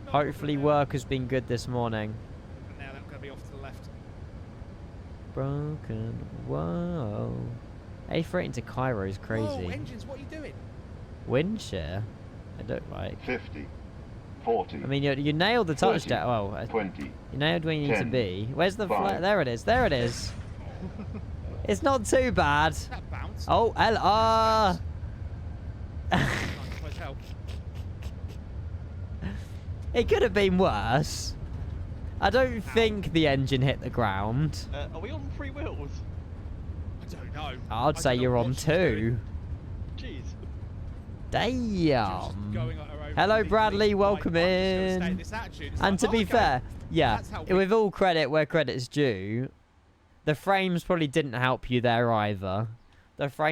Hopefully work has been good this morning. And now that's going to be off to the left. Broken. Whoa. A3 into Cairo is crazy. Whoa, engines, what are you doing? Wind shear? I don't like. 50. 40. I mean, you nailed the touchdown. Well, 20. You nailed where you need 10, to be. Where's the 5. flag? There it is. There it is. It's not too bad. That bounced. Oh, LR. Where's help? It could have been worse. I don't think the engine hit the ground. Are we on 3 wheels? I don't know. I'd say you're on 2. Jeez. Damn. Hello, Bradley. Welcome in. And to be fair, yeah, with all credit where credit's due, the frames probably didn't help you there either. Hello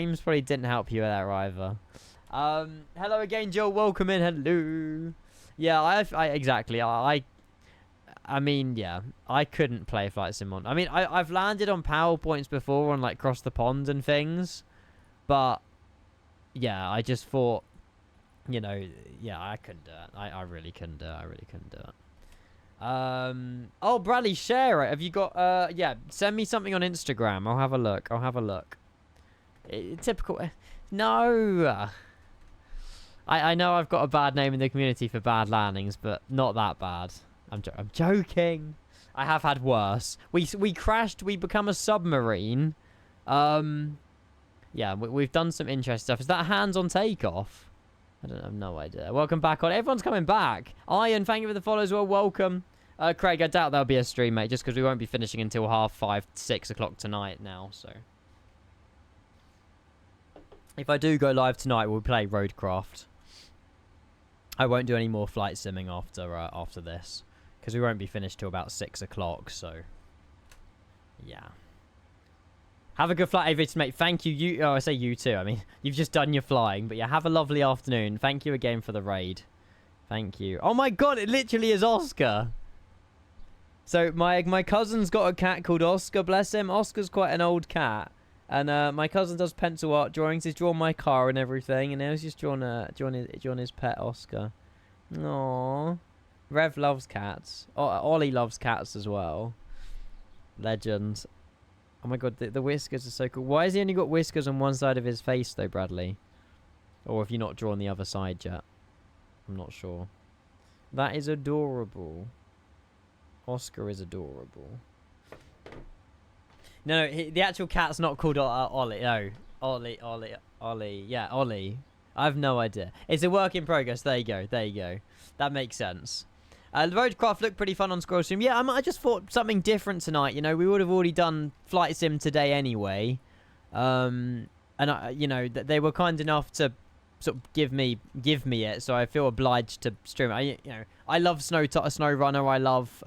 again, Joe. Welcome in. Hello. Yeah, exactly. I mean, yeah, I couldn't play Flight Sim on. I mean, I've landed on PowerPoints before on like Cross the Pond and things, but yeah, I just thought, you know, yeah, I couldn't do it. I really couldn't do it. Oh, Bradley, share it. Have you got? Yeah, send me something on Instagram. I'll have a look. Typical. No. I know I've got a bad name in the community for bad landings, but not that bad. I'm joking. I have had worse. We crashed. We become a submarine. Yeah, we've done some interesting stuff. Is that hands on takeoff? I have no idea. Welcome back on. Everyone's coming back. Ian, thank you for the follow as well. Welcome. Craig, I doubt there'll be a stream, mate, just because we won't be finishing until 5:30, 6 o'clock tonight now, so. If I do go live tonight, we'll play Roadcraft. I won't do any more flight simming after this, because we won't be finished till about 6 o'clock, so. Yeah. Have a good flight, Aviator, mate. Thank you. Oh, I say you too. I mean, you've just done your flying. But yeah, have a lovely afternoon. Thank you again for the raid. Thank you. Oh my god, it literally is Oscar. So my cousin's got a cat called Oscar, bless him. Oscar's quite an old cat. And my cousin does pencil art drawings. He's drawn my car and everything. And now he's just drawn his pet Oscar. Aww. Rev loves cats. Ollie loves cats as well. Legend. Oh my god, the whiskers are so cool. Why has he only got whiskers on one side of his face though, Bradley? Or have you not drawn the other side yet? I'm not sure. That is adorable. Oscar is adorable. No, the actual cat's not called Ollie. No, Ollie. Yeah, Ollie. I have no idea. It's a work in progress. There you go. That makes sense. The Roadcraft looked pretty fun on Scroll Stream. Yeah, I just thought something different tonight. You know, we would have already done Flight Sim today anyway. And you know, they were kind enough to sort of give me it, so I feel obliged to stream it. I love Snow Runner. I love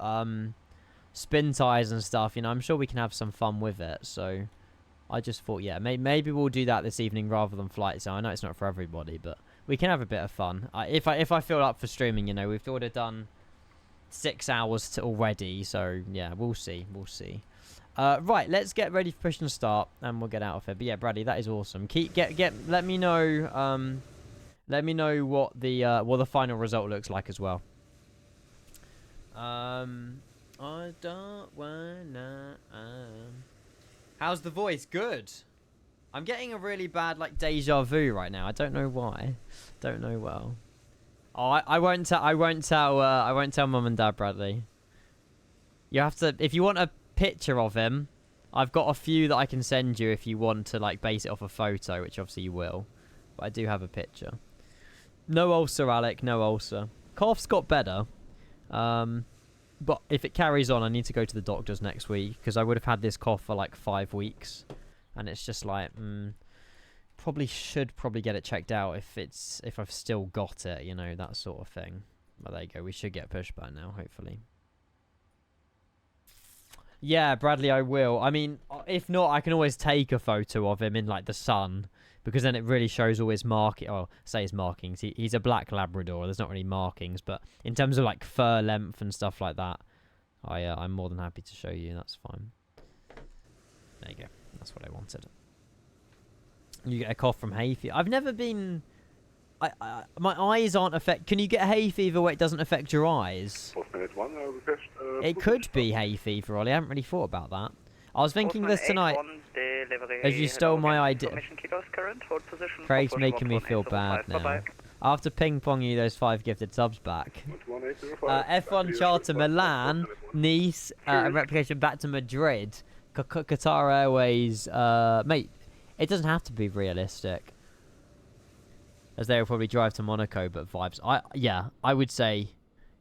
spin tires and stuff. You know, I'm sure we can have some fun with it. So I just thought, yeah, maybe we'll do that this evening rather than Flight Sim. I know it's not for everybody, but we can have a bit of fun. If I feel up for streaming, you know, we've already done 6 hours already, so yeah, we'll see. Right, let's get ready for push and start, and we'll get out of here. But yeah, Bradley, that is awesome. Let me know. Let me know what the final result looks like as well. I don't wanna. How's the voice? Good. I'm getting a really bad like deja vu right now. I don't know why. Don't know well. Oh, I won't tell Mum and Dad, Bradley. You have to, if you want a picture of him, I've got a few that I can send you if you want to like base it off a photo, which obviously you will. But I do have a picture. No ulcer, Alec. No ulcer. Cough's got better. But if it carries on, I need to go to the doctors next week because I would have had this cough for like 5 weeks, and it's just like, should probably get it checked out if I've still got it, you know, that sort of thing. But there you go. We should get pushed by now, hopefully. Yeah, Bradley, I will. I mean, if not, I can always take a photo of him in like the sun, because then it really shows all his his markings. He's a black Labrador. There's not really markings, but in terms of like fur length and stuff like that, I'm more than happy to show you. That's fine. There you go. That's what I wanted. You get a cough from hay fever. I've never been. My eyes aren't affected. Can you get hay fever where it doesn't affect your eyes? Minute 1, request, it could be hay fever, Ollie. I haven't really thought about that. I was thinking this tonight. As you stole my idea. Craig's making me feel bad now. After ping-ponging you those 5 gifted subs back. F1 charter Milan, Nice, a replication back to Madrid. Qatar Airways, mate, it doesn't have to be realistic. As they will probably drive to Monaco, but vibes. I would say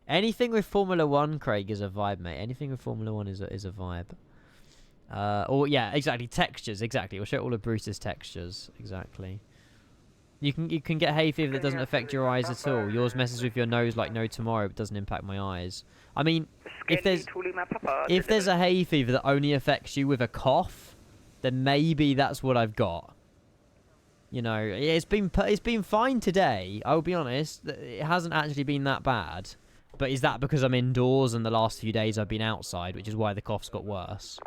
anything with Formula 1, Craig, is a vibe, mate. Anything with Formula 1 is a vibe. Or yeah, exactly, textures, exactly. We'll show all of Bruce's textures, exactly. You can get hay fever that doesn't affect your eyes at all. Yours messes with your nose like no tomorrow, but doesn't impact my eyes. I mean, if there's a hay fever that only affects you with a cough, then maybe that's what I've got. You know, it's been fine today. I'll be honest, it hasn't actually been that bad. But is that because I'm indoors and the last few days I've been outside, which is why the cough's got worse?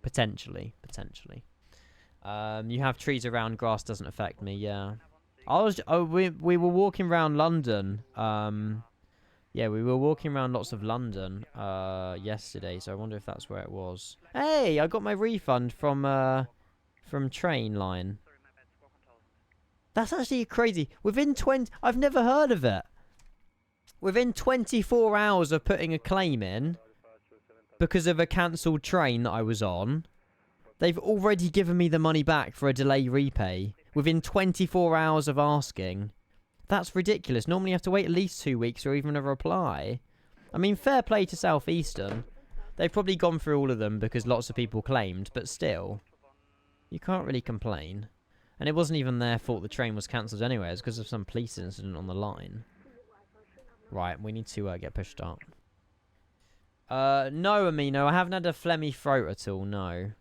Potentially. You have trees around, grass doesn't affect me. Yeah. We were walking around London. Yeah, we were walking around lots of London yesterday, so I wonder if that's where it was. Hey, I got my refund from Trainline. That's actually crazy. I've never heard of it. Within 24 hours of putting a claim in, because of a cancelled train that I was on, they've already given me the money back for a delay repay. Within 24 hours of asking. That's ridiculous. Normally you have to wait at least 2 weeks or even a reply. I mean, fair play to Southeastern. They've probably gone through all of them because lots of people claimed, but still. You can't really complain. And it wasn't even their fault the train was cancelled anyway. It was because of some police incident on the line. Right, we need to get pushed up. No, Amino, I haven't had a phlegmy throat at all, no.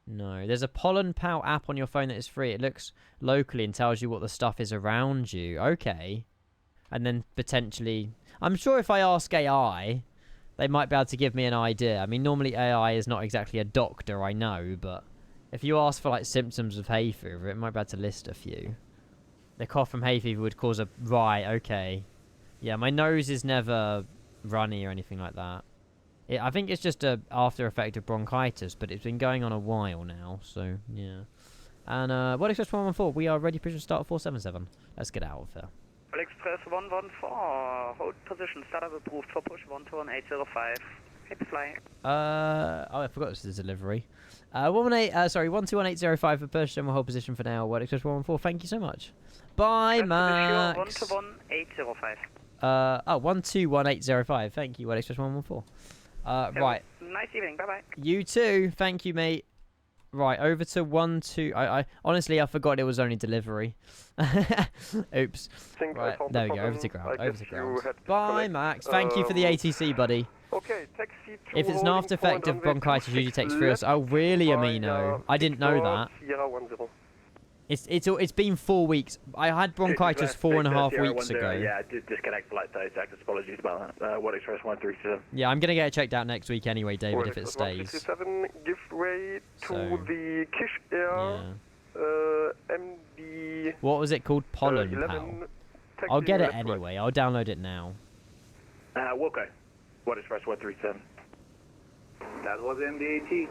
No, there's a Pollen Pal app on your phone that is free. It looks locally and tells you what the stuff is around you. Okay. And then potentially... I'm sure if I ask AI, they might be able to give me an idea. I mean, normally AI is not exactly a doctor, I know, but... If you ask for, like, symptoms of hay fever, it might be able to list a few. The cough from hay fever would cause a... Right, okay. Yeah, my nose is never runny or anything like that. I think it's just a after effect of bronchitis, but it's been going on a while now, so, yeah. And, World Express 114, we are ready to start 477. Let's get out of here. World Express 114, hold position, startup approved for push 121.805. Happy fly. Oh, I forgot this is a delivery. 121.805 for push, and we'll hold position for now. World Express 114, thank you so much. Bye, Max. 121.805. 121.805, thank you, World Express 114. Right. Nice evening, bye-bye. You too, thank you, mate. Right, over to 12... I honestly, I forgot it was only delivery. Oops. Right, there we go, over to ground. Bye, Max. Thank you for the ATC, buddy. Okay, taxi to if it's an after effect of bronchitis, usually takes 3 hours. Oh, really, Amino? I didn't know that. It's been 4 weeks. I had bronchitis 4.5 weeks ago. Yeah, disconnect for like 30 seconds. Apologies about that. World Express 137. Yeah, I'm going to get it checked out next week anyway, David, World if it Express stays. 157, give way to the Kish Air MD. What was it called? Pollen Pal. I'll get it anyway. I'll download it now. Wilco. World Express 137. That was MDAT.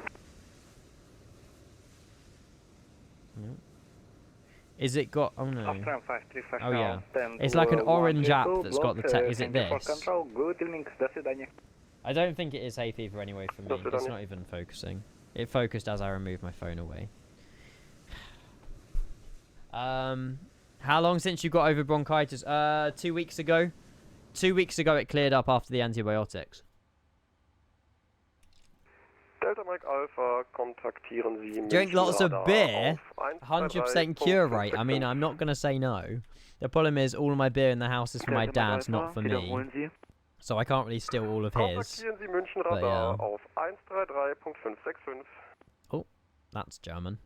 Yeah. Is it got... Oh, no. Oh, yeah. Stand It's like an orange app that's got the tech. Is it this? Good evening. До свидания. I don't think it is hay fever anyway for me. It's not even focusing. It focused as I removed my phone away. How long since you got over bronchitis? 2 weeks ago. 2 weeks ago it cleared up after the antibiotics. Delta Mike Alpha, kontaktieren Sie Drink lots of beer? 100% 123.5 cure rate. I mean, I'm not going to say no. The problem is all of my beer in the house is for my dad, not for me. So I can't really steal all of his. But, yeah. Oh, that's German.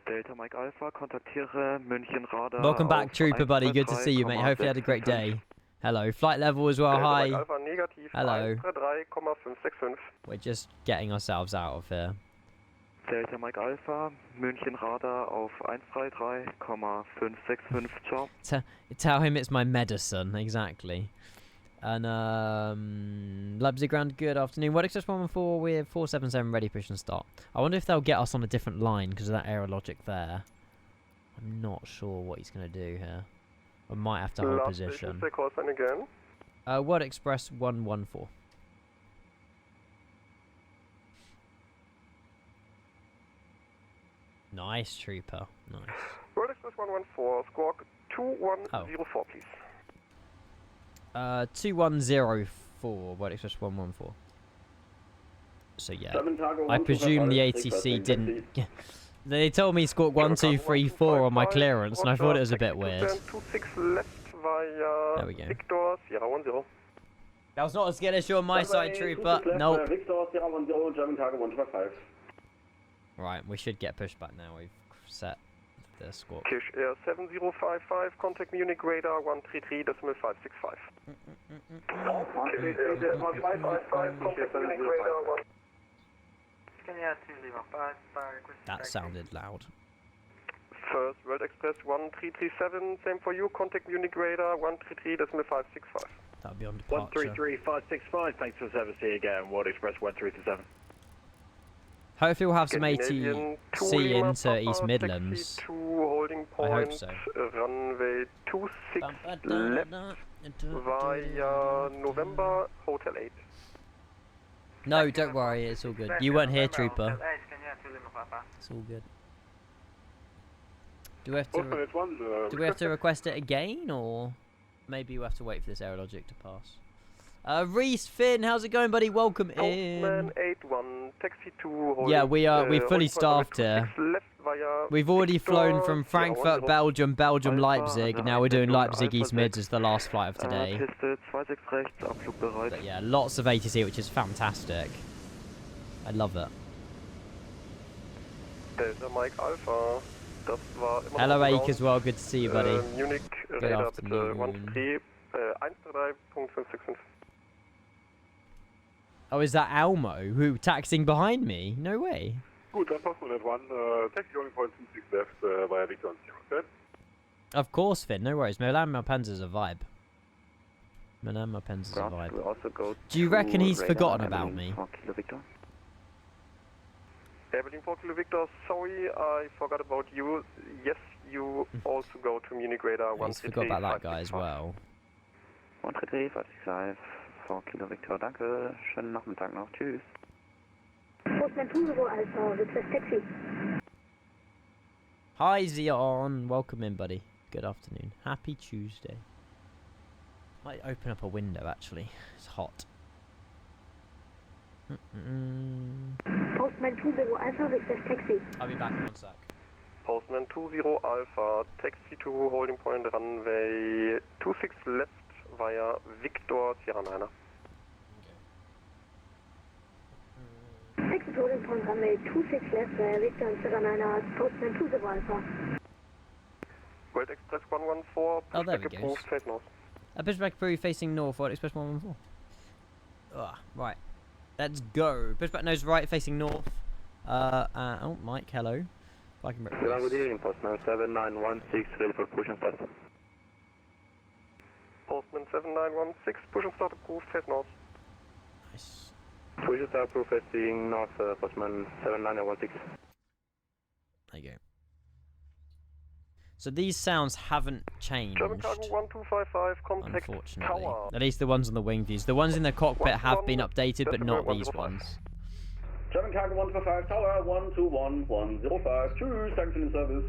Delta Mike Alpha, kontaktiere München Radar. Welcome back, Trooper buddy. Good to see you, mate. Hopefully you had a great day. Hello. Flight level as well. Hi. Hello. We're just getting ourselves out of here. Delta Mike Alpha, München Radar auf 133,565. Ciao. Tell him it's my medicine. Exactly. And Leipzig ground, good afternoon. What Express 114 with 477 ready, push and start. I wonder if they'll get us on a different line because of that aero logic there. I'm not sure what he's going to do here. I might have to hold position. Again. Word Express 114. Nice, Trooper. Nice. Word Express 114, squawk 2104, please. 2104, Word Express 114. So yeah, I presume the ATC didn't... They told me squawk 1234 on my clearance, and I thought it was a bit weird. There we go. That was not a skill issue on my side, Trooper. Nope. Right, we should get pushed back now. We've set the squawk. Kish Air 7055, contact Munich radar 133.565. That sounded loud. First World Express 1337, same for you, contact Munich radar 133.565. That'll be on departure. 133565, thanks for the service here again, World Express 1337. Hopefully we'll have some ATC into East Midlands. I hope so. Runway 26 left via November, Hotel 8. No, don't worry, it's all good. You weren't here, Trooper. It's all good. Do we have to request it again, or maybe we have to wait for this aerologic to pass? Reese, Finn, how's it going, buddy? Welcome in. 81, taxi to yeah, we're fully staffed here. We've already flown from Frankfurt, Belgium, Leipzig. Now we're doing Leipzig East Mids as the last flight of today. But yeah, lots of ATC, which is fantastic. I love it. Hello, Ake, as well. Good to see you, buddy. Munich, good afternoon. Oh, is that Almo who taxiing behind me? No way. Gut, dann passen wir that one. Taxi only point 26 left via Victor on 0. Of course, Finn. No worries. Milan Malpensa's a vibe. Milan Malpensa's a vibe. Do you reckon he's forgotten about me? Evelyn 4 Kilo Victor, sorry, I forgot about you. Yes, you also go to Munich radar 133. He's forgot about that guy as well. 133, 4 Kilo Victor, danke. Schönen Nachmittag noch. Tschüss. Hi, Zion. Welcome in, buddy. Good afternoon. Happy Tuesday. Might open up a window, actually. It's hot. Postman 20 Alpha, request taxi. I'll be back in 1 sec. Postman 20 Alpha, taxi to holding point runway 26 left via Victor Sierra 9. Taxi to holding point runway 26 left via Victor Sierra 9, Postman 20 Alpha. World Express 114, pushback approved, face north. Pushback approved facing north, World Express 114. Right. Let's go. Pushback nose right, facing north. Oh, Mike, hello. If I can good evening, Postman 7916, ready for push and start. Postman 7916, push and start approved, face north. Nice. Push and start approved, facing north, Postman 7916. There you go. So these sounds haven't changed, unfortunately. Tower. At least the ones on the wing views. The ones in the cockpit have been updated, but not these ones. German Cargo 125 Tower 121-105. Tschüss, thanks for the service.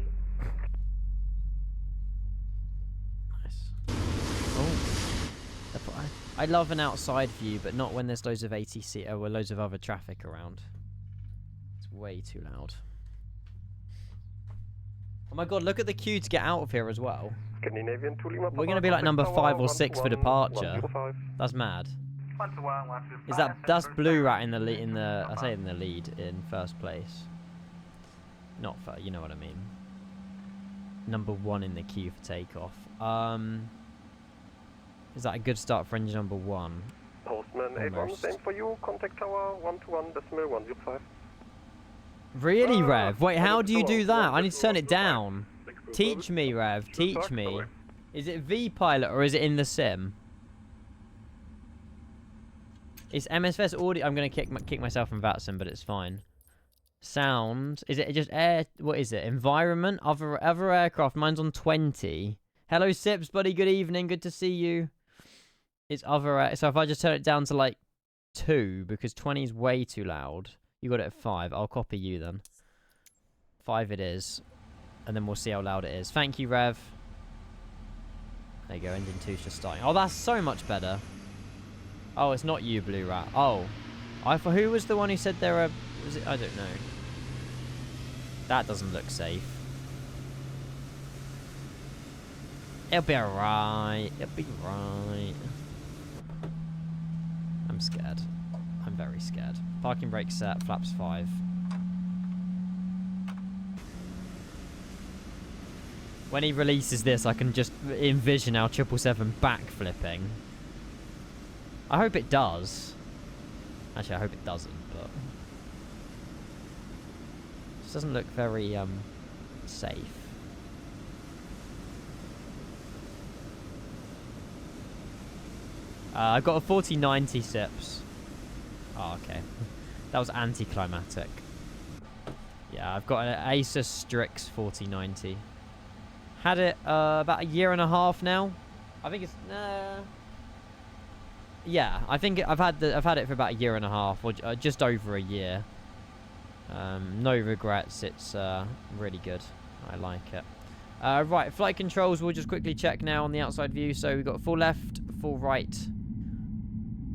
Nice. Oh. I love an outside view, but not when there's loads of ATC or loads of other traffic around. It's way too loud. Oh my god, look at the queue to get out of here as well. Scandinavian We're going to be like number 5 or 6 for departure. That's mad. Is that's Blue Rat in the lead, I say in the lead in first place. Not for, you know what I mean. Number 1 in the queue for takeoff. Is that a good start for engine number 1? Postman 81, same for you. Contact tower 121.105. Really, Rev? Wait, how do you do that? I need to turn it down. Teach me, Rev. Teach me. Is it V-Pilot or is it in the sim? It's MSFS audio. I'm going to kick myself from Vatson, but it's fine. Sound. Is it just air? What is it? Environment? Other aircraft. Mine's on 20. Hello, Sips, buddy. Good evening. Good to see you. It's other. So if I just turn it down to like 2, because 20 is way too loud. You got it at 5. I'll copy you then. 5 it is. And then we'll see how loud it is. Thank you, Rev. There you go. Engine 2's just starting. Oh, that's so much better. Oh, it's not you, Blue Rat. Oh. Who was the one who said there were... Was it? I don't know. That doesn't look safe. It'll be alright. It'll be right. I'm scared. I'm very scared. Parking brake set. Flaps 5. When he releases this, I can just envision our 777 backflipping. I hope it does. Actually, I hope it doesn't, but... It just doesn't look very, safe. I've got a 4090 Sips. Oh, okay. That was anticlimactic. Yeah, I've got an ASUS Strix 4090. Had it about 1.5 years now. I think it's yeah. I think I've had it for about 1.5 years, or just over a year. No regrets. It's really good. I like it. Right, flight controls. We'll just quickly check now on the outside view. So we've got full left, full right,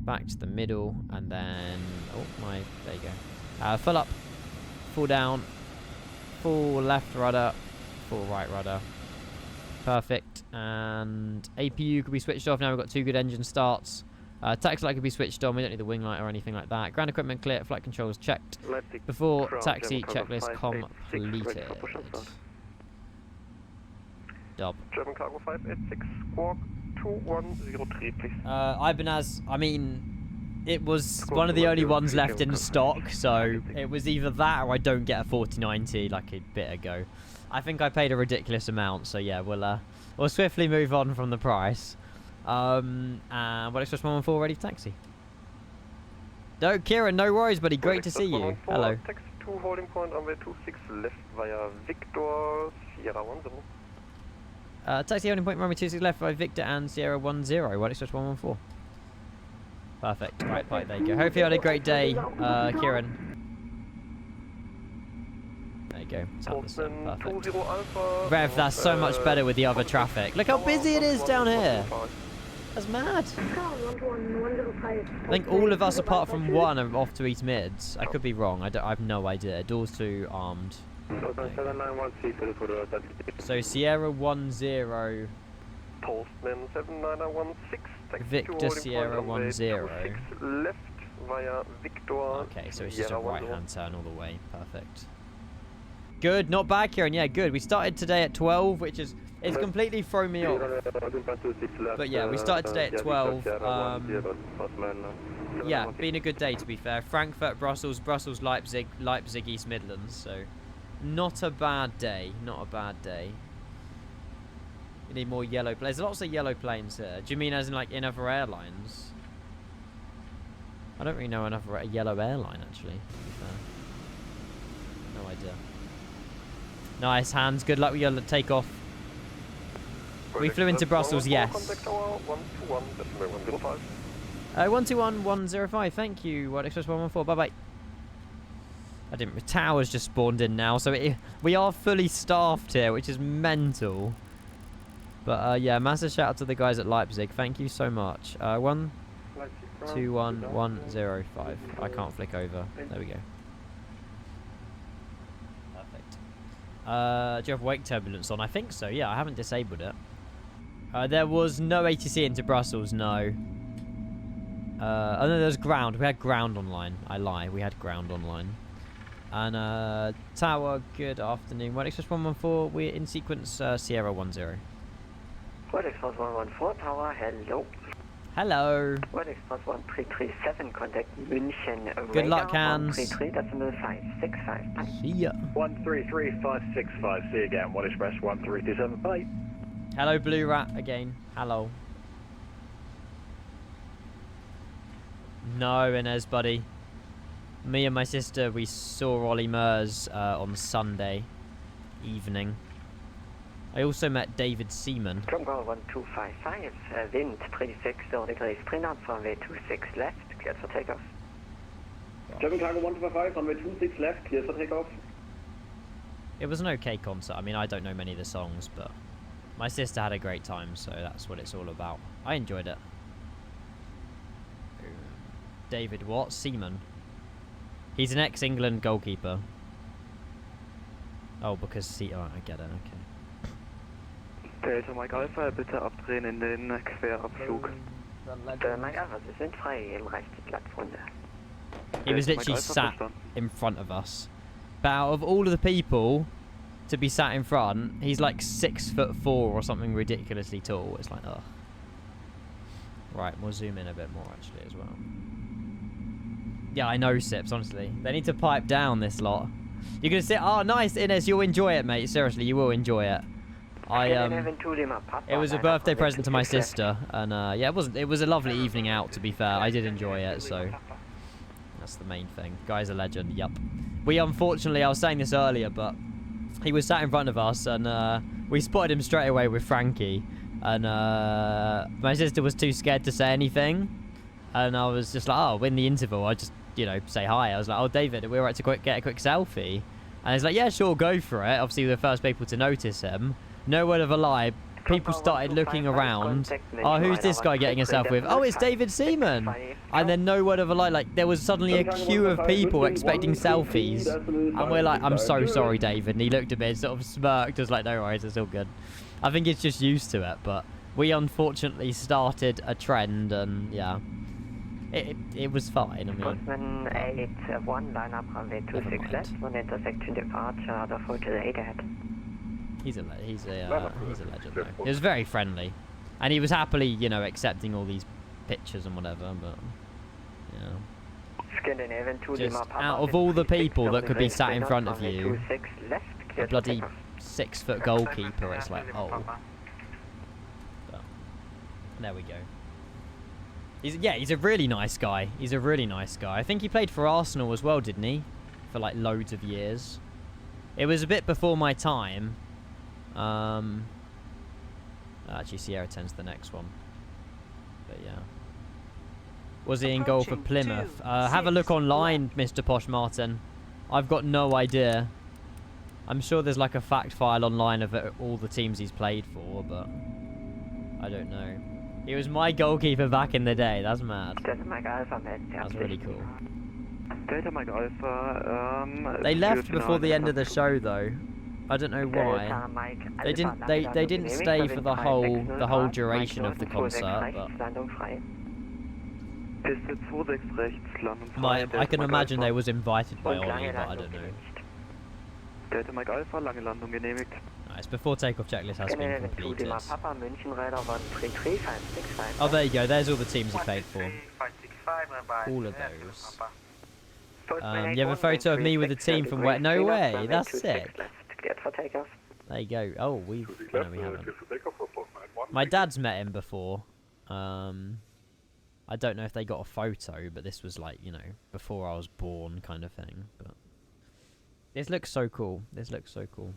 back to the middle, and then there you go. Full up, full down, full left rudder, full right rudder. Perfect. And APU could be switched off now. We've got 2 good engine starts. Taxi light could be switched on. We don't need the wing light or anything like that. Ground equipment clear. Flight controls checked. Before taxi checklist completed. Dub. German Cargo 586, squawk 2103, please. Ibanez, I mean, it was one of the only ones left in stock, so it was either that or I don't get a 4090 like a bit ago. I think I paid a ridiculous amount, so yeah, we'll swiftly move on from the price. And what Express 114 ready for taxi? No, Kieran, no worries, buddy. Great to see you. Hello. Taxi 2 holding point runway 26 left via Victor Sierra 10. Taxi holding point runway 26 left via Victor and Sierra 10. What Express 114? Perfect. Right, bye. There you go. Hopefully you had a great day, Kieran. There you go. Perfect. Rev, that's so much better with the other traffic. Look how busy it is down here. That's mad. I think all of us apart from one are off to East Mids. I could be wrong. I have no idea. Doors 2 armed. So Sierra 10. Postman 7916. Victor Sierra 10. Left via Victor. Okay, so it's just a right-hand turn all the way. Perfect. Good, not bad, Kieran. Yeah, good. We started today at 12, which is it's completely thrown me off. But yeah, we started today at 12. Yeah, been a good day to be fair. Frankfurt, Brussels, Leipzig, East Midlands. So not a bad day. Not a bad day. We need more yellow planes. There's lots of yellow planes here. Do you mean as in like in other airlines? I don't really know a yellow airline actually. To be fair. No idea. Nice, Hans. Good luck with your takeoff. We flew into Brussels, yes. 121105. Thank you. What Express 114. Bye bye. Towers just spawned in now, so we are fully staffed here, which is mental. But yeah, massive shout out to the guys at Leipzig. Thank you so much. 121105. I can't flick over. There we go. Do you have wake turbulence on? I think so, yeah. I haven't disabled it. There was no ATC into Brussels, no. Oh no, there's ground. We had ground online. I lie. We had ground online. And Tower, good afternoon. What Express 114? We're in sequence Sierra 10. What Express 114 Tower, hello. Hello. What Express 1337, contact München. Good luck, Hans. 133565. See ya. 133565. See you again. What Express 1337. Bye. Hello, Blue Rat again. Hello. No, Inez, buddy. Me and my sister, we saw Ollie Murs on Sunday evening. I also met David Seaman. Trumgo 1255, wind 36 degrees, spring up runway 26 left, cleared for takeoff. German cargo 1255, runway 26 left, cleared for takeoff. It was an okay concert. I mean, I don't know many of the songs, but my sister had a great time, so that's what it's all about. I enjoyed it. David what? Seaman. He's an ex-England goalkeeper. Oh, because oh, I get it, okay. Delta Mike Alpha, bitte abdrehen in den Querabflug. Mike Alpha, Sie sind frei im Reich der Platzrunde. He was literally sat in front of us. But out of all of the people to be sat in front, he's like 6'4" or something ridiculously tall. It's like, ugh. Right, we'll zoom in a bit more actually as well. Yeah, I know, Sips, honestly. They need to pipe down this lot. You're going to say, oh, nice, Inez, you'll enjoy it, mate. Seriously, you will enjoy it. It was a birthday present to my sister. And, yeah, it was a lovely evening out, to be fair. I did enjoy it, so that's the main thing. Guy's a legend, yup. We, unfortunately, I was saying this earlier, but he was sat in front of us, and we spotted him straight away with Frankie. And my sister was too scared to say anything. And I was just like, oh, in the interval, I just, you know, say hi. I was like, oh, David, are we all right to get a quick selfie? And he's like, yeah, sure, go for it. Obviously, we were the first people to notice him. No word of a lie. People started looking around. Oh, who's this guy getting a selfie with? Oh, it's David Seaman. And then no word of a lie. Like, there was suddenly a queue of people expecting selfies. And we're like, I'm so sorry, David. And he looked at me and sort of smirked. I was like, no worries, it's all good. I think it's just used to it. But we unfortunately started a trend. And, yeah. It was fine, I mean. Postman 81, line up runway 26 left, one intersection departure, out of to the 8 ahead. He's a legend, though. He was very friendly. And he was happily, you know, accepting all these pictures and whatever, but, yeah. Just out of all the people that could be sat in front of you, a bloody 6-foot goalkeeper, it's like, oh. But, there we go. He's a really nice guy. He's a really nice guy. I think he played for Arsenal as well, didn't he? For like loads of years. It was a bit before my time. Actually, Sierra 10's the next one. But yeah. Was he in goal for Plymouth? Have a look online, Mr. Posh Martin. I've got no idea. I'm sure there's like a fact file online of all the teams he's played for, but I don't know. He was my goalkeeper back in the day. That's mad. That's really cool. Delta Mike Alpha. They left before the end of the show, though. I don't know why. They didn't. They didn't stay for the whole duration of the concert. But I can imagine they was invited by Ollie, but I don't know. Delta Mike Alpha, lange Landung genehmigt. Nice, before takeoff checklist has been completed. Oh, there you go. There's all the teams he played for. All of those. You have a photo of me with the team from where? No way. That's sick. There you go. Oh, no, we haven't. My dad's met him before. I don't know if they got a photo, but this was like, you know, before I was born kind of thing. But this looks so cool. This looks so cool.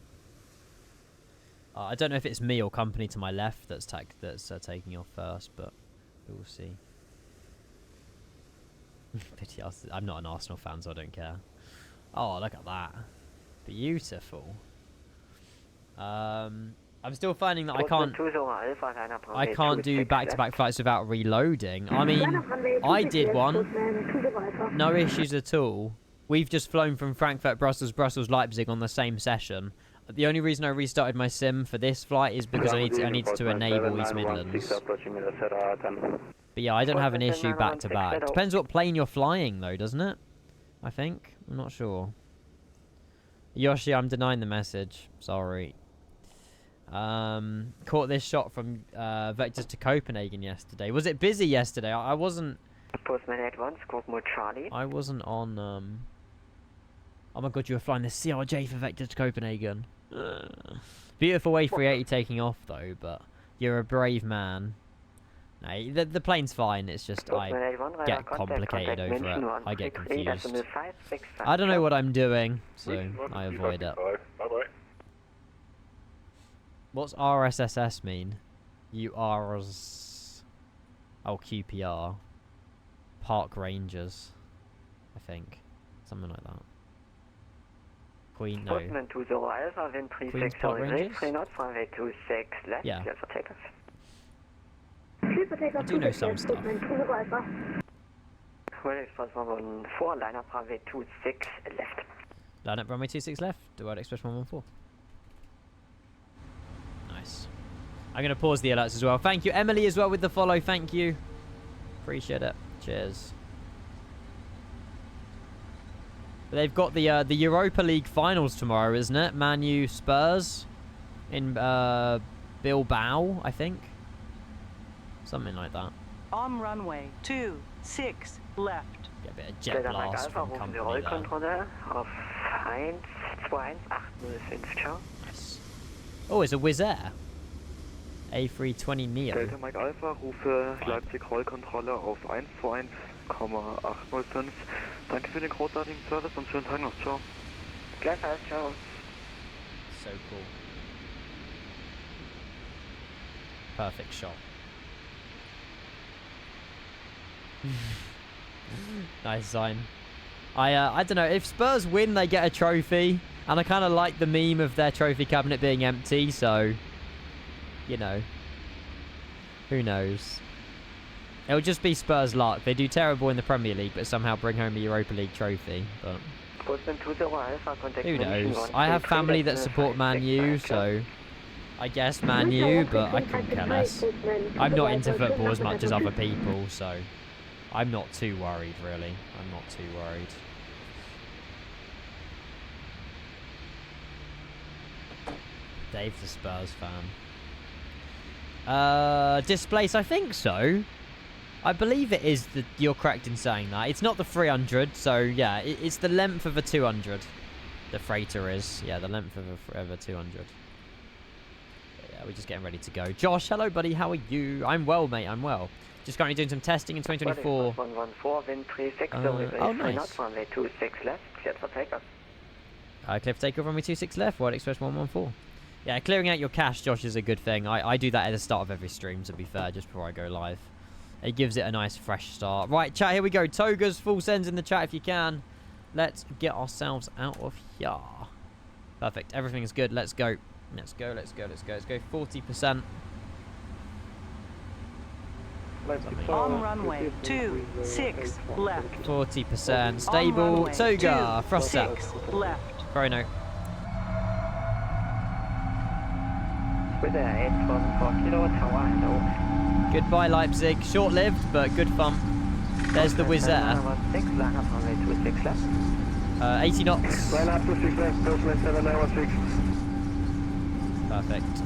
I don't know if it's me or company to my left that's taking off first, but we'll see. Pity us. I'm not an Arsenal fan, so I don't care. Oh, look at that. Beautiful. I'm still finding that I can't do back-to-back flights without reloading. I mean, I did one. No issues at all. We've just flown from Frankfurt, Brussels, Leipzig on the same session. The only reason I restarted my sim for this flight is because I need to enable East Midlands. But yeah, I don't have an issue back-to-back. Depends what plane you're flying, though, doesn't it? I think. I'm not sure. Yoshi, I'm denying the message. Sorry. Caught this shot from Vectors to Copenhagen yesterday. Was it busy yesterday? I wasn't... I wasn't on... Oh my god, you were flying the CRJ for Vectors to Copenhagen. Beautiful A380 taking off, though, but you're a brave man. No, the plane's fine. It's just I get complicated over it. I get confused. I don't know what I'm doing, so I avoid it. Bye-bye. What's RSSS mean? Oh, QPR. Park Rangers, I think. Something like that. No. Queen's Park Rangers? Yeah. I do know some stuff. Line up runway 26 left, World Express 114. Nice. I'm going to pause the alerts as well. Thank you, Emily, as well with the follow. Thank you. Appreciate it. Cheers. But they've got the Europa League finals tomorrow, isn't it? Man U Spurs in Bilbao, I think. Something like that. On runway 26 left. Get a bit of jet blast from company there. Nice. Oh, it's a Wizz Air. A320 Neo. Delta Mike Alpha, rufe Leipzig Rollkontrolle auf 121,805. Danke für den großartigen Service und schönen Tag noch. Ciao. Gleichfalls, ciao. So cool. Perfect shot. Nice sign. I don't know, if Spurs win they get a trophy, and I kind of like the meme of their trophy cabinet being empty, so you know, who knows. It'll just be Spurs luck. They do terrible in the Premier League but somehow bring home a Europa League trophy, but who knows. I have family that support Man U, so I guess Man U, but I couldn't care less. I'm not into football as much as other people, so I'm not too worried, really. I'm not too worried. Dave's a Spurs fan. Displace, I think so. I believe it is you're correct in saying that. It's not the 300, so yeah, it's the length of a 200. The freighter is. Yeah, the length of a 200. Yeah, we're just getting ready to go. Josh, hello buddy, how are you? I'm well, mate, I'm well. Just currently doing some testing in 2024. Oh, nice. Clear for takeoff, runway 26 left, World Express 114. Yeah, clearing out your cache, Josh, is a good thing. I do that at the start of every stream, to be fair, just before I go live. It gives it a nice fresh start. Right, chat, here we go. Togas, full sends in the chat if you can. Let's get ourselves out of here. Perfect, everything is good. Let's go. Let's go, let's go, let's go. Let's go 40%. On runway 26 left. 40%. Stable. Toga. Frost up. Left. Chrono. Goodbye, Leipzig. Short-lived, but good fun. There's the Wizz Air. 80 knots. Perfect.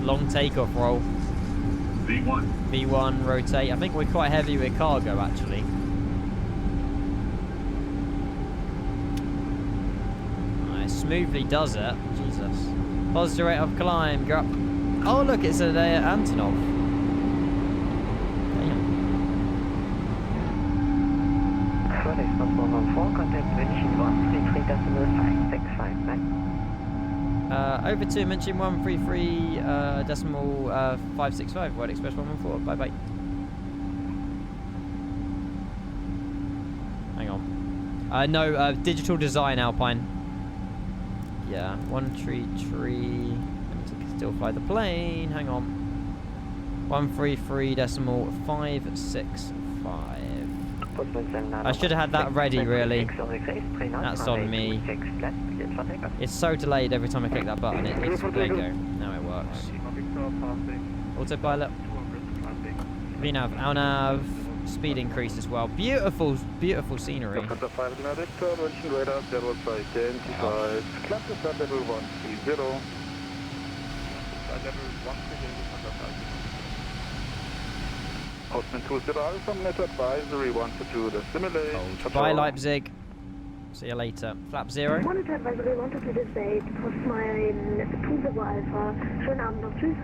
Long takeoff roll. V1. V1, rotate. I think we're quite heavy with cargo, actually. Nice. Smoothly does it. Jesus. Positive rate of climb. Go up. Oh, look, it's an Antonov. Damn. Over to München 133.565, World Express 114. Bye bye. Hang on. No, digital design Alpine. Yeah, 133. Let me still fly the plane. Hang on. 133.565. I should have had that ready, really. That's on me. It's so delayed every time I click that button. There you go. Now it works. Autopilot. VNav, ALNAV. Speed increase as well. Beautiful, beautiful scenery. Postman 20 Alpha, net advisory 1 to 2, the simulate. Bye, Leipzig. See you later. Flap 0. Monitor Advisory 122 Postmeilen 20 Alpha. Schönen Abend noch. Tschüss.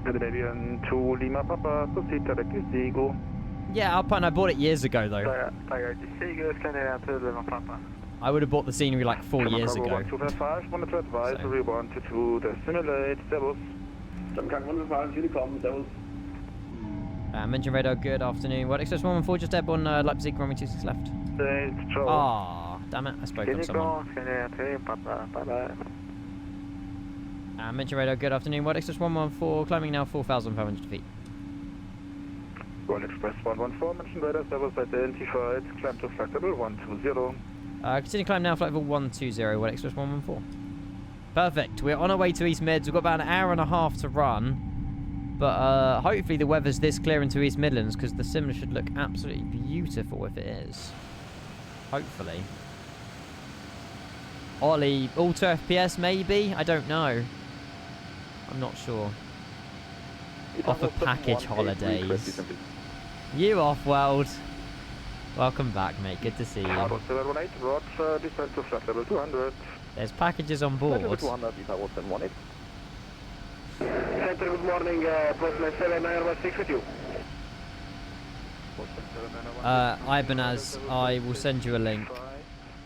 Canadian to Lima Papa, proceed directly Zigo. Yeah, Alpine, I bought it years ago though. Directly Zigo, Canadian to Lima Papa. I would have bought the scenery like 4 years ago. 1255, Monitor Advisory 122, the simulate, Servus. German Kang 155, Unicom, Servus. Mention radar, good afternoon. What Express 114 just airborne Leipzig, runway 26 left. Ah, damn it, I spoke on someone. Mention radar, good afternoon. What Express 114, climbing now 4,500 feet. World Express 114, mention radar, Servus identified, climb to flight level 120. Continue climb now, flight level 120, World Express 114. Perfect, we're on our way to East Mids. We've got about an hour and a half to run. But hopefully the weather's this clear into East Midlands, because the sim should look absolutely beautiful if it is. Hopefully. Ollie, auto FPS maybe? I don't know. I'm not sure. Off of package holidays. You off, world. Welcome back, mate. Good to see you. There's packages on board. Center, good morning. Postman 7916 with you. Ibanez, I will send you a link.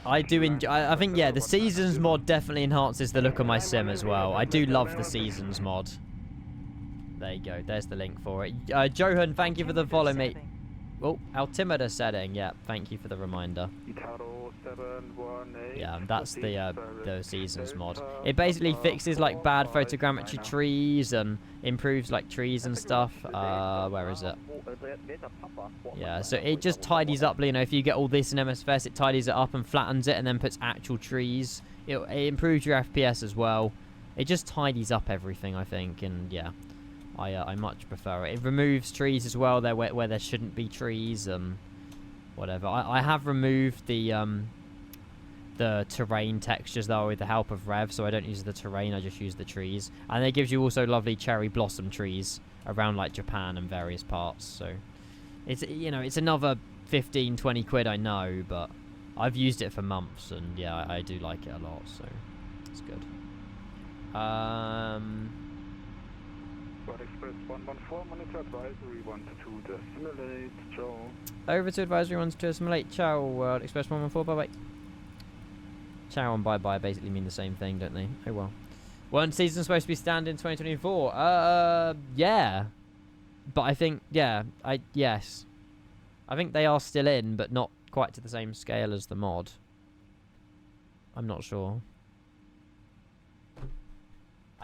I do enjoy. I think, yeah, the Seasons mod definitely enhances the look of my sim as well. I do love the Seasons mod. There you go. There's the link for it. Johan, thank you for the follow, mate. Oh, altimeter setting. Yeah, thank you for the reminder. Yeah, that's the Seasons mod. It basically fixes like bad photogrammetry trees and improves like trees and stuff. Where is it? Yeah, so it just tidies up, you know, if you get all this in MSFS, it tidies it up and flattens it and then puts actual trees. It improves your FPS as well. It just tidies up everything, I think, and yeah. I much prefer it. It removes trees as well, there where there shouldn't be trees and whatever. I have removed the terrain textures though with the help of Rev, so I don't use the terrain, I just use the trees. And it gives you also lovely cherry blossom trees around like Japan and various parts. So it's, you know, it's another 15-20 quid, I know, but I've used it for months and yeah, I do like it a lot, so it's good. Express 114, monitor advisory 122 to simulate, ciao. Over to advisory 122 to simulate, ciao. World Express 114, bye bye. Ciao and bye bye basically mean the same thing, don't they? Oh well. Weren't seasons supposed to be stand in 2024? Yeah. But I think, yeah, yes. I think they are still in, but not quite to the same scale as the mod. I'm not sure.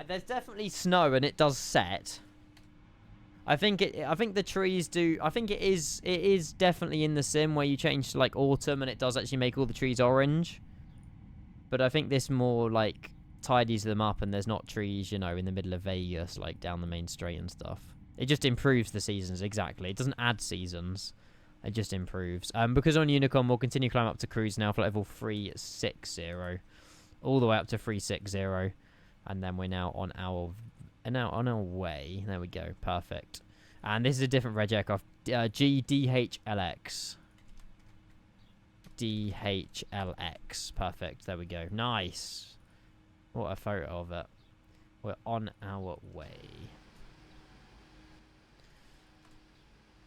There's definitely snow and it does set. I think the trees do. I think it is definitely in the sim where you change to like autumn and it does actually make all the trees orange. But I think this more like tidies them up and there's not trees, you know, in the middle of Vegas like down the main straight and stuff. It just improves the seasons, exactly. It doesn't add seasons. It just improves. Because on Unicom we'll continue climb up to cruise now for level 360, all the way up to 360. And then we're now on our way. There we go. Perfect. And this is a different reg aircraft. GDHLX. DHLX. Perfect. There we go. Nice. What a photo of it. We're on our way.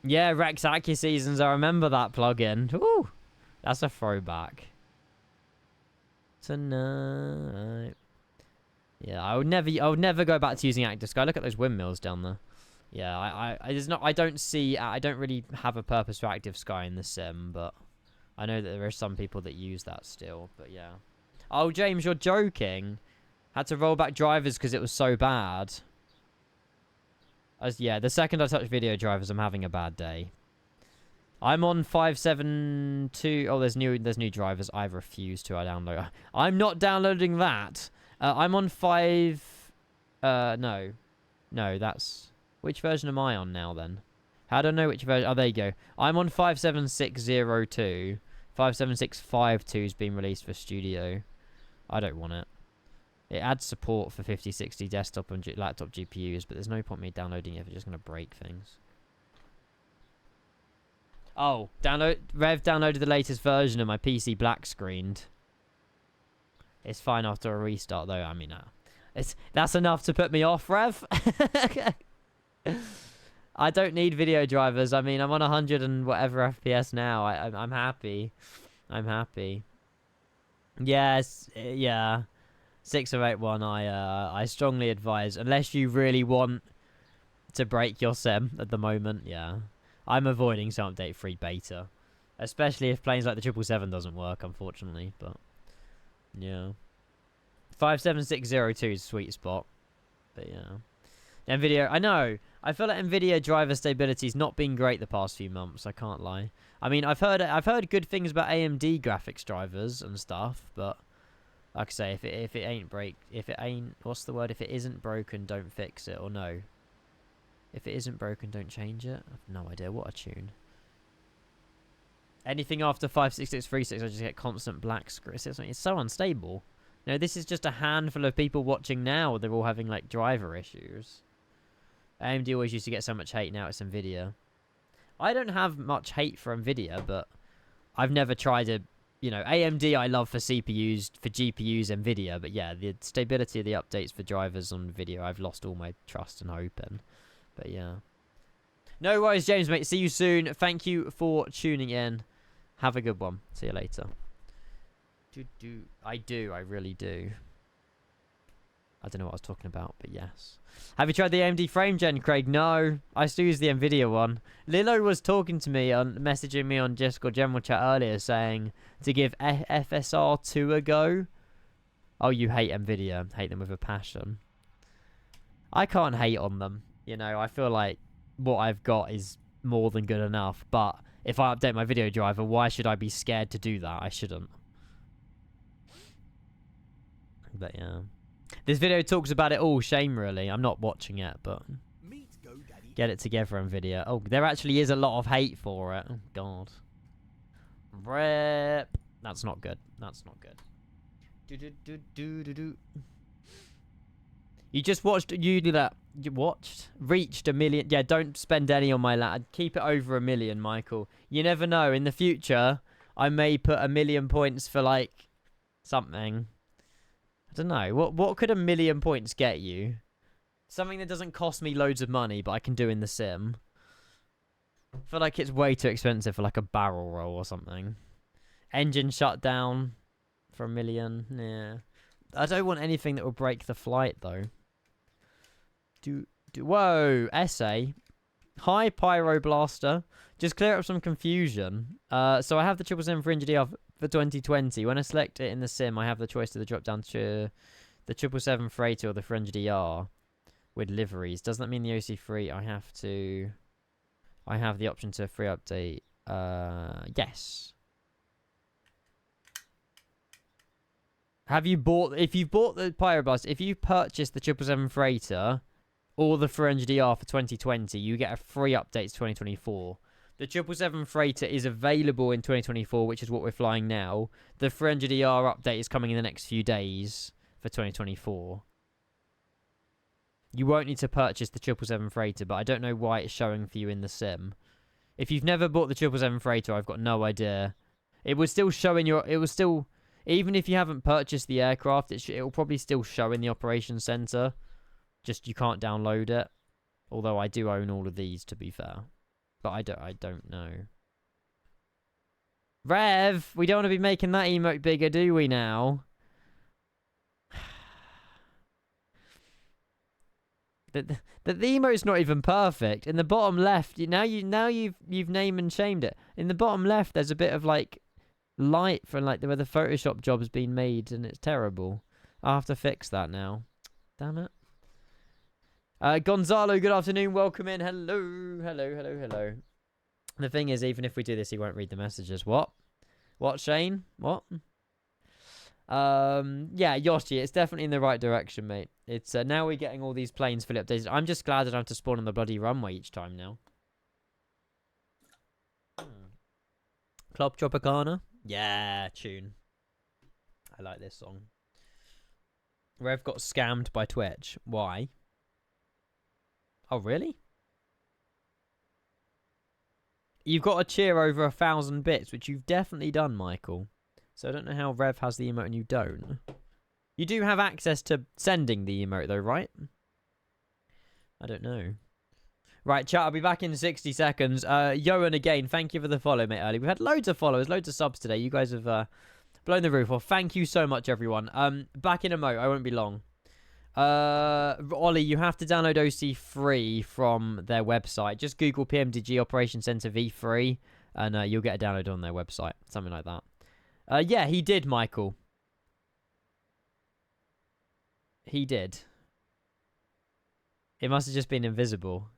Yeah, Rex AccuSeasons. I remember that plugin. Woo! That's a throwback. Tonight. Yeah, I would never go back to using Active Sky. Look at those windmills down there. Yeah, I don't really have a purpose for Active Sky in the sim, but I know that there are some people that use that still, but yeah. Oh, James, you're joking. Had to roll back drivers because it was so bad. Yeah, the second I touch video drivers, I'm having a bad day. I'm on 572. Oh, there's new drivers. I refuse to download. I'm not downloading that. I'm on 5... No, that's... Which version am I on now, then? How do I know which version? Oh, there you go. I'm on 57602. 57652 has been released for Studio. I don't want it. It adds support for 5060 desktop and laptop GPUs, but there's no point in me downloading it if it's just going to break things. Oh, Rev downloaded the latest version of my PC black screened. It's fine after a restart, though. I mean, that's enough to put me off, Rev. I don't need video drivers. I mean, I'm on 100 and whatever FPS now. I'm happy. I'm happy. Yes, yeah. 6081. I strongly advise, unless you really want to break your sim at the moment. Yeah, I'm avoiding some update free beta, especially if planes like the 777 doesn't work, unfortunately. But yeah, 57602 is a sweet spot. But yeah, NVIDIA. I know. I feel like NVIDIA driver stability's not been great the past few months. I can't lie. I mean, I've heard good things about AMD graphics drivers and stuff, but like I say, if it ain't what's the word? If it isn't broken, don't fix it. Or no, if it isn't broken, don't change it. I've no idea. What a tune. Anything after 56636, I just get constant black screen. It's so unstable. No, this is just a handful of people watching now. They're all having like driver issues. AMD always used to get so much hate. Now it's Nvidia. I don't have much hate for Nvidia, but I've never tried to, you know, AMD I love for CPUs, for GPUs, Nvidia. But yeah, the stability of the updates for drivers on video, I've lost all my trust and hope in. But yeah. No worries, James, mate. See you soon. Thank you for tuning in. Have a good one. See you later. I really do. I don't know what I was talking about, but yes. Have you tried the AMD frame gen, Craig? No, I still use the Nvidia one. Lilo was talking to me, messaging me on Discord general chat earlier, saying to give FSR 2 a go. Oh, you hate Nvidia. Hate them with a passion. I can't hate on them. You know, I feel like what I've got is more than good enough. But if I update my video driver, why should I be scared to do that? I shouldn't. But yeah. This video talks about it all. Shame, really. I'm not watching it, but get it together, Nvidia. Oh, there actually is a lot of hate for it. Oh, God. Rip. That's not good. That's not good. You just watched... Reached 1 million. Yeah, don't spend any on my lad. Keep it over 1 million, Michael. You never know. In the future, I may put 1 million points for, like, something. I don't know. What could 1 million points get you? Something that doesn't cost me loads of money, but I can do in the sim. I feel like it's way too expensive for like a barrel roll or something. Engine shut down for 1 million. Yeah. I don't want anything that will break the flight though. Whoa, essay. Hi, Pyro Blaster. Just clear up some confusion. So I have the 777 for EDDF for 2020. When I select it in the sim, I have the choice to the drop down to the 777 freighter or the Fringe DR with liveries. Does that mean the OC3 I have the option to free update? Yes. Have you bought, if you've bought the Pyroblast, if you purchase the 777 freighter or the Fringe DR for 2020, you get a free update to 2024. The 777 freighter is available in 2024, which is what we're flying now. The Fringe DR update is coming in the next few days for 2024. You won't need to purchase the 777 freighter, but I don't know why it's showing for you in the sim. If you've never bought the 777 freighter, I've got no idea. It will still show in your... It will still... Even if you haven't purchased the aircraft, it will probably still show in the operations center. Just you can't download it. Although I do own all of these, to be fair. But I don't know. Rev! We don't want to be making that emote bigger, do we now? The emote's not even perfect. In the bottom left, now you've name and shamed it. In the bottom left, there's a bit of like light from like where the Photoshop job's been made, and it's terrible. I'll have to fix that now. Damn it. Gonzalo, good afternoon. Welcome in. Hello. Hello. The thing is, even if we do this, he won't read the messages. What? What, Shane? What? Yeah, Yoshi, it's definitely in the right direction, mate. It's now we're getting all these planes fully updated. I'm just glad I don't have to spawn on the bloody runway each time now. Club Tropicana? Yeah, tune. I like this song. Rev got scammed by Twitch. Why? Oh, really? you've got to cheer over 1,000 bits, which you've definitely done, Michael. So I don't know how Rev has the emote and you don't. You do have access to sending the emote, though, right? I don't know. Right, chat, I'll be back in 60 seconds. Johan, again, thank you for the follow, mate, early. We've had loads of followers, loads of subs today. You guys have blown the roof off. Thank you so much, everyone. Back in a mo. I won't be long. Ollie, you have to download OC free from their website. Just Google PMDG Operation Center V3, and you'll get a download on their website. Something like that. Yeah, he did, Michael. He did. It must have just been invisible.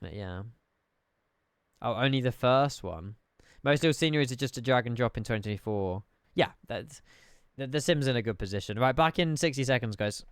But yeah. Oh, only the first one. Most little seniors are just a drag and drop in 2024. Yeah, that's the Sim's in a good position. Right, back in 60 seconds, guys.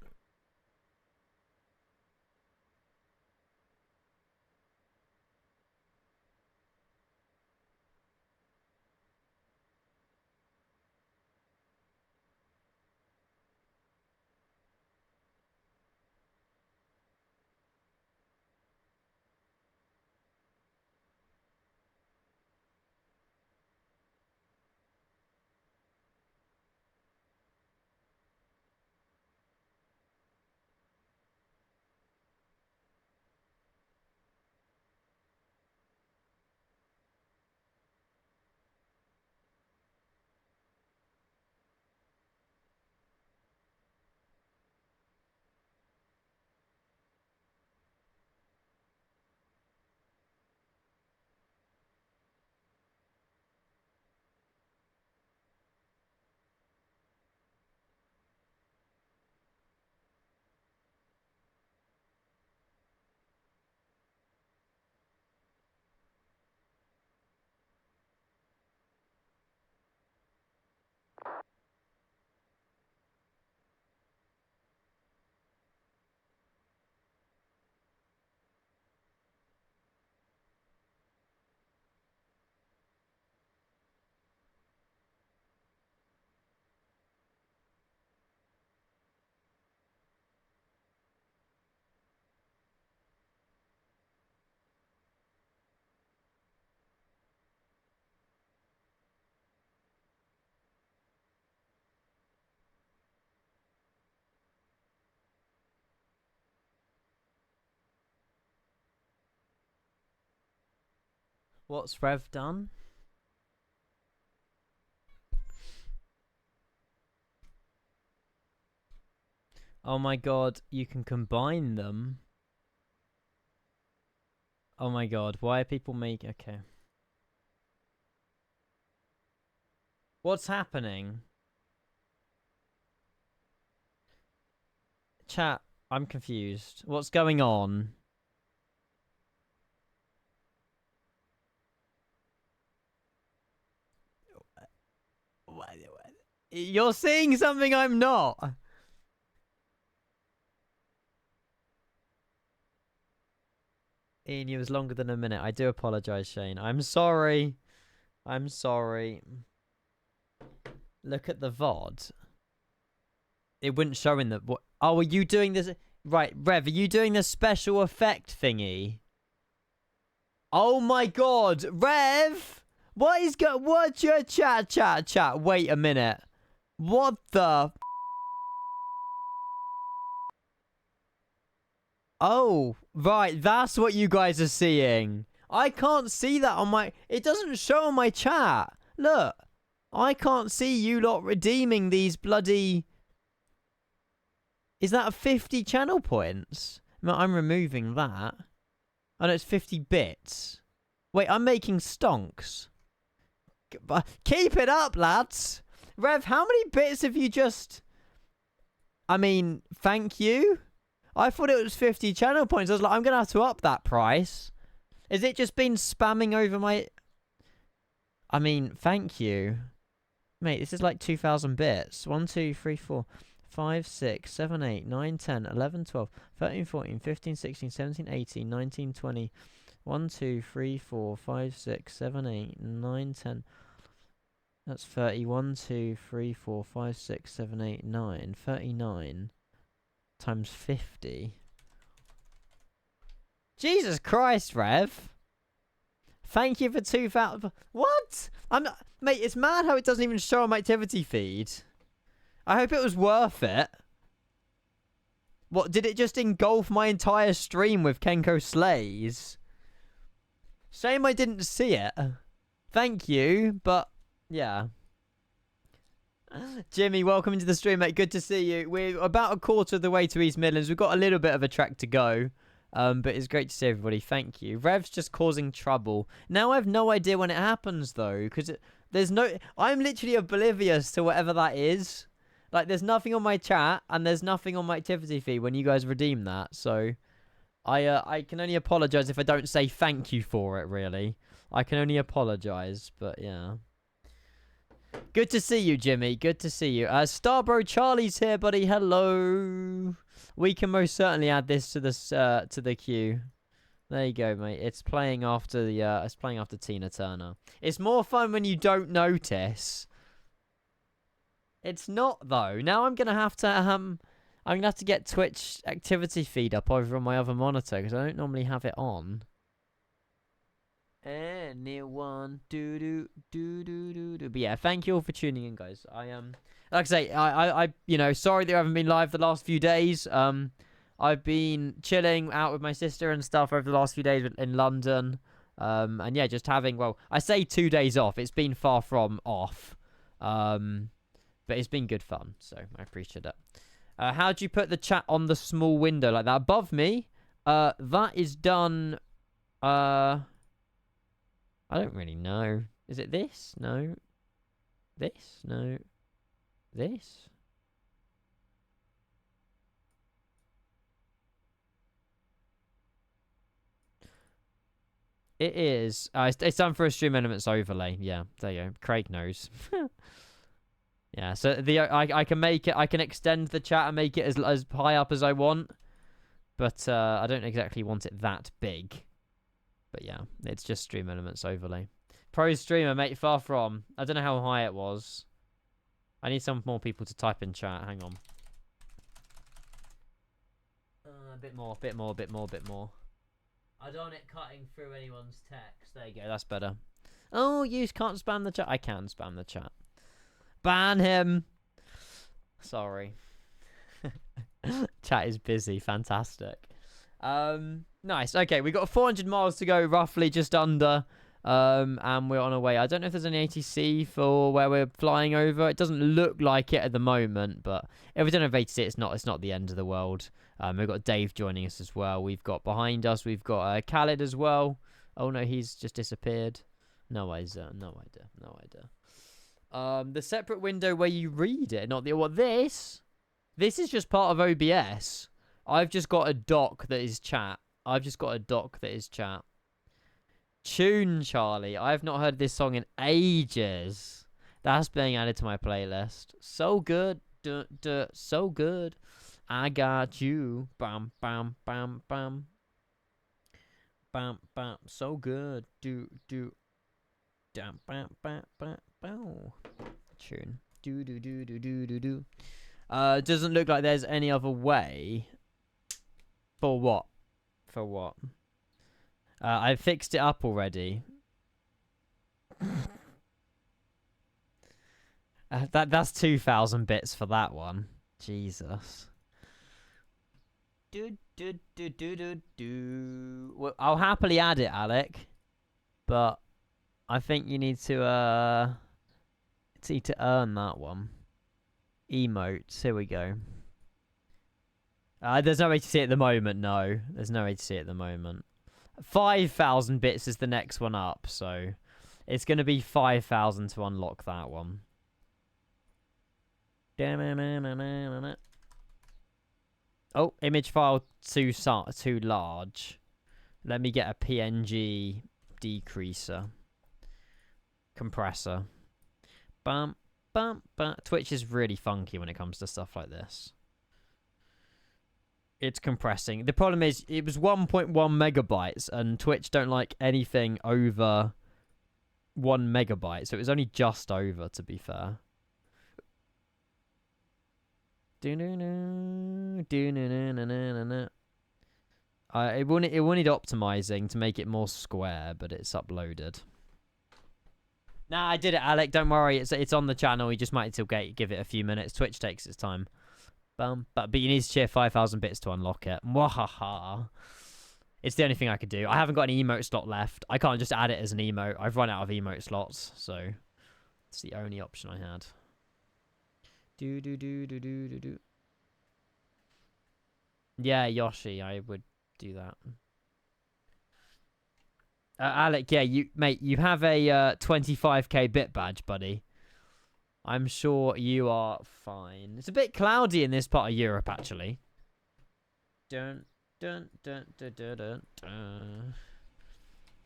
What's Rev done? Oh my god, you can combine them. Oh my god, why are people making... Okay. What's happening? Chat, I'm confused. What's going on? You're seeing something I'm not. Ian, you was longer than a minute. I do apologize, Shane. I'm sorry. I'm sorry. Look at the VOD. It wouldn't show in the... What? Oh, are you doing this? Right, Rev, are you doing the special effect thingy? Oh my god, Rev! What is what's your chat? Wait a minute. What the... Oh, right, that's what you guys are seeing. I can't see that on my... It doesn't show on my chat. Look, I can't see you lot redeeming these bloody... Is that 50 channel points? No, I'm removing that. Oh, no, it's 50 bits. Wait, I'm making stonks. Keep it up, lads. Rev, how many bits have you just... I mean, thank you. I thought it was 50 channel points. I was like, I'm going to have to up that price. Is it just been spamming over my... I mean, thank you. Mate, this is like 2,000 bits. 1, 2, 3, 4, 5, 6, 7, 8, 9, 10, 11, 12, 13, 14, 15, 16, 17, 18, 19, 20. 1, 2, 3, 4, 5, 6, 7, 8, 9, 10. That's 30. 1, 2, 3, 4, 5, 6, 7, 8, 9. 39 times 50. Jesus Christ, Rev. Thank you for 2,000. What? Mate, it's mad how it doesn't even show on my activity feed. I hope it was worth it. What, did it just engulf my entire stream with Kenko Slays? Shame I didn't see it. Thank you, but yeah. Jimmy, welcome into the stream, mate. Good to see you. We're about a quarter of the way to East Midlands. We've got a little bit of a trek to go. But it's great to see everybody. Thank you. Rev's just causing trouble. Now I have no idea when it happens, though. Because there's no... I'm literally oblivious to whatever that is. Like, there's nothing on my chat. And there's nothing on my activity feed when you guys redeem that. So, I can only apologize if I don't say thank you for it, really. I can only apologize. But, yeah. Good to see you, Jimmy. Good to see you. Starbro Charlie's here, buddy. Hello. We can most certainly add this to the queue. There you go, mate. It's playing after the it's playing after Tina Turner. It's more fun when you don't notice. It's not though. Now I'm gonna have to get Twitch activity feed up over on my other monitor because I don't normally have it on. Anyone do. But yeah, thank you all for tuning in, guys. Like I say, I you know, sorry that I haven't been live the last few days. I've been chilling out with my sister and stuff over the last few days in London. And yeah, just having, well, I say 2 days off. It's been far from off. But it's been good fun, so I appreciate it. How do you put the chat on the small window like that above me? That is done. I don't really know. Is it this? No. This? No. This? It is. It's done for a stream elements overlay. Yeah, there you go. Craig knows. Yeah, so I can make it. I can extend the chat and make it as high up as I want, but I don't exactly want it that big. But yeah, it's just stream elements overlay. Pro streamer, mate, far from. I don't know how high it was. I need some more people to type in chat. Hang on. A bit more. I don't want it cutting through anyone's text. There you go. That's better. Oh, you can't spam the chat. I can spam the chat. Ban him. Sorry. Chat is busy. Fantastic. Nice. Okay, we got 400 miles to go, roughly, just under. And we're on our way. I don't know if there's any ATC for where we're flying over. It doesn't look like it at the moment, but if we don't have ATC, it's not the end of the world. We've got Dave joining us as well. We've got behind us, we've got Khaled as well. Oh no, he's just disappeared. No idea. The separate window where you read it, not the what this? This is just part of OBS. I've just got a dock that is chat. Tune Charlie. I have not heard this song in ages. That's being added to my playlist. So good. So good. I got you. Bam, bam, bam, bam. Bam, bam. So good. Do. Bam, bam, bam, bam, bam. Tune. Do. Doesn't look like there's any other way. For what? I fixed it up already. That's 2,000 bits for that one. Jesus. Well, I'll happily add it, Alec. But I think you need to earn that one. Emotes. Here we go. There's no way to see it at the moment. No, there's no way to see it at the moment. 5,000 bits is the next one up, so it's going to be 5,000 to unlock that one. Oh, image file too large. Let me get a PNG decreaser. Compressor. Bum, bum, bum. Twitch is really funky when it comes to stuff like this. It's compressing. The problem is it was 1.1 megabytes and Twitch don't like anything over 1 megabyte. So it was only just over, to be fair. It will need optimizing to make it more square, but it's uploaded. Nah, I did it, Alec. Don't worry. It's on the channel. You just might still give it a few minutes. Twitch takes its time. But you need to cheer 5,000 bits to unlock it. Mwahaha. It's the only thing I could do. I haven't got an emote slot left. I can't just add it as an emote. I've run out of emote slots, so it's the only option I had. Do. Yeah, Yoshi, I would do that. Alec, yeah, you have a 25k bit badge, buddy. I'm sure you are fine. It's a bit cloudy in this part of Europe, actually. Dun.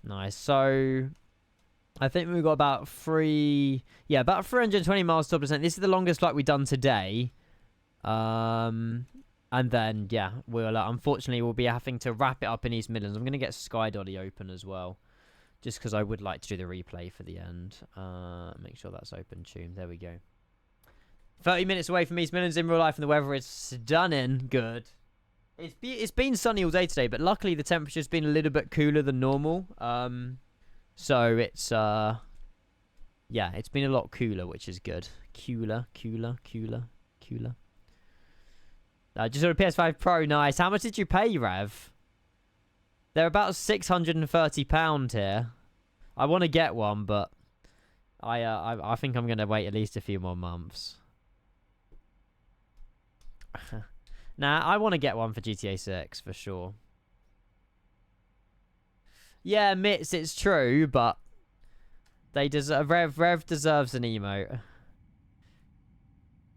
Nice. So, I think we've got about about 320 miles to 100%. This is the longest flight we've done today. And then, yeah, we'll unfortunately we'll be having to wrap it up in East Midlands. I'm going to get Skydoddy open as well, just because I would like to do the replay for the end. Make sure that's open tuned. There we go. 30 minutes away from East Midlands in real life, and the weather is stunning good. It's been sunny all day today, but luckily the temperature's been a little bit cooler than normal. So it's yeah, it's been a lot cooler, which is good. Cooler. Just ordered a PS5 Pro. Nice. How much did you pay, Rev? They're about £630 here. I want to get one, but I think I'm gonna wait at least a few more months. Nah, I want to get one for GTA 6 for sure. Yeah, Mitz, it's true, but they deserve. Rev deserves an emote.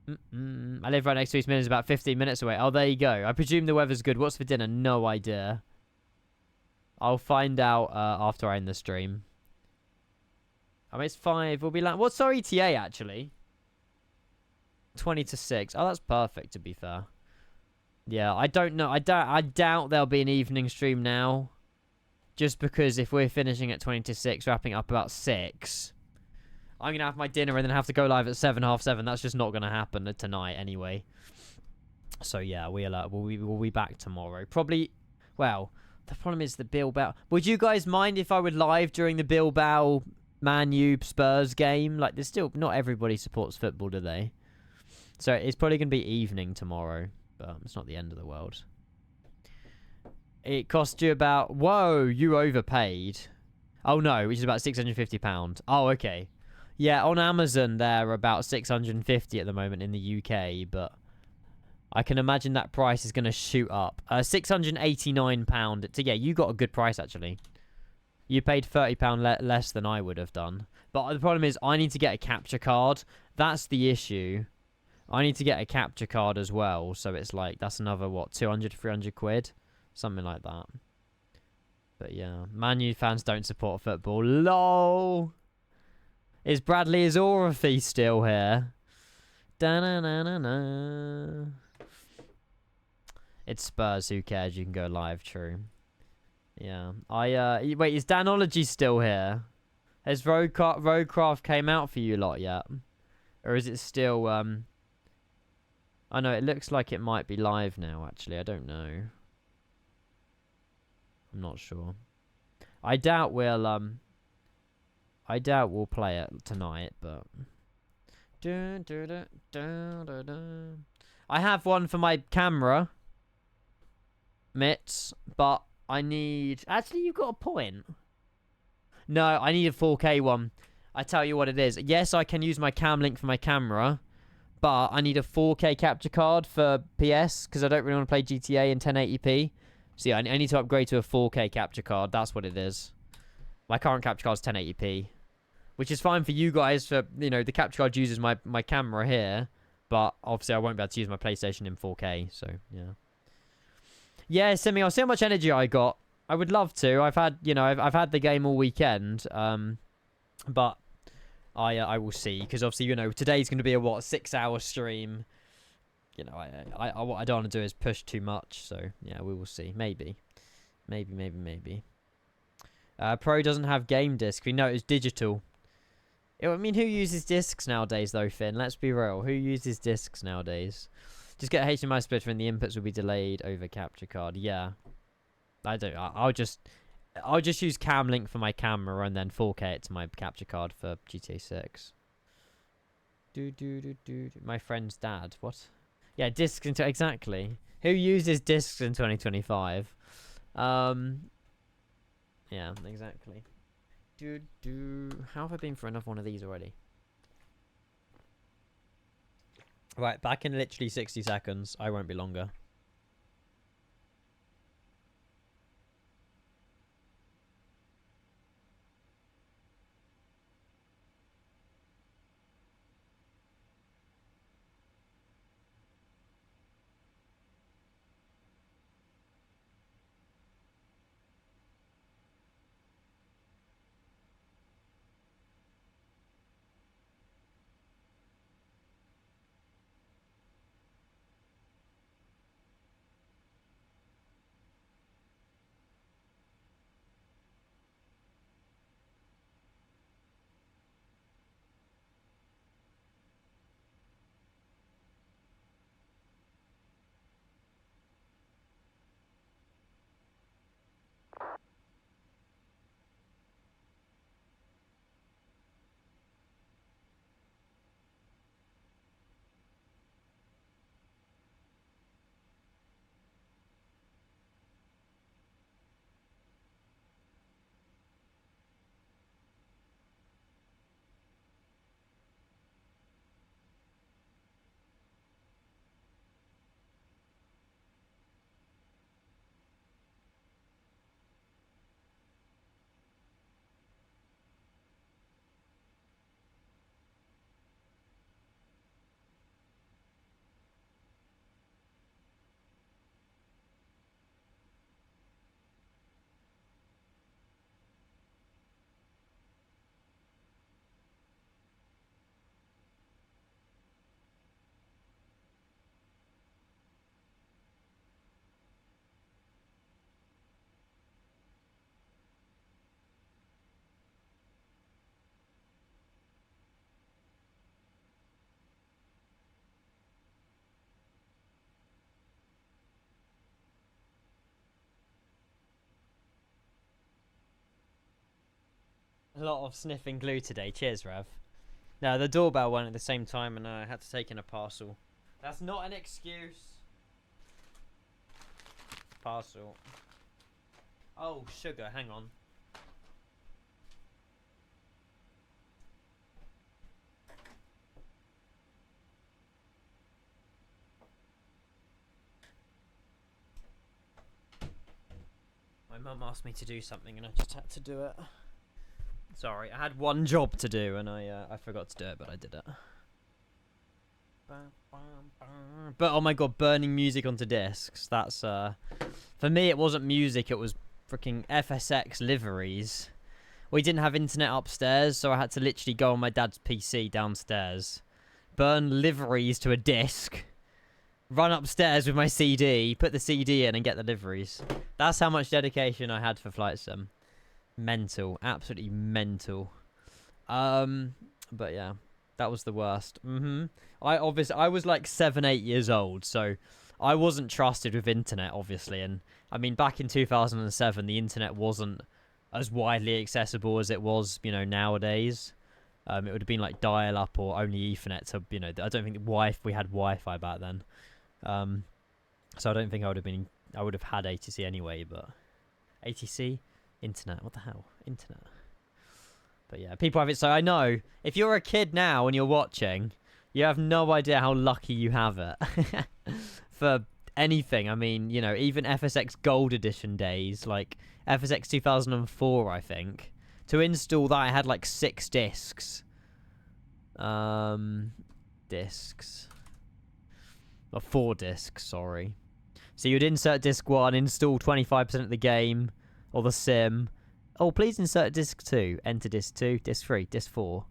I live right next to East Midlands, about 15 minutes away. Oh, there you go. I presume the weather's good. What's for dinner? No idea. I'll find out after I end the stream. I mean, it's 5. We'll be like, what's our ETA actually? 20 to 6. Oh, that's perfect. To be fair. Yeah, I don't know. I doubt there'll be an evening stream now. Just because if we're finishing at 20 to 6, wrapping up about 6, I'm going to have my dinner and then have to go live at 7, half 7. That's just not going to happen tonight anyway. So yeah, we'll be back tomorrow. Probably, well, the problem is the Bilbao. Would you guys mind if I would live during the Bilbao Man U Spurs game? Like, there's still, not everybody supports football, do they? So it's probably going to be evening tomorrow. But it's not the end of the world. It cost you about... Whoa, you overpaid. Oh, no, which is about £650. Oh, okay. Yeah, on Amazon, they're about £650 at the moment in the UK, but I can imagine that price is going to shoot up. £689. So, yeah, you got a good price, actually. You paid £30 less than I would have done. But the problem is, I need to get a capture card. That's the issue. I need to get a capture card as well, so it's like, that's another, what, 200, 300 quid? Something like that. But yeah, Man U fans don't support football. LOL! Is Bradley Azorothy still here? Da-na-na-na-na. It's Spurs, who cares? You can go live, true. Yeah. Wait, is Danology still here? Has Roadcraft came out for you lot yet? Or is it still, I know, it looks like it might be live now, actually. I don't know. I'm not sure. I doubt we'll play it tonight, but... I have one for my camera, Mitz, but I need... Actually, you've got a point. No, I need a 4K one. I tell you what it is. Yes, I can use my cam link for my camera, but I need a 4K capture card for PS, because I don't really want to play GTA in 1080p. So yeah, I need to upgrade to a 4K capture card. That's what it is. My current capture card is 1080p. Which is fine for you guys, for, you know, the capture card uses my camera here. But obviously I won't be able to use my PlayStation in 4K, so yeah. Yeah, Simi, I'll see how much energy I got. I would love to. I've had, you know, I've had the game all weekend. But... I will see, because obviously, you know, today's going to be a, what, 6-hour stream. You know, what I don't want to do is push too much, so, yeah, we will see. Maybe. Maybe. Pro doesn't have game disc. We know it's digital. I mean, who uses discs nowadays, though, Finn? Let's be real. Who uses discs nowadays? Just get a HDMI splitter and the inputs will be delayed over capture card. Yeah. I don't. I'll just use Cam Link for my camera and then 4K it to my capture card for GTA 6. My friend's dad. What? Yeah, discs into exactly. Who uses discs in 2025? Yeah, exactly. How have I been for another one of these already? Right, back in literally 60 seconds. I won't be longer. A lot of sniffing glue today. Cheers, Rev. No, the doorbell went at the same time and I had to take in a parcel. That's not an excuse. Parcel. Oh, sugar. Hang on. My mum asked me to do something and I just had to do it. Sorry, I had one job to do and I forgot to do it, but I did it. But oh my god, burning music onto discs. That's for me it wasn't music, it was freaking FSX liveries. We didn't have internet upstairs, so I had to literally go on my dad's PC downstairs, burn liveries to a disc, run upstairs with my CD, put the CD in and get the liveries. That's how much dedication I had for Flight Sim. Mental, absolutely mental. But yeah, that was the worst. I was like 7-8 years old, so I wasn't trusted with internet, obviously. And I mean, back in 2007, the internet wasn't as widely accessible as it was, you know, nowadays. It would have been like dial-up or only Ethernet. So you know, I don't think we had Wi-Fi back then. So I don't think I would have had ATC anyway. But ATC. Internet, what the hell? Internet. But yeah, people have it. So I know, if you're a kid now and you're watching, you have no idea how lucky you have it. For anything. I mean, you know, even FSX Gold Edition days, like FSX 2004, I think. To install that, I had like 6 discs. Discs. Or 4 discs, sorry. So you'd insert disc 1, install 25% of the game. Or the sim. Oh, please insert disc 2. Enter disc 2, disc 3, disc 4.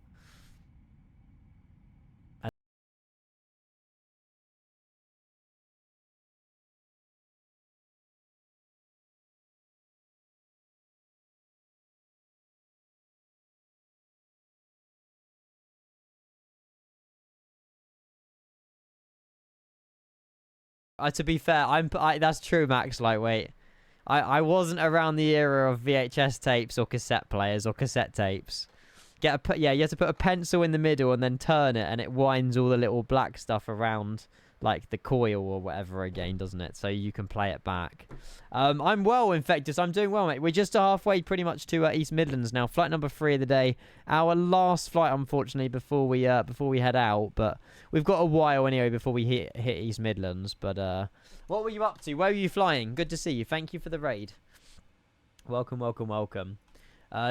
To be fair, that's true, Max Lightweight. I wasn't around the era of VHS tapes or cassette players or cassette tapes. You have to put a pencil in the middle and then turn it, and it winds all the little black stuff around, like the coil or whatever again, doesn't it? So you can play it back. I'm well, Infectus. I'm doing well, mate. We're just halfway pretty much to East Midlands now. Flight number 3 of the day. Our last flight, unfortunately, before we head out. But we've got a while anyway before we hit East Midlands. But what were you up to? Where were you flying? Good to see you. Thank you for the raid. Welcome, welcome, welcome.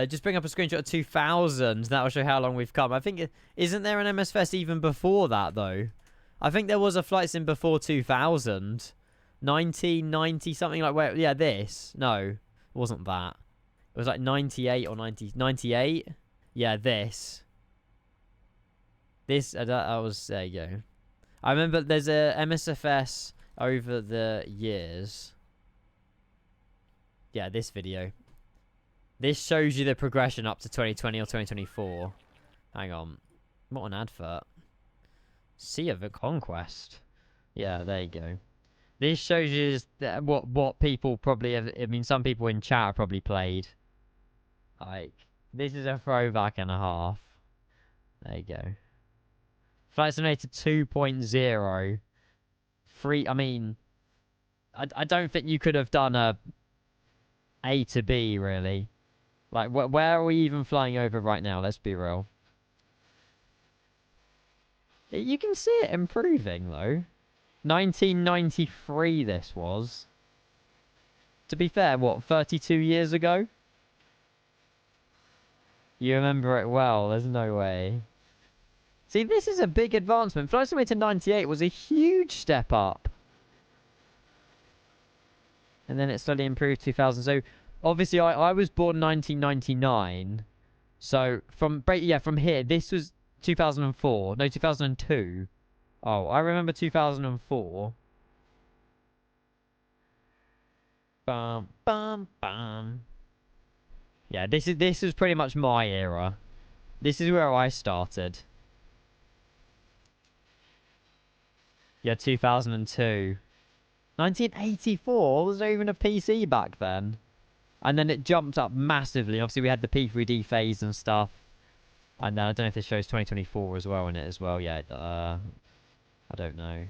Just bring up a screenshot of 2000. That'll show how long we've come. I think, isn't there an MS Fest even before that, though? I think there was a flight sim before 2000. 1990, something like where... Yeah, this. No, it wasn't that. It was like 98 or 90... 98? Yeah, this. This, that was... There you go. I remember there's a MSFS over the years. Yeah, this video. This shows you the progression up to 2020 or 2024. Hang on. What an advert. Sea of a Conquest. Yeah, there you go. This shows you what people probably have... I mean, some people in chat probably played. Like, this is a throwback and a half. There you go. Flight Simulator 2.0. I mean... I don't think you could have done A to B, really. Like, where are we even flying over right now? Let's be real. You can see it improving, though. 1993 this was. To be fair, what, 32 years ago? You remember it well, there's no way. See, this is a big advancement. Flight Simulator 98 was a huge step up. And then it slowly improved 2000. So, obviously, I was born 1999. So, from here, this was 2004. No, 2002. Oh, I remember 2004. Bum, bum, bum. Yeah, this is pretty much my era. This is where I started. Yeah, 2002. 1984? Was there even a PC back then? And then it jumped up massively. Obviously, we had the P3D phase and stuff. And then I don't know if this shows 2024 as well in it as well yet. I don't know.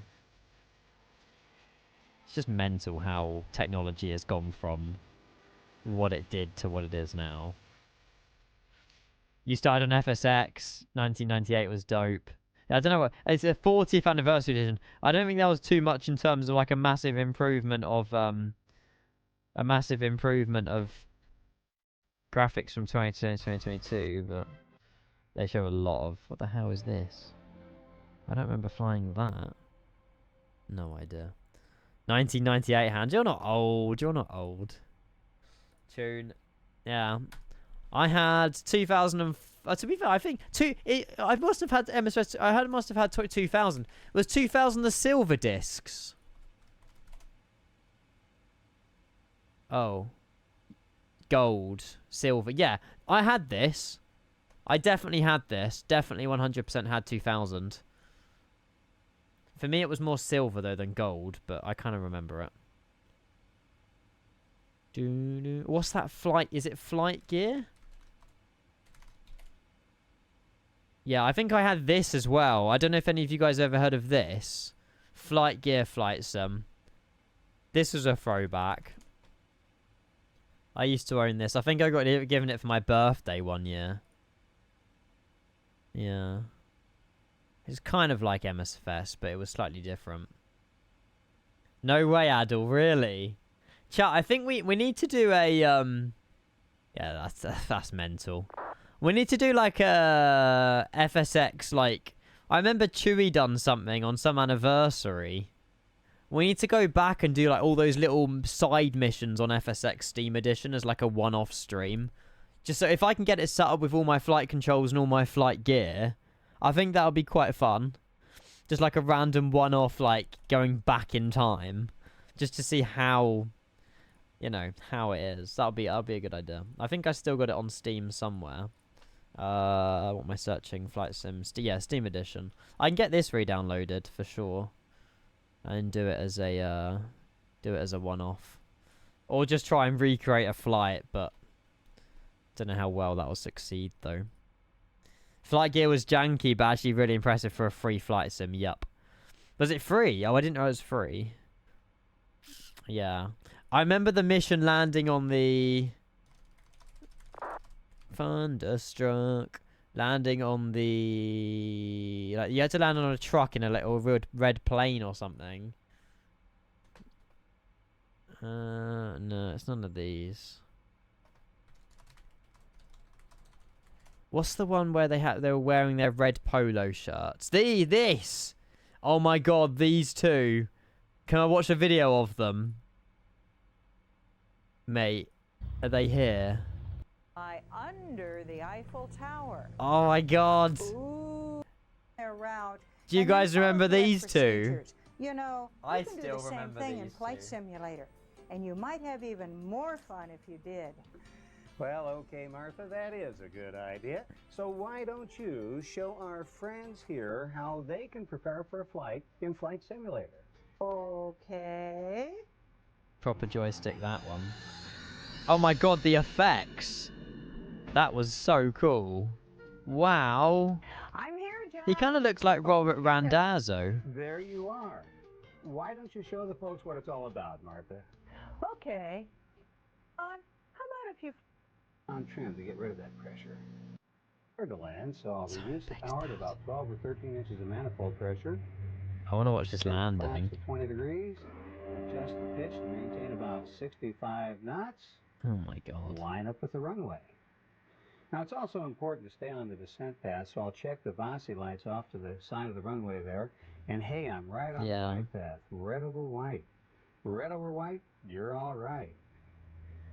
It's just mental how technology has gone from what it did to what it is now. You started on FSX. 1998 was dope. I don't know what... It's a 40th anniversary edition. I don't think that was too much in terms of like a massive improvement of... a massive improvement of graphics from 2020 to 2022, but... They show a lot of... What the hell is this? I don't remember flying that. No idea. 1998 hand. You're not old. You're not old. Tune. Yeah. I had 2000 to be fair, I think... I must have had MSS... I must have had 2000. Was 2000 the silver discs? Oh. Gold. Silver. Yeah. I had this. I definitely had this. Definitely 100% had 2000. For me, it was more silver, though, than gold. But I kind of remember it. What's that flight? Is it flight gear? Yeah, I think I had this as well. I don't know if any of you guys ever heard of this. Flight gear flight sim. This was a throwback. I used to own this. I think I got given it for my birthday one year. Yeah. It's kind of like MSFS, but it was slightly different. No way, Adel, really? Chat, I think we need to do a, yeah, that's mental. We need to do, like, a FSX, like... I remember Chewy done something on some anniversary. We need to go back and do, like, all those little side missions on FSX Steam Edition as, like, a one-off stream. Just so if I can get it set up with all my flight controls and all my flight gear, I think that would be quite fun. Just like a random one-off, like, going back in time. Just to see how, you know, how it is. That'll be a good idea. I think I still got it on Steam somewhere. What am I searching? Flight Sim. Yeah, Steam Edition. I can get this re-downloaded for sure. And do it as a one-off. Or just try and recreate a flight, but don't know how well that will succeed though. Flight gear was janky, but actually really impressive for a free flight sim. Yup. Was it free? Oh, I didn't know it was free. Yeah. I remember the mission landing on the... Thunderstruck. Landing on the... Like, you had to land on a truck in a little red plane or something. No, it's none of these. What's the one where they were wearing their red polo shirts? This! Oh my god, these two. Can I watch a video of them? Mate, are they here? Under the Eiffel Tower. Oh my god. Ooh, their route. Do you And guys then remember follow these correct two? procedures. You know, I you can do still the same remember thing in these Flight two. Simulator. And you might have even more fun if you did. Well, okay, Martha, that is a good idea. So why don't you show our friends here how they can prepare for a flight in Flight Simulator? Okay. Proper joystick, that one. Oh my god, the effects. That was so cool. Wow. I'm here, John. He kind of looks like Robert Randazzo. There you are. Why don't you show the folks what it's all about, Martha? Okay. How about if you... On trim to get rid of that pressure. Hard to land, so I'll reduce the power to about 12 or 13 inches of manifold pressure. I want to watch this landing. To 20 degrees. Adjust the pitch to maintain about 65 knots. Oh my god. Line up with the runway. Now it's also important to stay on the descent path, so I'll check the VASI lights off to the side of the runway there. And hey, I'm right on the right path. Red over white. Red over white, you're all right.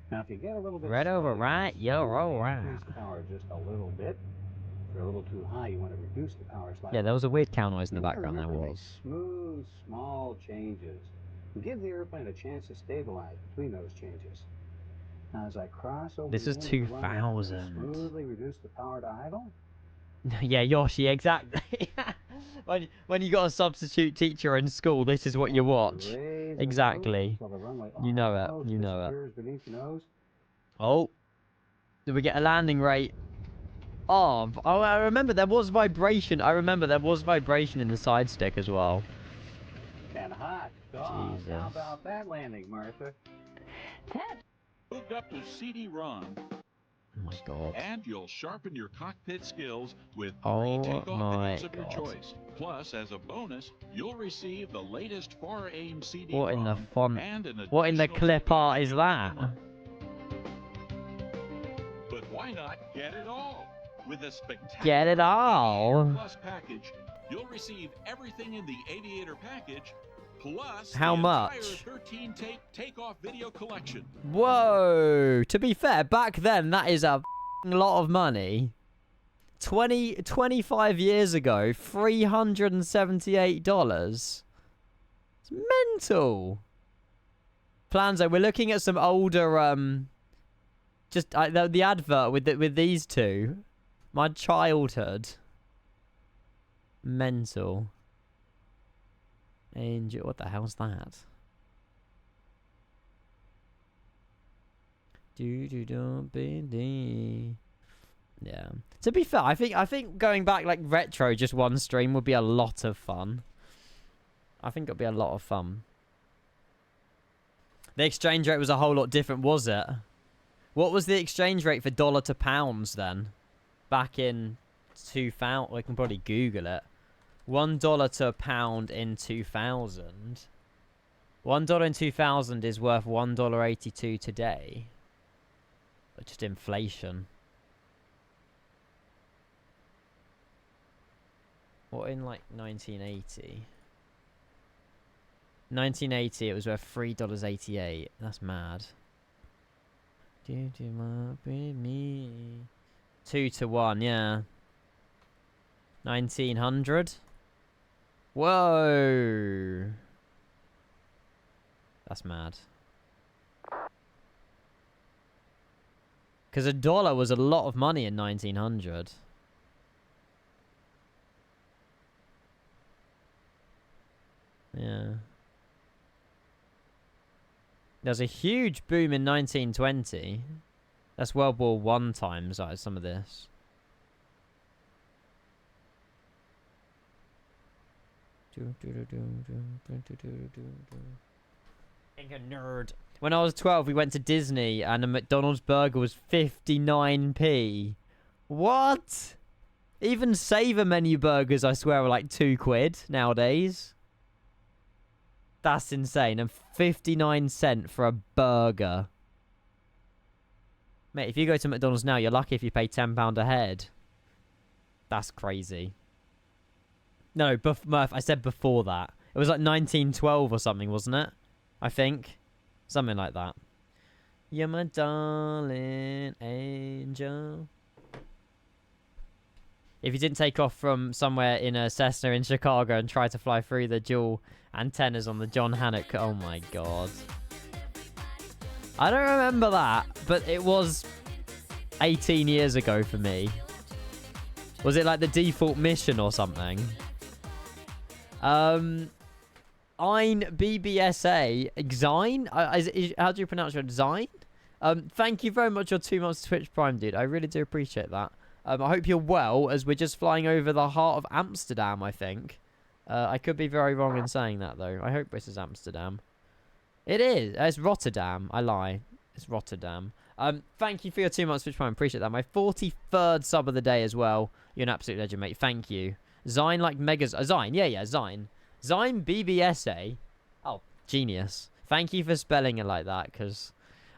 Now if you get a little bit... Red over right, you're all right. Increase the power just a little bit. If you're a little too high, you want to reduce the power slightly. Yeah, there was a weird cow noise in the background, there was. Smooth, small changes. Give the airplane a chance to stabilize between those changes. Now as I cross over... This is 2000. Smoothly reduce the power to idle. Yeah, Yoshi, exactly. when you got a substitute teacher in school, this is what you watch. Exactly. You know it. You know it. Oh. Did we get a landing rate? Oh, I remember there was vibration. I remember there was vibration in the side stick as well. And hot. God, Jesus. how about that landing, Martha? Hooked up to CD-ROM. Oh my god. And you'll sharpen your cockpit skills with Oh takeoff my videos of your god. choice. Plus, as a bonus, you'll receive the latest far-aim CD What in the font? and an What in the additional clip art is that? But why not get it all? With a spectacular Get it all. Plus package, you'll receive everything in the Aviator package, plus How the much? entire 13-tape takeoff video collection. Whoa! To be fair, back then, that is a lot of money. 25 years ago, $378. It's mental. Planzo, we're looking at some older, just the advert with these two. My childhood. Mental. Angel, what the hell's that? Yeah. To be fair, I think going back like retro just one stream would be a lot of fun. I think it'd be a lot of fun. The exchange rate was a whole lot different, was it? What was the exchange rate for dollar to pounds then? Back in 2000, we can probably Google it. $1 to a pound in 2000. $1 in 2000 is worth $1.82 today. But just inflation. What in like 1980? 1980 it was worth $3.88. That's mad. Do my with me. 2 to 1, yeah. 1900. Whoa. That's mad. Because $1 was a lot of money in 1900. Yeah. There's a huge boom in 1920. That's World War One times, some of this. Like a nerd. When I was 12, we went to Disney and a McDonald's burger was 59p. What? Even saver menu burgers, I swear, are like £2 nowadays. That's insane. And 59 cents for a burger. Mate, if you go to McDonald's now, you're lucky if you pay £10 a head. That's crazy. No, Murph, I said before that. It was like 1912 or something, wasn't it? I think. Something like that. You're my darling angel. If you didn't take off from somewhere in a Cessna in Chicago and try to fly through the dual antennas on the John Hannock... Oh my god. I don't remember that, but it was 18 years ago for me. Was it like the default mission or something? Ein BBSA Xine? How do you pronounce it? Xine? Thank you very much for 2 months Twitch Prime, dude. I really do appreciate that. I hope you're well, as we're just flying over the heart of Amsterdam, I think. I could be very wrong in saying that, though. I hope this is Amsterdam. It is. It's Rotterdam. I lie. It's Rotterdam. Thank you for your 2 months Twitch Prime. Appreciate that. My 43rd sub of the day as well. You're an absolute legend, mate. Thank you. Zine like Megas... Zine. Yeah, Zine. Zine BBSA. Oh, genius. Thank you for spelling it like that, because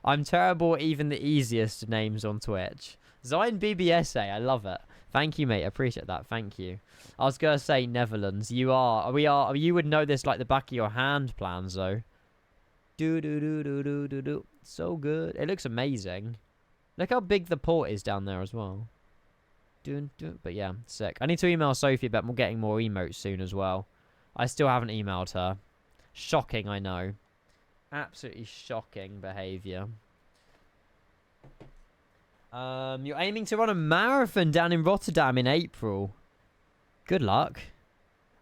I'm terrible at even the easiest names on Twitch. Zine BBSA. I love it. Thank you, mate. I appreciate that. Thank you. I was going to say Netherlands. You would know this like the back of your hand, plans, though. Do. So good. It looks amazing. Look how big the port is down there as well. But yeah, sick. I need to email Sophie about getting more emotes soon as well. I still haven't emailed her. Shocking, I know. Absolutely shocking behaviour. You're aiming to run a marathon down in Rotterdam in April. Good luck.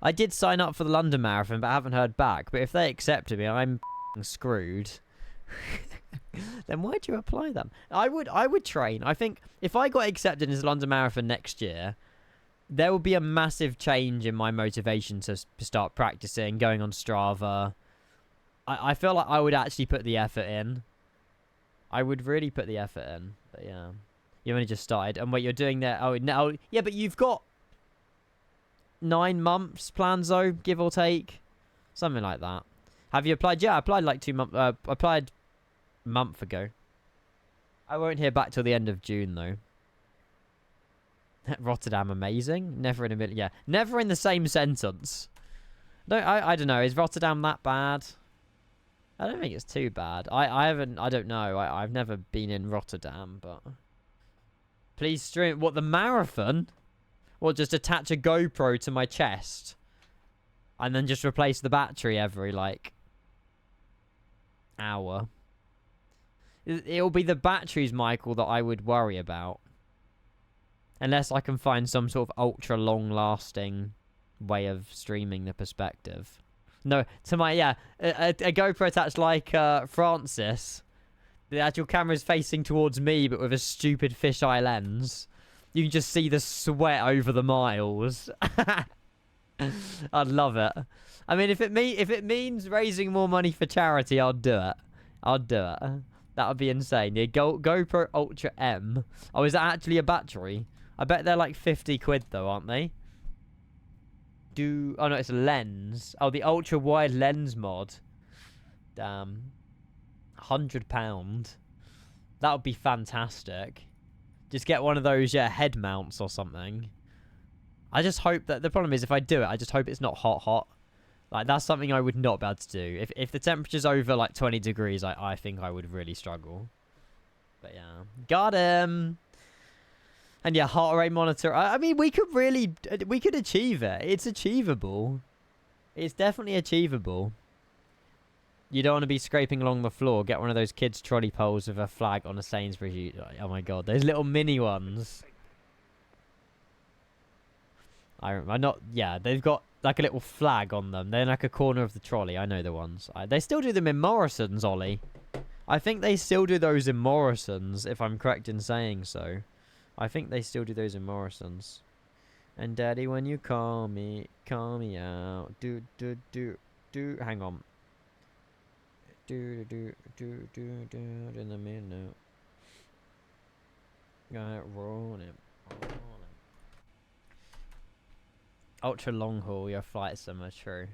I did sign up for the London Marathon, but I haven't heard back. But if they accepted me, I'm screwed. Then why'd you apply then? I would train. I think if I got accepted into the London Marathon next year, there will be a massive change in my motivation to start practicing, going on Strava. I feel like I would actually put the effort in. I would really put the effort in. But yeah. You only just started. And what you're doing there... Oh, no. Yeah, but you've got 9 months plans, though, give or take. Something like that. Have you applied? Yeah, I applied like 2 months... applied a month ago. I won't hear back till the end of June, though. Rotterdam, amazing. Never in a million... Yeah, never in the same sentence. No, I don't know. Is Rotterdam that bad? I don't think it's too bad. I don't know. I've never been in Rotterdam, but... Please stream... What, the marathon? Or just attach a GoPro to my chest? And then just replace the battery every, like... hour. It'll be the batteries, Michael, that I would worry about. Unless I can find some sort of ultra long-lasting way of streaming the perspective. No, to my, yeah, a GoPro attached like Francis. The actual camera's facing towards me, but with a stupid fisheye lens. You can just see the sweat over the miles. I'd love it. I mean, if it means raising more money for charity, I'll do it. I'll do it. That would be insane. Yeah, GoPro Ultra M. Oh, is that actually a battery? I bet they're like 50 quid though, aren't they? Oh no, it's a lens. Oh, the ultra wide lens mod. Damn. £100. That would be fantastic. Just get one of those, yeah, head mounts or something. I just hope that... The problem is, if I do it, I just hope it's not hot. Like, that's something I would not be able to do. If the temperature's over, like, 20 degrees, I think I would really struggle. But, yeah. Got him! And, yeah, heart rate monitor. I mean, we could really... We could achieve it. It's achievable. It's definitely achievable. You don't want to be scraping along the floor. Get one of those kids' trolley poles with a flag on a Sainsbury's. Oh, my God. Those little mini ones. I'm not... Yeah, they've got... like a little flag on them. They're in like a corner of the trolley. I know the ones. They still do them in Morrison's, Ollie. I think they still do those in Morrison's, if I'm correct in saying so. I think they still do those in Morrison's. And Daddy, when you call me out. Do. Hang on. Do in the minute. Got it rolling. Ultra long haul, your flight summer, true.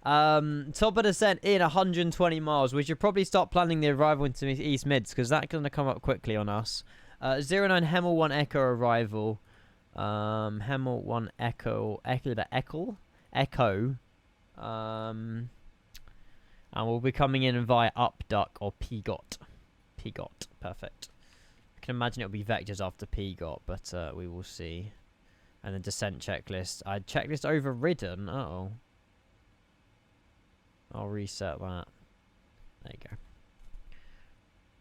Top of descent in 120 miles. We should probably start planning the arrival into East Mids, because that's going to come up quickly on us. 09 Hemel 1 Echo arrival. Hemel 1 Echo. And we'll be coming in via Upduck or PGOT. PGOT, perfect. I can imagine it'll be vectors after PGOT, but we will see. And the descent checklist. Checklist overridden. Uh-oh. I'll reset that. There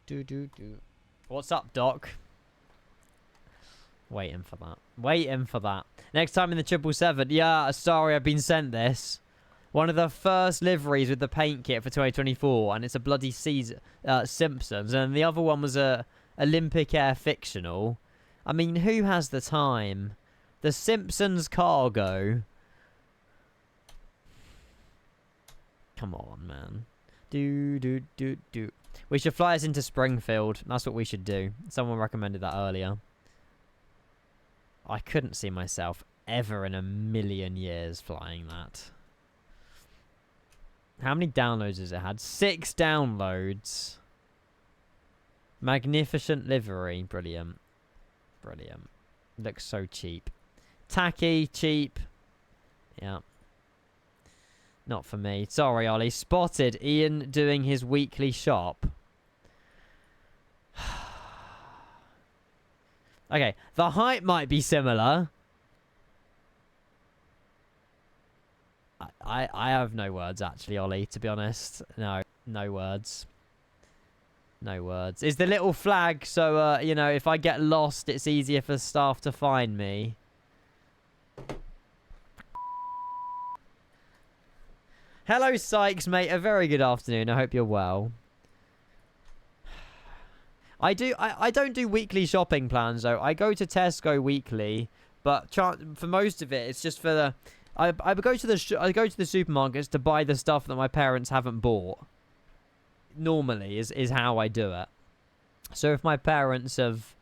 you go. What's up, Doc? Waiting for that. Waiting for that. Next time in the 777. Yeah, sorry, I've been sent this. One of the first liveries with the paint kit for 2024, and it's a bloody Simpsons. And the other one was a Olympic Air fictional. I mean, who has the time? The Simpsons cargo. Come on, man. Do. We should fly us into Springfield. That's what we should do. Someone recommended that earlier. I couldn't see myself ever in a million years flying that. How many downloads has it had? 6 downloads. Magnificent livery. Brilliant. Brilliant. Looks so cheap. Tacky, cheap. Yeah. Not for me. Sorry, Ollie. Spotted Ian doing his weekly shop. Okay, the height might be similar. I have no words, actually, Ollie, to be honest. No words. No words. Is the little flag so, you know, if I get lost, it's easier for staff to find me? Hello, Sykes, mate. A very good afternoon. I hope you're well. I don't do weekly shopping plans, though. I go to Tesco weekly, but for most of it, it's just for the... I go to the supermarkets to buy the stuff that my parents haven't bought. Normally, is how I do it. So if my parents have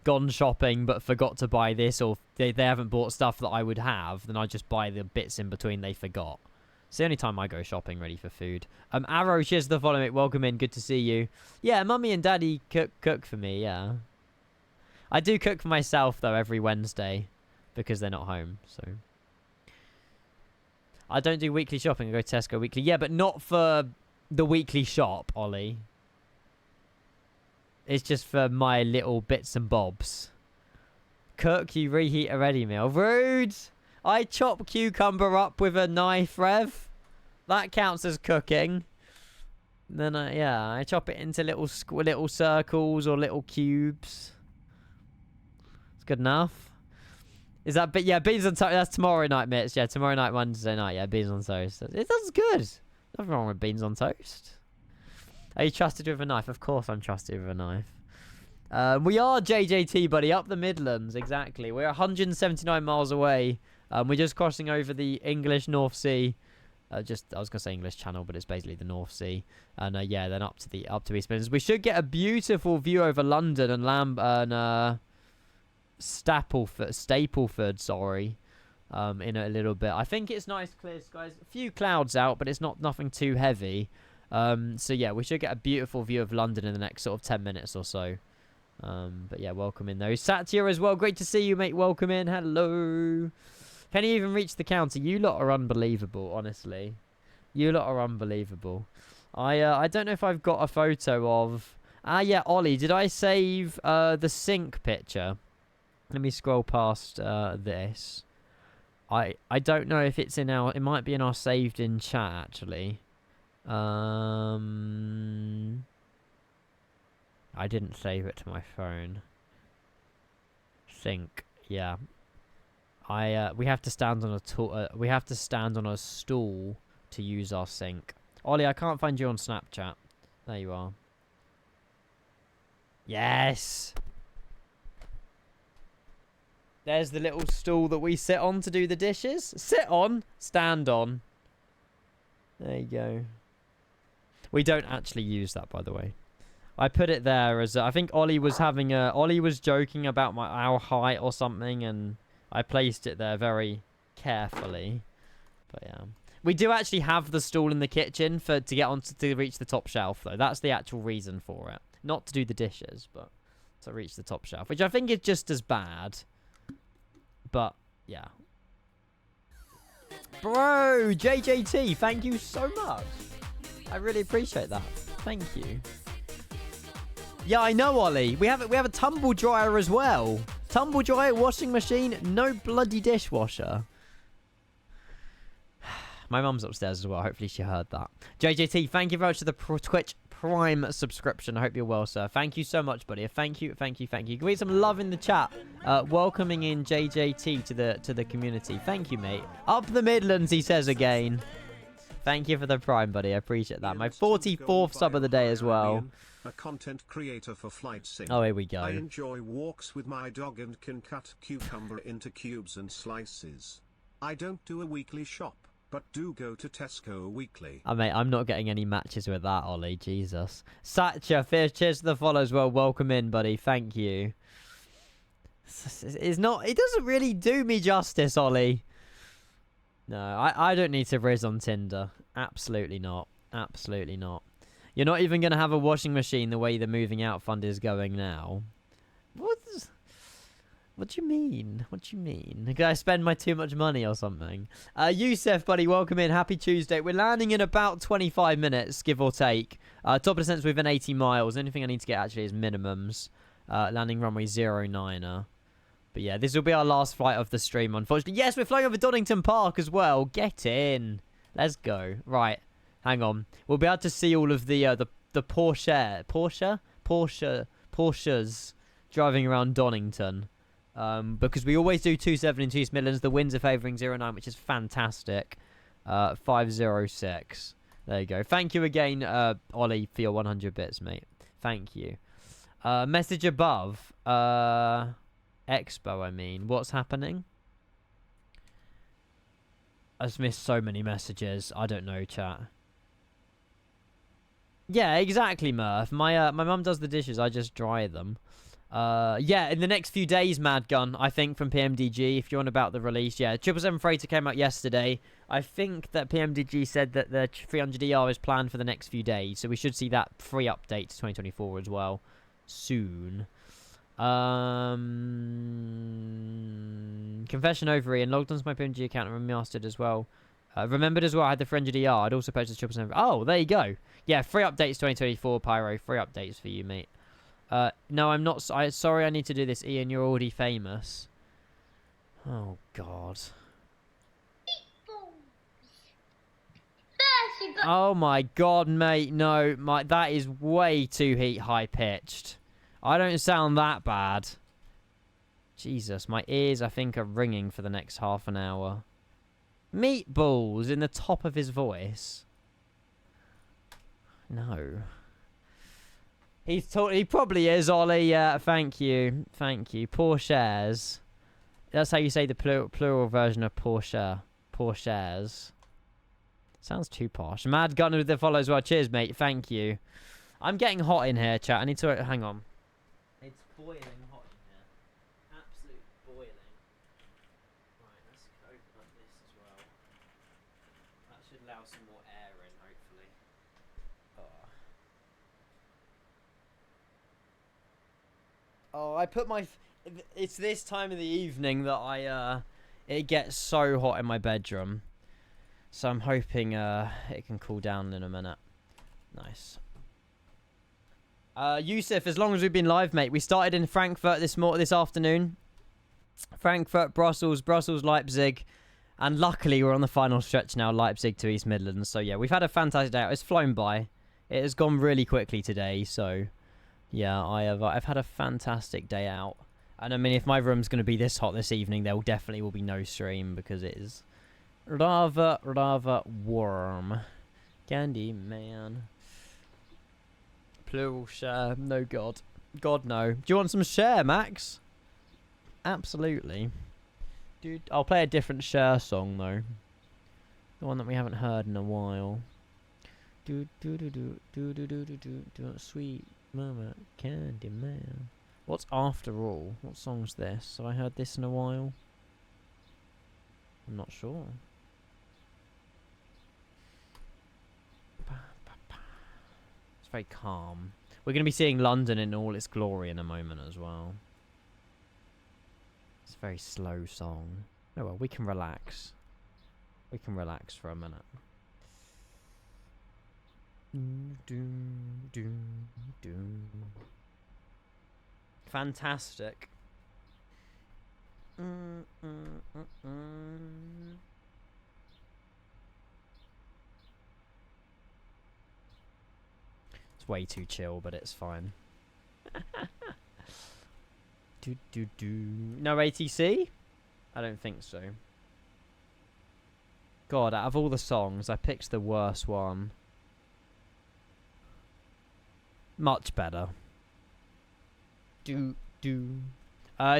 gone shopping but forgot to buy this, or they haven't bought stuff that I would have, then I just buy the bits in between they forgot. It's the only time I go shopping ready for food. Arrow, cheers to the follow, mate. Welcome in. Good to see you. Yeah, Mummy and Daddy cook for me, yeah. I do cook for myself, though, every Wednesday, because they're not home, so... I don't do weekly shopping. I go to Tesco weekly. Yeah, but not for the weekly shop, Ollie. It's just for my little bits and bobs. Cook, you reheat a ready meal. Rude! I chop cucumber up with a knife, Rev. That counts as cooking. Then, yeah, I chop it into little circles or little cubes. It's good enough. Is that... But yeah, beans on toast. That's tomorrow night, Mitch. Yeah, tomorrow night, Wednesday night. Yeah, beans on toast. That's good. Nothing wrong with beans on toast. Are you trusted with a knife? Of course I'm trusted with a knife. We are JJT, buddy. Up the Midlands. Exactly. We're 179 miles away. We're just crossing over the English North Sea. I was going to say English Channel, but it's basically the North Sea. And yeah, then up to East Midlands. We should get a beautiful view over London and Stapleford, sorry, in a little bit. I think it's nice clear skies. A few clouds out, but it's nothing too heavy. So yeah, we should get a beautiful view of London in the next sort of 10 minutes or so. But yeah, welcome in though. Satya as well, great to see you, mate. Welcome in. Hello. Can you even reach the counter? You lot are unbelievable, honestly. You lot are unbelievable. I don't know if I've got a photo of... yeah, Ollie, did I save the sync picture? Let me scroll past this. I don't know if it's in our... It might be in our saved in chat, actually. I didn't save it to my phone. Sync, yeah. We have to stand on a we have to stand on a stool to use our sync. Ollie, I can't find you on Snapchat. There you are. Yes. There's the little stool that we sit on to do the dishes. Sit on, stand on. There you go. We don't actually use that, by the way. I put it there as I think Ollie was having a Ollie was joking about our height or something, and I placed it there very carefully. But yeah, we do actually have the stool in the kitchen to get on to reach the top shelf, though. That's the actual reason for it, not to do the dishes, but to reach the top shelf, which I think is just as bad. But yeah, bro, JJT, thank you so much. I really appreciate that. Thank you. Yeah, I know, Ollie. We have a tumble dryer as well. Tumble dryer, washing machine, no bloody dishwasher. My mum's upstairs as well. Hopefully she heard that. JJT, thank you very much for the Twitch Prime subscription. I hope you're well, sir. Thank you so much, buddy. Thank you. Give me some love in the chat. Welcoming in JJT to the community. Thank you, mate. Up the Midlands, he says again. Thank you for the Prime, buddy. I appreciate that. My 44th sub of the day as well. A content creator for Flight Sim. Oh, here we go. I enjoy walks with my dog and can cut cucumber into cubes and slices. I don't do a weekly shop, but do go to Tesco weekly. Oh, mate, I'm not getting any matches with that, Ollie. Jesus. Satcha, cheers to the follow as well. Welcome in, buddy. Thank you. It doesn't really do me justice, Ollie. No, I don't need to riz on Tinder. Absolutely not. Absolutely not. You're not even going to have a washing machine the way the moving out fund is going now. What do you mean? What do you mean? Did I spend my too much money or something? Yusuf, buddy, welcome in. Happy Tuesday. We're landing in about 25 minutes, give or take. Top of the sense within 80 miles. Anything I need to get actually is minimums. Landing runway 09er. But yeah, this will be our last flight of the stream, unfortunately. Yes, we're flying over Donington Park as well. Get in. Let's go. Right. Hang on. We'll be able to see all of the Porsches driving around Donington. Because we always do 27 into East Midlands. The winds are favouring 09, which is fantastic. 506. There you go. Thank you again, Ollie, for your 100 bits, mate. Thank you. Message above. Expo, I mean. What's happening? I just missed so many messages. I don't know, chat. Yeah, exactly, Murph. My mum does the dishes. I just dry them. Yeah, in the next few days, Mad Gun, I think, from PMDG, if you're on about the release. Yeah, 777 Freighter came out yesterday. I think that PMDG said that the 300ER is planned for the next few days, so we should see that free update to 2024 as well soon. Confession over Ian. Logged onto my PMDG account and remastered as well. Remembered as well, I had the 300ER. I'd also purchased 777. Oh, there you go. Yeah, free updates 2024, Pyro. Free updates for you, mate. No, I'm not. Sorry, I need to do this, Ian. You're already famous. Oh, God. Oh, my God, mate. No, that is way too high-pitched. I don't sound that bad. Jesus, my ears, I think, are ringing for the next half an hour. Meatballs in the top of his voice. No. He probably is, Ollie. Yeah, thank you. Thank you. Porsches. That's how you say the plural version of Porsche. Porsches. Sounds too posh. Mad Gunner with the follow as well. Cheers, mate. Thank you. I'm getting hot in here, chat. I need to... Hang on. It's boiling hot in here. Absolute boiling. Right, let's open up this as well. That should allow some more air in, hopefully. Oh, I put my... It's this time of the evening that it gets so hot in my bedroom. So I'm hoping it can cool down in a minute. Nice. Yusuf, as long as we've been live, mate. We started in Frankfurt this afternoon. Frankfurt, Brussels, Leipzig. And luckily, we're on the final stretch now, Leipzig to East Midlands. So, yeah, we've had a fantastic day out. It's flown by. It has gone really quickly today. So, yeah, I've had a fantastic day out. And, I mean, if my room's going to be this hot this evening, there definitely will be no stream because it is rather warm. Candy, man. Plural share. No god. God, no. Do you want some Cher, Max? Absolutely. Dude, I'll play a different Cher song, though. The one that we haven't heard in a while. Sweet mama, candy man. What's After All? What song's this? Have I heard this in a while? I'm not sure. It's very calm. We're going to be seeing London in all its glory in a moment as well. It's a very slow song. Oh well, we can relax. We can relax for a minute. Fantastic. It's way too chill, but it's fine. No ATC? I don't think so. God, out of all the songs, I picked the worst one. Much better.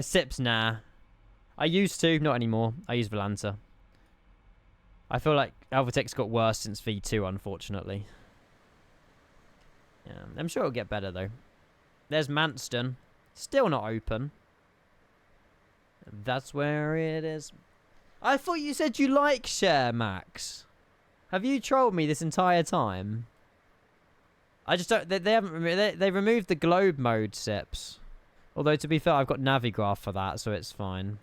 Sips, nah. I used to, not anymore. I use Volanta. I feel like Alvatech's got worse since V2, unfortunately. Yeah, I'm sure it'll get better, though. There's Manston. Still not open. That's where it is. I thought you said you like Cher, Max. Have you trolled me this entire time? I just don't... They haven't... They removed the globe mode, Sips. Although, to be fair, I've got Navigraph for that, so it's fine.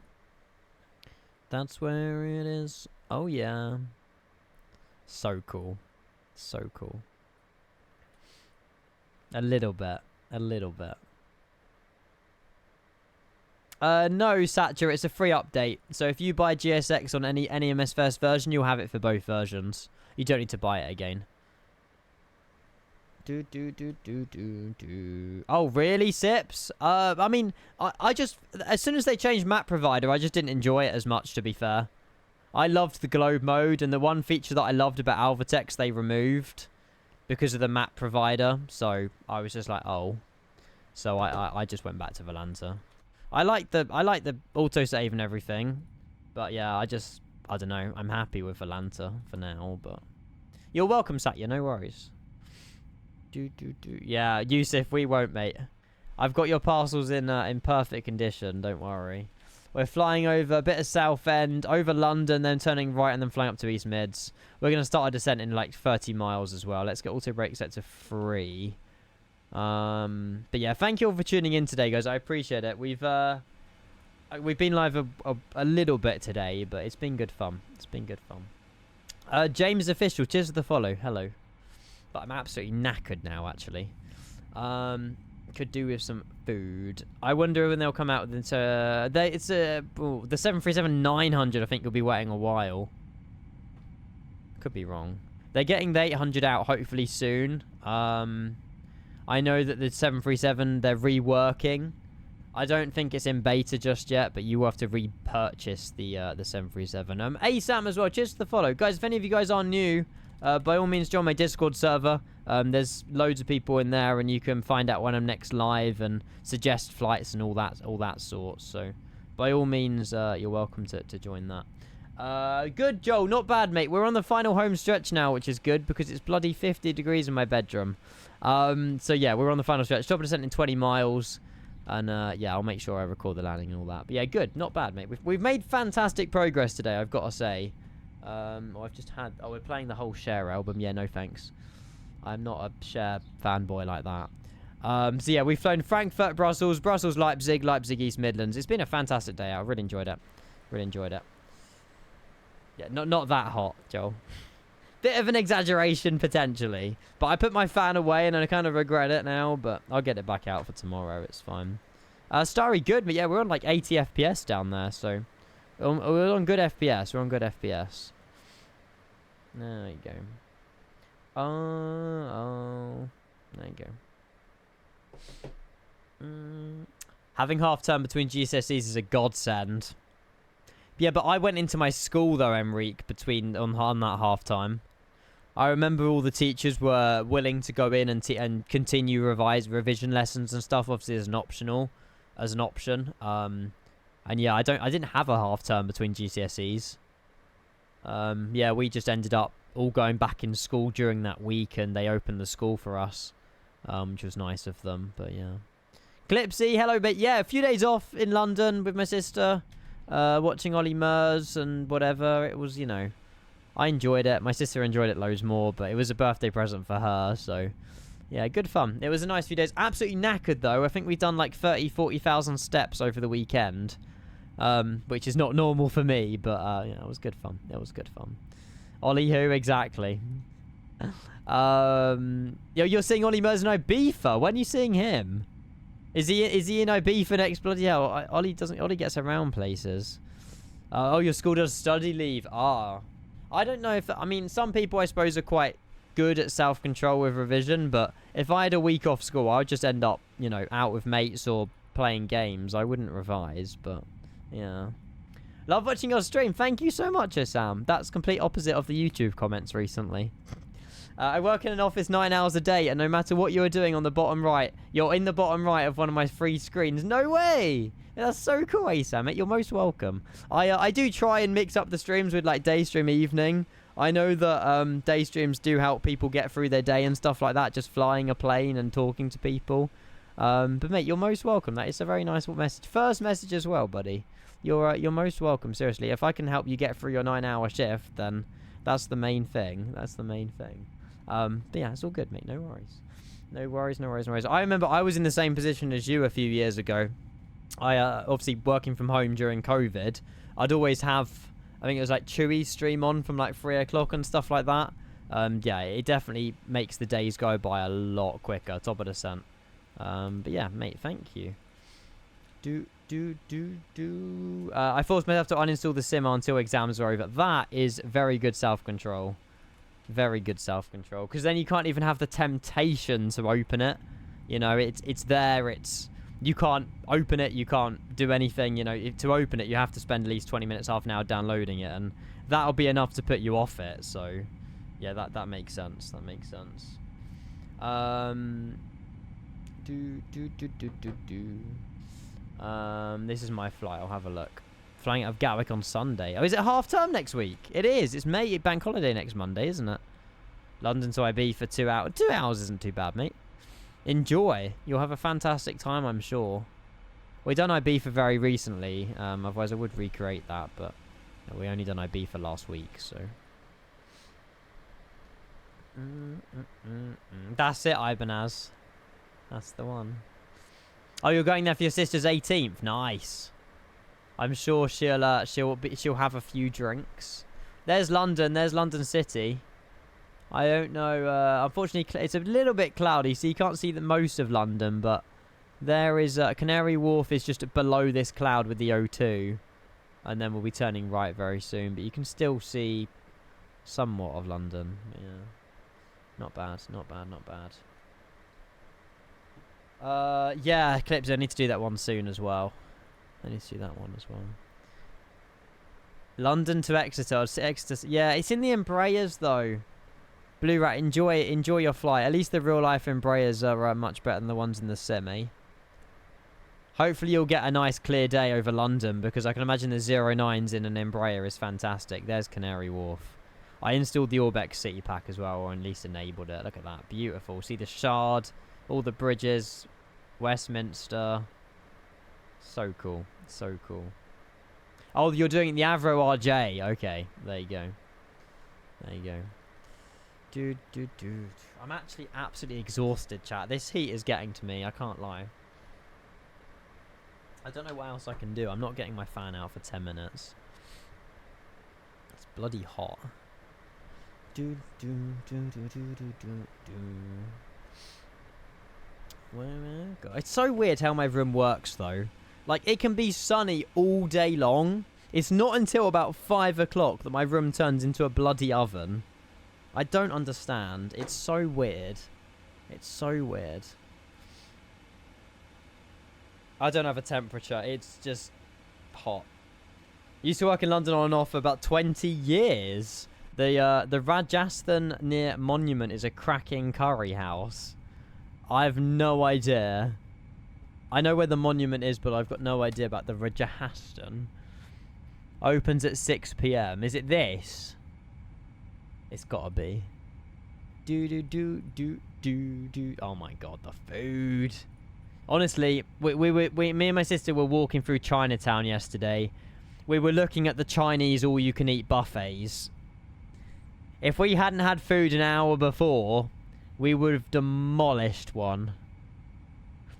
That's where it is. Oh, yeah. So cool. So cool. A little bit. A little bit. No, Satcher, it's a free update. So if you buy GSX on any NEMS first version, you'll have it for both versions. You don't need to buy it again. Oh, really, Sips? I mean, I just... As soon as they changed map provider, I just didn't enjoy it as much, to be fair. I loved the globe mode, and the one feature that I loved about Alvatex they removed because of the map provider. So I was just like, oh. So I just went back to Volanta. I like the autosave and everything. But yeah, I don't know. I'm happy with Volanta for now, but... You're welcome, Satya, no worries. Yeah, Yusuf, we won't, mate. I've got your parcels in perfect condition, don't worry. We're flying over a bit of Southend, over London, then turning right and then flying up to East Mids. We're going to start our descent in like 30 miles as well. Let's get auto brake set to 3. But yeah, thank you all for tuning in today, guys. I appreciate it. We've been live a little bit today, but it's been good fun. It's been good fun. James Official, cheers for the follow. Hello. But I'm absolutely knackered now, actually. Could do with some food. I wonder when they'll come out with it. The 737-900, I think, will be waiting a while. Could be wrong. They're getting the 800 out, hopefully, soon. I know that the 737, they're reworking. I don't think it's in beta just yet, but you will have to repurchase the 737. ASAM as well, cheers for the follow. Guys, if any of you guys are new... by all means, join my Discord server. There's loads of people in there, and you can find out when I'm next live and suggest flights and all that sort. So, by all means, you're welcome to join that. Good, Joel. Not bad, mate. We're on the final home stretch now, which is good because it's bloody 50 degrees in my bedroom. So, yeah, we're on the final stretch. Top of descent in 20 miles. And, yeah, I'll make sure I record the landing and all that. But, yeah, good. Not bad, mate. We've made fantastic progress today, I've got to say. I've just had... Oh, we're playing the whole Cher album. Yeah, no thanks. I'm not a Cher fanboy like that. So, yeah, we've flown Frankfurt, Brussels, Leipzig, East Midlands. It's been a fantastic day. I really enjoyed it. Really enjoyed it. Yeah, not that hot, Joel. Bit of an exaggeration, potentially. But I put my fan away, and I kind of regret it now. But I'll get it back out for tomorrow. It's fine. Starry, good. But, yeah, we're on, like, 80 FPS down there, so... We're on good FPS. We're on good FPS. There you go. Oh. There you go. Having half term between GCSEs is a godsend. Yeah, but I went into my school though, Emric, on that half time. I remember all the teachers were willing to go in and continue revision lessons and stuff, obviously as an option. And yeah, I didn't have a half term between GCSEs. Yeah, we just ended up all going back in school during that week, and they opened the school for us, which was nice of them. But yeah, Clipsy, hello, but yeah, a few days off in London with my sister, watching Ollie Murs and whatever. It was, you know, I enjoyed it. My sister enjoyed it loads more, but it was a birthday present for her, so yeah, good fun. It was a nice few days. Absolutely knackered though. I think we've done like 40,000 steps over the weekend, which is not normal for me, but yeah, it was good fun. It was good fun. Ollie who exactly? You're seeing Ollie Murs in Ibiza. When are you seeing him? Is he in Ibiza next? Bloody hell! Ollie gets around places. Oh, your school does study leave. I don't know if... I mean, some people, I suppose, are quite good at self-control with revision, but if I had a week off school, I would just end up, you know, out with mates or playing games. I wouldn't revise, but, yeah. Love watching your stream. Thank you so much, Sam. That's complete opposite of the YouTube comments recently. I work in an office 9 hours a day, and no matter what you're doing on the bottom right, you're in the bottom right of one of my free screens. No way! That's so cool, Asam. You're most welcome. I do try and mix up the streams with, like, day stream evening. I know that day streams do help people get through their day and stuff like that, just flying a plane and talking to people. But, mate, you're most welcome. That is a very nice message. First message as well, buddy. You're most welcome, seriously. If I can help you get through your 9-hour shift, then that's the main thing. That's the main thing. But yeah, it's all good, mate. No worries. No worries, no worries, no worries. I remember I was in the same position as you a few years ago. I, obviously, working from home during COVID, I'd always have, I think it was like Chewy stream on from like 3 o'clock and stuff like that. Yeah, it definitely makes the days go by a lot quicker, top of the scent. But yeah, mate, thank you. I forced myself to uninstall the sim until exams are over. That is very good self-control. Very good self-control. Because then you can't even have the temptation to open it. You know, it's there, you can't open it, you can't do anything, you know. To open it, you have to spend at least 20 minutes, half an hour downloading it, and that'll be enough to put you off it, so yeah, that makes sense, that makes sense. This is my flight, I'll have a look. Flying out of Gatwick on Sunday. Oh, is it half term next week? It is, it's May, bank holiday next Monday, isn't it? London to IB for 2 hours. 2 hours isn't too bad, mate. Enjoy. You'll have a fantastic time, I'm sure. We done IB for very recently. Otherwise, I would recreate that, but we only done IB for last week, so. That's it, Ibanaz. That's the one. Oh, you're going there for your sister's 18th. Nice. I'm sure she'll have a few drinks. There's London. There's London City. I don't know. Unfortunately, it's a little bit cloudy, so you can't see most of London. But there is Canary Wharf is just below this cloud with the O2, and then we'll be turning right very soon. But you can still see somewhat of London. Yeah, not bad. Not bad. Not bad. Yeah, Clips. I need to do that one soon as well. I need to do that one as well. London to Exeter. Exeter. Yeah, it's in the Embraers though. Blue Rat, enjoy your flight. At least the real life Embraers are much better than the ones in the semi. Hopefully you'll get a nice clear day over London, because I can imagine the 09s in an Embraer is fantastic. There's Canary Wharf. I installed the Orbex City Pack as well, or at least enabled it. Look at that, beautiful. See the Shard, all the bridges, Westminster. So cool, so cool. Oh, you're doing the Avro RJ. Okay, there you go. There you go. Dude. I'm actually absolutely exhausted, chat. This heat is getting to me, I can't lie. I don't know what else I can do. I'm not getting my fan out for 10 minutes. It's bloody hot. It's so weird how my room works, though. Like, it can be sunny all day long. It's not until about 5 o'clock that my room turns into a bloody oven. I don't understand. It's so weird. It's so weird. I don't have a temperature. It's just hot. Used to work in London on and off for about 20 years. The Rajasthan near Monument is a cracking curry house. I have no idea. I know where the Monument is, but I've got no idea about the Rajasthan. Opens at 6 PM. Is it this? It's gotta be. Oh my god, the food. Honestly, me and my sister were walking through Chinatown yesterday. We were looking at the Chinese all-you-can-eat buffets. If we hadn't had food an hour before, we would have demolished one.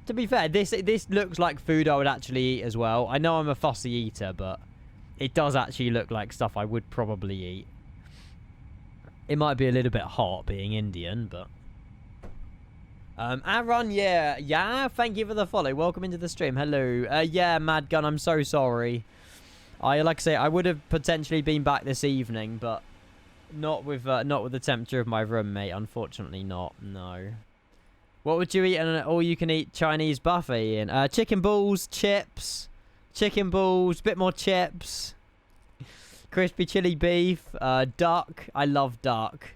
To be fair, this looks like food I would actually eat as well. I know I'm a fussy eater, but it does actually look like stuff I would probably eat. It might be a little bit hot being Indian, but... Aaron, yeah, thank you for the follow. Welcome into the stream. Hello. Yeah, Mad Gun, I'm so sorry. Like I say, I would have potentially been back this evening, but not with the temperature of my room, mate. Unfortunately not, no. What would you eat in an all-you-can-eat Chinese buffet, Ian? Chicken balls, chips, chicken balls, bit more chips, crispy chili beef, duck. I love duck.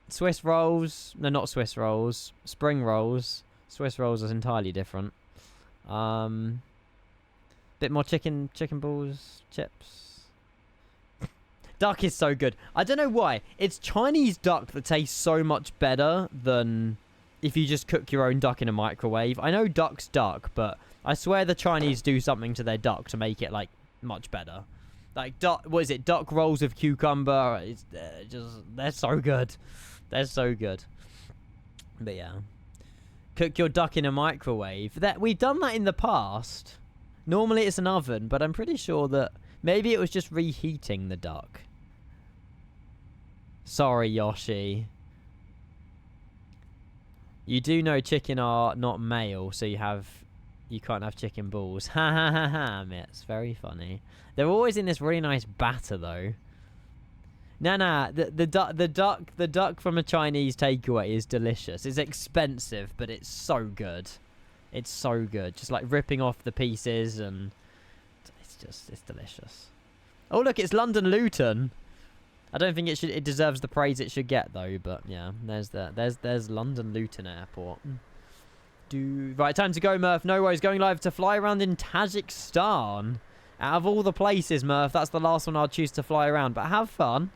Swiss rolls. No, not Swiss rolls. Spring rolls. Swiss rolls is entirely different. Bit more chicken balls, chips. Duck is so good. I don't know why. It's Chinese duck that tastes so much better than if you just cook your own duck in a microwave. I know duck's duck, but I swear the Chinese do something to their duck to make it, like, much better. Like, duck, what is it? Duck rolls with cucumber. It's they're so good. They're so good. But yeah. Cook your duck in a microwave. We've done that in the past. Normally it's an oven, but I'm pretty sure that maybe it was just reheating the duck. Sorry, Yoshi. You do know chicken are not male, so you can't have chicken balls. Ha ha ha ha, it's very funny. They're always in this really nice batter though. Nah, the duck from a Chinese takeaway is delicious. It's expensive, but it's so good. It's so good. Just like ripping off the pieces, and it's delicious. Oh look, it's London Luton. I don't think it deserves the praise it should get though, but yeah, there's London Luton Airport. Right, time to go, Murph. No worries, going live to fly around in Tajikistan. Out of all the places, Murph, that's the last one I'll choose to fly around, but have fun.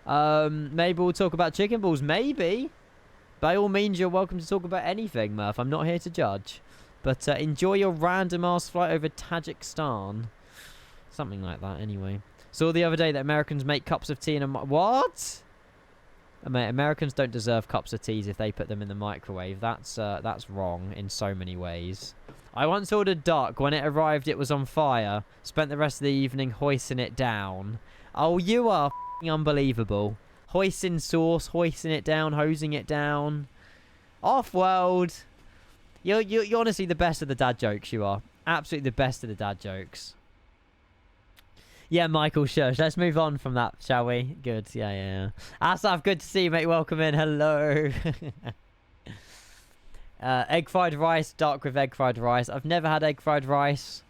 Maybe we'll talk about chicken balls. Maybe. By all means, you're welcome to talk about anything, Murph. I'm not here to judge. But enjoy your random-ass flight over Tajikistan. Something like that, anyway. Saw the other day that Americans make cups of tea in a... What? Mate, Americans don't deserve cups of teas if they put them in the microwave. That's wrong in so many ways. I once ordered duck. When it arrived, it was on fire. Spent the rest of the evening hoisting it down. Oh, you are f***ing unbelievable. Hoisting sauce, hoisting it down, hosing it down. Off-world. You're honestly the best of the dad jokes, you are. Absolutely the best of the dad jokes. Yeah, Michael, shush. Let's move on from that, shall we? Good, yeah. Asaf, good to see you, mate. Welcome in. Hello. Egg fried rice, dark with egg fried rice. I've never had egg fried rice.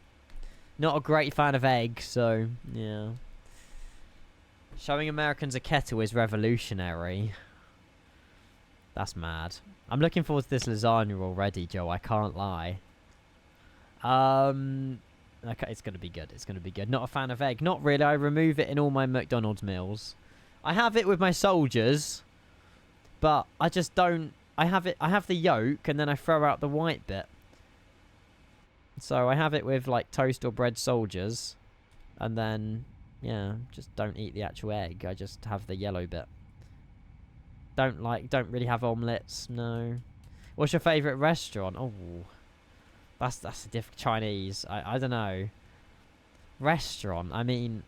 Not a great fan of eggs, so, yeah. Showing Americans a kettle is revolutionary. That's mad. I'm looking forward to this lasagna already, Joe. I can't lie. Okay, it's going to be good. It's going to be good. Not a fan of egg. Not really. I remove it in all my McDonald's meals. I have it with my soldiers, but I just don't... I have the yolk, and then I throw out the white bit. So I have it with, like, toast or bread soldiers, and then... Yeah, just don't eat the actual egg. I just have the yellow bit. Don't really have omelettes, no. What's your favourite restaurant? Oh, that's a different Chinese. I don't know. Restaurant. I mean,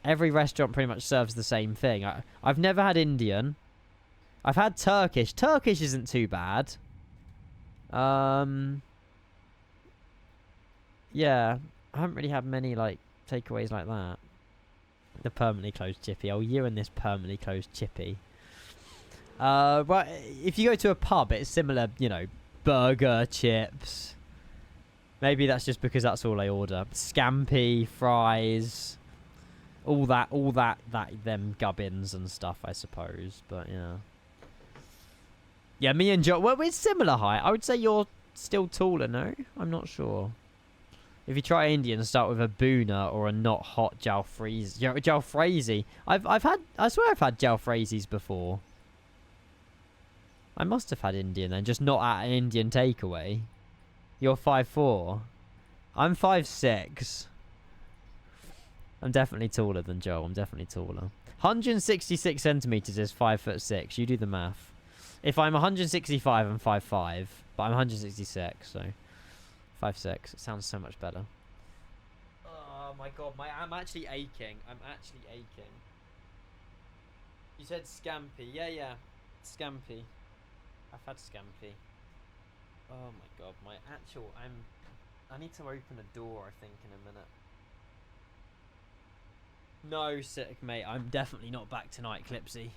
every restaurant pretty much serves the same thing. I've never had Indian. I've had Turkish. Turkish isn't too bad. Yeah, I haven't really had many like takeaways like that. The permanently closed chippy. Oh, you and this permanently closed chippy. Right, if you go to a pub, it's similar, you know, burger, chips. Maybe that's just because that's all I order. Scampi, fries. them gubbins and stuff, I suppose. But yeah. Yeah, me and Joe, well, we're similar height. I would say you're still taller, no? I'm not sure. If you try Indian, start with a Boona or a not hot jalfrezi. I swear I've had jalfrezis before. I must have had Indian then, just not at an Indian takeaway. You're 5'4". I'm 5'6". I'm definitely taller than Joe. I'm definitely taller. 166 centimeters is 5'6". You do the math. If I'm 165, I'm 5'5", but I'm 166, so 5'6". It sounds so much better. Oh my god, I'm actually aching. I'm actually aching. You said scampi. Yeah. Scampi. I've had scampi. Oh my god, I need to open a door, I think, in a minute. No, sick, mate. I'm definitely not back tonight, Clipsy.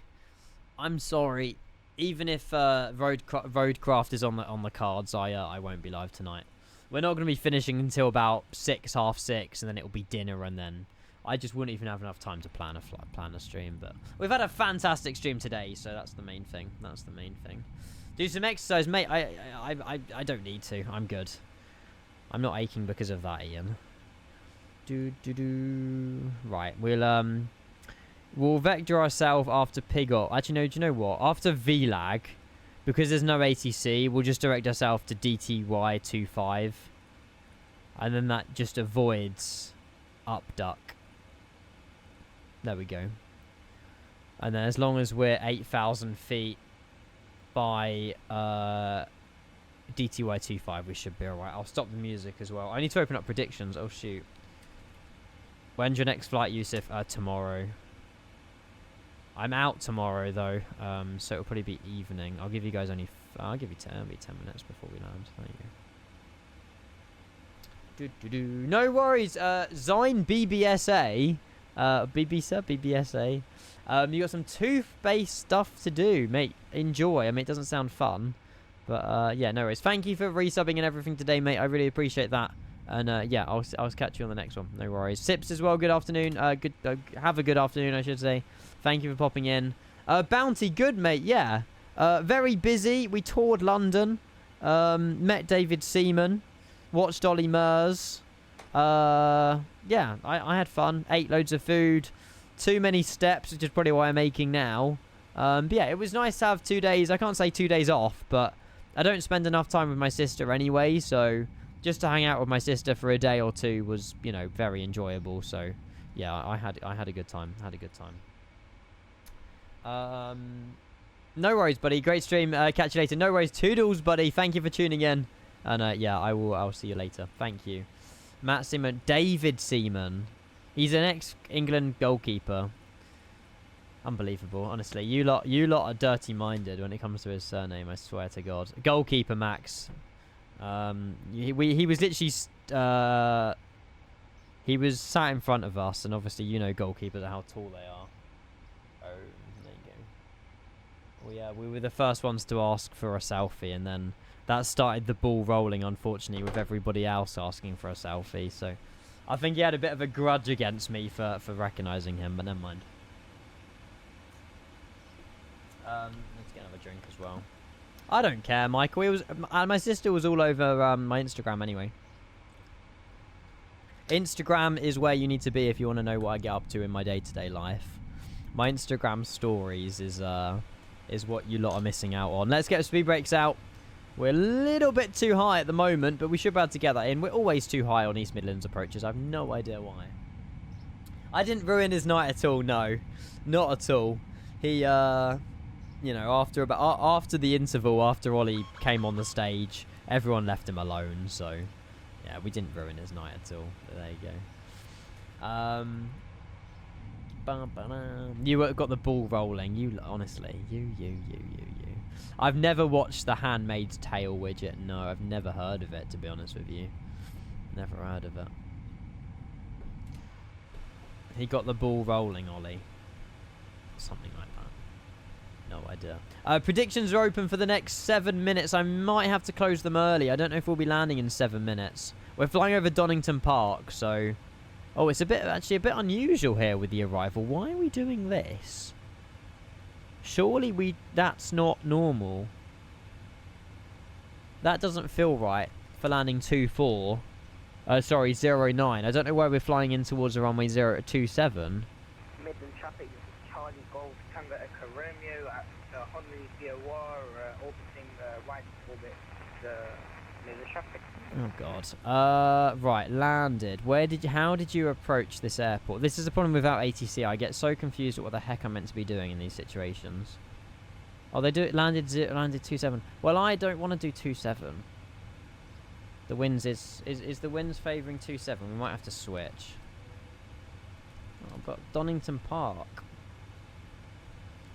I'm sorry. Even if Roadcraft is on the cards, I won't be live tonight. We're not going to be finishing until about 6, half 6, and then it'll be dinner, and then I just wouldn't even have enough time to plan a stream. But we've had a fantastic stream today, so that's the main thing. That's the main thing. Do some exercise, mate. I don't need to. I'm good. I'm not aching because of that, Ian. Right, we'll vector ourselves after Piggot. Actually, no, do you know what? After VLAG, because there's no ATC, we'll just direct ourselves to DTY25. And then that just avoids upduck. There we go. And then as long as we're 8,000 feet by DTY25, we should be alright. I'll stop the music as well. I need to open up predictions. Oh, shoot. When's your next flight, Yusuf? Tomorrow. I'm out tomorrow, though, so it'll probably be evening. I'll give you guys I'll give you 10 minutes before we land. There you go. No worries, Zine BBSA. BBSA. You got some tooth-based stuff to do, mate. Enjoy. I mean, it doesn't sound fun, but yeah, no worries. Thank you for resubbing and everything today, mate. I really appreciate that. And yeah, I'll catch you on the next one. No worries. Sips as well. Good afternoon. Have a good afternoon, I should say. Thank you for popping in. Bounty, good, mate. Yeah. Very busy. We toured London. Met David Seaman. Watched Ollie Murs. Yeah, I had fun. Ate loads of food. Too many steps, which is probably why I'm aching now. But yeah, it was nice to have 2 days. I can't say 2 days off, but I don't spend enough time with my sister anyway, so just to hang out with my sister for a day or two was, you know, very enjoyable. So yeah, I had a good time. No worries, buddy. Great stream. Catch you later. No worries. Toodles, buddy. Thank you for tuning in. And yeah, I'll see you later. Thank you. Matt Seaman. David Seaman. He's an ex-England goalkeeper. Unbelievable, honestly. You lot are dirty-minded when it comes to his surname, I swear to God. Goalkeeper, Max. He was literally he was sat in front of us, and obviously you know goalkeepers how tall they are. Oh, there you go. Well, yeah, we were the first ones to ask for a selfie, and then that started the ball rolling, unfortunately, with everybody else asking for a selfie. So I think he had a bit of a grudge against me for recognising him, but never mind. Let's get another drink as well. I don't care, Michael. It was my sister was all over my Instagram anyway. Instagram is where you need to be if you want to know what I get up to in my day-to-day life. My Instagram stories is what you lot are missing out on. Let's get speed brakes out. We're a little bit too high at the moment, but we should be able to get that in. We're always too high on East Midlands approaches. I have no idea why. I didn't ruin his night at all. No, not at all. He you know, after the interval, after Ollie came on the stage, everyone left him alone. So, yeah, we didn't ruin his night at all. But there you go. You got the ball rolling. You honestly, you. I've never watched the Handmaid's Tale widget. No, I've never heard of it. To be honest with you, never heard of it. He got the ball rolling, Ollie. Something like that. No idea. Predictions are open for the next 7 minutes. I might have to close them early. I don't know if we'll be landing in 7 minutes. We're flying over Donington Park, so Oh, it's actually a bit unusual here with the arrival. Why are we doing this? Surely that's not normal. That doesn't feel right for landing 24. Sorry, 09. I don't know why we're flying in towards the runway 027. Midland traffic, this is Charlie Golf, Tango Echo Romeo at Honolulu VOR, orbiting right orbit, Midland traffic. Oh god. Right, landed. How did you approach this airport? This is a problem without ATC. I get so confused at what the heck I'm meant to be doing in these situations. Oh, they do it. Landed 27. Well, I don't want to do 27. The winds is the winds favouring 27. We might have to switch. Oh, but Donington Park.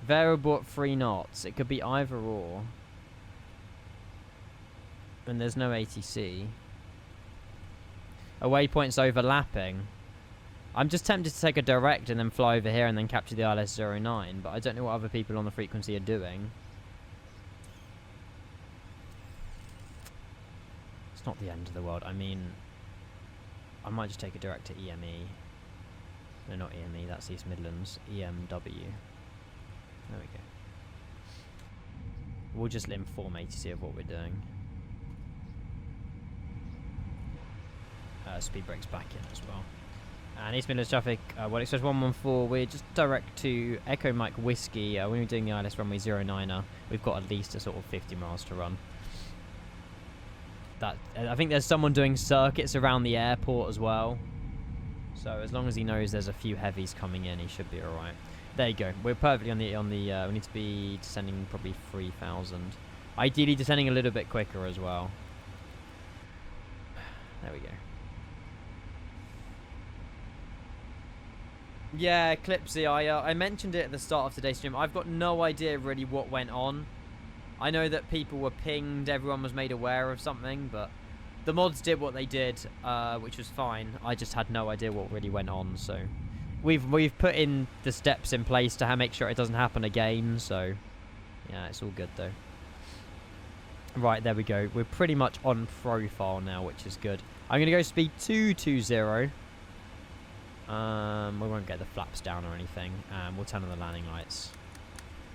Variable at 3 knots. It could be either or. And there's no ATC. Waypoint's overlapping. I'm just tempted to take a direct and then fly over here and then capture the ILS 09, but I don't know what other people on the frequency are doing. It's not the end of the world. I mean, I might just take a direct to EME. No, not EME, that's East Midlands. EMW. There we go. We'll just inform ATC of what we're doing. Speed brakes back in as well. And East Midlands traffic, well, Express 114, we're just direct to Echo Mike Whiskey. When we're doing the ILS runway 09er, we've got at least a sort of 50 miles to run. I think there's someone doing circuits around the airport as well. So as long as he knows there's a few heavies coming in, he should be alright. There you go. We're perfectly on the we need to be descending probably 3,000. Ideally descending a little bit quicker as well. There we go. Yeah, Clipsy, I mentioned it at the start of today's stream. I've got no idea really what went on. I know that people were pinged, everyone was made aware of something, but the mods did what they did, which was fine. I just had no idea what really went on, so we've put in the steps in place to make sure it doesn't happen again, so yeah, it's all good though. Right, there we go. We're pretty much on profile now, which is good. I'm going to go speed 220. We won't get the flaps down or anything. We'll turn on the landing lights.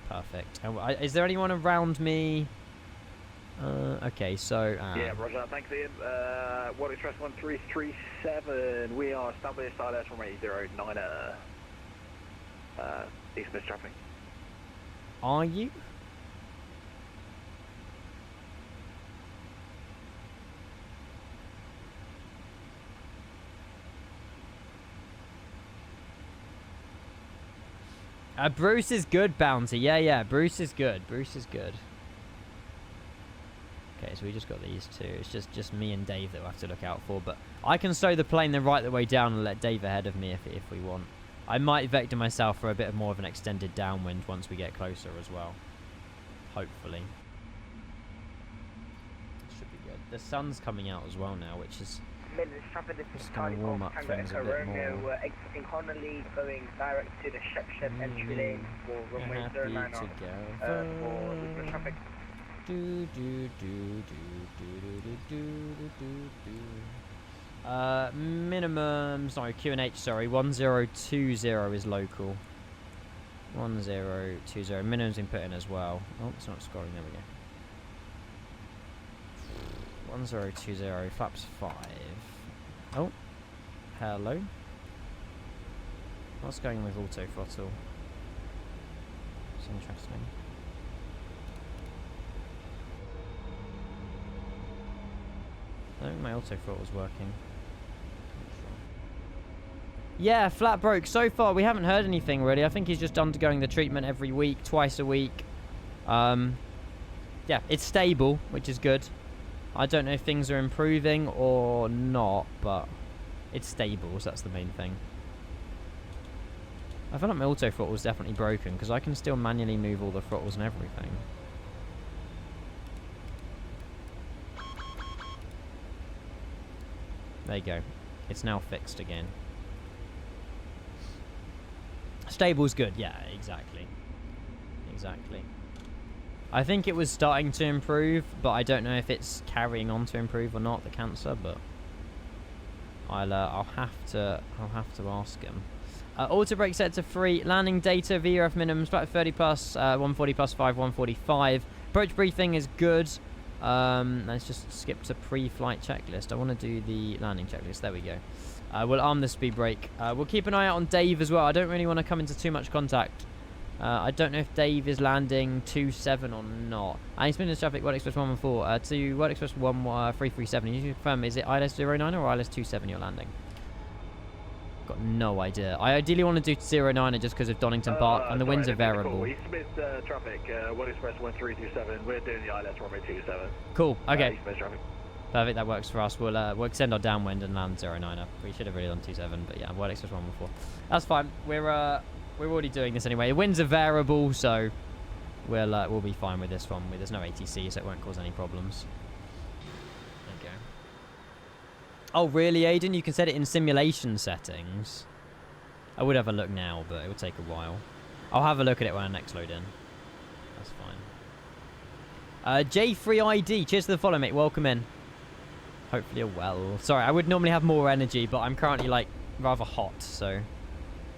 Perfect. Is there anyone around me? Okay, so... yeah, roger. Thanks, Ian. Water Express 1337. We are established ILS from 809er. East Mid traffic. Are you? Bruce is good, Bounty. Yeah, Bruce is good. Bruce is good. Okay, so we just got these two. It's just me and Dave that we'll have to look out for. But I can slow the plane then right the way down and let Dave ahead of me if we want. I might vector myself for a bit more of an extended downwind once we get closer as well. Hopefully. Should be good. The sun's coming out as well now, which is... Just going to warm up things a bit more. Exiting Honolulu, going direct to the Shep entry lane for runway 09 to go. For the traffic. Minimum, sorry, QNH, sorry, 1020 is local. 1020, minimum's been put in as well. Oh, it's not scoring, there we go. 1020, flaps 5. Oh, hello. What's going on with auto throttle? It's interesting. I don't think my auto throttle's working. Yeah, flat broke. So far, we haven't heard anything really. I think he's just undergoing the treatment every week, twice a week. Yeah, it's stable, which is good. I don't know if things are improving or not, but it's stable, so that's the main thing. I feel like my auto throttle is definitely broken because I can still manually move all the throttles and everything. There you go. It's now fixed again. Stable's good. Yeah, exactly. Exactly. I think it was starting to improve, but I don't know if it's carrying on to improve or not, the cancer, but I'll have to ask him. Auto brake set to 3. Landing data, VRF minimums, flight 30 plus, 140 plus 5, 145. Approach briefing is good. Let's just skip to pre-flight checklist. I want to do the landing checklist. There we go. We'll arm the speed brake. We'll keep an eye out on Dave as well. I don't really want to come into too much contact. I don't know if Dave is landing 27 or not. And he's been in traffic, World Express 114 to World Express 337. You can confirm, is it ILS 09 or ILS 27 you're landing? Got no idea. I ideally want to do 09 just because of Donington Park, and the winds are variable. East Mid traffic, World Express 1327. We're doing the ILS runway 27. Cool. Okay. East Mid traffic. Perfect. That works for us. We'll extend our downwind and land 09er. We should have really done 27, but yeah, World Express 114. That's fine. We're already doing this anyway. The winds are variable, so we'll be fine with this one. There's no ATC, so it won't cause any problems. There you go. Oh, really, Aiden? You can set it in simulation settings. I would have a look now, but it would take a while. I'll have a look at it when I next load in. That's fine. J3ID, cheers to the follow, mate. Welcome in. Hopefully you're well. Sorry, I would normally have more energy, but I'm currently, like, rather hot, so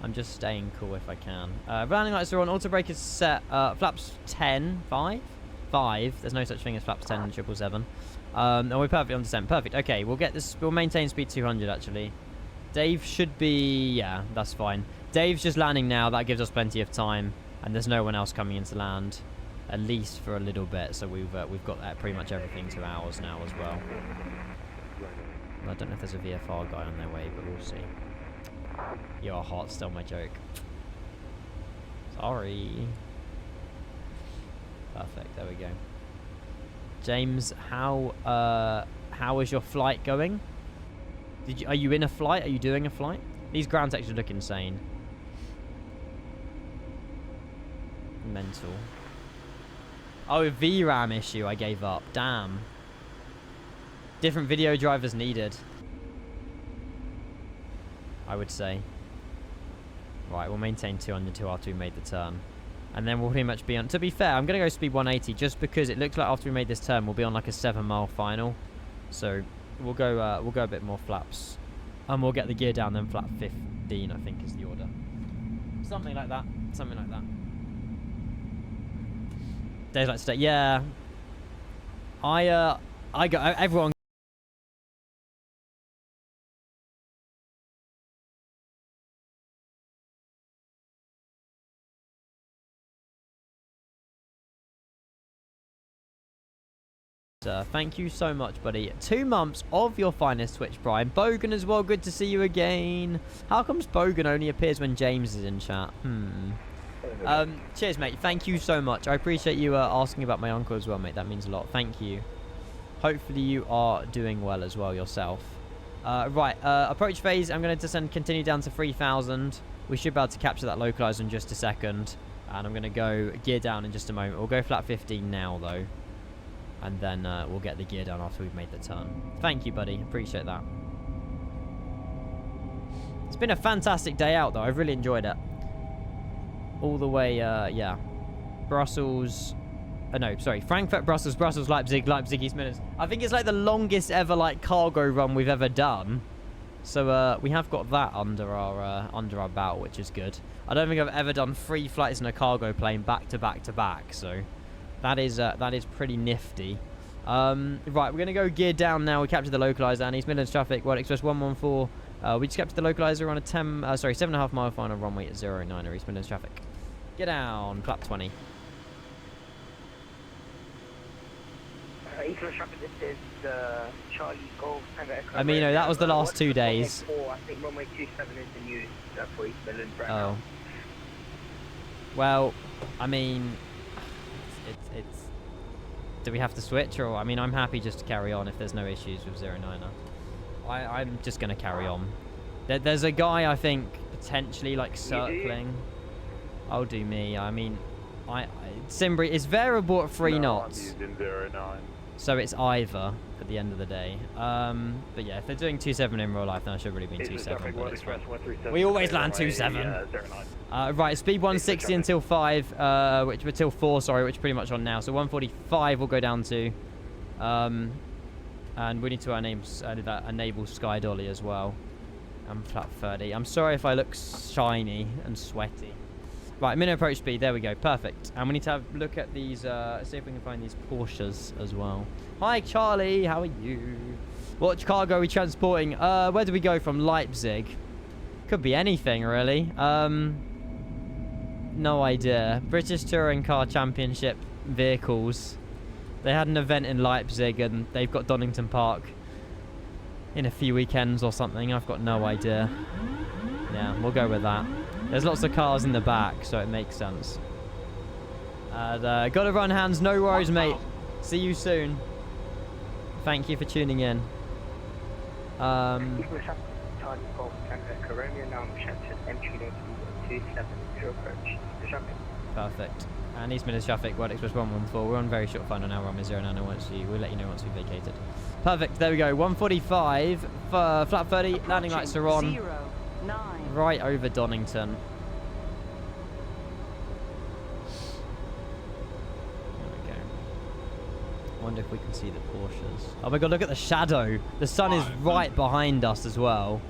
I'm just staying cool if I can. Landing lights are on. Auto brake is set. Flaps 10. 5? 5. There's no such thing as flaps 10 and 777. And we're perfectly on descent. Perfect. Okay, we'll get this. We'll maintain speed 200, actually. Dave should be... Yeah, that's fine. Dave's just landing now. That gives us plenty of time. And there's no one else coming into land. At least for a little bit. So we've got pretty much everything to ours now as well. I don't know if there's a VFR guy on their way, but we'll see. You are hot, still my joke. Sorry. Perfect, there we go. James, how is your flight going? Are you in a flight? Are you doing a flight? These ground textures look insane. Mental. Oh, VRAM issue I gave up. Damn. Different video drivers needed, I would say. Right, we'll maintain 202 after we made the turn. And then we'll pretty much be on... To be fair, I'm going to go speed 180 just because it looks like after we made this turn, we'll be on like a 7-mile final. So we'll go a bit more flaps. And we'll get the gear down, then flap 15, I think, is the order. Something like that. Something like that. Days like today. Yeah. I got... Everyone... Thank you so much, buddy. 2 months of your finest Twitch Prime. Bogan as well, good to see you again. How comes Bogan only appears when James is in chat? Cheers, mate. Thank you so much. I appreciate you asking about my uncle as well, mate. That means a lot. Thank you. Hopefully you are doing well as well yourself. Right, approach phase. I'm going to continue down to 3,000. We should be able to capture that localizer in just a second. And I'm going to go gear down in just a moment. We'll go flat 15 now, though. And then we'll get the gear down after we've made the turn. Thank you, buddy. Appreciate that. It's been a fantastic day out, though. I've really enjoyed it. All the way, yeah. Brussels... no, sorry. Frankfurt, Brussels, Brussels, Leipzig, Leipzig, East Midlands. I think it's like the longest ever, like, cargo run we've ever done. So, we have got that under our belt, which is good. I don't think I've ever done 3 flights in a cargo plane back to back to back, so... That is pretty nifty. Right, we're going to go gear down now. We captured the localizer and East Midlands traffic. World Express 114. We just captured the localizer on a 7.5 mile final runway at 09 East Midlands traffic. Get down, flap 20. East Midlands traffic, this is Charlie Golf. Amino, that was the last 2 days. I think runway 27 is the news for East Midlands right now. Well, I mean... It's do we have to switch, or I mean I'm happy just to carry on if there's no issues with 09er. I'm just gonna carry on. There's a guy I think potentially like circling. I'll do me. I mean Simbri is variable at 3 knots. I'm using 09. So it's either at the end of the day. But yeah, if they're doing 27 in real life, then I should really be 27. But it's fine. We always land 27. Right, speed 160 until 5, till 4, sorry, which is pretty much on now. So 145 will go down to. And we need to enable Sky Dolly as well. And flat 30. I'm sorry if I look shiny and sweaty. Right, minute approach speed. There we go. Perfect. And we need to have a look at these, see if we can find these Porsches as well. Hi, Charlie. How are you? What cargo are we transporting? Where do we go from? Leipzig. Could be anything, really. No idea. British Touring Car Championship vehicles. They had an event in Leipzig and they've got Donington Park in a few weekends or something. I've got no idea. Yeah, we'll go with that. There's lots of cars in the back, so it makes sense. Gotta run, Hans. No worries, mate. See you soon. Thank you for tuning in. Perfect. And East Midlands traffic, World Express 114. We're on very short final now. We're on 09 once we'll let you know once we've vacated. Perfect. There we go. 145. Flat 30. Landing lights are on. 09. Right over Donington. There we go. Wonder if we can see the Porsches. Oh my god, look at the shadow. The sun is right behind us as well.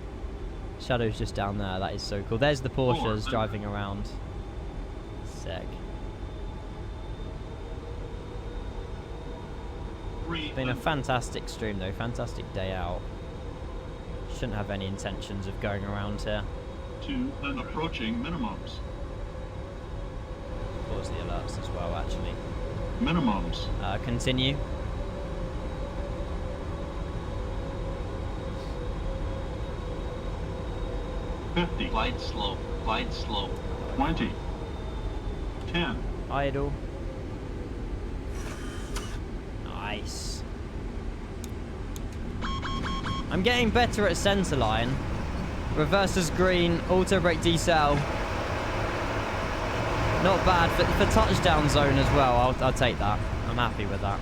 Shadow's just down there. That is so cool. There's the Porsches driving around. Sick. It's been a fantastic stream though. Fantastic day out. Shouldn't have any intentions of going around here. 2 and approaching minimums. Pause the alerts as well, actually. Minimums. Continue. $50. Glide slope. Glide slope. $20. $10. Idle. Nice. I'm getting better at centerline. Reverses green, auto brake decel. Not bad for touchdown zone as well. I'll take that. I'm happy with that.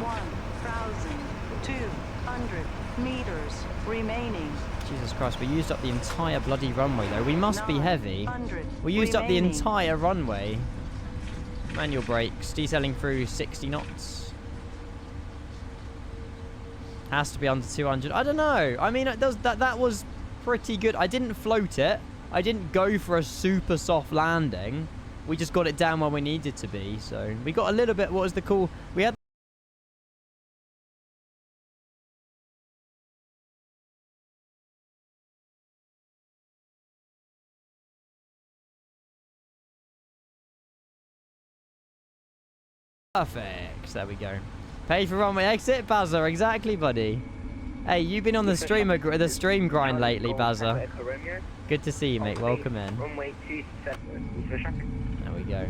1,200 meters remaining. Jesus Christ, we used up the entire bloody runway though. We must be heavy. We used up the entire runway. Manual brakes, decelling through 60 knots. Has to be under 200. I don't know. I mean, that was pretty good. I didn't float it. I didn't go for a super soft landing. We just got it down where we needed to be. So we got a little bit. What was the call? We had. Perfect. There we go. Pay for runway exit, Bazza. Exactly, buddy. Hey, you've been on the stream grind lately, Bazza. Good to see you, mate. Welcome in. There we go.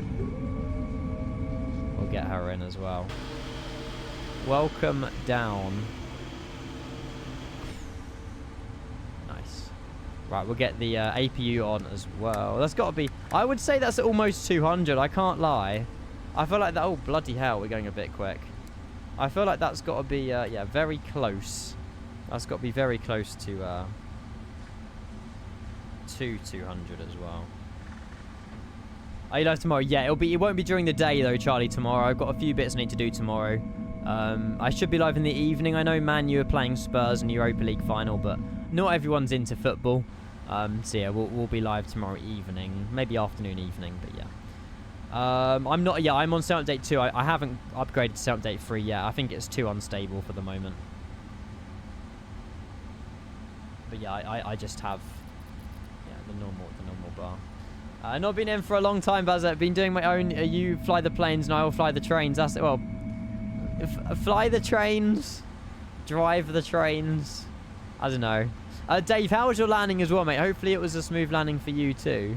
We'll get her in as well. Welcome down. Nice. Right, we'll get the APU on as well. That's got to be... I would say that's almost 200. I can't lie. I feel like that... Oh, bloody hell. We're going a bit quick. I feel like that's got to be, yeah, very close. That's got to be very close to 200 as well. Are you live tomorrow? Yeah, it won't be during the day though, Charlie, tomorrow. I've got a few bits I need to do tomorrow. I should be live in the evening. I know, man, you were playing Spurs in the Europa League final, but not everyone's into football. So yeah, we'll be live tomorrow evening. Maybe afternoon, evening, but yeah. I'm not. Yeah, I'm on set update 2. I haven't upgraded to set update 3 yet. I think it's too unstable for the moment. But yeah, I just have the normal bar. Not been in for a long time, Baz. I've been doing my own. You fly the planes and I will fly the trains. That's it. Well, fly the trains, drive the trains. I don't know. Dave, how was your landing as well, mate? Hopefully it was a smooth landing for you too.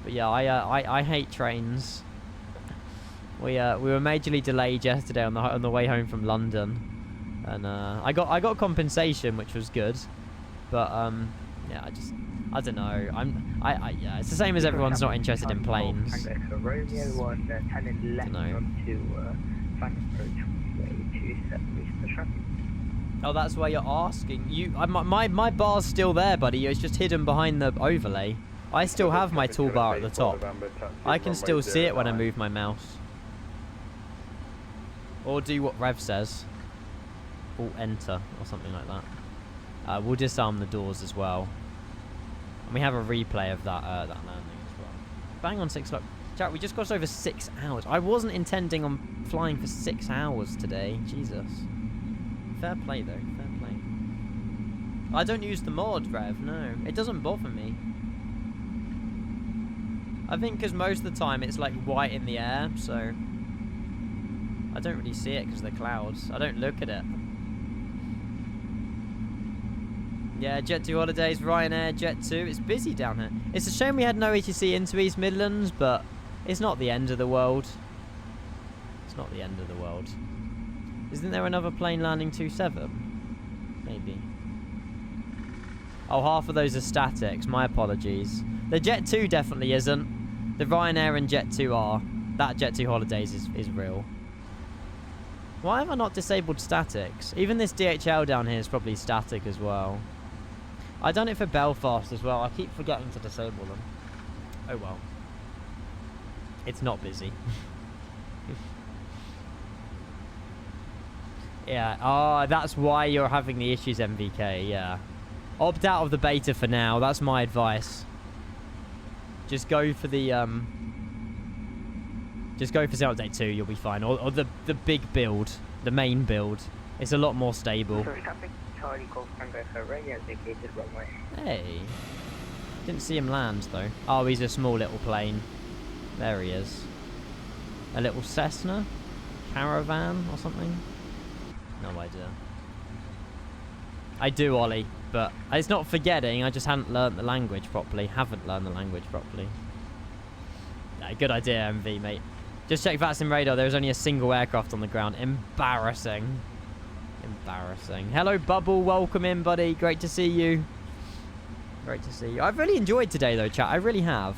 But yeah, I hate trains. We were majorly delayed yesterday on the way home from London, and I got compensation, which was good. But yeah, I don't know. Yeah, it's the same as everyone's not interested in planes. Oh, that's why you're asking. My bar's still there, buddy. It's just hidden behind the overlay. I still have my toolbar at the top. I can still see it when I move my mouse. Or do what Rev says. Or enter, or something like that. We'll disarm the doors as well. And we have a replay of that that landing as well. Bang on 6 o'clock. Chat, we just crossed over 6 hours. I wasn't intending on flying for 6 hours today. Jesus. Fair play, though. Fair play. I don't use the mod, Rev. No. It doesn't bother me. I think because most of the time it's like white in the air, so I don't really see it because of the clouds. I don't look at it. Yeah, Jet 2 holidays, Ryanair, Jet 2. It's busy down here. It's a shame we had no ETC into East Midlands, but it's not the end of the world. It's not the end of the world. Isn't there another plane landing 27? Maybe. Oh, half of those are statics. My apologies. The Jet 2 definitely isn't. The Ryanair and Jet 2 are. That Jet 2 holidays is real. Why have I not disabled statics? Even this DHL down here is probably static as well. I done it for Belfast as well. I keep forgetting to disable them. Oh well. It's not busy. Yeah. Oh, that's why you're having the issues, MVK. Yeah. Opt out of the beta for now. That's my advice. Just go for the just go for Zero Update 2. You'll be fine. Or the big build, the main build. It's a lot more stable. Hey. Didn't see him land though. Oh, he's a small little plane. There he is. A little Cessna? Caravan or something? No idea. I do, Ollie, but it's not forgetting. I just hadn't learnt the language properly. Haven't learned the language properly. Yeah, good idea, MV, mate. Just check VATSIM radar. There is only a single aircraft on the ground. Embarrassing. Embarrassing. Hello, Bubble. Welcome in, buddy. Great to see you. Great to see you. I've really enjoyed today, though, chat. I really have.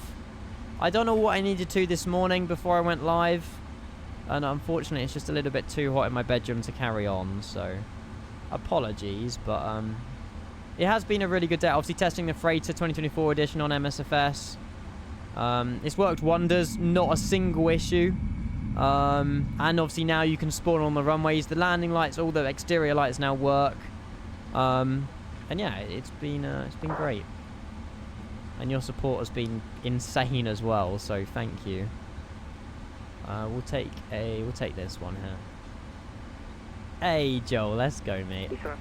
I don't know what I needed to this morning before I went live. And unfortunately, it's just a little bit too hot in my bedroom to carry on, so apologies, but it has been a really good day. Obviously, testing the Freighter 2024 edition on MSFS. It's worked wonders, not a single issue. And obviously now you can spawn on the runways. The landing lights, all the exterior lights now work. And yeah, it's been great. And your support has been insane as well, so thank you. We'll take this one here. Hey Joel, let's go, mate. Yeah,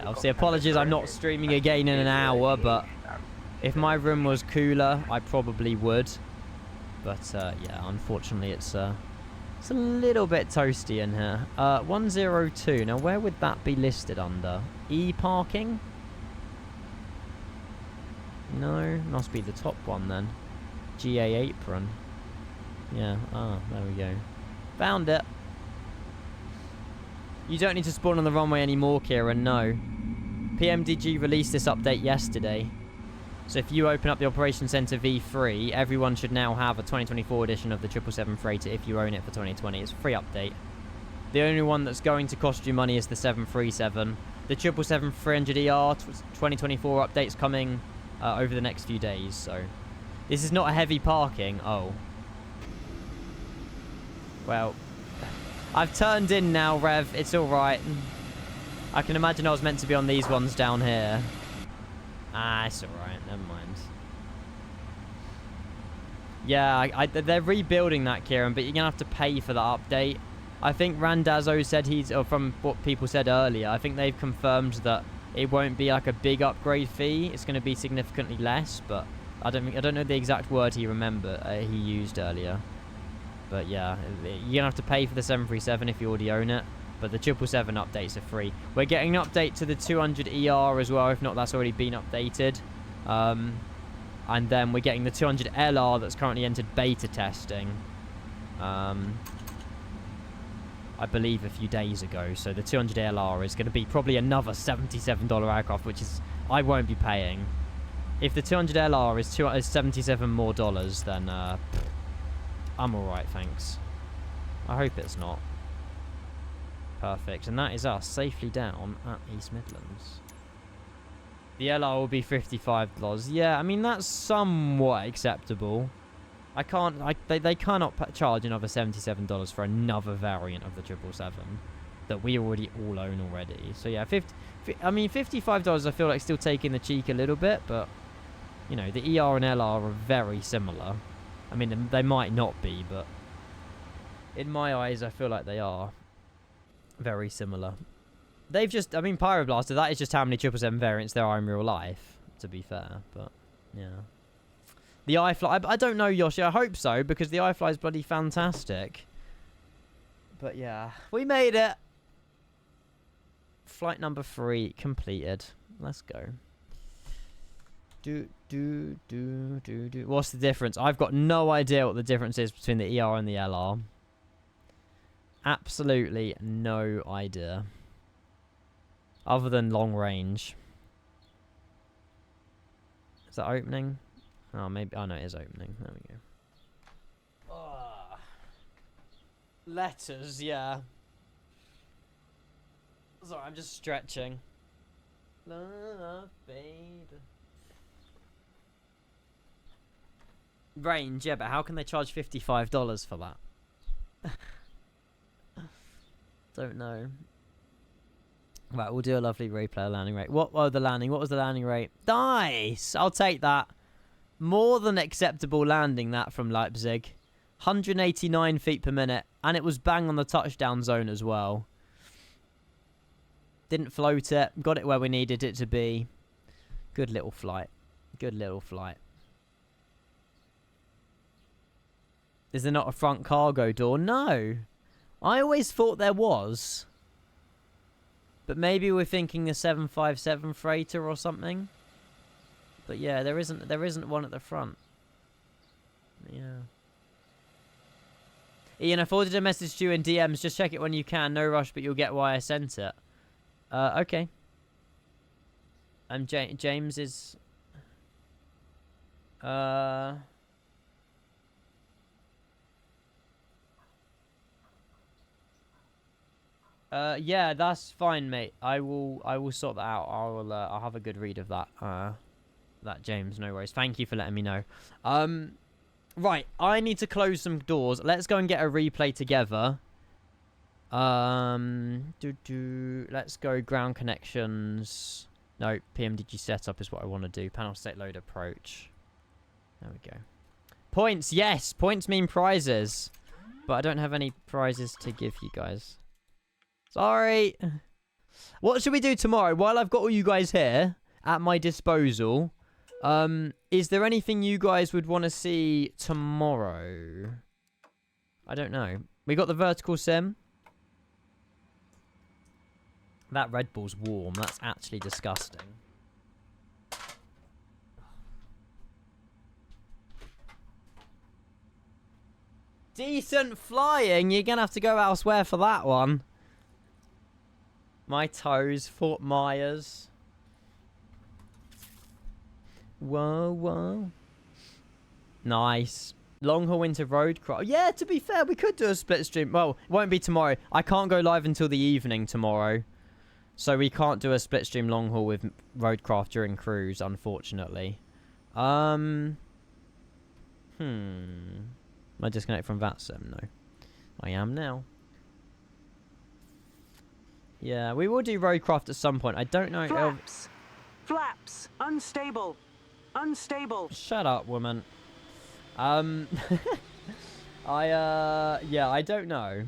obviously apologies, I'm not streaming again in an hour, but if my room was cooler, I probably would. But yeah, unfortunately it's a little bit toasty in here. 102. Now where would that be listed under? E parking? No, must be the top one then. GA apron. Yeah, there we go. Found it. You don't need to spawn on the runway anymore, Kieran, no. PMDG released this update yesterday. So if you open up the Operations Center V3, everyone should now have a 2024 edition of the 777 Freighter if you own it for 2020. It's a free update. The only one that's going to cost you money is the 737. The 777-300ER 2024 update's coming over the next few days, so... This is not a heavy parking. Oh. Well, I've turned in now, Rev. It's alright. I can imagine I was meant to be on these ones down here. Ah, it's alright. Never mind. Yeah, they're rebuilding that, Kieran, but you're going to have to pay for that update. I think Randazzo said or from what people said earlier, I think they've confirmed that it won't be like a big upgrade fee. It's going to be significantly less, but I don't know the exact word he used earlier. But yeah, you're going to have to pay for the 737 if you already own it. But the 777 updates are free. We're getting an update to the 200ER as well. If not, that's already been updated. And then we're getting the 200LR that's currently entered beta testing. I believe a few days ago. So the 200LR is going to be probably another $77 aircraft, which is I won't be paying. If the 200LR is $77 more, then I'm alright, thanks. I hope it's not. Perfect. And that is us safely down at East Midlands. The LR will be $55. Yeah, I mean, that's somewhat acceptable. I can't. They cannot charge another $77 for another variant of the 777 that we already all own already. So yeah, I mean $55. I feel like still taking the cheek a little bit, but you know the ER and LR are very similar. I mean they might not be, but in my eyes, I feel like they are very similar. They've just, I mean, Pyroblaster, that is just how many 777 variants there are in real life, to be fair, but, yeah. The iFly, I don't know, Yoshi, I hope so, because the iFly is bloody fantastic. But, yeah, we made it. Flight number 3 completed. Let's go. What's the difference? I've got no idea what the difference is between the ER and the LR. Absolutely no idea. Other than long range. Is that opening? Oh, maybe. Oh, no, it is opening. There we go. Letters, yeah. Sorry, I'm just stretching. Love, fade. Range, yeah, but how can they charge $55 for that? Don't know. Right, we'll do a lovely replay landing rate. What was the landing rate? Nice! I'll take that. More than acceptable landing, that, from Leipzig. 189 feet per minute. And it was bang on the touchdown zone as well. Didn't float it. Got it where we needed it to be. Good little flight. Good little flight. Is there not a front cargo door? No. I always thought there was. But maybe we're thinking the 757 freighter or something. But yeah, there isn't one at the front. Yeah. Ian, I forwarded a message to you in DMs. Just check it when you can. No rush, but you'll get why I sent it. Okay. James is... yeah, that's fine, mate. I will sort that out. I'll have a good read of that. That James, no worries. Thank you for letting me know. Right, I need to close some doors. Let's go and get a replay together. Let's go ground connections. No, PMDG setup is what I want to do. Panel state load approach. There we go. Points, yes, points mean prizes, but I don't have any prizes to give you guys. Sorry. What should we do tomorrow? While I've got all you guys here at my disposal, is there anything you guys would want to see tomorrow? I don't know. We got the vertical sim. That Red Bull's warm. That's actually disgusting. Decent flying. You're going to have to go elsewhere for that one. My toes, Fort Myers. Whoa, whoa. Nice. Long haul into road craft. Yeah, to be fair, we could do a split stream. Well, it won't be tomorrow. I can't go live until the evening tomorrow. So we can't do a split stream long haul with roadcraft during cruise, unfortunately. Am I disconnected from VATSIM? No. I am now. Yeah, we will do roadcraft at some point. I don't know. Flaps. Flaps. Unstable. Unstable. Shut up, woman. Yeah, I don't know.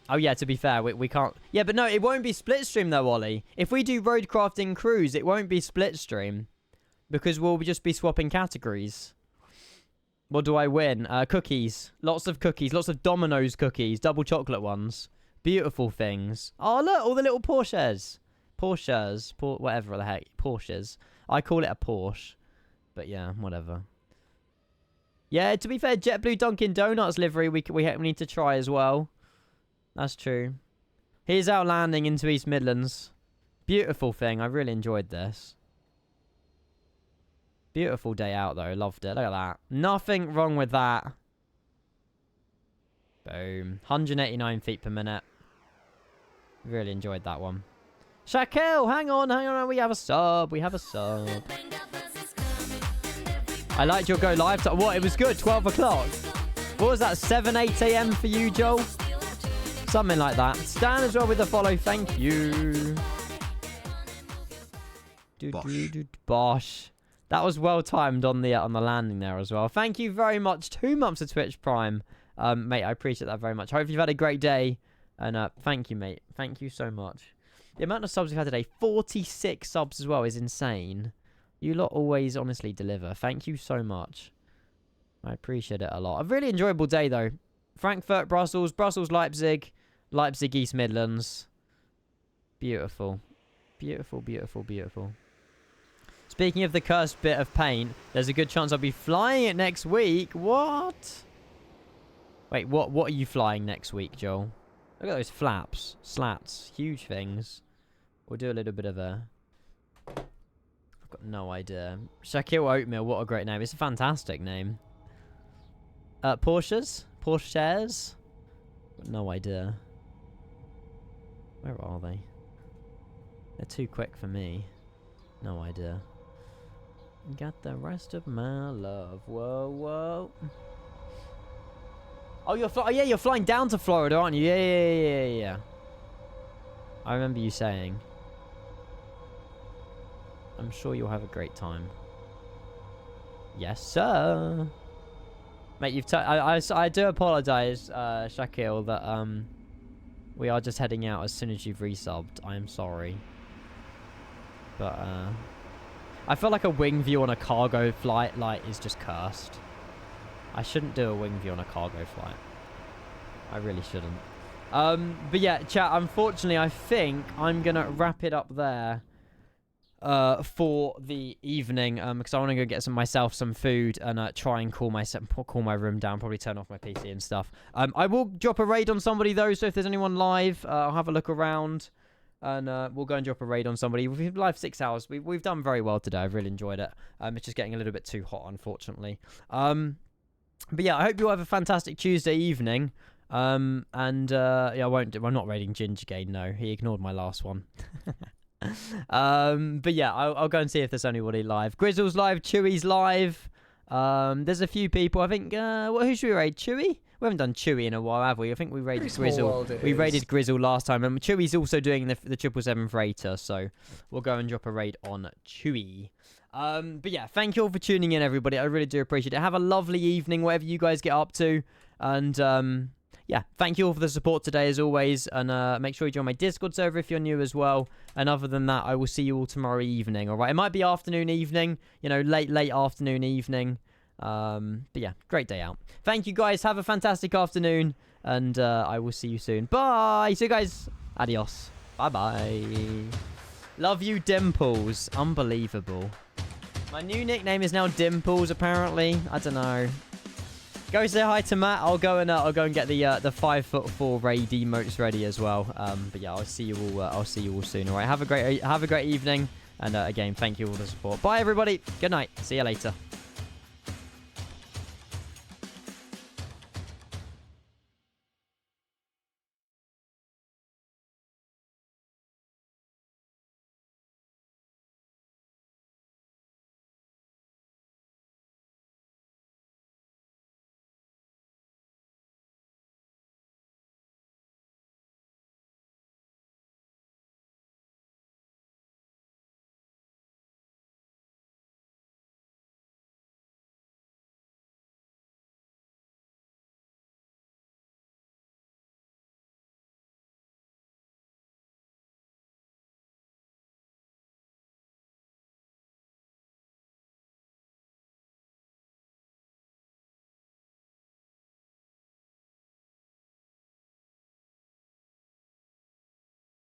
Oh, yeah, to be fair, we can't... Yeah, but no, it won't be split stream, though, Ollie. If we do roadcraft in cruise, it won't be split stream. Because we'll just be swapping categories. What do I win? Cookies. Lots of cookies. Lots of Domino's cookies. Double chocolate ones. Beautiful things. Oh, look, all the little Porsches. Whatever the heck. Porsches. I call it a Porsche. But yeah, whatever. Yeah, to be fair, JetBlue Dunkin' Donuts livery we need to try as well. That's true. Here's our landing into East Midlands. Beautiful thing. I really enjoyed this. Beautiful day out, though. Loved it. Look at that. Nothing wrong with that. Boom. 189 feet per minute. Really enjoyed that one. Shaquille, hang on. We have a sub. I liked your go live time. What? It was good. 12 o'clock. What was that? 7, 8 a.m. for you, Joel? Something like that. Stan as well with the follow. Thank you. Bosh. That was well timed on the landing there as well. Thank you very much. 2 months of Twitch Prime. Mate, I appreciate that very much. Hope you've had a great day. And thank you, mate. Thank you so much. The amount of subs we've had today, 46 subs as well, is insane. You lot always honestly deliver. Thank you so much. I appreciate it a lot. A really enjoyable day, though. Frankfurt, Brussels, Brussels, Leipzig, Leipzig, East Midlands. Beautiful. Beautiful, beautiful, beautiful. Speaking of the cursed bit of paint, there's a good chance I'll be flying it next week. What? Wait, what are you flying next week, Joel? Look at those flaps. Slats. Huge things. We'll do a little bit of a... I've got no idea. Shaquille Oatmeal, what a great name. It's a fantastic name. Porsches? Porsches? No idea. Where are they? They're too quick for me. No idea. Got the rest of my love. Whoa, whoa. Oh, you're flying down to Florida, aren't you? Yeah. I remember you saying. I'm sure you'll have a great time. Yes, sir. Mate, I do apologize, Shaquille, that we are just heading out as soon as you've resubbed. I am sorry. But I feel like a wing view on a cargo flight is just cursed. I shouldn't do a wing view on a cargo flight. I really shouldn't. But yeah, chat, unfortunately, I think I'm going to wrap it up there for the evening. Because I want to go get myself some food and try and cool my room down. Probably turn off my PC and stuff. I will drop a raid on somebody, though. So if there's anyone live, I'll have a look around. And we'll go and drop a raid on somebody. We've been live 6 hours. We've done very well today. I've really enjoyed it. It's just getting a little bit too hot, unfortunately. But yeah, I hope you have a fantastic Tuesday evening. Yeah, I'm not raiding Ginge again. No, he ignored my last one. But yeah, I'll go and see if there's anybody live. Grizzle's live. Chewy's live. There's a few people. I think. Who should we raid? Chewy? We haven't done Chewy in a while, have we? I think we raided Grizzle. We raided Grizzle last time, and Chewy's also doing the 777 freighter, so we'll go and drop a raid on Chewy. But yeah, thank you all for tuning in, everybody. I really do appreciate it. Have a lovely evening, whatever you guys get up to. And yeah, thank you all for the support today, as always. And make sure you join my Discord server if you're new as well. And other than that, I will see you all tomorrow evening, all right? It might be afternoon, evening, late afternoon, evening. But yeah, great day out. Thank you, guys. Have a fantastic afternoon. And I will see you soon. Bye. See you guys. Adios. Bye-bye. Love you, Dimples. Unbelievable. My new nickname is now Dimples, apparently. I don't know. Go say hi to Matt. I'll go and get the 5'4" raid emotes ready as well. But yeah, I'll see you all soon. All right. Have a great evening. And again, thank you all for the support. Bye, everybody. Good night. See you later.